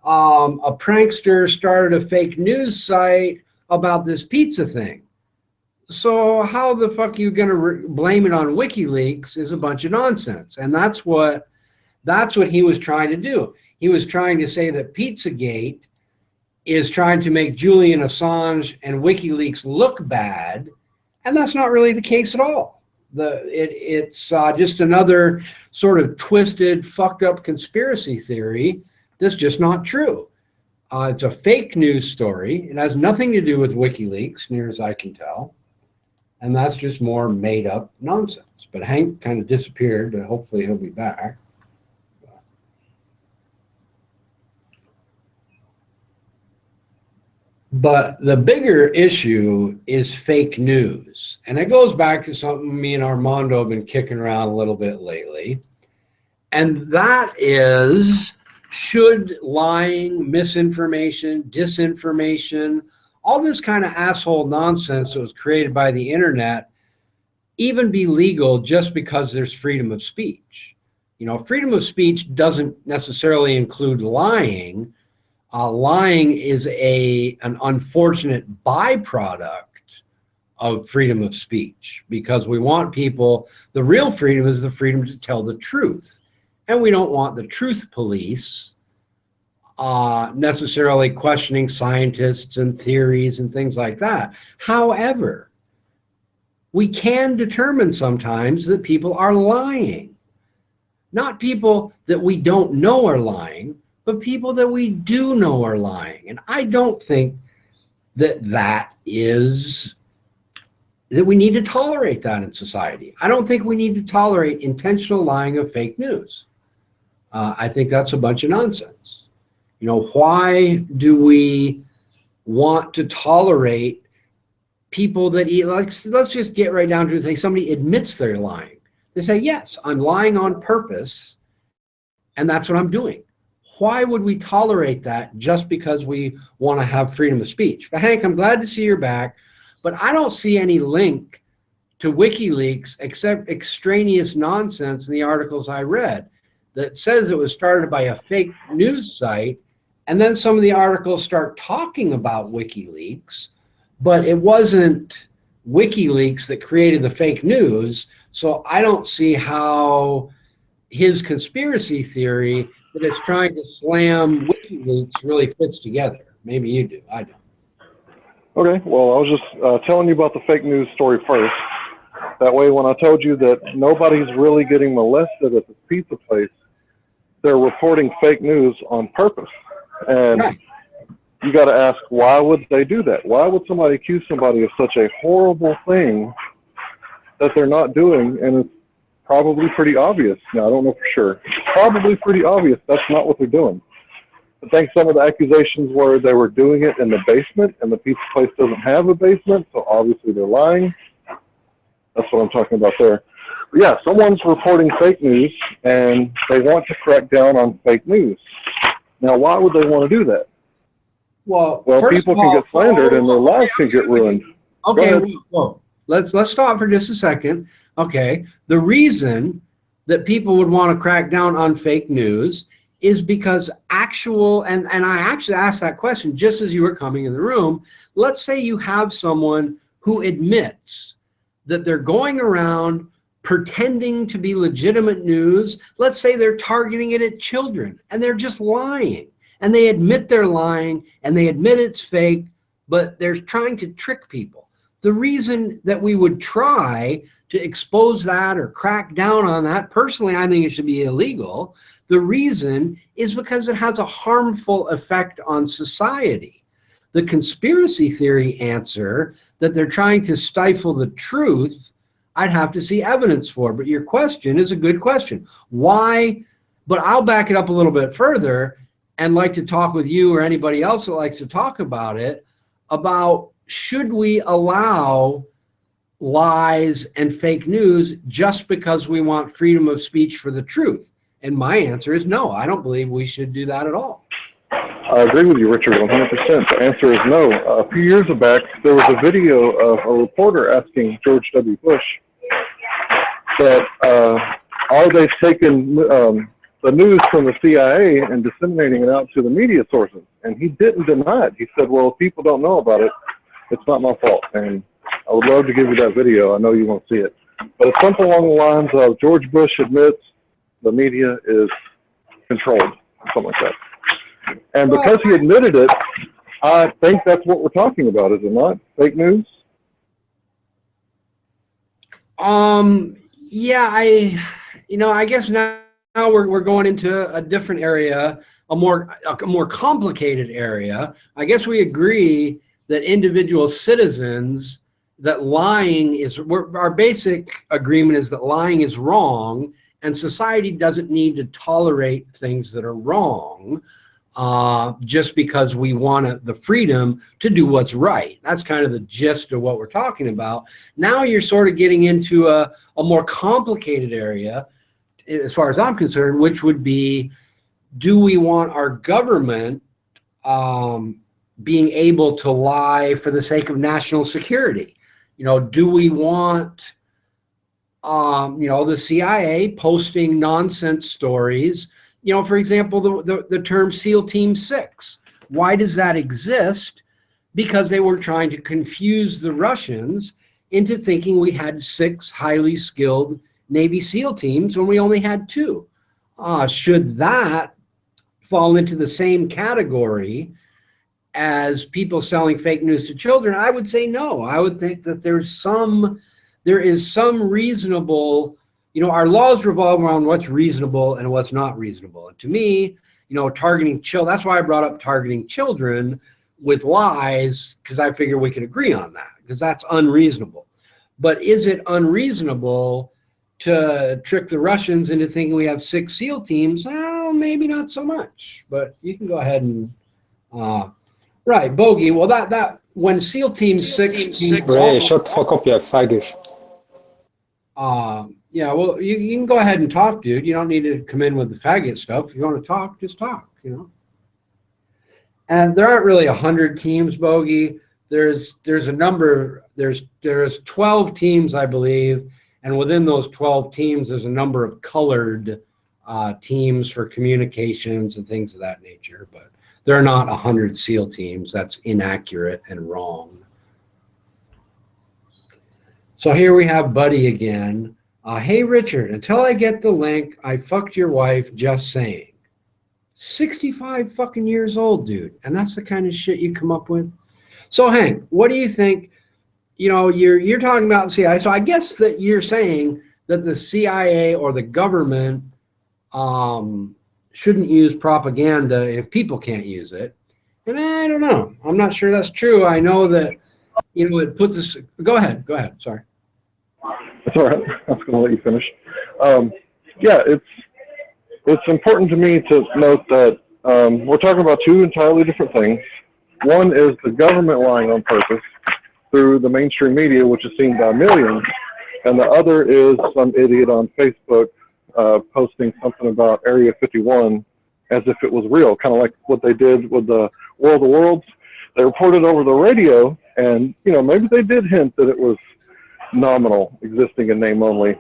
a prankster started a fake news site about this pizza thing. So how the fuck are you going to blame it on WikiLeaks is a bunch of nonsense. And that's what he was trying to do. He was trying to say that Pizzagate is trying to make Julian Assange and WikiLeaks look bad. And that's not really the case at all. It's just another sort of twisted, fucked up conspiracy theory that's just not true. It's a fake news story. It has nothing to do with WikiLeaks, near as I can tell. And that's just more made up nonsense. But Hank kind of disappeared, but hopefully he'll be back. But the bigger issue is fake news. And it goes back to something me and Armando have been kicking around a little bit lately. And that is, should lying, misinformation, disinformation, all this kind of asshole nonsense that was created by the internet even be legal just because there's freedom of speech? Freedom of speech doesn't necessarily include lying. Lying is an unfortunate byproduct of freedom of speech, because we want people, the real freedom is the freedom to tell the truth. And we don't want the truth police necessarily questioning scientists and theories and things like that. However, we can determine sometimes that people are lying. Not people that we don't know are lying, but people that we do know are lying. And I don't think that we need to tolerate that in society. I don't think we need to tolerate intentional lying of fake news. I think that's a bunch of nonsense. You know, why do we want to tolerate people that let's just get right down to it. Say somebody admits they're lying. They say, yes, I'm lying on purpose, and that's what I'm doing. Why would we tolerate that just because we want to have freedom of speech? But Hank, I'm glad to see you're back, but I don't see any link to WikiLeaks except extraneous nonsense in the articles I read that says it was started by a fake news site, and then some of the articles start talking about WikiLeaks, but it wasn't WikiLeaks that created the fake news, so I don't see how his conspiracy theory that is trying to slam WikiLeaks really fits together. Maybe you do, I don't. Okay, well, I was just telling you about the fake news story first. That way, when I told you that nobody's really getting molested at the pizza place, they're reporting fake news on purpose. And you got to ask, why would they do that? Why would somebody accuse somebody of such a horrible thing that they're not doing? And it's probably pretty obvious. Now, I don't know for sure. It's probably pretty obvious that's not what they're doing. I think some of the accusations were they were doing it in the basement, and the pizza place doesn't have a basement, so obviously they're lying. That's what I'm talking about there. But yeah, someone's reporting fake news, and they want to crack down on fake news. Now, why would they want to do that? Well, people can get slandered and their lives can get ruined. Okay, well, let's stop for just a second. Okay, the reason that people would want to crack down on fake news is because and I actually asked that question just as you were coming in the room. Let's say you have someone who admits that they're going around pretending to be legitimate news. Let's say they're targeting it at children and they're just lying, and they admit they're lying and they admit it's fake, but they're trying to trick people. The reason that we would try to expose that or crack down on that, personally, I think it should be illegal. The reason is because it has a harmful effect on society. The conspiracy theory answer that they're trying to stifle the truth, I'd have to see evidence for. But your question is a good question. Why? But I'll back it up a little bit further and like to talk with you or anybody else that likes to talk about it, about should we allow lies and fake news just because we want freedom of speech for the truth? And my answer is no. I don't believe we should do that at all. I agree with you, Richard, 100%. The answer is no. A few years back, there was a video of a reporter asking George W. Bush that are they taking the news from the CIA and disseminating it out to the media sources? And he didn't deny it. He said, well, if people don't know about it, it's not my fault. And I would love to give you that video. I know you won't see it. But it's something along the lines of George Bush admits the media is controlled, something like that. And because he admitted it, I think that's what we're talking about, is it not? Fake news? Yeah, I guess now we're going into a different area, a more complicated area. I guess we agree that individual citizens, that lying is, our basic agreement is that lying is wrong, and society doesn't need to tolerate things that are wrong just because we want the freedom to do what's right. That's kind of the gist of what we're talking about. Now you're sort of getting into a more complicated area, as far as I'm concerned, which would be, do we want our government being able to lie for the sake of national security? Do we want the CIA posting nonsense stories? For example, the term SEAL Team 6. Why does that exist? Because they were trying to confuse the Russians into thinking we had 6 highly skilled Navy SEAL teams when we only had 2. Should that fall into the same category as people selling fake news to children? I would say no. I would think that there is some reasonable, our laws revolve around what's reasonable and what's not reasonable. And to me, targeting children, that's why I brought up targeting children with lies, because I figure we can agree on that, because that's unreasonable. But is it unreasonable to trick the Russians into thinking we have 6 SEAL teams? Well, maybe not so much, but you can go ahead and, right, Bogey. Well, that when SEAL Team 6. Hey, shut the fuck up, you faggot. Yeah, well, you can go ahead and talk, dude. You don't need to come in with the faggot stuff. If you want to talk, just talk, And there aren't really 100 teams, Bogey. There's a number. There's 12 teams, I believe, and within those 12 teams, there's a number of colored teams for communications and things of that nature. But there are not 100 SEAL teams. That's inaccurate and wrong. So here we have Buddy again. Hey, Richard, until I get the link, I fucked your wife, just saying. 65 fucking years old, dude. And that's the kind of shit you come up with. So, Hank, what do you think? You're talking about the CIA. So I guess that you're saying that the CIA or the government shouldn't use propaganda if people can't use it. And I don't know. I'm not sure that's true. I know that, it puts us. Go ahead. Sorry. That's all right. I was going to let you finish. Yeah, it's important to me to note that we're talking about 2 entirely different things. One is the government lying on purpose through the mainstream media, which is seen by millions, and the other is some idiot on Facebook posting something about Area 51 as if it was real, kind of like what they did with the War of the Worlds. They reported over the radio, and maybe they did hint that it was nominal, existing in name only.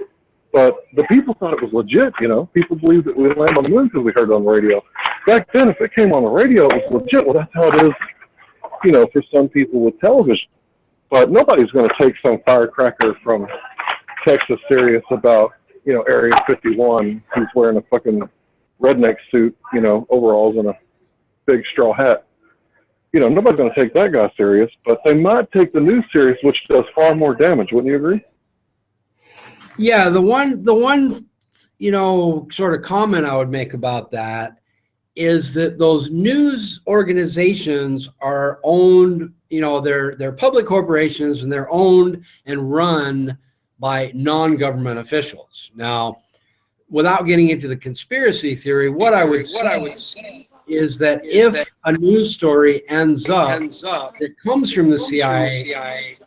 But the people thought it was legit, People believed that we would land on the moon because we heard it on the radio. Back then, if it came on the radio, it was legit. Well, that's how it is, for some people with television. But nobody's going to take some firecracker from Texas serious about, Area 51 who's wearing a fucking redneck suit, overalls and a big straw hat. Nobody's going to take that guy serious, but they might take the news serious, which does far more damage. Wouldn't you agree? Yeah, the one, sort of comment I would make about that is that those news organizations are owned, they're public corporations, and they're owned and run by non-government officials. Now, without getting into the conspiracy theory, what I would say is that if a news story ends up that comes from the CIA.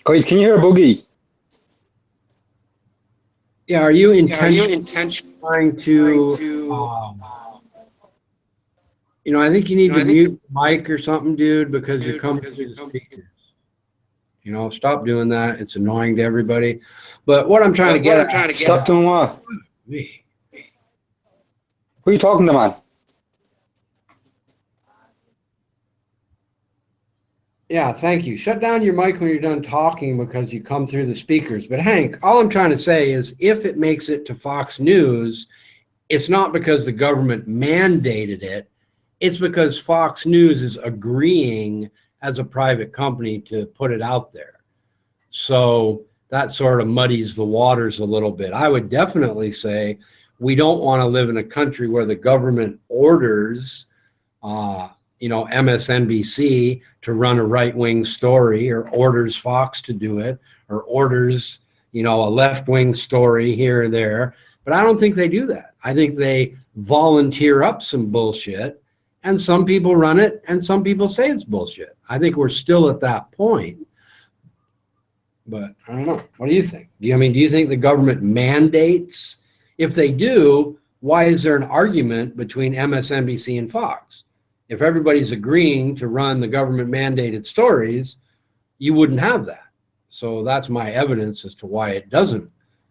Guys, can you hear Boogie? Yeah, are you intentionally trying to? I think you need to mute the mic or something, dude, because you're coming through the speakers. Stop doing that. It's annoying to everybody. But what I'm trying to get at. Stop doing what? Who are you talking to, man? Yeah, thank you. Shut down your mic when you're done talking because you come through the speakers. But Hank, all I'm trying to say is if it makes it to Fox News, it's not because the government mandated it. It's because Fox News is agreeing as a private company to put it out there. So that sort of muddies the waters a little bit. I would definitely say we don't want to live in a country where the government orders, MSNBC to run a right-wing story, or orders Fox to do it, or orders, a left-wing story here or there. But I don't think they do that. I think they volunteer up some bullshit, and some people run it, and some people say it's bullshit. I think we're still at that point. But I don't know. What do you think? Do you think the government mandates? If they do, why is there an argument between MSNBC and Fox? If everybody's agreeing to run the government mandated stories, you wouldn't have that. So that's my evidence as to why it doesn't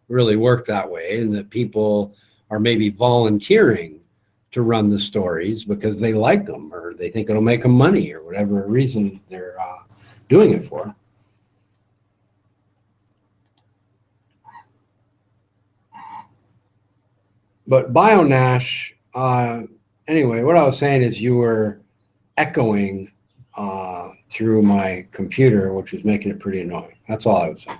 really work that way, and that people are maybe volunteering to run the stories because they like them or they think it'll make them money or whatever reason they're doing it for. But BioNash, anyway, what I was saying is you were echoing through my computer, which was making it pretty annoying. That's all I was saying.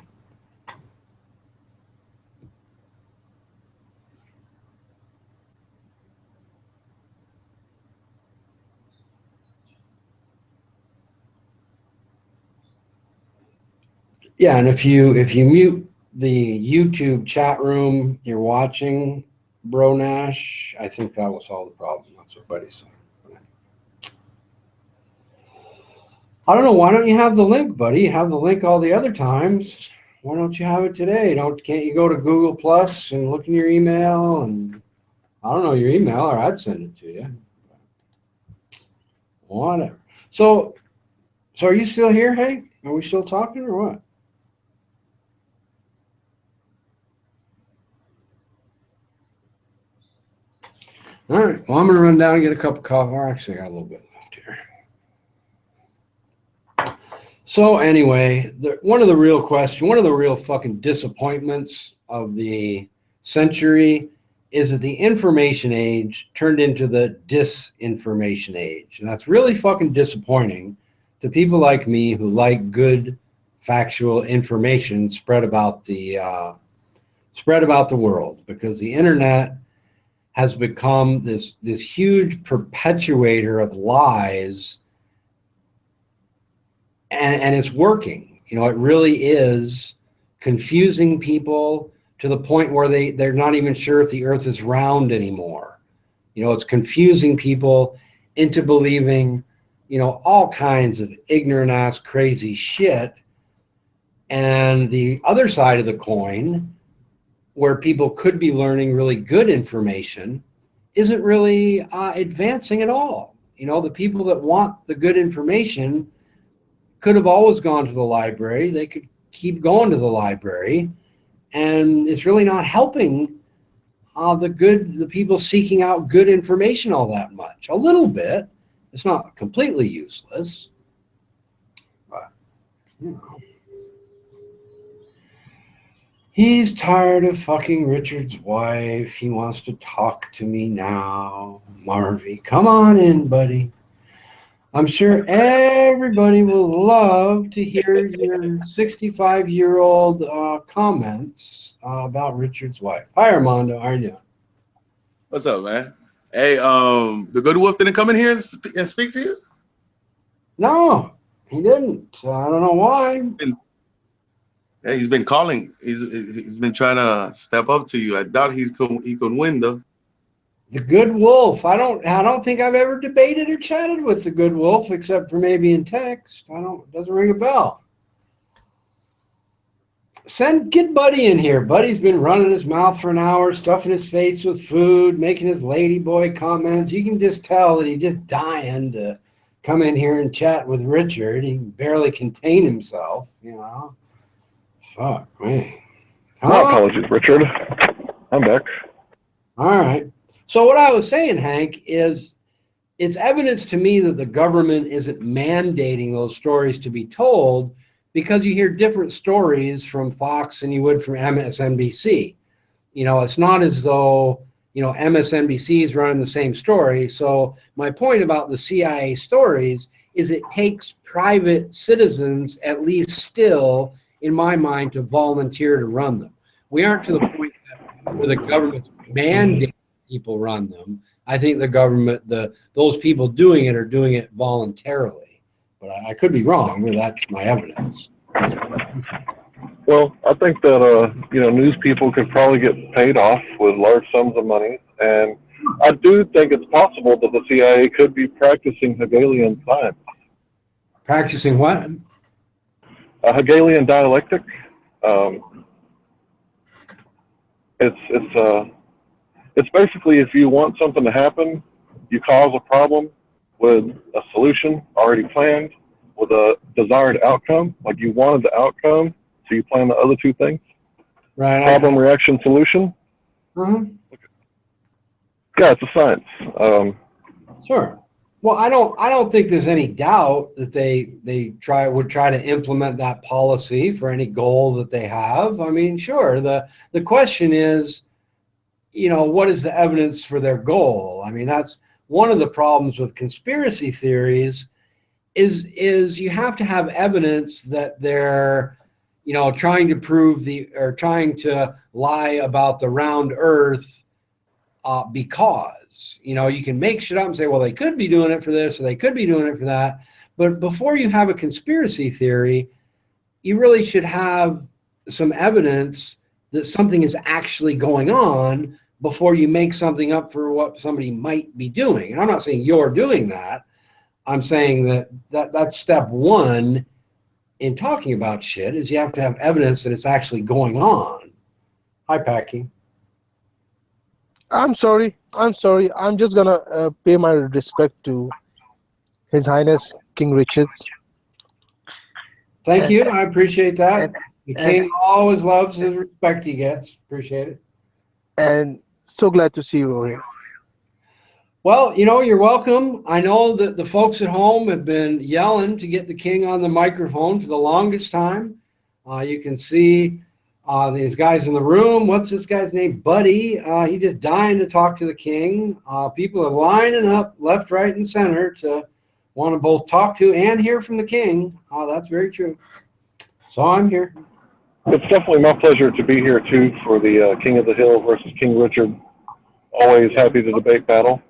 Yeah, and if you mute the YouTube chat room you're watching, Bro Nash, I think that was all the problem. That's what Buddy's saying. I don't know. Why don't you have the link, buddy? You have the link all the other times. Why don't you have it today? Can't you go to Google Plus and look in your email? And I don't know your email, or I'd send it to you. Whatever. So are you still here, Hank? Are we still talking or what? All right. Well, I'm going to run down and get a cup of coffee. Actually, I got a little bit left here. So anyway, one of the real fucking disappointments of the century is that the information age turned into the disinformation age. And that's really fucking disappointing to people like me who like good factual information spread about the world, because the internet has become this huge perpetuator of lies, and it's working. You know, it really is confusing people to the point where they're not even sure if the earth is round anymore. You know, it's confusing people into believing, you know, all kinds of ignorant ass crazy shit. And the other side of the coin, where people could be learning really good information, isn't really advancing at all. You know, the people that want the good information could have always gone to the library. They could keep going to the library, and it's really not helping the people seeking out good information all that much. A little bit. It's not completely useless, but you know. He's tired of fucking Richard's wife. He wants to talk to me now. Marvy, come on in, buddy. I'm sure everybody will love to hear your 65-year-old comments about Richard's wife. Hi, Armando. How are you doing? What's up, man? Hey, the good wolf didn't come in here and speak to you? No, he didn't. I don't know why. Yeah, he's been calling. He's been trying to step up to you. I doubt he could win though. The Good Wolf. I don't think I've ever debated or chatted with the Good Wolf, except for maybe in text. It doesn't ring a bell. Get Buddy in here. Buddy's been running his mouth for an hour, stuffing his face with food, making his ladyboy comments. You can just tell that he's just dying to come in here and chat with Richard. He can barely contain himself, you know. Fuck me. My apologies, Richard. I'm back. All right. So what I was saying, Hank, is it's evidence to me that the government isn't mandating those stories to be told, because you hear different stories from Fox than you would from MSNBC. You know, it's not as though, you know, MSNBC is running the same story. So my point about the CIA stories is it takes private citizens, at least still, in my mind, to volunteer to run them. We aren't to the point where the government's mandating people run them. I think the government, those people doing it are doing it voluntarily. But I could be wrong, but that's my evidence. Well, I think that news people could probably get paid off with large sums of money, and I do think it's possible that the CIA could be practicing Hegelian science. Practicing what? Hegelian dialectic. It's basically, if you want something to happen, you cause a problem with a solution already planned with a desired outcome. Like you wanted the outcome, so you plan the other two things. Right. Problem, reaction, solution. Uh-huh. Yeah, it's a science. Sure. Well, I don't think there's any doubt that they would try to implement that policy for any goal that they have. I mean, sure. The question is, you know, what is the evidence for their goal? I mean, that's one of the problems with conspiracy theories is you have to have evidence that they're, you know, trying to prove or trying to lie about the round earth because, you know, you can make shit up and say, well, they could be doing it for this or they could be doing it for that. But before you have a conspiracy theory, you really should have some evidence that something is actually going on before you make something up for what somebody might be doing. And I'm not saying you're doing that. I'm saying that's step one in talking about shit, is you have to have evidence that it's actually going on. Hi, Packy. I'm sorry. I'm just gonna pay my respect to His Highness King Richard. Thank you. I appreciate that. The king always loves his respect he gets. Appreciate it. And so glad to see you here. Well, you know, you're welcome. I know that the folks at home have been yelling to get the king on the microphone for the longest time. You can see these guys in the room. What's this guy's name? Buddy. He just dying to talk to the king. People are lining up left, right, and center to want to both talk to and hear from the king. That's very true. So I'm here. It's definitely my pleasure to be here too for the King of the Hill versus King Richard. Always happy to debate battle.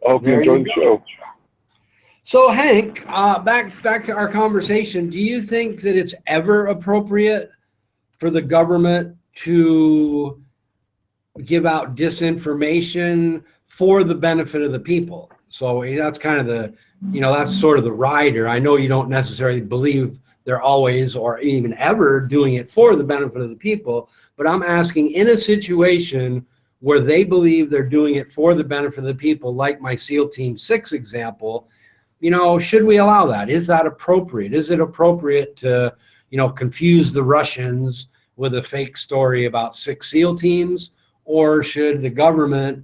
I hope you enjoyed the show. So Hank, back to our conversation. Do you think that it's ever appropriate for the government to give out disinformation for the benefit of the people? So that's kind of the, you know, that's sort of the rider. I know you don't necessarily believe they're always or even ever doing it for the benefit of the people, but I'm asking, in a situation where they believe they're doing it for the benefit of the people, like my SEAL Team 6 example, you know, should we allow that? Is that appropriate? Is it appropriate to, you know, confuse the Russians with a fake story about 6 SEAL teams? Or should the government,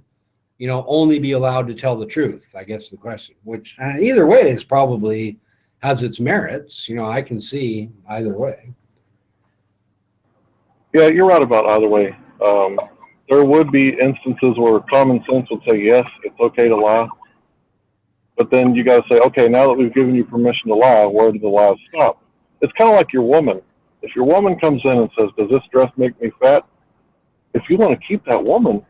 you know, only be allowed to tell the truth? I guess the question, which either way is probably has its merits. You know, I can see either way. Yeah, you're right about either way. There would be instances where common sense would say, yes, it's okay to lie. But then you got to say, okay, now that we've given you permission to lie, where do the lies stop? It's kind of like your woman. If your woman comes in and says, does this dress make me fat? If you want to keep that woman,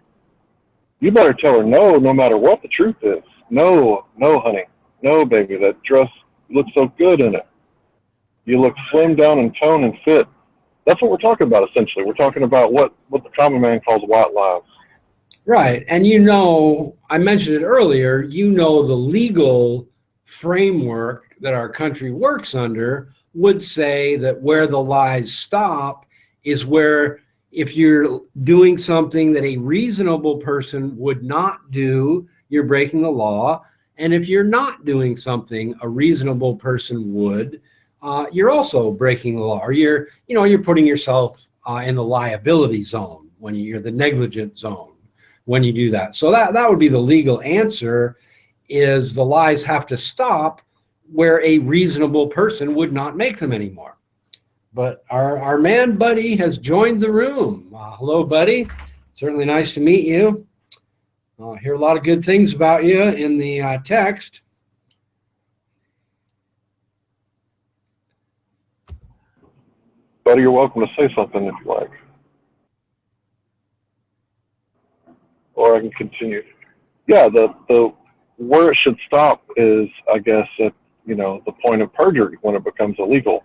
you better tell her no, no matter what the truth is. No, no, honey. No, baby, that dress looks so good in it. You look slim down in tone and fit. That's what we're talking about, essentially. We're talking about what the common man calls white lies. Right. And you know, I mentioned it earlier, you know, the legal framework that our country works under would say that where the lies stop is where, if you're doing something that a reasonable person would not do, you're breaking the law. And if you're not doing something a reasonable person would, you're also breaking the law, or you're putting yourself in the liability zone, when you're the negligent zone when you do that. So that would be the legal answer, is the lies have to stop where a reasonable person would not make them anymore. But our man Buddy has joined the room. Hello, Buddy. Certainly nice to meet you. I hear a lot of good things about you in the text. Buddy, you're welcome to say something if you like. Or I can continue. Yeah, the where it should stop is, I guess, at, you know, the point of perjury, when it becomes illegal.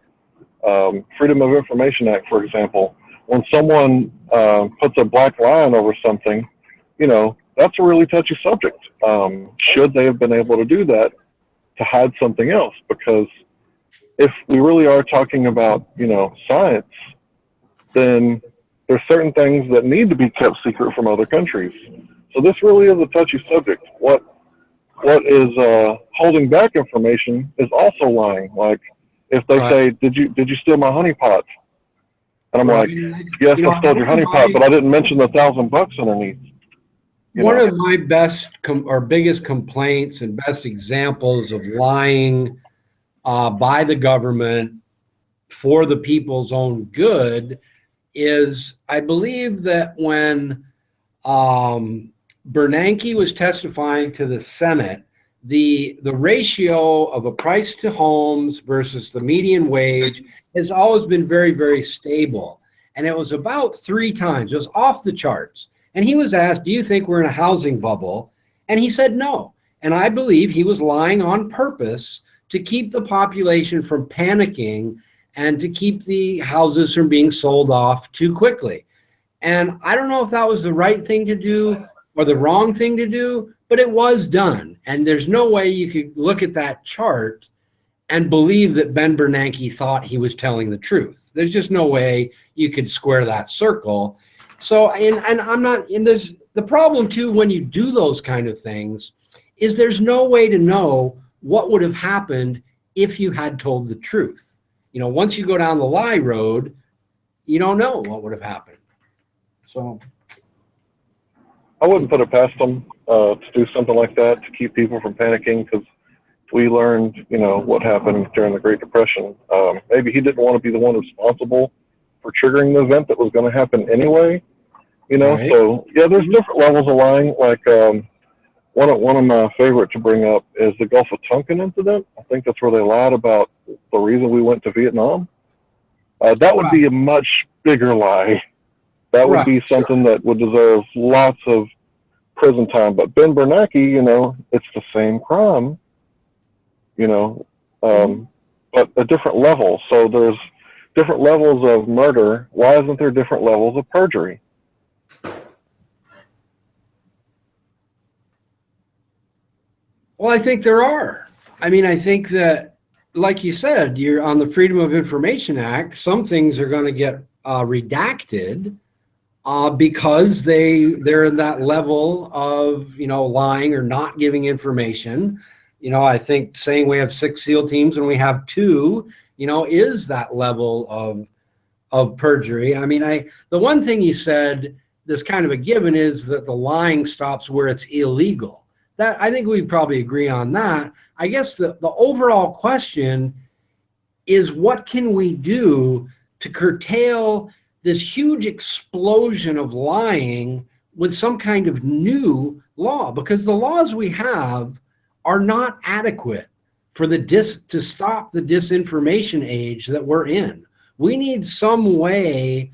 Freedom of Information Act, for example, when someone puts a black line over something, you know, that's a really touchy subject. Should they have been able to do that to hide something else? Because if we really are talking about, you know, science, then there's certain things that need to be kept secret from other countries. So this really is a touchy subject. What is holding back information is also lying. Like, if they say, did you steal my honey pot? And I'm like, yes, I stole your honey pot, but I didn't mention the $1,000 underneath. One of my best or biggest complaints and best examples of lying by the government for the people's own good is, I believe that when Bernanke was testifying to the Senate. The ratio of a price to homes versus the median wage has always been very, very stable. And it was about 3 times. It was off the charts. And he was asked, do you think we're in a housing bubble? And he said no. And I believe he was lying on purpose to keep the population from panicking and to keep the houses from being sold off too quickly. And I don't know if that was the right thing to do or the wrong thing to do, but it was done. And there's no way you could look at that chart and believe that Ben Bernanke thought he was telling the truth. There's just no way you could square that circle. So, and I'm not, and there's the problem too, when you do those kind of things, is there's no way to know what would have happened if you had told the truth. You know, once you go down the lie road, you don't know what would have happened. So I wouldn't put it past them to do something like that to keep people from panicking, because we learned, you know, what happened during the Great Depression. Maybe he didn't want to be the one responsible for triggering the event that was going to happen anyway. You know, Right. so yeah, there's different levels of lying. Like one of my favorite to bring up is the Gulf of Tonkin incident. I think that's where they lied about the reason we went to Vietnam. That would be a much bigger lie. That would be something that would deserve lots of prison time. But Ben Bernanke, you know, it's the same crime, you know, but a different level. So there's different levels of murder. Why isn't there different levels of perjury? Well, I think there are. I mean, I think that, like you said, you're on the Freedom of Information Act. Some things are going to get redacted because they're in that level of, you know, lying or not giving information. You know, I think saying we have 6 SEAL teams and we have 2, you know, is that level of perjury. I mean, the one thing you said that's kind of a given is that the lying stops where it's illegal. That, I think we probably agree on that. I guess the overall question is, what can we do to curtail this huge explosion of lying with some kind of new law? Because the laws we have are not adequate for to stop the disinformation age that we're in. We need some way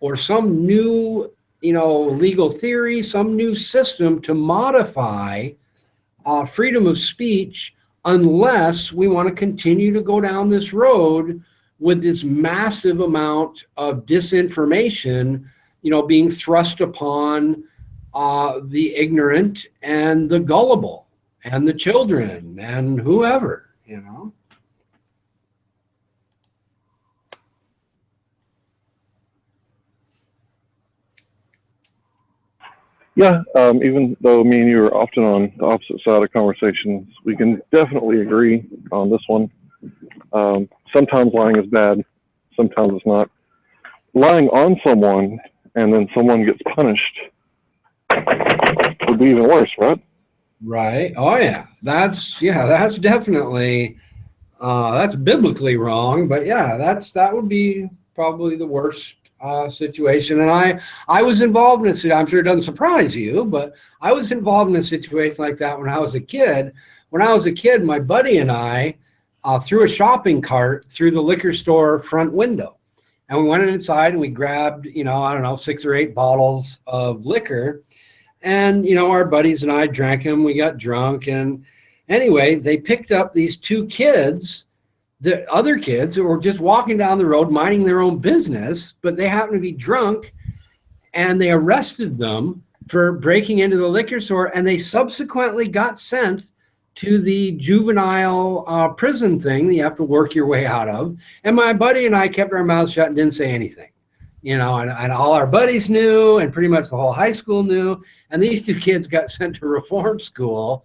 or some new, you know, legal theory, some new system to modify freedom of speech, unless we want to continue to go down this road with this massive amount of disinformation, you know, being thrust upon the ignorant and the gullible and the children and whoever, you know. Yeah, even though me and you are often on the opposite side of conversations, we can definitely agree on this one. Sometimes lying is bad, sometimes it's not. Lying on someone and then someone gets punished would be even worse, right? Right. Oh yeah. That's definitely that's biblically wrong, but yeah, that would be probably the worst situation. And I was involved in a situation. I'm sure it doesn't surprise you, but I was involved in a situation like that when I was a kid. When I was a kid, my buddy and I threw a shopping cart through the liquor store front window, and we went inside and we grabbed, you know, I don't know, 6 or 8 bottles of liquor. And, you know, our buddies and I drank them. We got drunk. And anyway, they picked up these 2 kids, the other kids who were just walking down the road, minding their own business, but they happened to be drunk, and they arrested them for breaking into the liquor store. And they subsequently got sent to the juvenile prison thing that you have to work your way out of. And my buddy and I kept our mouths shut and didn't say anything. You know, and all our buddies knew, and pretty much the whole high school knew. And these 2 kids got sent to reform school,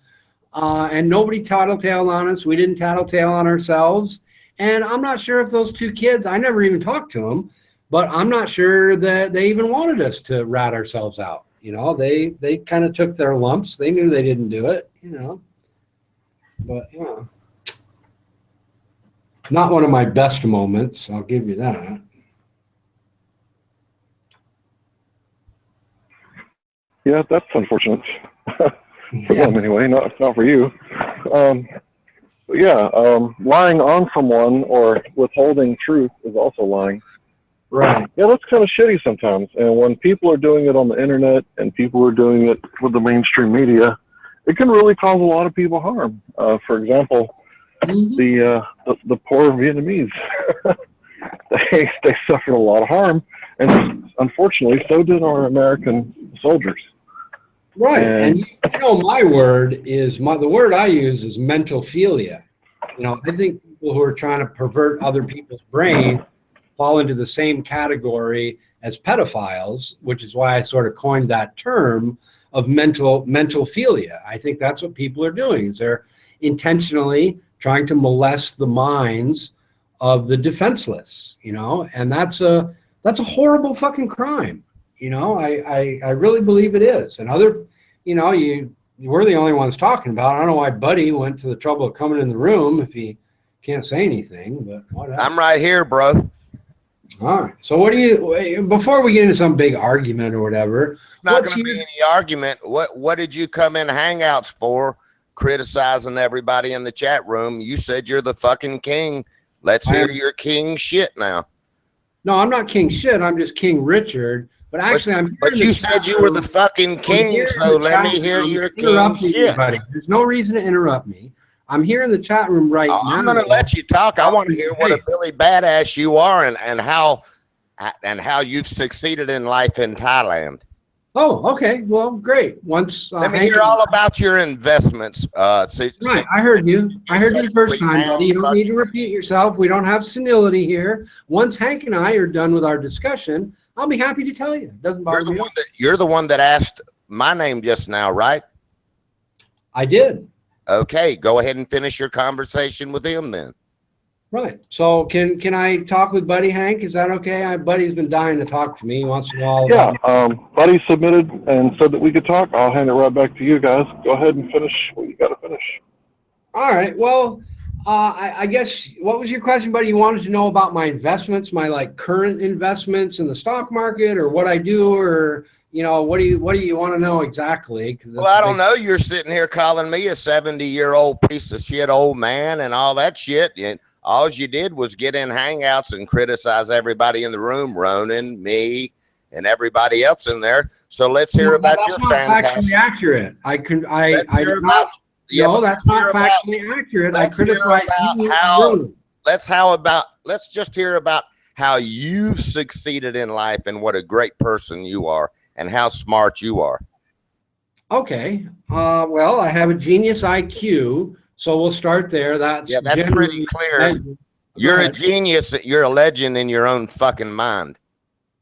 and nobody tattletaled on us. We didn't tattletale on ourselves. And I'm not sure if those 2 kids, I never even talked to them, but I'm not sure that they even wanted us to rat ourselves out. You know, they kind of took their lumps. They knew they didn't do it, you know. But, you know, not one of my best moments, I'll give you that. Yeah, that's unfortunate. For them anyway, not for you. But yeah, lying on someone or withholding truth is also lying. Right. Yeah, that's kind of shitty sometimes. And when people are doing it on the internet and people are doing it with the mainstream media, it can really cause a lot of people harm. For example, the poor Vietnamese, they suffered a lot of harm, and unfortunately, so did our American soldiers. Right, and you know, my word is the word I use is mental philia. You know, I think people who are trying to pervert other people's brain fall into the same category as pedophiles, which is why I sort of coined that term of mental philia. I think that's what people are doing. Is they're intentionally trying to molest the minds of the defenseless, you know, and that's a horrible fucking crime. You know, I really believe it is. And other, you know, we're the only ones talking about it. I don't know why Buddy went to the trouble of coming in the room if he can't say anything, but whatever. I'm right here, bro. All right. So what do you, before we get into some big argument or whatever, it's not going to be any argument. What did you come in Hangouts for, criticizing everybody in the chat room? You said you're the fucking king. Let's hear your king shit now. No, I'm not king shit. I'm just King Richard. But actually, But you said you were the fucking king, so let me hear your king shit. There's no reason to interrupt me. I'm here in the chat room right now. I'm going to let you talk. I want to hear what a Billy Badass you are and how you've succeeded in life in Thailand. Oh, okay. Well, great. Once let me hear all about your investments. Right, I heard you. I heard you the first time, buddy. You don't need to repeat yourself. We don't have senility here. Once Hank and I are done with our discussion, I'll be happy to tell you. It doesn't bother me. You're the one that asked my name just now, right? I did. Okay, go ahead and finish your conversation with him then. Right. So can I talk with Buddy, Hank? Is that okay? Buddy's been dying to talk to me. He wants to know all Yeah, about Buddy submitted and said that we could talk. I'll hand it right back to you guys. Go ahead and finish what you got to finish. All right. Well, I guess, what was your question, Buddy? You wanted to know about my investments, my like current investments in the stock market, or what I do, or you know, what do you want to know exactly? Well, I don't know. You're sitting here calling me a 70-year-old piece of shit old man and all that shit. And all you did was get in Hangouts and criticize everybody in the room, Ronan, me, and everybody else in there. So let's hear about your fantastic. That's not factually accurate. No, that's not factually accurate. I criticize you. Let's just hear about how you've succeeded in life and what a great person you are and how smart you are. Okay. Well, I have a genius IQ, so we'll start there. That's pretty clear. You're a genius. You're a legend in your own fucking mind.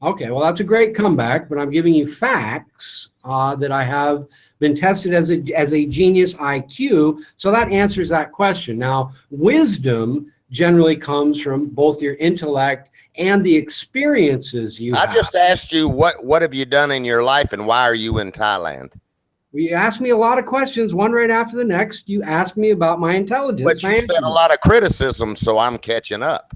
Okay, well, that's a great comeback, but I'm giving you facts that I have been tested as a genius IQ, so that answers that question. Now, wisdom generally comes from both your intellect and the experiences you have. I just asked you, what have you done in your life, and why are you in Thailand? Well, you asked me a lot of questions, one right after the next. You asked me about my intelligence. But you said a lot of criticism, so I'm catching up.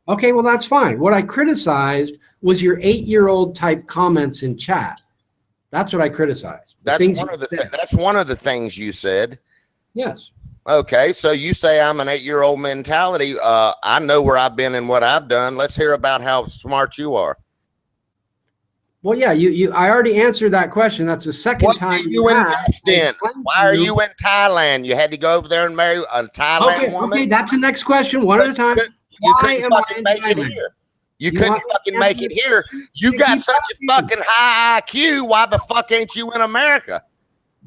Okay, well, that's fine. What I criticized was your 8-year-old type comments in chat. That's what I criticized. That's one of the things you said. Yes. Okay, so you say I'm an 8-year-old mentality. I know where I've been and what I've done. Let's hear about how smart you are. Well, yeah, I already answered that question. That's the second time. What do you invest in? Why are you in Thailand? You had to go over there and marry a Thailand woman? Okay, that's the next question. One at a time. You couldn't fucking make it here. You couldn't fucking make it here. You got such a fucking high IQ. Why the fuck ain't you in America?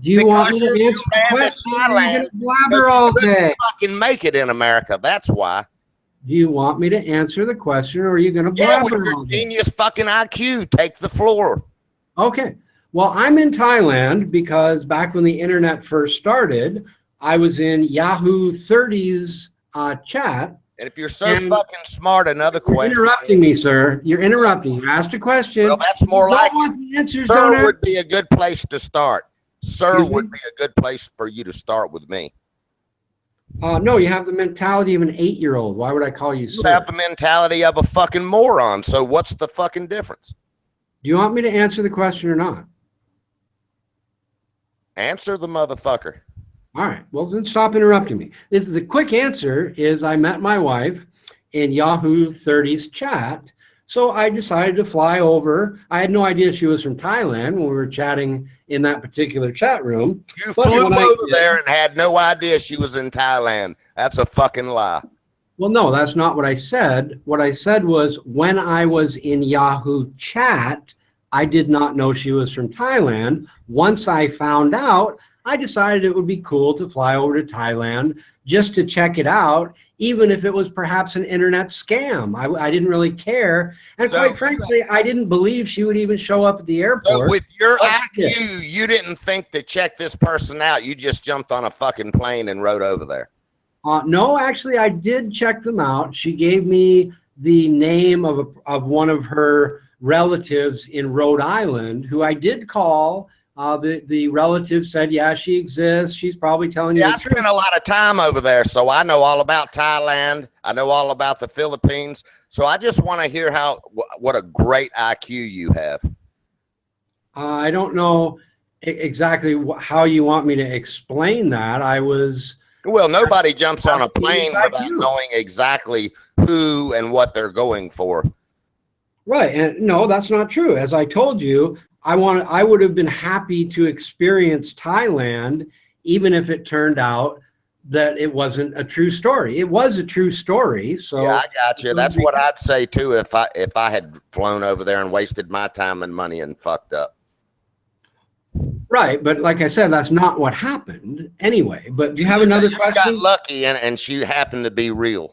Do you want me to answer the question? You're blabber all day. Fucking make it in America. That's why. Do you want me to answer the question, or are you going to blabber all day? Genius fucking IQ. Take the floor. Okay. Well, I'm in Thailand because back when the internet first started, I was in Yahoo 30's chat. And if you're so fucking smart, another question. You're interrupting me, sir. You're interrupting. You asked a question. Well, that's more like answers. Sir would be a good place to start. Sir would be a good place for you to start with me. No, you have the mentality of an 8-year-old. Why would I call you sir? You have the mentality of a fucking moron. So what's the fucking difference? Do you want me to answer the question or not? Answer the motherfucker. All right. Well, then stop interrupting me. This is the quick answer is I met my wife in Yahoo 30s chat. So I decided to fly over. I had no idea she was from Thailand when we were chatting in that particular chat room. You flew over there and had no idea she was in Thailand. That's a fucking lie. Well, no, that's not what I said. What I said was when I was in Yahoo chat, I did not know she was from Thailand. Once I found out, I decided it would be cool to fly over to Thailand just to check it out, even if it was perhaps an internet scam. I didn't really care. And quite frankly, I didn't believe she would even show up at the airport. So with your IQ, you didn't think to check this person out. You just jumped on a fucking plane and rode over there. No, actually, I did check them out. She gave me the name of one of her relatives in Rhode Island, who I did call. The relative said, yeah, she exists. She's probably telling you the truth. I spent a lot of time over there, so I know all about Thailand. I know all about the Philippines. So I just want to hear what a great IQ you have. I don't know exactly how you want me to explain that. Well, nobody jumps on a plane without knowing exactly who and what they're going for. Right, and no, that's not true. As I told you, I would have been happy to experience Thailand, even if it turned out that it wasn't a true story. It was a true story. So yeah, I got you. That's what I'd say too if I had flown over there and wasted my time and money and fucked up. Right, but like I said, that's not what happened anyway. But do you have another question? You got lucky, and she happened to be real.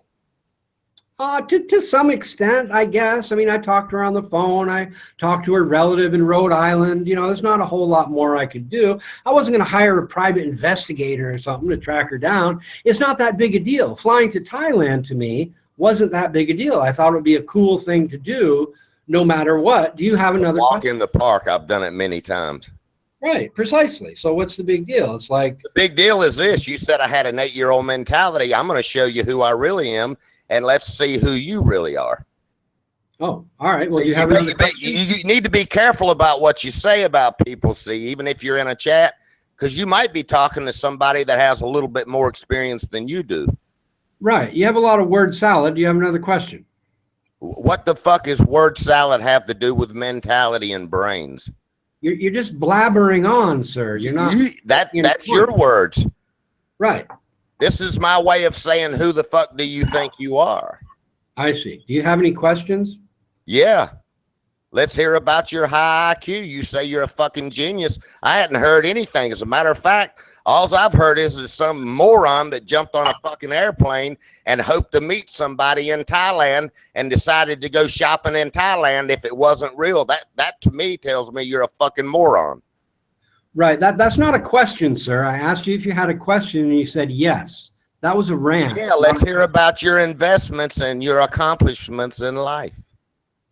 To some extent, I guess. I mean, I talked to her on the phone. I talked to her relative in Rhode Island. You know, there's not a whole lot more I could do. I wasn't going to hire a private investigator or something to track her down. It's not that big a deal. Flying to Thailand to me wasn't that big a deal. I thought it would be a cool thing to do no matter what. Do you have another walk in the park? I've done it many times. Right, precisely. So what's the big deal? It's like the big deal is this. You said I had an 8-year-old mentality. I'm going to show you who I really am, and let's see who you really are. Oh, all right. Well, so you need to be careful about what you say about people, see, even if you're in a chat, because you might be talking to somebody that has a little bit more experience than you do. Right. You have a lot of word salad. Do you have another question? What the fuck is word salad have to do with mentality and brains? You're just blabbering on, sir. You're not. That's your words. Right. This is my way of saying, who the fuck do you think you are? I see. Do you have any questions? Yeah. Let's hear about your high IQ. You say you're a fucking genius. I hadn't heard anything. As a matter of fact, all I've heard is some moron that jumped on a fucking airplane and hoped to meet somebody in Thailand and decided to go shopping in Thailand if it wasn't real. That to me tells me you're a fucking moron. Right. That's not a question, sir. I asked you if you had a question and you said yes. That was a rant. Yeah, let's hear about your investments and your accomplishments in life.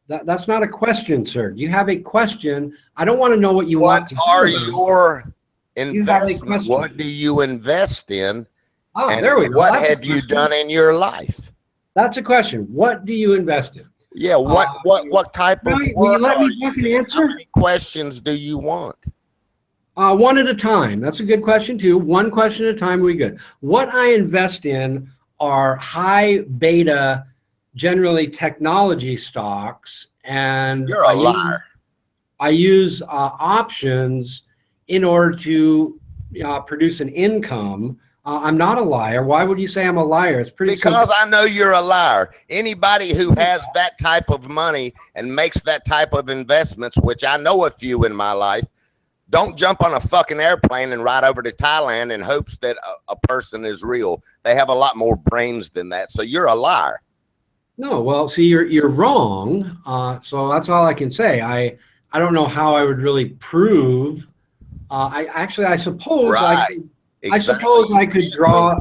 That's not a question, sir. Do you have a question? I don't want to know what you want to do. What are your investments? What do you invest in? Oh, and there we go. What have you done in your life? That's a question. What do you invest in? Yeah, what type of work? Will you let me fucking answer? How many questions do you want? One at a time. That's a good question too. One question at a time would be good. What I invest in are high beta, generally technology stocks, and you're a liar. I use options in order to produce an income. I'm not a liar. Why would you say I'm a liar? It's pretty because simple. I know you're a liar. Anybody who has that type of money and makes that type of investments, which I know a few in my life, don't jump on a fucking airplane and ride over to Thailand in hopes that a person is real. They have a lot more brains than that. So you're a liar. No, well, see, you're wrong. So that's all I can say. I don't know how I would really prove. I suppose right. I suppose I could draw.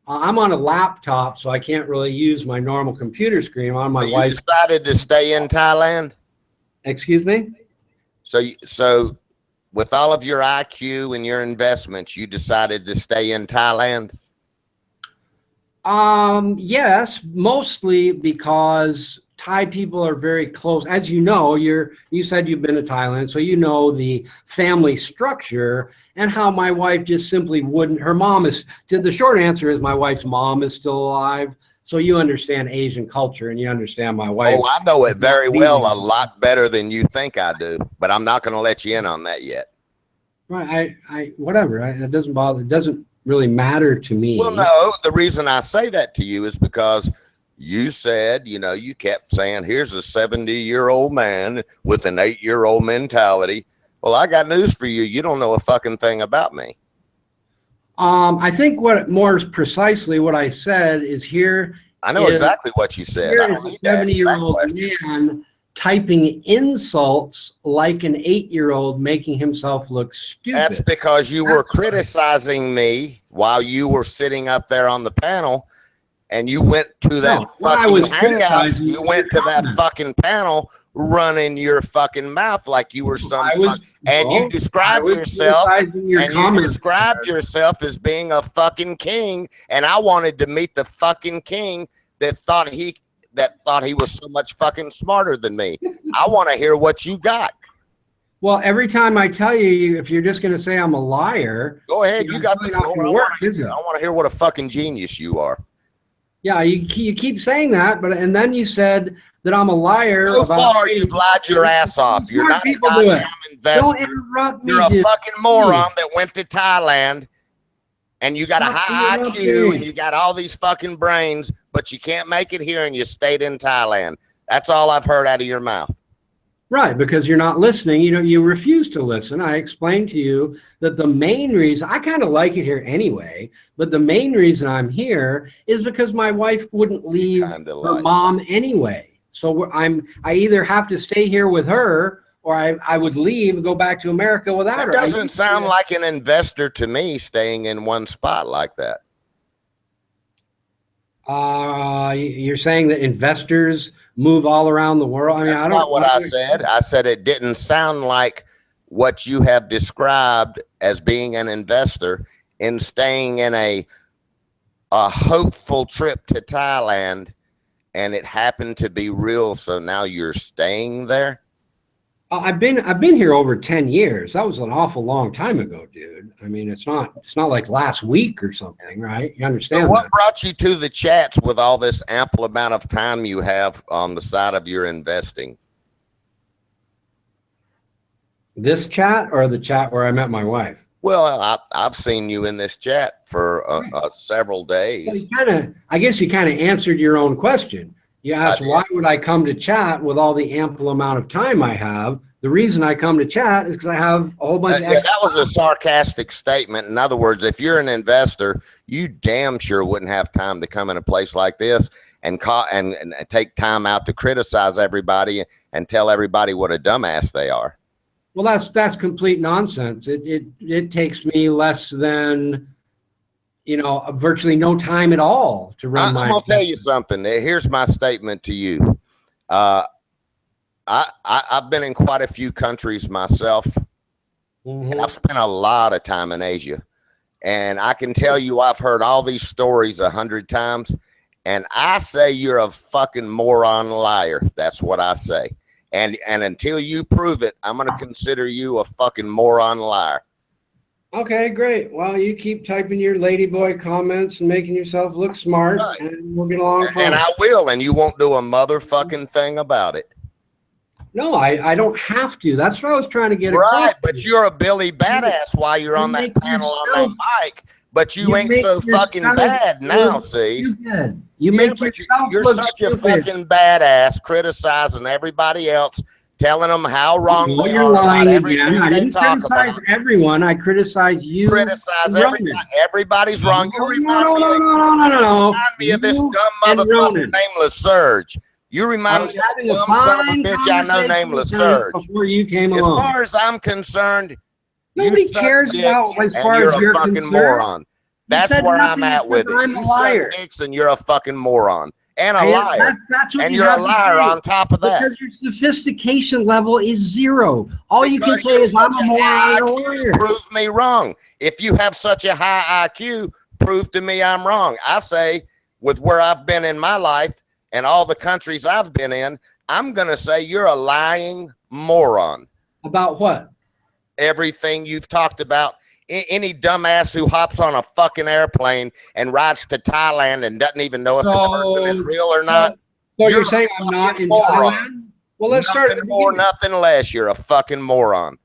I'm on a laptop, so I can't really use my normal computer screen. I'm on my wife's. You decided to stay in Thailand? Excuse me? So with all of your IQ and your investments, you decided to stay in Thailand? Yes, mostly because Thai people are very close. As you know, you said you've been to Thailand, so you know the family structure and how my wife just simply wouldn't. Her mom is. The short answer is my wife's mom is still alive. So you understand Asian culture, and you understand my wife. Oh, I know it very well, a lot better than you think I do. But I'm not going to let you in on that yet. Right. Whatever. It doesn't bother. It doesn't really matter to me. Well, no. The reason I say that to you is because you said, you kept saying, here's a 70-year-old man with an 8-year-old mentality. Well, I got news for you. You don't know a fucking thing about me. I think what more precisely what I said is here. I know exactly what you said. Here is a 70-year-old man typing insults like an 8-year-old, making himself look stupid. That's because you were criticizing me while you were sitting up there on the panel. And you went to that fucking hangout. You went to that fucking panel running your fucking mouth like you were some. And you described yourself. And you described yourself as being a fucking king. And I wanted to meet the fucking king that thought he was so much fucking smarter than me. I want to hear what you got. Well, every time I tell you, if you're just going to say I'm a liar, go ahead. You got the floor. I want to hear what a fucking genius you are. Yeah, you keep saying that, and then you said that I'm a liar. So far, you've lied your ass off. You're not a goddamn investor. Don't interrupt me. You're a fucking moron that went to Thailand, and you got a high IQ, and you got all these fucking brains, but you can't make it here, and you stayed in Thailand. That's all I've heard out of your mouth. Right, because you're not listening. You refuse to listen. I explained to you that the main reason, I kind of like it here anyway, but the main reason I'm here is because my wife wouldn't leave her mom anyway. So I either have to stay here with her, or I would leave and go back to America without her. That doesn't sound like an investor to me, staying in one spot like that. You're saying that investors move all around the world? I mean, That's not what I said. I said it didn't sound like what you have described as being an investor in staying in a hopeful trip to Thailand, and it happened to be real. So now you're staying there. I've been here over 10 years. That was an awful long time ago, dude. I mean, it's not like last week or something, right? You understand? So what brought you to the chats with all this ample amount of time you have on the side of your investing? This chat or the chat where I met my wife? Well, I've seen you in this chat for several days. I guess you kind of answered your own question. You asked, why would I come to chat with all the ample amount of time I have? The reason I come to chat is because I have a whole bunch of extra that was a sarcastic statement. In other words, if you're an investor, you damn sure wouldn't have time to come in a place like this and take time out to criticize everybody and tell everybody what a dumbass they are. Well, that's complete nonsense. It takes me less than virtually no time at all to run I'm gonna tell you something. Here's my statement to you. I've been in quite a few countries myself. And I've spent a lot of time in Asia, and I can tell you I've heard all these stories 100 times, and I say you're a fucking moron liar. That's what I say. And until you prove it, I'm gonna consider you a fucking moron liar. Okay, great. Well, you keep typing your ladyboy comments and making yourself look smart, and we'll get along fine. And I will, and you won't do a motherfucking thing about it. No, I don't have to. That's what I was trying to get across. Right, but you're a Billy Badass while you're on that panel on that mic, but you ain't so fucking bad now, see? You're such a fucking badass criticizing everybody else, telling them how wrong they you're are lying about everything again. I they didn't talk criticize about. everyone. I criticize you. Criticize everybody. Everybody's wrong. You remind No. remind me of this dumb motherfucker nameless Serge. You remind me of the dumb son of a bitch I know nameless Serge. Before you came along. As far as I'm concerned, nobody cares about as far as you're fucking concerned. Moron. That's where I'm at with it. I'm a liar. You suck dicks and you're a fucking moron. And a liar. That's what and you you're have a liar to say, on top of that. Because your sophistication level is zero. All you can say is I'm a moron and a liar. Prove me wrong. If you have such a high IQ, prove to me I'm wrong. I say, with where I've been in my life and all the countries I've been in, I'm going to say you're a lying moron. About what? Everything you've talked about. Any dumbass who hops on a fucking airplane and rides to Thailand and doesn't even know if the person is real or not. So you're saying I'm not in Thailand? Well, let's start at the beginning. More, nothing less. You're a fucking moron.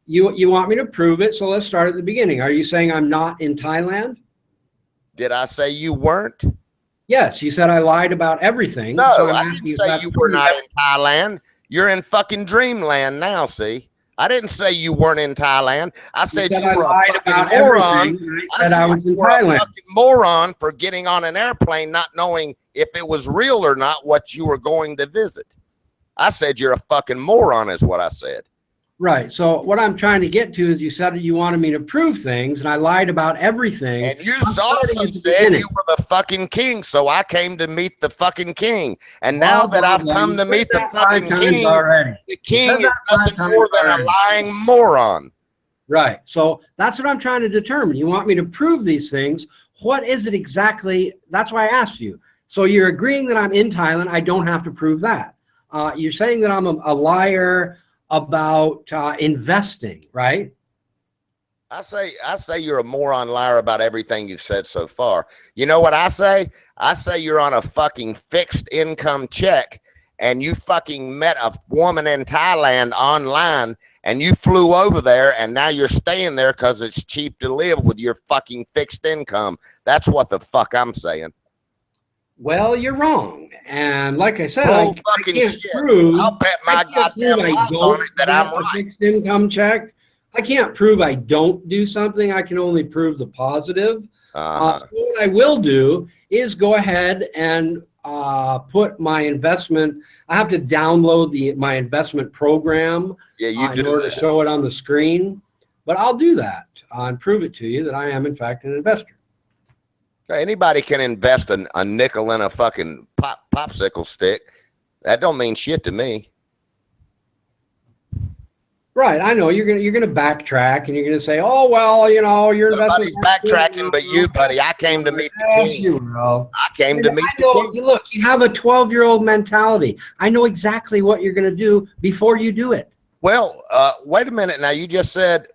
You want me to prove it? So let's start at the beginning. Are you saying I'm not in Thailand? Did I say you weren't? Yes, you said I lied about everything. No, so I didn't say you were not in Thailand. You're in fucking dreamland now, see? I didn't say you weren't in Thailand. I said you were a fucking moron. I said I was in you were Thailand. a fucking moron for getting on an airplane not knowing if it was real or not what you were going to visit. I said you're a fucking moron is what I said. Right. So what I'm trying to get to is you said you wanted me to prove things, and I lied about everything. And you also said you were the fucking king, so I came to meet the fucking king. And now that I've come to meet the fucking king, the king is nothing more than a lying moron. Right. So that's what I'm trying to determine. You want me to prove these things. What is it exactly? That's why I asked you. So you're agreeing that I'm in Thailand. I don't have to prove that. You're saying that I'm a liar about investing, right? I say you're a moron liar about everything you've said so far. You know what I say? I say you're on a fucking fixed income check and you fucking met a woman in Thailand online and you flew over there and now you're staying there because it's cheap to live with your fucking fixed income. That's what the fuck I'm saying. Well, you're wrong. And like I said, I can't shit. prove. I'll bet my goddamn life on it that I'm right. Fixed income check. I can't prove I don't do something. I can only prove the positive. So what I will do is go ahead and put my investment. I have to download my investment program in order to show it on the screen. But I'll do that and prove it to you that I am, in fact, an investor. Anybody can invest a nickel in a fucking popsicle stick. That don't mean shit to me. Right, I know you're gonna backtrack and you're gonna say, "Oh well, you know, your investment." Nobody's backtracking but you, buddy. I came to meet the king. You will. I came to meet the king. Look, you have a 12-year-old mentality. I know exactly what you're gonna do before you do it. Well, wait a minute. Now you just said.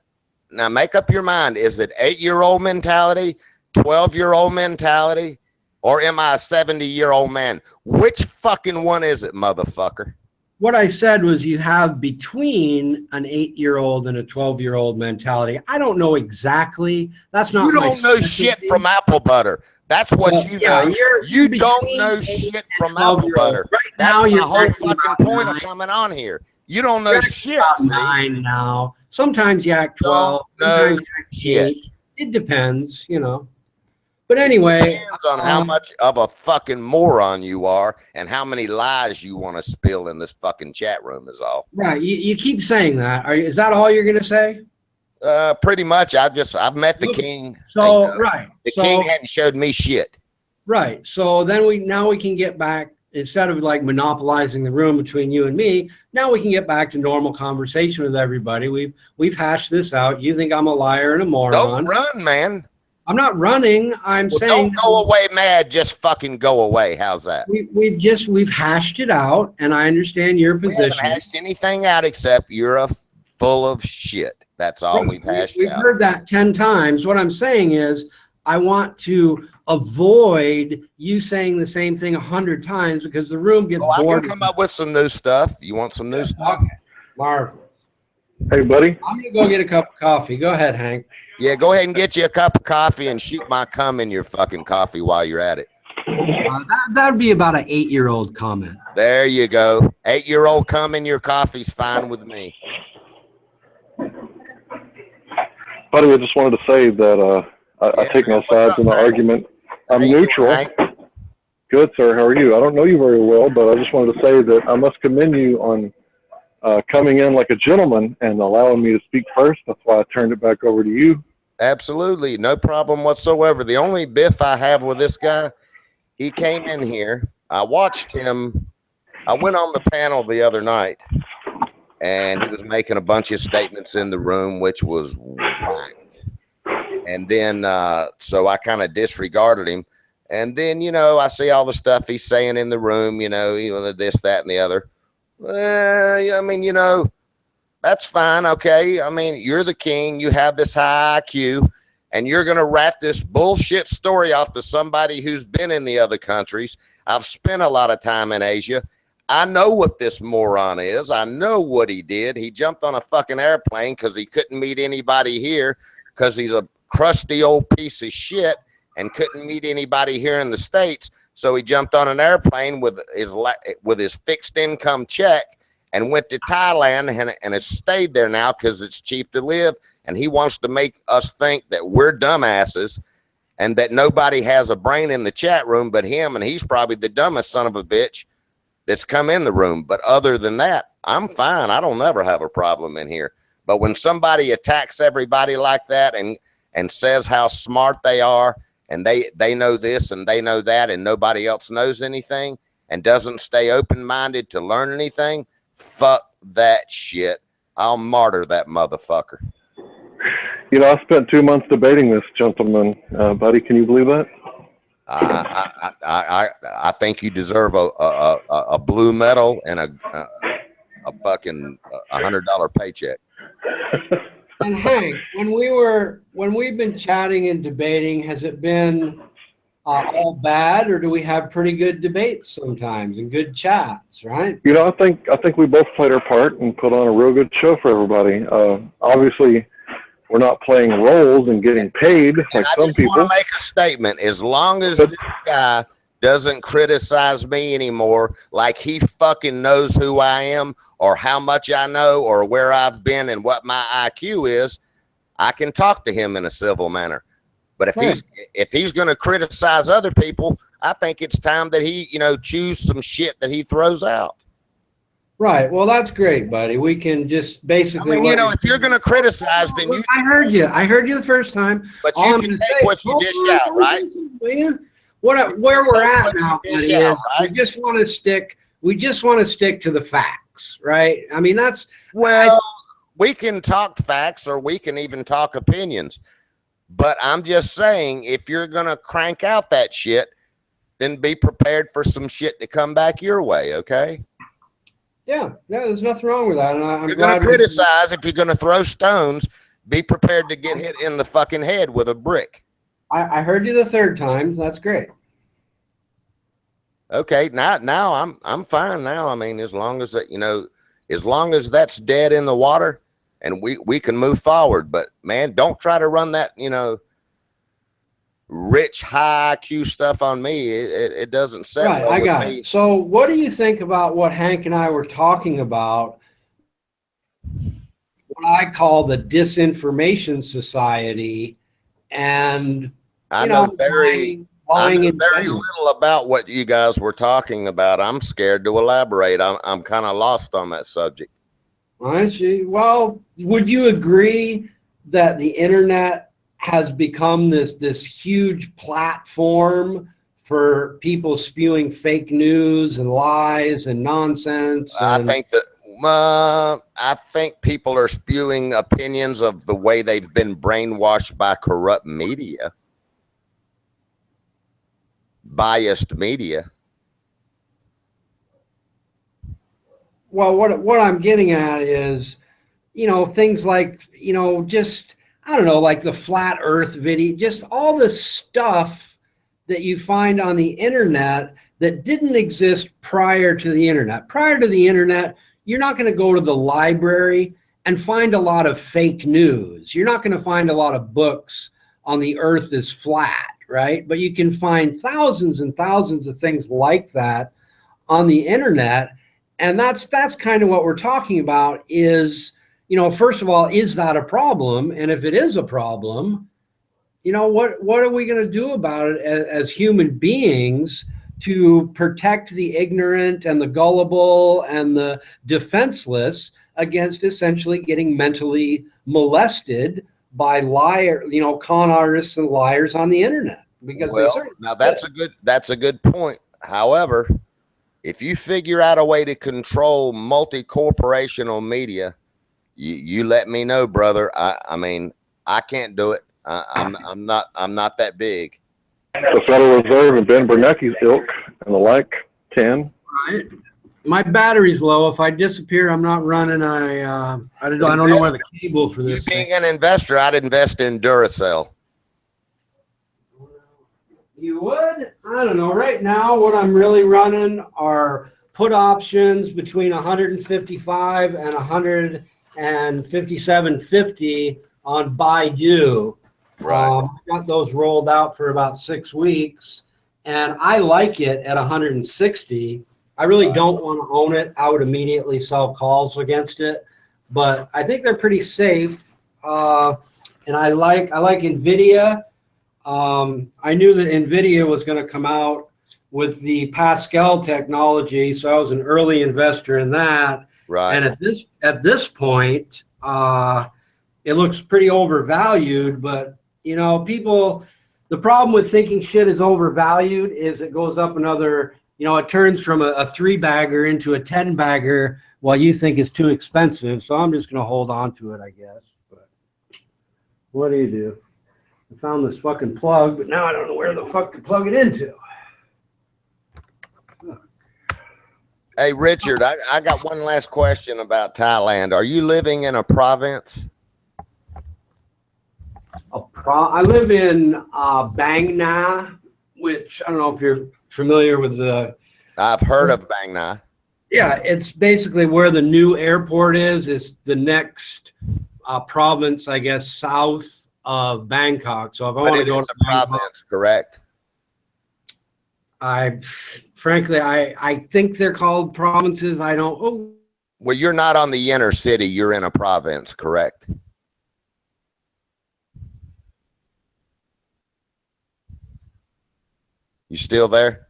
Now make up your mind. Is it 8-year-old mentality? 12-year-old mentality, or am I a 70-year-old man? Which fucking one is it, motherfucker? What I said was you have between an 8-year-old and a 12-year-old mentality. I don't know exactly. That's not. You don't know shit from apple butter. That's what you know. You don't know shit from apple butter. Right now, you're the whole fucking point of coming on here. You don't know shit. 9 now. Sometimes you act 12. Sometimes you act 8. It depends, you know. But anyway, depends on how much of a fucking moron you are and how many lies you want to spill in this fucking chat room is all. Right. You keep saying that. Is that all you're going to say? Pretty much. I've met the king. So, right. The king hadn't showed me shit. Right. So then we can get back, instead of like monopolizing the room between you and me, now we can get back to normal conversation with everybody. We've hashed this out. You think I'm a liar and a moron. Don't run, man. I'm not running. I'm saying don't go away mad. Just fucking go away. How's that? We've hashed it out, and I understand your position. We haven't hashed anything out except you're full of shit. That's all we've hashed out. We've heard that 10 times. What I'm saying is I want to avoid you saying the same thing 100 times because the room gets bored. I can come up with some new stuff. You want some new stuff? Okay. Marvelous. Hey, buddy. I'm going to go get a cup of coffee. Go ahead, Hank. Yeah, go ahead and get you a cup of coffee and shoot my cum in your fucking coffee while you're at it. That'd be about an 8-year-old comment. There you go. 8-year-old cum in your coffee's fine with me. Buddy, I just wanted to say that I take no sides in the argument. I'm neutral. Good, sir. How are you? I don't know you very well, but I just wanted to say that I must commend you on coming in like a gentleman and allowing me to speak first. That's why I turned it back over to you. Absolutely. No problem whatsoever. The only biff I have with this guy, he came in here. I watched him. I went on the panel the other night, and he was making a bunch of statements in the room, which was right. And then, so I kind of disregarded him. And then, you know, I see all the stuff he's saying in the room, you know, this, that, and the other. I mean, you know, that's fine. Okay. I mean, you're the king. You have this high IQ, and you're going to rat this bullshit story off to somebody who's been in the other countries. I've spent a lot of time in Asia. I know what this moron is. I know what he did. He jumped on a fucking airplane because he couldn't meet anybody here because he's a crusty old piece of shit and couldn't meet anybody here in the States. So he jumped on an airplane with his fixed income check and went to Thailand and has stayed there now because it's cheap to live. And he wants to make us think that we're dumbasses and that nobody has a brain in the chat room but him. And he's probably the dumbest son of a bitch that's come in the room. But other than that, I'm fine. I don't ever have a problem in here. But when somebody attacks everybody like that and says how smart they are, and they know this and they know that, and nobody else knows anything, and doesn't stay open-minded to learn anything, fuck that shit. I'll martyr that motherfucker. You know, I spent 2 months debating this gentleman, buddy. Can you believe that? I think you deserve a blue medal and a fucking $100 paycheck. And Hank, when we've been chatting and debating, has it been all bad, or do we have pretty good debates sometimes and good chats, right? You know, I think we both played our part and put on a real good show for everybody. Obviously, we're not playing roles and getting paid like some people. I just want to make a statement. As long as this guy doesn't criticize me anymore, like he fucking knows who I am or how much I know or where I've been and what my IQ is, I can talk to him in a civil manner. But if he's going to criticize other people, I think it's time that he, you know, choose some shit that he throws out. Right. Well, that's great, buddy. We can just basically. I mean, you know, if you're going to criticize, then you. I heard you. I heard you the first time. But you can take what you dish out, right? Where we're at now, buddy, is we just want to stick. We just want to stick to the facts, right? I mean, that's. Well, we can talk facts, or we can even talk opinions. But I'm just saying, if you're going to crank out that shit, then be prepared for some shit to come back your way, okay? Yeah, there's nothing wrong with that. And I'm you're going to criticize. If you're going to throw stones, be prepared to get hit in the fucking head with a brick. I heard you the third time. That's great. Okay, now I'm fine now. I mean, as long as that, you know, as long as that's dead in the water, and we can move forward. But man, don't try to run that, you know, rich high IQ stuff on me. It doesn't set right. well I with got me. it. So what do you think about what Hank and I were talking about? What I call the Disinformation Society, and I know very little about what you guys were talking about. I'm scared to elaborate. I'm kind of lost on that subject. I see. Well, would you agree that the internet has become this huge platform for people spewing fake news and lies and nonsense? I think people are spewing opinions of the way they've been brainwashed by corrupt media, biased media. Well, what I'm getting at is, you know, things like, you know, just, I don't know, like the flat earth video, just all the stuff that you find on the internet that didn't exist prior to the internet. Prior to the internet, you're not going to go to the library and find a lot of fake news. You're not going to find a lot of books on the earth is flat, right? But you can find thousands and thousands of things like that on the internet. And that's kind of what we're talking about is, you know, first of all, is that a problem? And if it is a problem, you know, what are we going to do about it as human beings to protect the ignorant and the gullible and the defenseless against essentially getting mentally molested by con artists and liars on the internet? Because now that's a good point. However, if you figure out a way to control multi-corporational media, you let me know, brother. I mean, I can't do it. I'm not that big. The Federal Reserve and Ben Bernanke's ilk and the like, 10. Right. My battery's low. If I disappear, I'm not running. I don't know where the cable for this Being thing. an investor, I'd invest in Duracell. You would? I don't know. Right now, what I'm really running are put options between 155 and 157.50 on Baidu. Right. Got those rolled out for about 6 weeks, and I like it at 160. I really don't want to own it. I would immediately sell calls against it, but I think they're pretty safe. And I like NVIDIA. I knew that NVIDIA was going to come out with the Pascal technology, so I was an early investor in that. Right. And at this point, it looks pretty overvalued. But you know, people, the problem with thinking shit is overvalued is it goes up another. You know, it turns from a 3-bagger into a 10-bagger while you think it's too expensive. So I'm just going to hold on to it, I guess. But what do you do? I found this fucking plug, but now I don't know where the fuck to plug it into. Hey, Richard, I got one last question about Thailand. Are you living in a province? I live in Bang Na, which I don't know if you're familiar with the. I've heard of Bang Na. Yeah, it's basically where the new airport is. It's the next province, I guess, south of Bangkok. So if I want to go to Bangkok, province, correct? Frankly, I think they're called provinces. I don't. Oh. Well, you're not on the inner city. You're in a province, correct? You still there?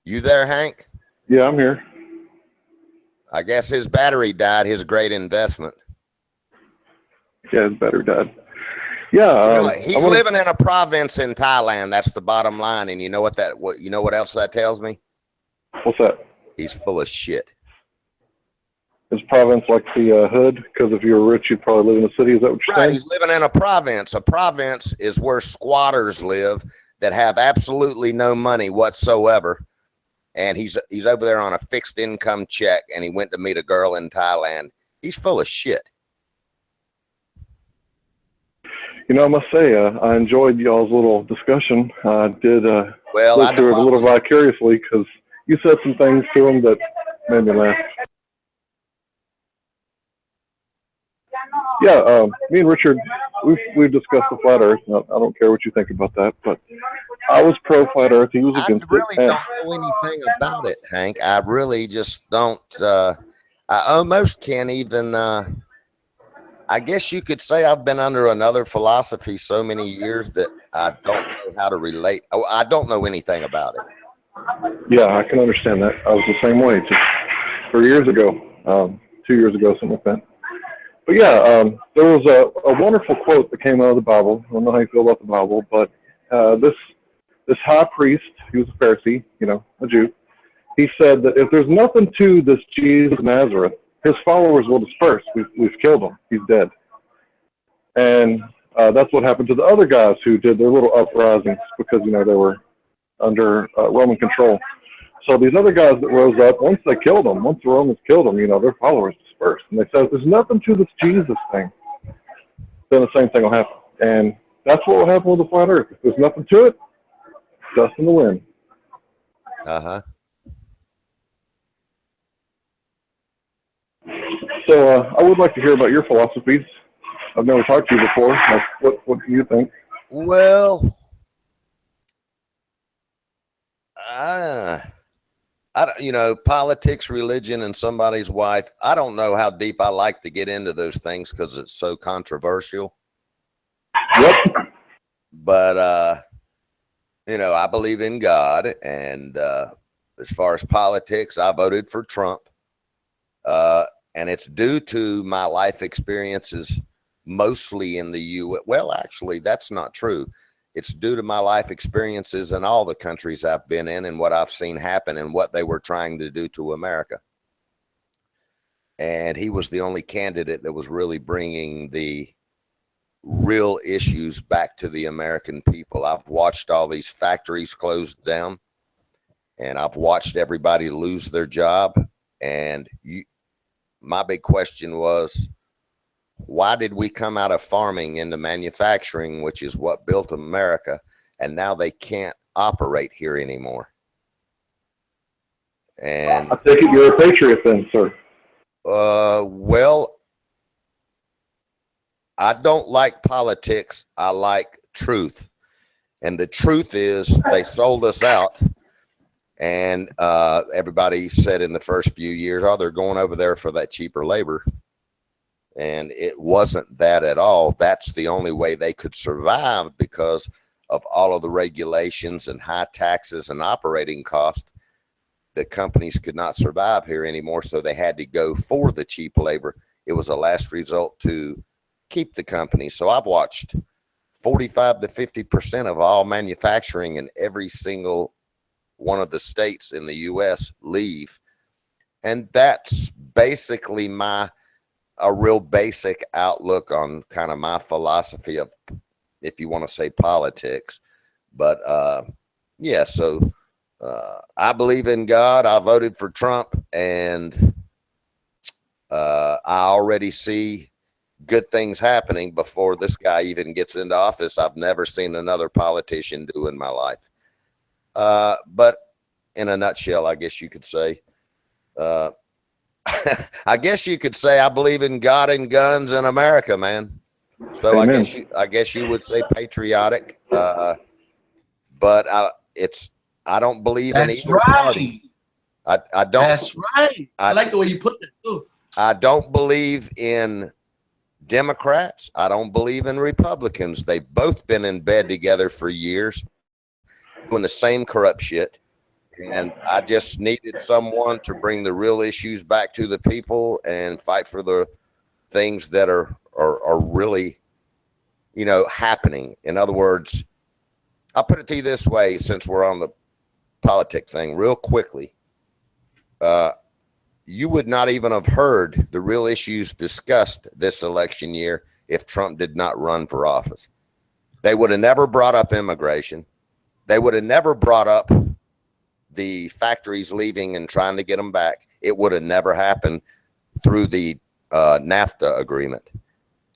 You there, Hank? Yeah, I'm here. I guess his battery died. His great investment. Yeah, his battery died. Yeah, he's living in a province in Thailand. That's the bottom line. And you know what else that tells me? What's that? He's full of shit. Is province like the hood? Because if you were rich, you'd probably live in a city. Is that what you're saying? Right. He's living in a province. A province is where squatters live that have absolutely no money whatsoever. And he's over there on a fixed income check, and he went to meet a girl in Thailand. He's full of shit. You know, I must say, I enjoyed y'all's little discussion. I did live through it a little vicariously because you said some things to him that made me laugh. Yeah, me and Richard, we've discussed the flat Earth. I don't care what you think about that, but I was pro flat Earth. He was against it. I really don't know anything about it, Hank. I really just don't. I almost can't even. I guess you could say I've been under another philosophy so many years that I don't know how to relate. Oh, I don't know anything about it. Yeah, I can understand that. I was the same way just 3 years ago, 2 years ago, something like that. But yeah, there was a wonderful quote that came out of the Bible. I don't know how you feel about the Bible, but this high priest, he was a Pharisee, you know, a Jew. He said that if there's nothing to this Jesus of Nazareth, his followers will disperse. We've killed him. He's dead. And that's what happened to the other guys who did their little uprisings because, you know, they were under Roman control. So these other guys that rose up, once they killed them, once the Romans killed them, you know, their followers dispersed. And they said, if there's nothing to this Jesus thing, then the same thing will happen. And that's what will happen with the flat Earth. If there's nothing to it, dust in the wind. Uh-huh. So I would like to hear about your philosophies. I've never talked to you before. Like, what do you think? Well, you know, politics, religion, and somebody's wife. I don't know how deep I like to get into those things because it's so controversial. Yep. But you know, I believe in God, and as far as politics, I voted for Trump. And it's due to my life experiences, mostly in the U.S. Well, actually, that's not true. It's due to my life experiences in all the countries I've been in and what I've seen happen and what they were trying to do to America. And he was the only candidate that was really bringing the real issues back to the American people. I've watched all these factories close down, and I've watched everybody lose their job. And my big question was, why did we come out of farming into manufacturing, which is what built America, and now they can't operate here anymore? And I take it you're a patriot then, sir. Well, I don't like politics. I like truth. And the truth is they sold us out. And everybody said in the first few years, oh, they're going over there for that cheaper labor. And it wasn't that at all. That's the only way they could survive, because of all of the regulations and high taxes and operating costs. The companies could not survive here anymore, so they had to go for the cheap labor. It was a last result to keep the company. So I've watched 45 to 50% of all manufacturing in every single one of the states in the U.S. leave. And that's basically a real basic outlook on kind of my philosophy of, if you want to say, politics. But yeah, so I believe in God. I voted for Trump, and I already see good things happening before this guy even gets into office. I've never seen another politician do in my life. But in a nutshell, I guess you could say, I guess you could say I believe in God and guns in America, man. So Amen. I guess you would say patriotic. But I don't believe in either party. I don't. That's right. I like the way you put that too. I don't believe in Democrats. I don't believe in Republicans. They've both been in bed together for years, doing the same corrupt shit. And I just needed someone to bring the real issues back to the people and fight for the things that are really, happening. In other words, I'll put it to you this way, since we're on the politic thing real quickly. You would not even have heard the real issues discussed this election year if Trump did not run for office. They would have never brought up immigration. They would have never brought up the factories leaving and trying to get them back. It would have never happened through the NAFTA agreement.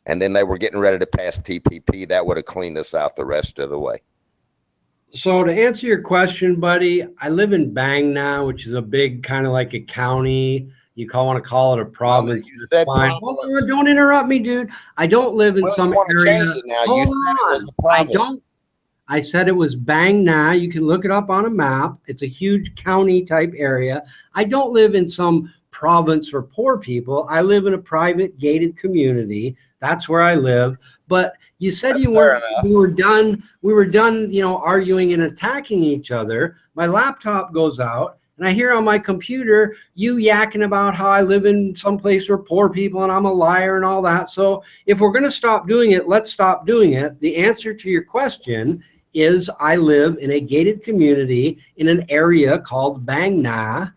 And then they were getting ready to pass TPP. That would have cleaned us out the rest of the way. So to answer your question, buddy, I live in Bang now, which is a big kind of like a county. You want to call it a province. Fine. Hold on, don't interrupt me, dude. I don't live in some area. Hold on. I said it was Bang Na. You can look it up on a map. It's a huge county type area. I don't live in some province for poor people. I live in a private gated community. That's where I live. But you said we were done, arguing and attacking each other. My laptop goes out and I hear on my computer you yakking about how I live in some place for poor people and I'm a liar and all that. So if we're going to stop doing it, let's stop doing it. The answer to your question is I live in a gated community in an area called Bang Na,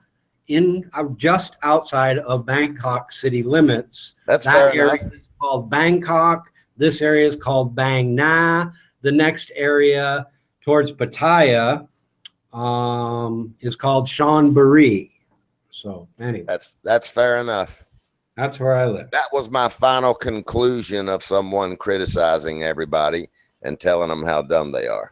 just outside of Bangkok city limits. That's fair enough. Area is called Bangkok. This area is called Bang Na. The next area towards Pattaya is called Chonburi. So anyway, that's fair enough. That's where I live. That was my final conclusion of someone criticizing everybody and telling them how dumb they are.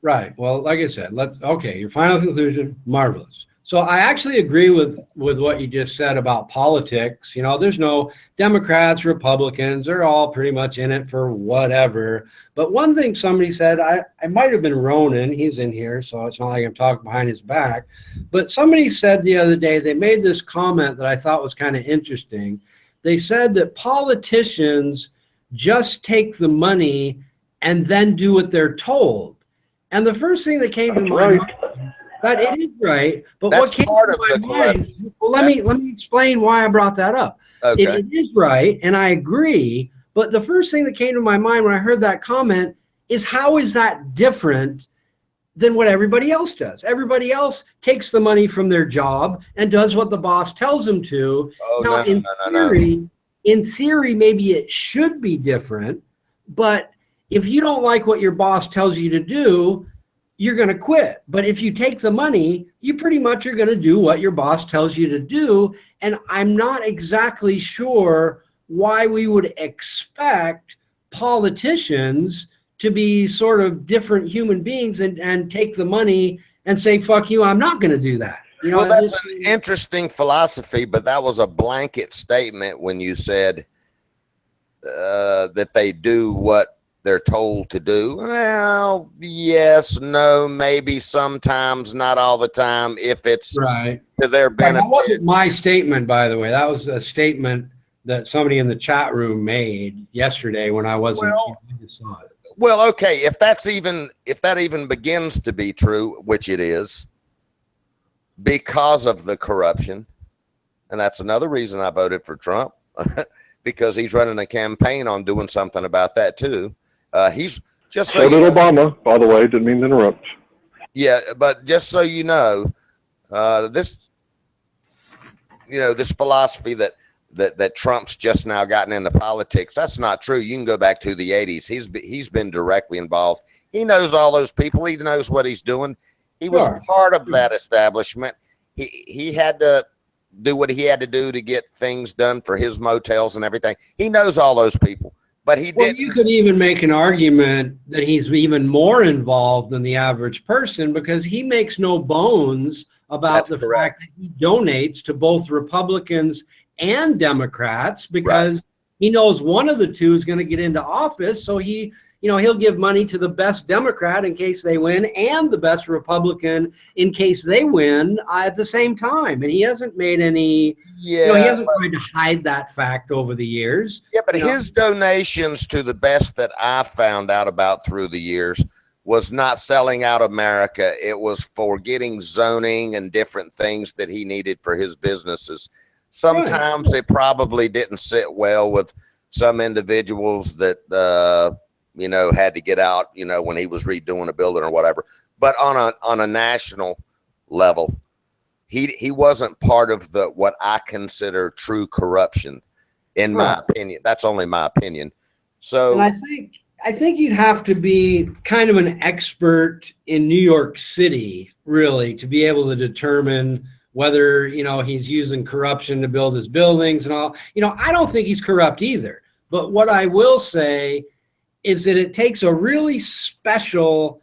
Right. Well, like I said, your final conclusion, marvelous. So I actually agree with what you just said about politics. There's no Democrats, Republicans, they're all pretty much in it for whatever. But one thing somebody said, I might have been Ronan, he's in here, so it's not like I'm talking behind his back. But somebody said the other day, they made this comment that I thought was kind of interesting. They said that politicians just take the money and then do what they're told. And the first thing that came to my mind, but it is right. But that's what came part to of my mind? Well, let me explain why I brought that up. Okay. It is right, and I agree. But the first thing that came to my mind when I heard that comment is, how is that different than what everybody else does? Everybody else takes the money from their job and does what the boss tells them to. Oh, now, in theory, maybe it should be different. But if you don't like what your boss tells you to do, you're going to quit. But if you take the money, you pretty much are going to do what your boss tells you to do. And I'm not exactly sure why we would expect politicians to be sort of different human beings and take the money and say, fuck you, I'm not going to do that. You know, well, that's an interesting philosophy, but that was a blanket statement when you said that they do what they're told to do. Well, yes, no, maybe, sometimes, not all the time, if it's right to their benefit. That wasn't my statement, by the way. That was a statement that somebody in the chat room made yesterday when I wasn't. Well, okay, if that even begins to be true, which it is, because of the corruption, and that's another reason I voted for Trump, because he's running a campaign on doing something about that too. He's just so did Obama, by the way. Didn't mean to interrupt. Yeah, but just so you know, this philosophy that Trump's just now gotten into politics, that's not true. You can go back to the 80s. He's been directly involved. He knows all those people. He knows what he's doing. He was part of that establishment. He had to do what he had to do to get things done for his motels and everything. He knows all those people, but he didn't. You could even make an argument that he's even more involved than the average person, because he makes no bones about the fact that he donates to both Republicans and Democrats, because he knows one of the two is going to get into office. So he'll give money to the best Democrat in case they win and the best Republican in case they win at the same time. And he hasn't made any, he hasn't tried to hide that fact over the years. Yeah, but his donations, to the best that I found out about through the years, was not selling out America. It was for getting zoning and different things that he needed for his businesses. Sometimes it probably didn't sit well with some individuals that, had to get out, when he was redoing a building or whatever. But on a national level, he wasn't part of what I consider true corruption, in my opinion. That's only my opinion. So, and I think you'd have to be kind of an expert in New York City, really, to be able to determine whether, he's using corruption to build his buildings and all. I don't think he's corrupt either. But what I will say is that it takes a really special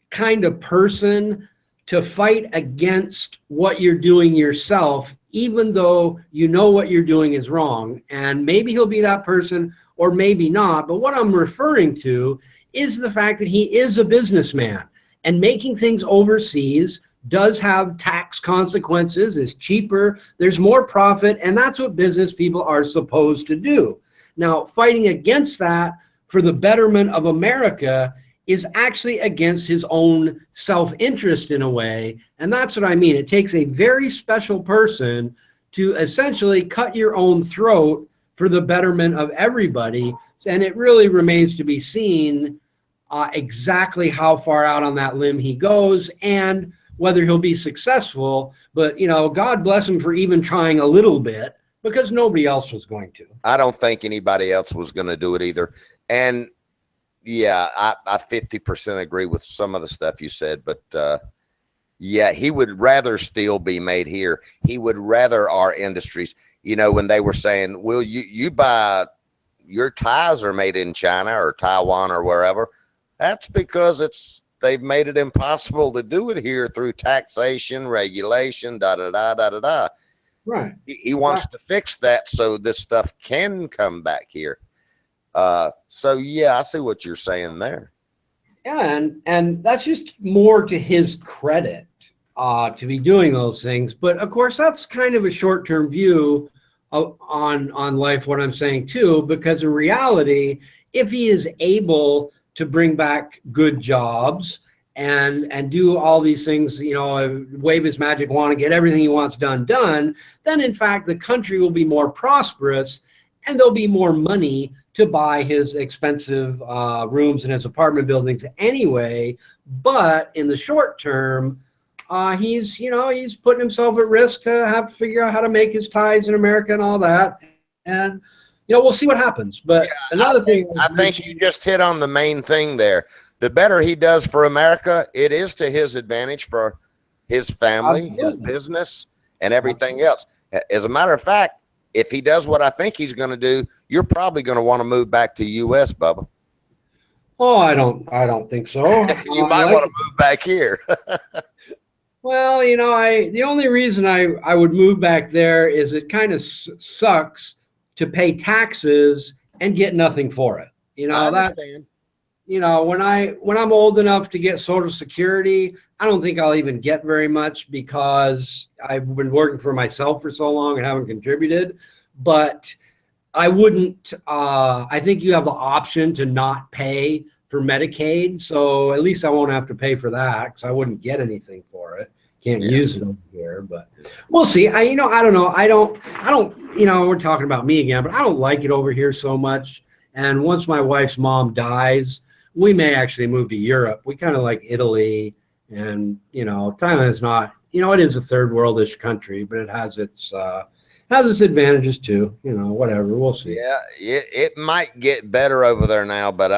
kind of person to fight against what you're doing yourself, even though you know what you're doing is wrong. And maybe he'll be that person or maybe not. But what I'm referring to is the fact that he is a businessman, and making things overseas does have tax consequences, is cheaper, there's more profit, and that's what business people are supposed to do. Now, fighting against that for the betterment of America is actually against his own self-interest in a way. And that's what I mean. It takes a very special person to essentially cut your own throat for the betterment of everybody. And it really remains to be seen exactly how far out on that limb he goes and whether he'll be successful. But, God bless him for even trying a little bit, because nobody else was going to. I don't think anybody else was going to do it either. And yeah, I 50% agree with some of the stuff you said, but yeah, he would rather steel be made here. He would rather our industries, when they were saying, well, you buy, your ties are made in China or Taiwan or wherever. That's because they've made it impossible to do it here through taxation, regulation, da-da-da. Right. He wants to fix that so this stuff can come back here. So yeah, I see what you're saying there. Yeah, and that's just more to his credit to be doing those things. But of course, that's kind of a short-term view on life, what I'm saying too, because in reality, if he is able to bring back good jobs and do all these things, wave his magic wand and get everything he wants done, then in fact, the country will be more prosperous and there'll be more money to buy his expensive rooms in his apartment buildings anyway. But in the short term, he's putting himself at risk to have to figure out how to make his ties in America and all that. And, you know, we'll see what happens. But another thing, I think you just hit on the main thing there. The better he does for America, it is to his advantage for his family, his business, and everything else. As a matter of fact, if he does what I think he's going to do, you're probably going to want to move back to U.S., Bubba. Oh, I don't think so. You might want to move back here. Well, you know, the only reason I would move back there is it kind of sucks to pay taxes and get nothing for it. You know, I understand. You know, when I'm old enough to get Social Security, I don't think I'll even get very much because I've been working for myself for so long and haven't contributed. But I wouldn't. I think you have the option to not pay for Medicaid, so at least I won't have to pay for that because I wouldn't get anything for it. Can't use it over here, but we'll see. I don't know. I don't. You know, we're talking about me again, but I don't like it over here so much. And once my wife's mom dies, we may actually move to Europe. We kind of like Italy, and you know, Thailand's not. You know, it is a third worldish country, but it has its advantages too. You know, whatever. We'll see. Yeah, it might get better over there now, but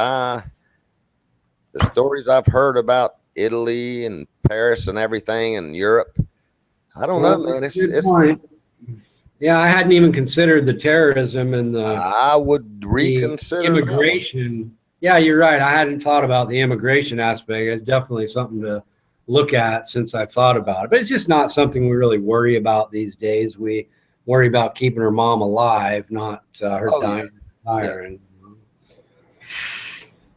the stories I've heard about Italy and Paris and everything and Europe, I don't know, man. It's point. Yeah, I hadn't even considered the terrorism and the. I would reconsider immigration. Yeah, you're right. I hadn't thought about the immigration aspect. It's definitely something to look at since I've thought about it. But it's just not something we really worry about these days. We worry about keeping her mom alive, not her dying.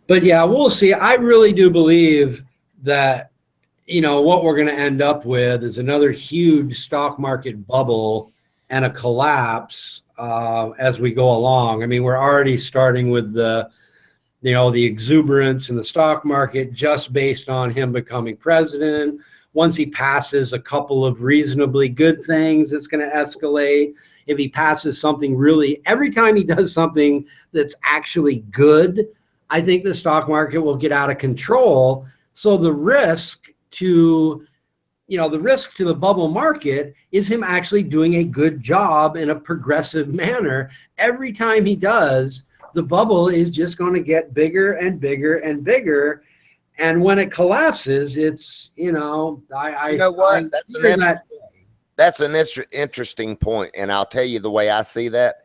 But yeah, we'll see. I really do believe that, you know, what we're going to end up with is another huge stock market bubble and a collapse as we go along. I mean, we're already starting with the exuberance in the stock market just based on him becoming president. Once he passes a couple of reasonably good things, it's going to escalate. If he passes something every time he does something that's actually good, I think the stock market will get out of control. So the risk to the bubble market is him actually doing a good job in a progressive manner. Every time he does, the bubble is just going to get bigger and bigger and bigger. And when it collapses, it's, you know, that's an interesting point. And I'll tell you the way I see that.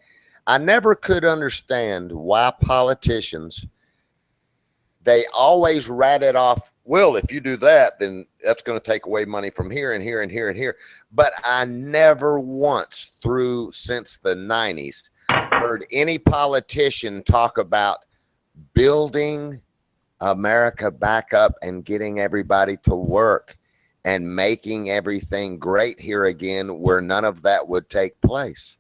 I never could understand why politicians, they always rat it off. Well, if you do that, then that's going to take away money from here and here and here and here. But I never once since the 90s heard any politician talk about building America back up and getting everybody to work and making everything great here again, where none of that would take place.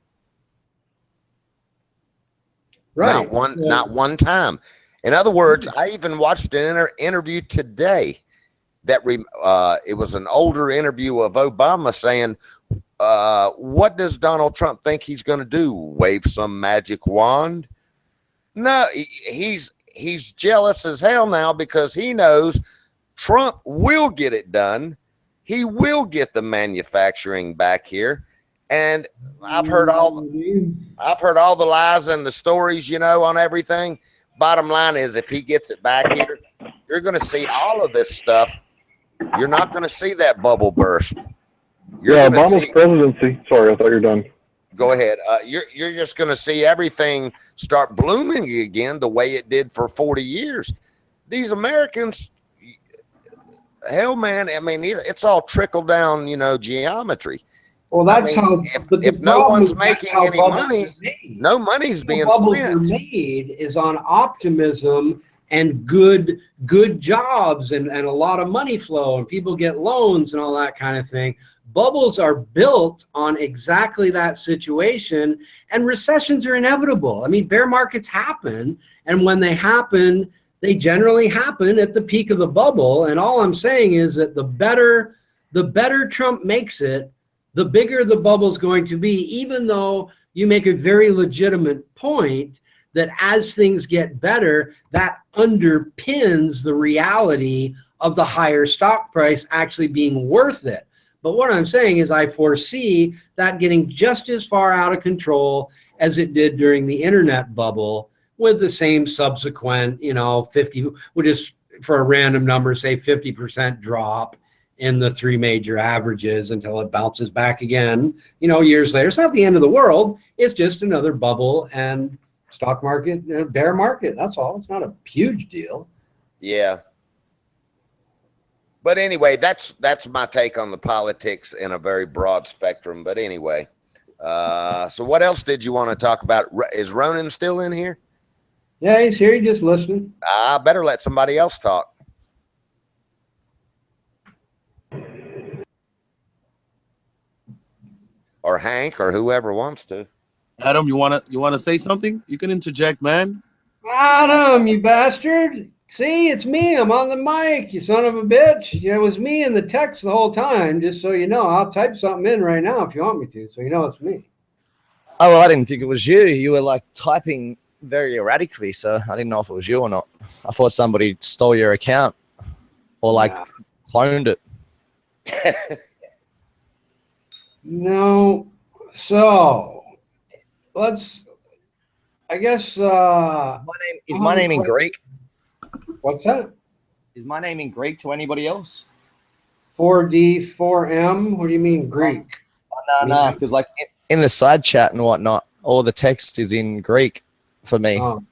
Right. Not one time. In other words, I even watched an interview today that it was an older interview of Obama saying, what does Donald Trump think he's going to do? Wave some magic wand? No, he's jealous as hell now because he knows Trump will get it done. He will get the manufacturing back here. And I've heard all the lies and the stories, you know, on everything. Bottom line is, if he gets it back here, you're going to see all of this stuff. You're not going to see that bubble burst. Obama's presidency. Sorry, I thought you were done. Go ahead. You're just going to see everything start blooming again the way it did for 40 years. These Americans, hell, man, I mean, it's all trickle down, you know, geometry. Well, that's how. If no one's making any money, no money's being spent. Bubbles are made is on optimism and good jobs and a lot of money flow and people get loans and all that kind of thing. Bubbles are built on exactly that situation, and recessions are inevitable. I mean, bear markets happen, and when they happen, they generally happen at the peak of the bubble. And all I'm saying is that the better Trump makes it, the bigger the bubble is going to be, even though you make a very legitimate point that as things get better, that underpins the reality of the higher stock price actually being worth it. But what I'm saying is I foresee that getting just as far out of control as it did during the internet bubble, with the same subsequent, 50, we'll just, for a random number, say 50% drop in the three major averages until it bounces back again, years later. It's not the end of the world. It's just another bubble and stock market, bear market. That's all. It's not a huge deal. Yeah. But anyway, that's my take on the politics in a very broad spectrum. But anyway, so what else did you want to talk about? Is Ronan still in here? Yeah, he's here. He's just listening. I better let somebody else talk. Or Hank, or whoever wants to. Adam, you wanna say something? You can interject, man. Adam, you bastard. See, it's me. I'm on the mic, you son of a bitch. It was me in the text the whole time, just so you know. I'll type something in right now if you want me to, so you know it's me. Oh, well, I didn't think it was you. You were like typing very erratically, so I didn't know if it was you or not. I thought somebody stole your account or like cloned it. No. So let's, I guess, Is my name in Greek? What's that? Is my name in Greek to anybody else? 4D, 4M? What do you mean Greek? No, because like in the side chat and whatnot, all the text is in Greek for me. Oh.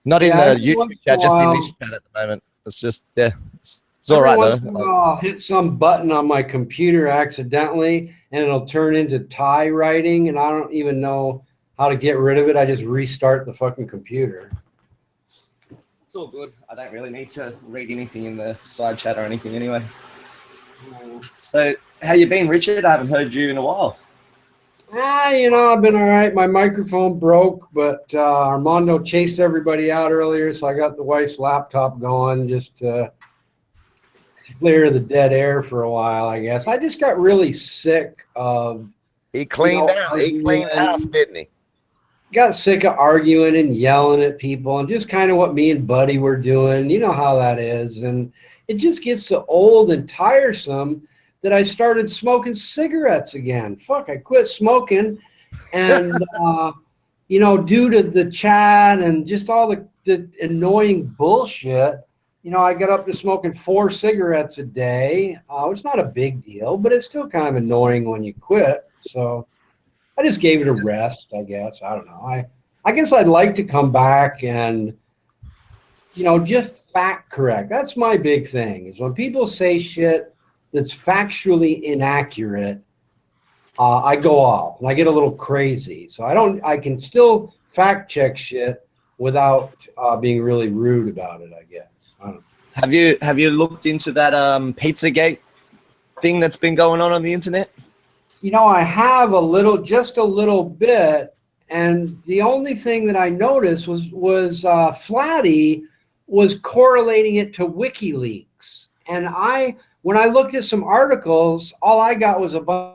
Not in Yeah, the every once YouTube in a chat, just in while- this chat at the moment. It's just, yeah, it's all right Every once in a though. while, I'll hit some button on my computer accidentally, and it'll turn into Thai writing, and I don't even know how to get rid of it. I just restart the fucking computer. It's all good. I don't really need to read anything in the side chat or anything anyway. So, how you been, Richard? I haven't heard you in a while. I've been all right. My microphone broke, but Armando chased everybody out earlier, so I got the wife's laptop going just to clear the dead air for a while, I guess. I just got really sick of... He cleaned out. He cleaned house, didn't he? Got sick of arguing and yelling at people and just kind of what me and Buddy were doing. You know how that is. And it just gets so old and tiresome that I started smoking cigarettes again. Fuck, I quit smoking. And, due to the chat and just all the annoying bullshit, I got up to smoking 4 cigarettes a day. It's not a big deal, but it's still kind of annoying when you quit. So I just gave it a rest, I guess. I don't know. I guess I'd like to come back and, just fact correct. That's my big thing, is when people say shit that's factually inaccurate, I go off and I get a little crazy. So I can still fact check shit without being really rude about it, I guess. I don't know. Have you looked into that Pizzagate thing that's been going on the internet? I have just a little bit, and the only thing that I noticed was Flatty was correlating it to WikiLeaks, and when I looked at some articles, all I got was a bunch.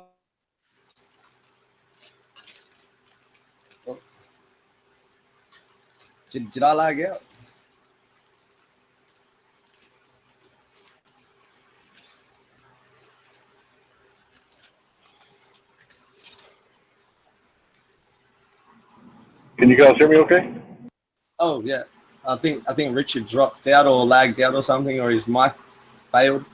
Did I lag out? Can you guys hear me okay? Oh yeah, I think Richard dropped out or lagged out or something, or his mic failed.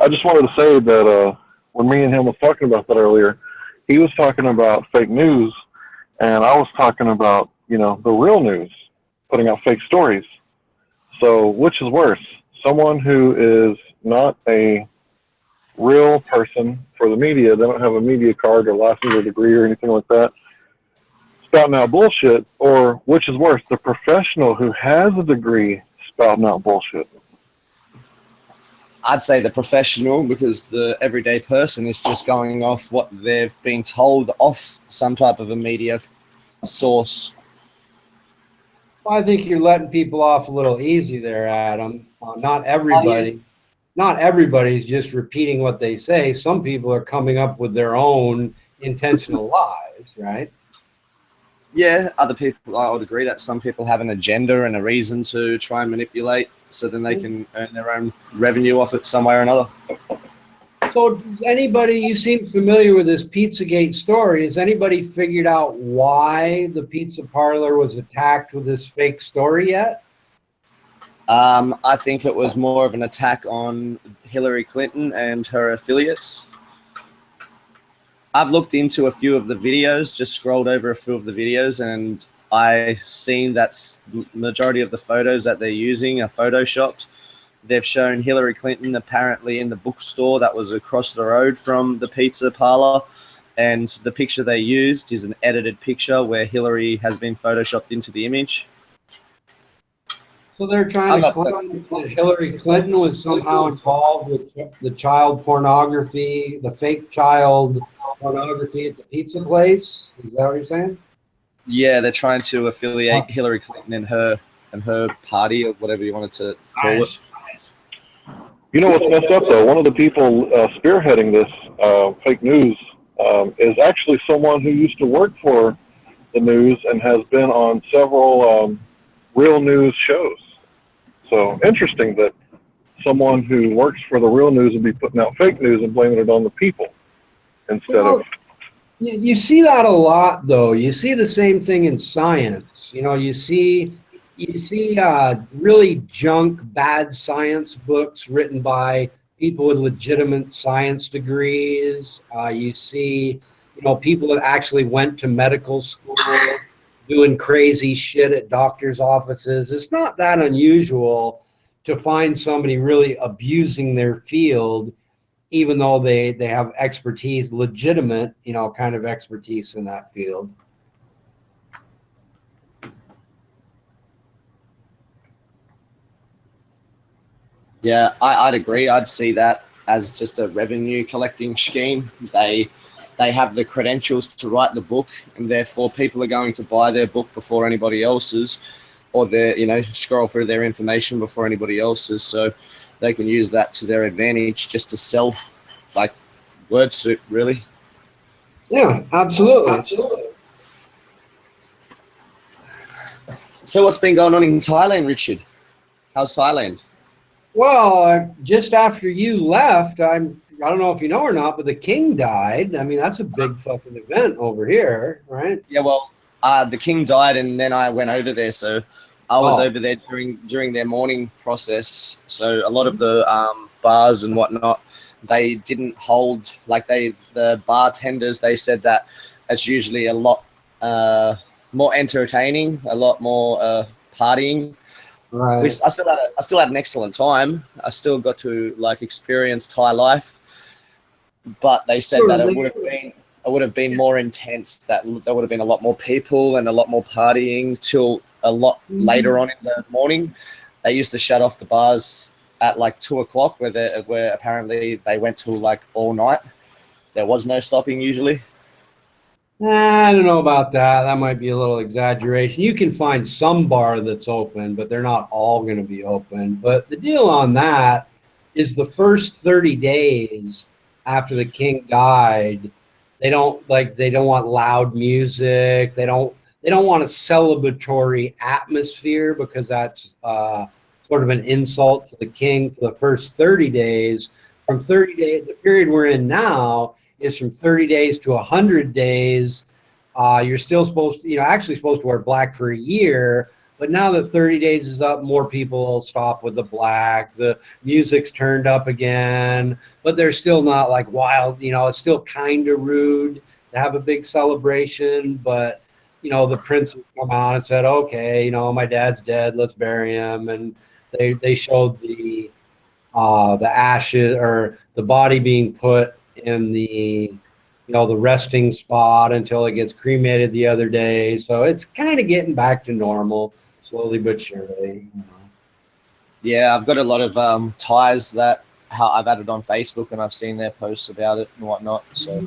I just wanted to say that when me and him was talking about that earlier, he was talking about fake news, and I was talking about, the real news, putting out fake stories. So which is worse? Someone who is not a real person for the media, they don't have a media card or license or degree or anything like that, spouting out bullshit, or which is worse, the professional who has a degree spouting out bullshit? I'd say the professional, because the everyday person is just going off what they've been told off some type of a media source. Well, I think you're letting people off a little easy there, Adam. Not everybody. Not everybody's just repeating what they say. Some people are coming up with their own intentional lies, right? Yeah, other people, I would agree that some people have an agenda and a reason to try and manipulate so then they can earn their own revenue off it some way or another. So does anybody, you seem familiar with this Pizzagate story, has anybody figured out why the pizza parlor was attacked with this fake story yet? I think it was more of an attack on Hillary Clinton and her affiliates. I've looked into a few of the videos, just scrolled over a few of the videos, and I seen that majority of the photos that they're using are photoshopped. They've shown Hillary Clinton apparently in the bookstore that was across the road from the pizza parlor, and the picture they used is an edited picture where Hillary has been photoshopped into the image. So they're trying to claim that Hillary Clinton was somehow involved with the child pornography, the fake child pornography at the pizza place? Is that what you're saying? Yeah, they're trying to affiliate Hillary Clinton and her party, or whatever you wanted to call it. You know what's messed up though? One of the people spearheading this fake news is actually someone who used to work for the news and has been on several real news shows. So interesting that someone who works for the real news would be putting out fake news and blaming it on the people instead of. You see that a lot, though. You see the same thing in science. You know, you see really junk, bad science books written by people with legitimate science degrees. You see, people that actually went to medical school doing crazy shit at doctors' offices. It's not that unusual to find somebody really abusing their field, even though they have expertise, legitimate, kind of expertise in that field. Yeah, I'd agree. I'd see that as just a revenue collecting scheme. They have the credentials to write the book, and therefore people are going to buy their book before anybody else's, or they scroll through their information before anybody else's, so they can use that to their advantage just to sell like word soup, really. Yeah, absolutely. So what's been going on in Thailand, Richard? How's Thailand? Well, just after you left, I don't know if you know or not, but the king died. I mean, that's a big fucking event over here, right? Yeah, well, the king died, and then I went over there, so I was over there during their mourning process. So a lot of the bars and whatnot, they didn't hold, like the bartenders, they said that it's usually a lot more entertaining, a lot more partying. Right. I still had an excellent time. I still got to experience Thai life, but they said that it would have been more intense. That there would have been a lot more people and a lot more partying till a lot later on in the morning. They used to shut off the bars at 2 o'clock, where apparently they went till all night. There was no stopping usually. I don't know about that. That might be a little exaggeration. You can find some bar that's open, but they're not all going to be open. But the deal on that is the first 30 days after the king died, they don't want loud music. They don't want a celebratory atmosphere, because that's sort of an insult to the king for the first 30 days. From 30 days, the period we're in now is from 30 days to 100 days. You're still supposed to wear black for a year, but now that 30 days is up, more people will stop with the black. The music's turned up again, but they're still not wild. It's still kind of rude to have a big celebration, but the prince has come out and said, okay, my dad's dead, let's bury him. And they showed the ashes, or the body being put in the resting spot until it gets cremated the other day. So it's kind of getting back to normal, slowly but surely. Yeah, I've got a lot of Thais that I've added on Facebook, and I've seen their posts about it and whatnot. So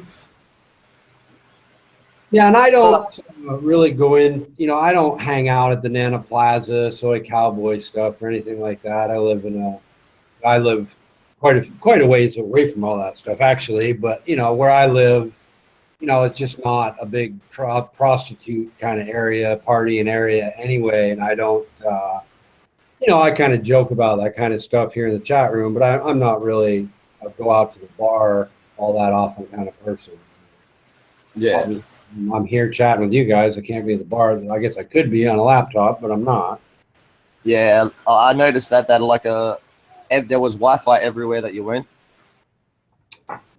yeah, and I don't really go in. I don't hang out at the Nana Plaza, Soy Cowboy stuff or anything like that. I live quite a ways away from all that stuff, actually. But where I live, it's just not a big prostitute kind of area, partying area anyway. And I don't, I kind of joke about that kind of stuff here in the chat room, but I'm not really a go out to the bar all that often kind of person. Yeah. I'm here chatting with you guys. I can't be at the bar. I guess I could be on a laptop, but I'm not. Yeah, I noticed that like there was Wi-Fi everywhere that you went.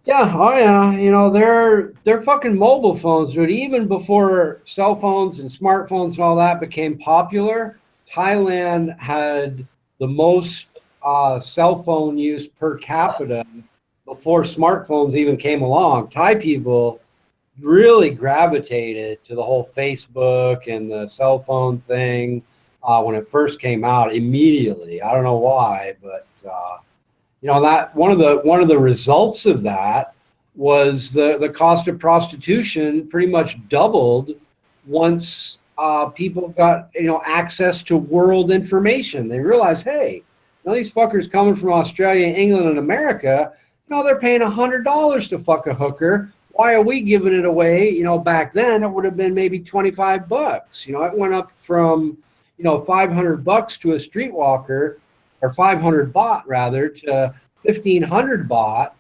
Yeah, oh yeah. They're fucking mobile phones, dude. Even before cell phones and smartphones and all that became popular, Thailand had the most cell phone use per capita before smartphones even came along. Thai people really gravitated to the whole Facebook and the cell phone thing when it first came out immediately. I don't know why, but that one of the results of that was the cost of prostitution pretty much doubled once people got access to world information. They realized, hey, these fuckers coming from Australia, England, and America, they're paying $100 to fuck a hooker. Why are we giving it away? Back then it would have been maybe $25. It went up from $500 to a streetwalker, or 500 baht rather, to 1,500 baht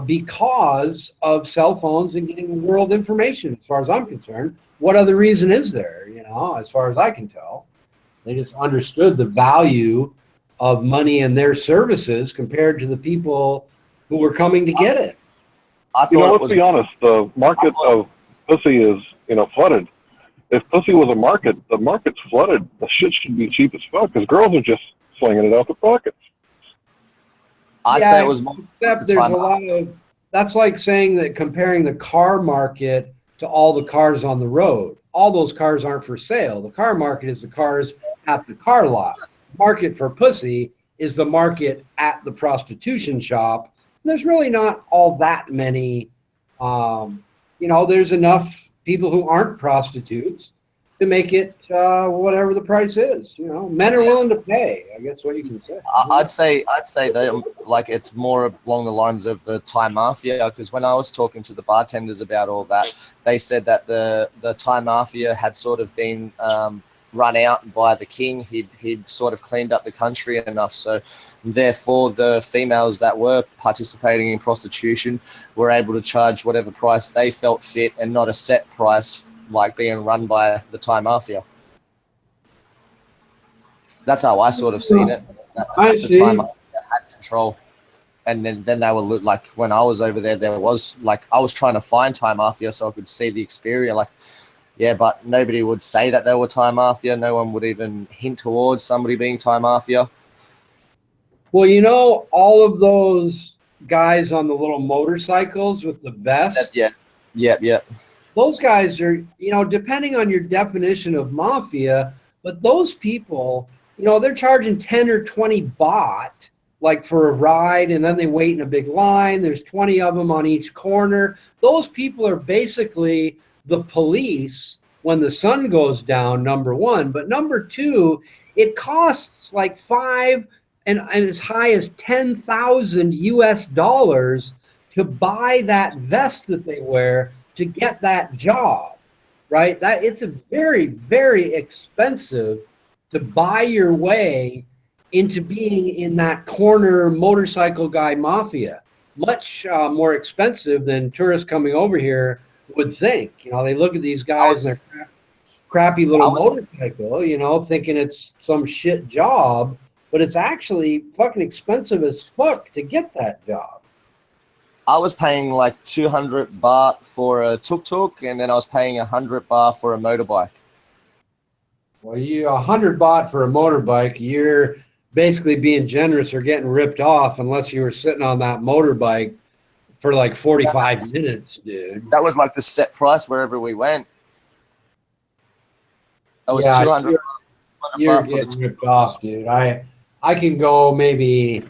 because of cell phones and getting world information. As far as I'm concerned, what other reason is there? As far as I can tell, they just understood the value of money and their services compared to the people who were coming to get it. Let's be honest. The market of pussy is, flooded. If pussy was a market, the market's flooded. The shit should be cheap as fuck because girls are just slinging it out the pockets. I'd say it was more. Except there's a lot of. That's like saying that comparing the car market to all the cars on the road. All those cars aren't for sale. The car market is the cars at the car lot. Market for pussy is the market at the prostitution shop. There's really not all that many. There's enough people who aren't prostitutes to make it whatever the price is. Men are willing to pay. I guess what you can say. I'd say that like it's more along the lines of the Thai mafia, because when I was talking to the bartenders about all that, they said that the Thai mafia had sort of been run out by the king. He'd sort of cleaned up the country enough, so therefore the females that were participating in prostitution were able to charge whatever price they felt fit and not a set price like being run by the Thai mafia. That's how I sort of seen it. The Thai mafia had control, and then they were like, when I was over there was like, I was trying to find Thai mafia so I could see the experience, like. Yeah, but nobody would say that they were Thai mafia. No one would even hint towards somebody being Thai mafia. Well, all of those guys on the little motorcycles with the vest. Yeah. Those guys are, depending on your definition of mafia, but those people, they're charging 10 or 20 baht, like for a ride, and then they wait in a big line. There's 20 of them on each corner. Those people are basically the police when the sun goes down, number one. But number two, it costs like $5,000 and as high as $10,000 US to buy that vest that they wear to get that job, right? That it's a very, very expensive to buy your way into being in that corner motorcycle guy mafia. Much more expensive than tourists coming over here would think. They look at these guys and their crappy little motorcycle, thinking it's some shit job, but it's actually fucking expensive as fuck to get that job. I was paying like 200 baht for a tuk-tuk, and then I was paying 100 baht for a motorbike. Well, 100 baht for a motorbike, you're basically being generous or getting ripped off unless you were sitting on that motorbike for like 45 minutes, dude. That was like the set price wherever we went. That was 200. You're getting ripped off, dude. I can go maybe,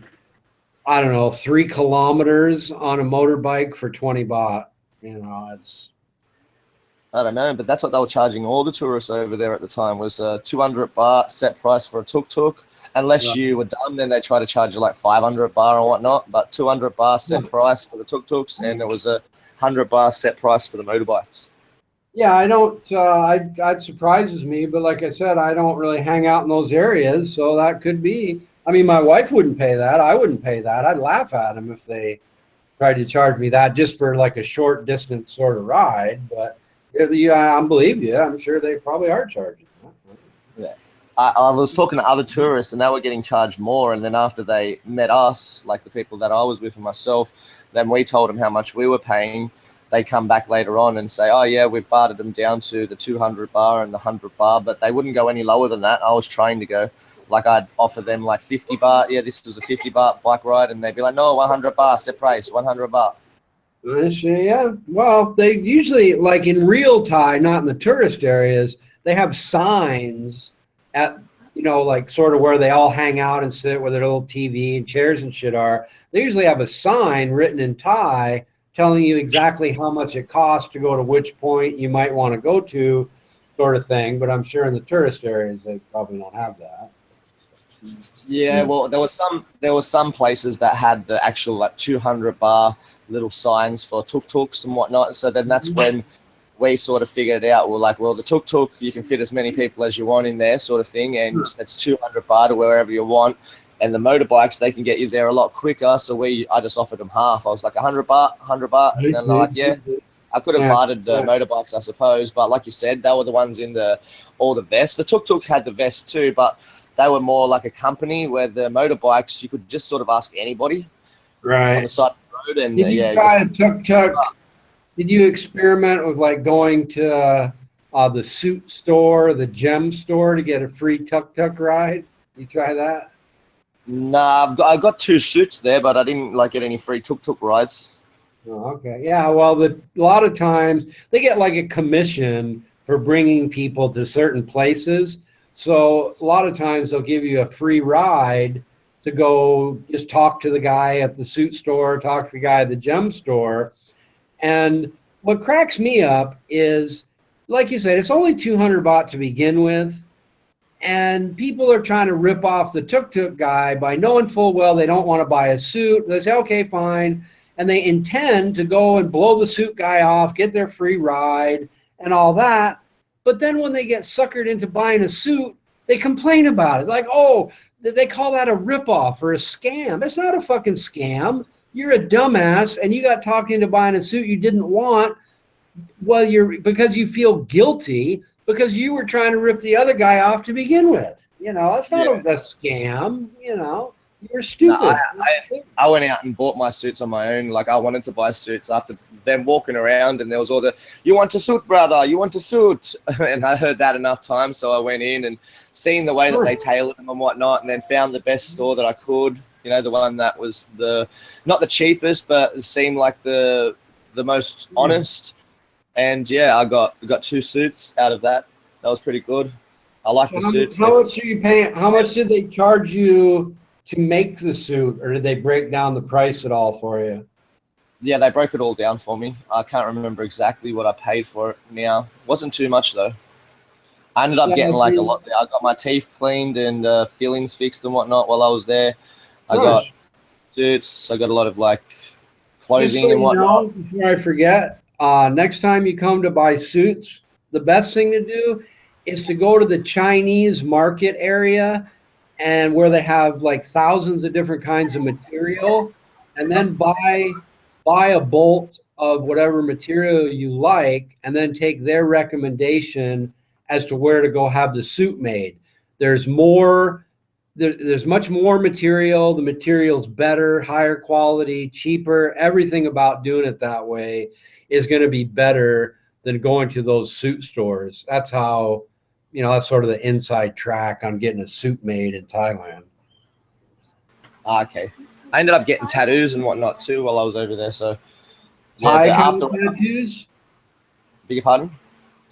I don't know, 3 kilometers on a motorbike for 20 baht. It's. I don't know, but that's what they were charging all the tourists over there at the time, was 200 baht set price for a tuk-tuk. Unless you were dumb, then they try to charge you like 500 baht or whatnot. But 200 baht set price for the tuk-tuks, and it was 100 bar set price for the motorbikes. Yeah, I don't. That surprises me, but like I said, I don't really hang out in those areas, so that could be. I mean, my wife wouldn't pay that. I wouldn't pay that. I'd laugh at them if they tried to charge me that just for like a short distance sort of ride. But yeah, I believe you. I'm sure they probably are charging. Yeah. I was talking to other tourists and they were getting charged more. And then after they met us, like the people that I was with and myself, then we told them how much we were paying. They come back later on and say, oh, yeah, we've bartered them down to the 200 bar and the 100 bar, but they wouldn't go any lower than that. I was trying to go. Like I'd offer them like 50 bar. Yeah, this was a 50 bar bike ride. And they'd be like, no, 100 bar, set price, 100 bar. Yeah, well, they usually, like in real time, not in the tourist areas, they have signs at, like sort of where they all hang out and sit where their little TV and chairs and shit are. They usually have a sign written in Thai telling you exactly how much it costs to go to which point you might want to go to, sort of thing. But I'm sure in the tourist areas, they probably don't have that. Yeah, well, there was some places that had the actual like 200 bar little signs for tuk-tuks and whatnot. So then that's when we sort of figured it out. We're like, well, the tuk-tuk, you can fit as many people as you want in there sort of thing. And it's 200 bar to wherever you want. And the motorbikes, they can get you there a lot quicker. So I just offered them half. I was like 100 bar. And then they're like, yeah. I could have bartered the motorbikes, I suppose. But like you said, they were the ones in all the vests. The tuk-tuk had the vests too, but they were more like a company where the motorbikes, you could just sort of ask anybody on the side of the road. And Did you try a tuk-tuk? Did you experiment with like going to the suit store, the gem store to get a free tuk-tuk ride? You try that? Nah, I got 2 suits there, but I didn't like get any free tuk-tuk rides. Oh, okay. Yeah, well, a lot of times they get like a commission for bringing people to certain places. So a lot of times they'll give you a free ride to go just talk to the guy at the suit store, talk to the guy at the gem store. And what cracks me up is, like you said, it's only 200 baht to begin with. And people are trying to rip off the tuk-tuk guy by knowing full well they don't want to buy a suit. They say, okay, fine. And they intend to go and blow the suit guy off, get their free ride and all that. But then when they get suckered into buying a suit, they complain about it. Like, oh, they call that a ripoff or a scam. It's not a fucking scam. You're a dumbass and you got talked into buying a suit you didn't want. Well, because you feel guilty because you were trying to rip the other guy off to begin with. That's not a scam, You're stupid. No, I went out and bought my suits on my own. Like I wanted to buy suits after them walking around and there was all the, you want a suit, brother, you want a suit. And I heard that enough times. So I went in and seen the way that they tailored them and whatnot and then found the best store that I could, the one that was not the cheapest, but it seemed like the most honest. And yeah, I got 2 suits out of that. That was pretty good. I like the suits. How much are you paying? How much did they charge you to make the suit, or did they break down the price at all for you? Yeah, they broke it all down for me. I can't remember exactly what I paid for it now. It wasn't too much though. I ended up getting like a lot there. I got my teeth cleaned and fillings fixed and whatnot while I was there. I got suits. I got a lot of like clothing and whatnot. Before I forget, next time you come to buy suits, the best thing to do is to go to the Chinese market area and where they have like thousands of different kinds of material, and then buy a bolt of whatever material you like and then take their recommendation as to where to go have the suit made. There's much more material. The material's better, higher quality, cheaper. Everything about doing it that way is going to be better than going to those suit stores. That's how, that's sort of the inside track on getting a suit made in Thailand. Okay. I ended up getting tattoos and whatnot too while I was over there. So, Thai tattoos? Beg your pardon?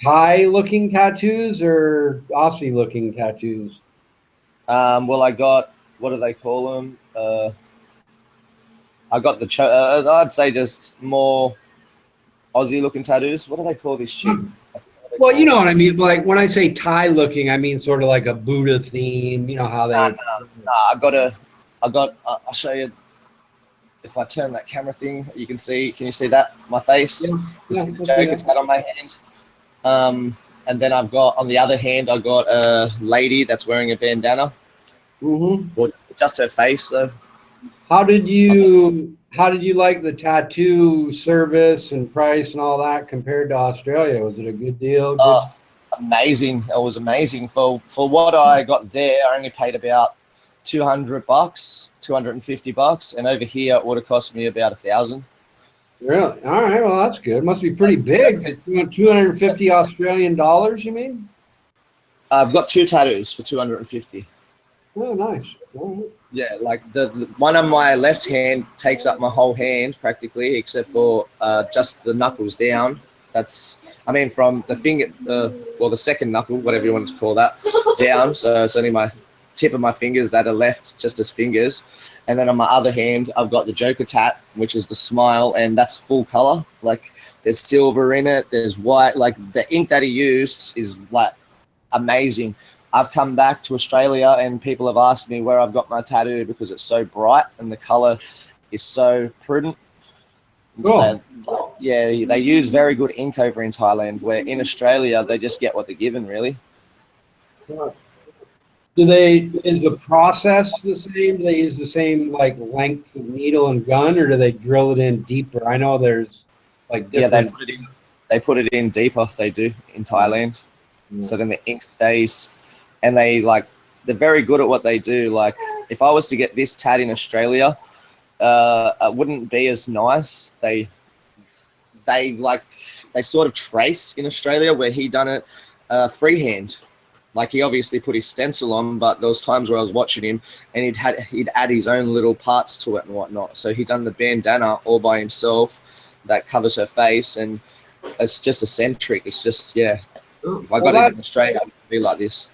Thai-looking tattoos or Aussie-looking tattoos? Well, I got, what do they call them? I got I'd say just more Aussie-looking tattoos. What do they call this shit? Well, you know what I mean. Like when I say Thai-looking, I mean sort of like a Buddha theme. You know how they. Nah, I'll show you. if I turn that camera thing, you can see. Can you see that? My face. Yeah, You see yeah, the Joker tat on my hand. And then I've got on the other hand, I got a lady that's wearing a bandana. Or just her face though. How did you like the tattoo service and price and all that compared to Australia? Was it a good deal? Oh, amazing! It was amazing for what I got there. I only paid about $200, $250, and over here it would have cost me about $1,000. Really? All right. Well, that's good. Must be pretty big. 250 Australian dollars, you mean? I've got 2 tattoos for 250. Oh, nice. All right. Yeah, like the one on my left hand takes up my whole hand practically, except for just the knuckles down. That's, I mean, from the finger, well, the second knuckle, whatever you want to call that, down. So it's only my tip of my fingers that are left just as fingers. And then on my other hand, I've got the Joker tat, which is the smile, and that's full color. Like there's silver in it, there's white. Like the ink that he used is like amazing. I've come back to Australia and people have asked me where I've got my tattoo because it's so bright and the color is so prudent. Cool. Yeah, they use very good ink over in Thailand, where in Australia they just get what they're given, really. Is the process the same? Do they use the same like length of needle and gun, or do they drill it in deeper? I know there's like different. Yeah, they put it in deeper. They do in Thailand, so then the ink stays, and they're very good at what they do. Like if I was to get this tat in Australia, it wouldn't be as nice. They sort of trace in Australia where he done it freehand. Like he obviously put his stencil on, but there was times where I was watching him and he'd add his own little parts to it and whatnot. So he done the bandana all by himself that covers her face, and it's just eccentric. It's just, yeah. If I got it in Australia, it'd be like this.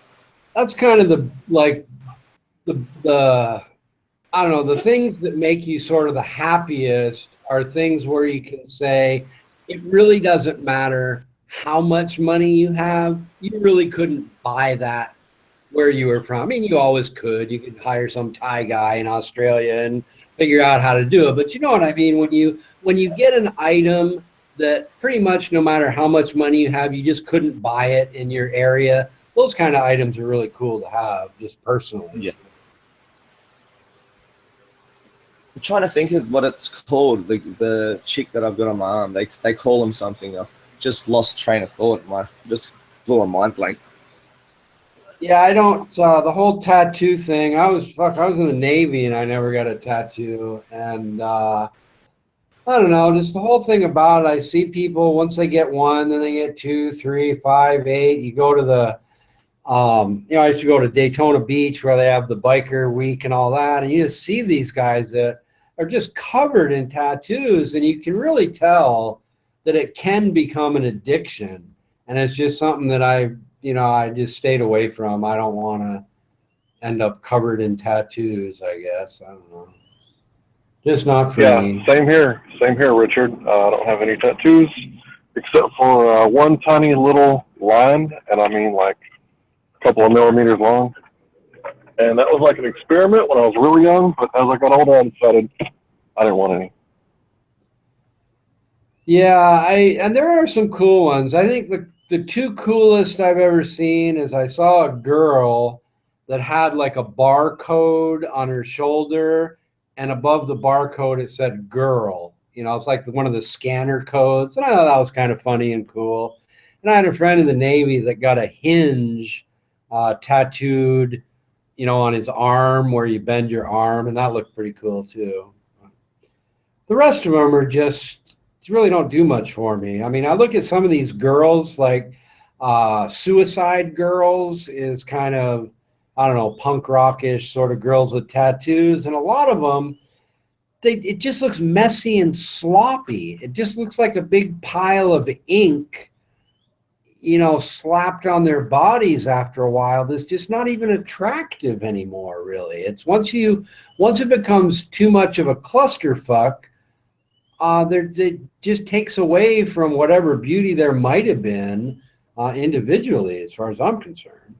That's kind of the I don't know, the things that make you sort of the happiest are things where you can say it really doesn't matter how much money you have. You really couldn't buy that where you were from. I mean, you always could. You could hire some Thai guy in Australia and figure out how to do it. But you know what I mean? When you get an item that pretty much no matter how much money you have, you just couldn't buy it in your area, those kind of items are really cool to have, just personally. Yeah. I'm trying to think of what it's called. The chick that I've got on my arm, they call them something. I've just lost train of thought. Just blew a mind blank. Yeah, I don't. The whole tattoo thing. I was in the Navy and I never got a tattoo. And I don't know, just the whole thing about it. I see people once they get one, then they get 2, 3, 5, 8. You go to the, I used to go to Daytona Beach where they have the biker week and all that, and you just see these guys that are just covered in tattoos, and you can really tell that it can become an addiction, and it's just something that I just stayed away from. I don't want to end up covered in tattoos, I guess. I don't know. Just not for me. Yeah, same here, Richard. I don't have any tattoos except for one tiny little line, and I mean like a couple of millimeters long. And that was like an experiment when I was really young, but as I got older, I decided I didn't want any. Yeah, and there are some cool ones. I think the 2 coolest I've ever seen is I saw a girl that had like a barcode on her shoulder, and above the barcode it said "girl." It's like one of the scanner codes, and I thought that was kind of funny and cool. And I had a friend in the Navy that got a hinge tattooed, on his arm where you bend your arm, and that looked pretty cool too. The rest of them are just really don't do much for me. I mean, I look at some of these girls, like Suicide Girls is kind of, I don't know, punk rockish sort of girls with tattoos, and a lot of them, it just looks messy and sloppy. It just looks like a big pile of ink, slapped on their bodies after a while. That's just not even attractive anymore, really. It's once it becomes too much of a clusterfuck, it just takes away from whatever beauty there might have been individually, as far as I'm concerned.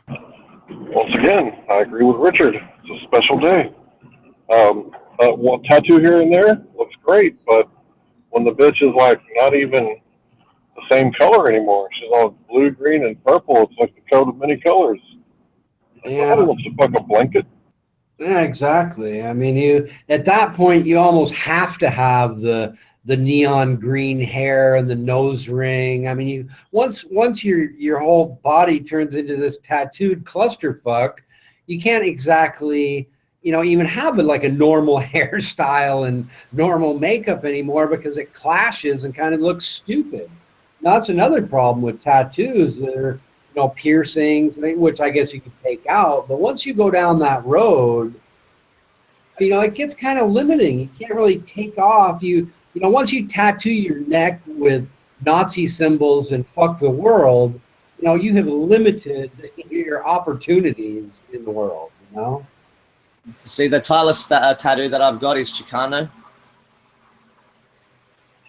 Once again, I agree with Richard. It's a special day. Well, tattoo here and there looks great, but when the bitch is like not even the same color anymore, she's all blue, green, and purple. It's like the coat of many colors. Yeah. Somebody wants to fuck a blanket. Yeah, exactly. I mean, you at that point you almost have to have the neon green hair and the nose ring. I mean, you once your whole body turns into this tattooed clusterfuck, you can't exactly, even have like a normal hairstyle and normal makeup anymore because it clashes and kind of looks stupid. Now, that's another problem with tattoos. They're piercings, which I guess you could take out. But once you go down that road, it gets kind of limiting. You can't really take off. Once you tattoo your neck with Nazi symbols and fuck the world, you have limited your opportunities in the world, See, the Tyler tattoo that I've got is Chicano.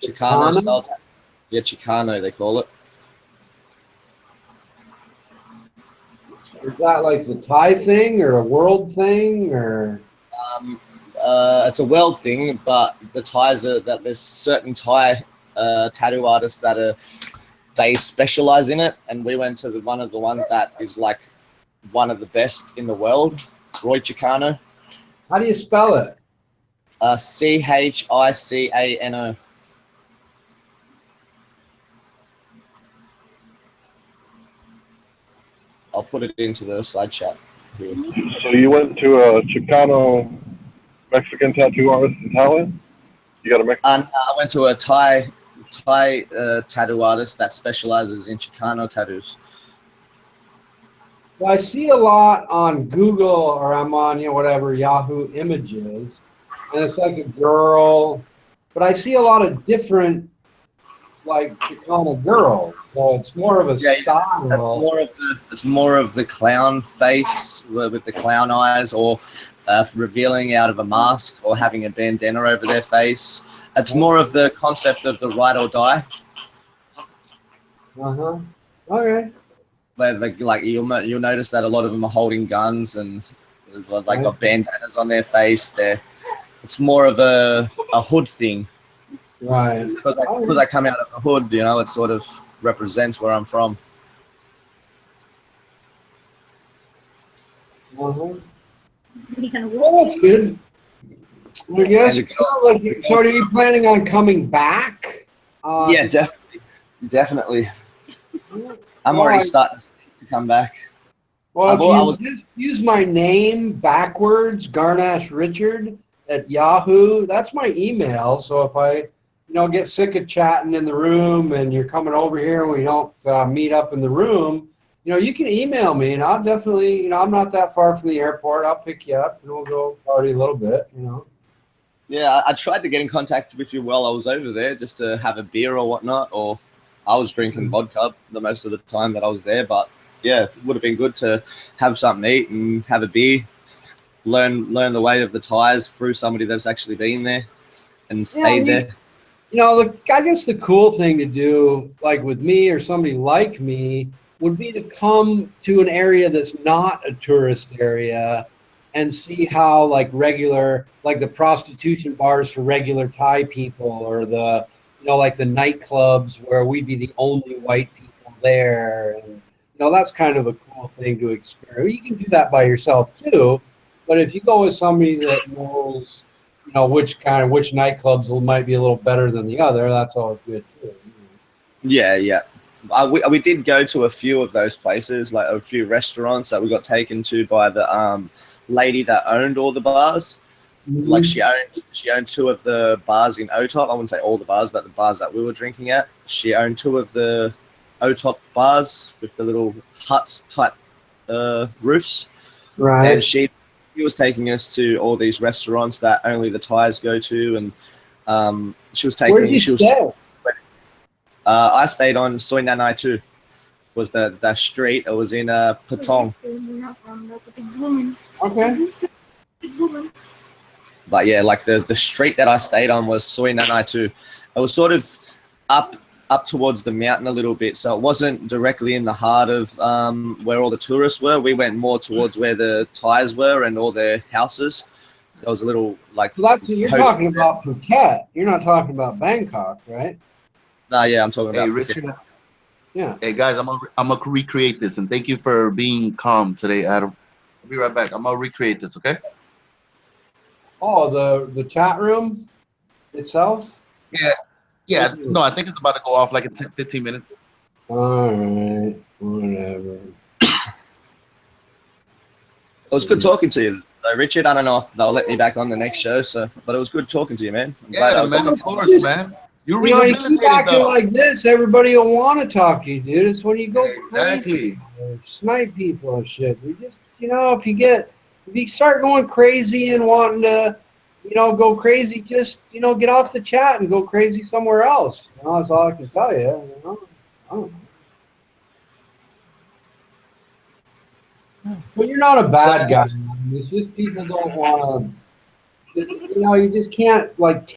Chicano style tattoo. Yeah, Chicano, they call it. Is that like the Thai thing or a world thing or? It's a world thing, but the Thais are that there's certain Thai tattoo artists that they specialize in it, and we went to one of the ones that is like one of the best in the world, Roy Chicano. How do you spell it? Chicano. I'll put it into the side chat here. So you went to a Chicano Mexican tattoo artist in Thailand? You got a Mexican? I went to a Thai tattoo artist that specializes in Chicano tattoos. Well, I see a lot on Google or I'm on, whatever, Yahoo Images, and it's like a girl, but I see a lot of different, like, Chicano girls. So it's more of a style. It's more of the clown face with the clown eyes, or revealing out of a mask, or having a bandana over their face. It's more of the concept of the ride or die. Okay. Like you'll notice that a lot of them are holding guns and like got bandanas on their face. It's more of a hood thing. Right. Because I come out of the hood, it sort of represents where I'm from. Well, that's good. I guess. So are you planning on coming back? Yeah, definitely. I'm already starting to come back. Well, if you just use my name backwards, Garnash Richard at Yahoo, that's my email. So if I, get sick of chatting in the room and you're coming over here and we don't meet up in the room, you can email me and I'll definitely, I'm not that far from the airport. I'll pick you up and we'll go party a little bit, Yeah, I tried to get in contact with you while I was over there just to have a beer or whatnot, or I was drinking vodka the most of the time that I was there. But yeah, it would have been good to have something to eat and have a beer, learn the way of the Thais through somebody that's actually been there and stayed there. I guess the cool thing to do, like with me or somebody like me, would be to come to an area that's not a tourist area and see how like the prostitution bars for regular Thai people, or the, like the nightclubs where we'd be the only white people there. And, that's kind of a cool thing to experience. You can do that by yourself too, but if you go with somebody that knows, which nightclubs might be a little better than the other, that's always good too. Yeah. We did go to a few of those places, like a few restaurants that we got taken to by the lady that owned all the bars. Mm-hmm. Like she owned two of the bars in OTOP. I wouldn't say all the bars, but the bars that we were drinking at. She owned two of the OTOP bars with the little huts type roofs. Right. And she was taking us to all these restaurants that only the Thais go to, and she was taking. Where did you stay? I stayed on Soi Nanai too. Was the street? It was in Patong. Okay. But yeah, like the street that I stayed on was Soi Nanai too. It was sort of up towards the mountain a little bit, so it wasn't directly in the heart of where all the tourists were. We went more towards where the Thais were and all their houses. there was a little like. Well, that's what you're hotel talking about, Phuket. You're not talking about Bangkok, right? Nah, yeah, I'm talking about. Hey, Richard. Yeah. Hey guys, I'm gonna recreate this, and thank you for being calm today, Adam. I'll be right back. I'm gonna recreate this, okay? Oh, the chat room itself? Yeah, yeah. No, I think it's about to go off like in 10, 15 minutes. All right, whatever. It was good talking to you, though, Richard. I don't know if they'll let me back on the next show, so but it was good talking to you, man. I'm glad Yeah, I man. got Of course, man. You You know, you rehabilitated keep acting though. like this, everybody will want to talk to you, dude. It's when you go Exactly. crazy, or snipe people and shit. We just, you know, if you start going crazy and wanting to, you know, go crazy, just, you know, get off the chat and go crazy somewhere else. You know, that's all I can tell you. You know? I don't know. But you're not a bad guy. Man. It's just people don't want to, you know, you just can't like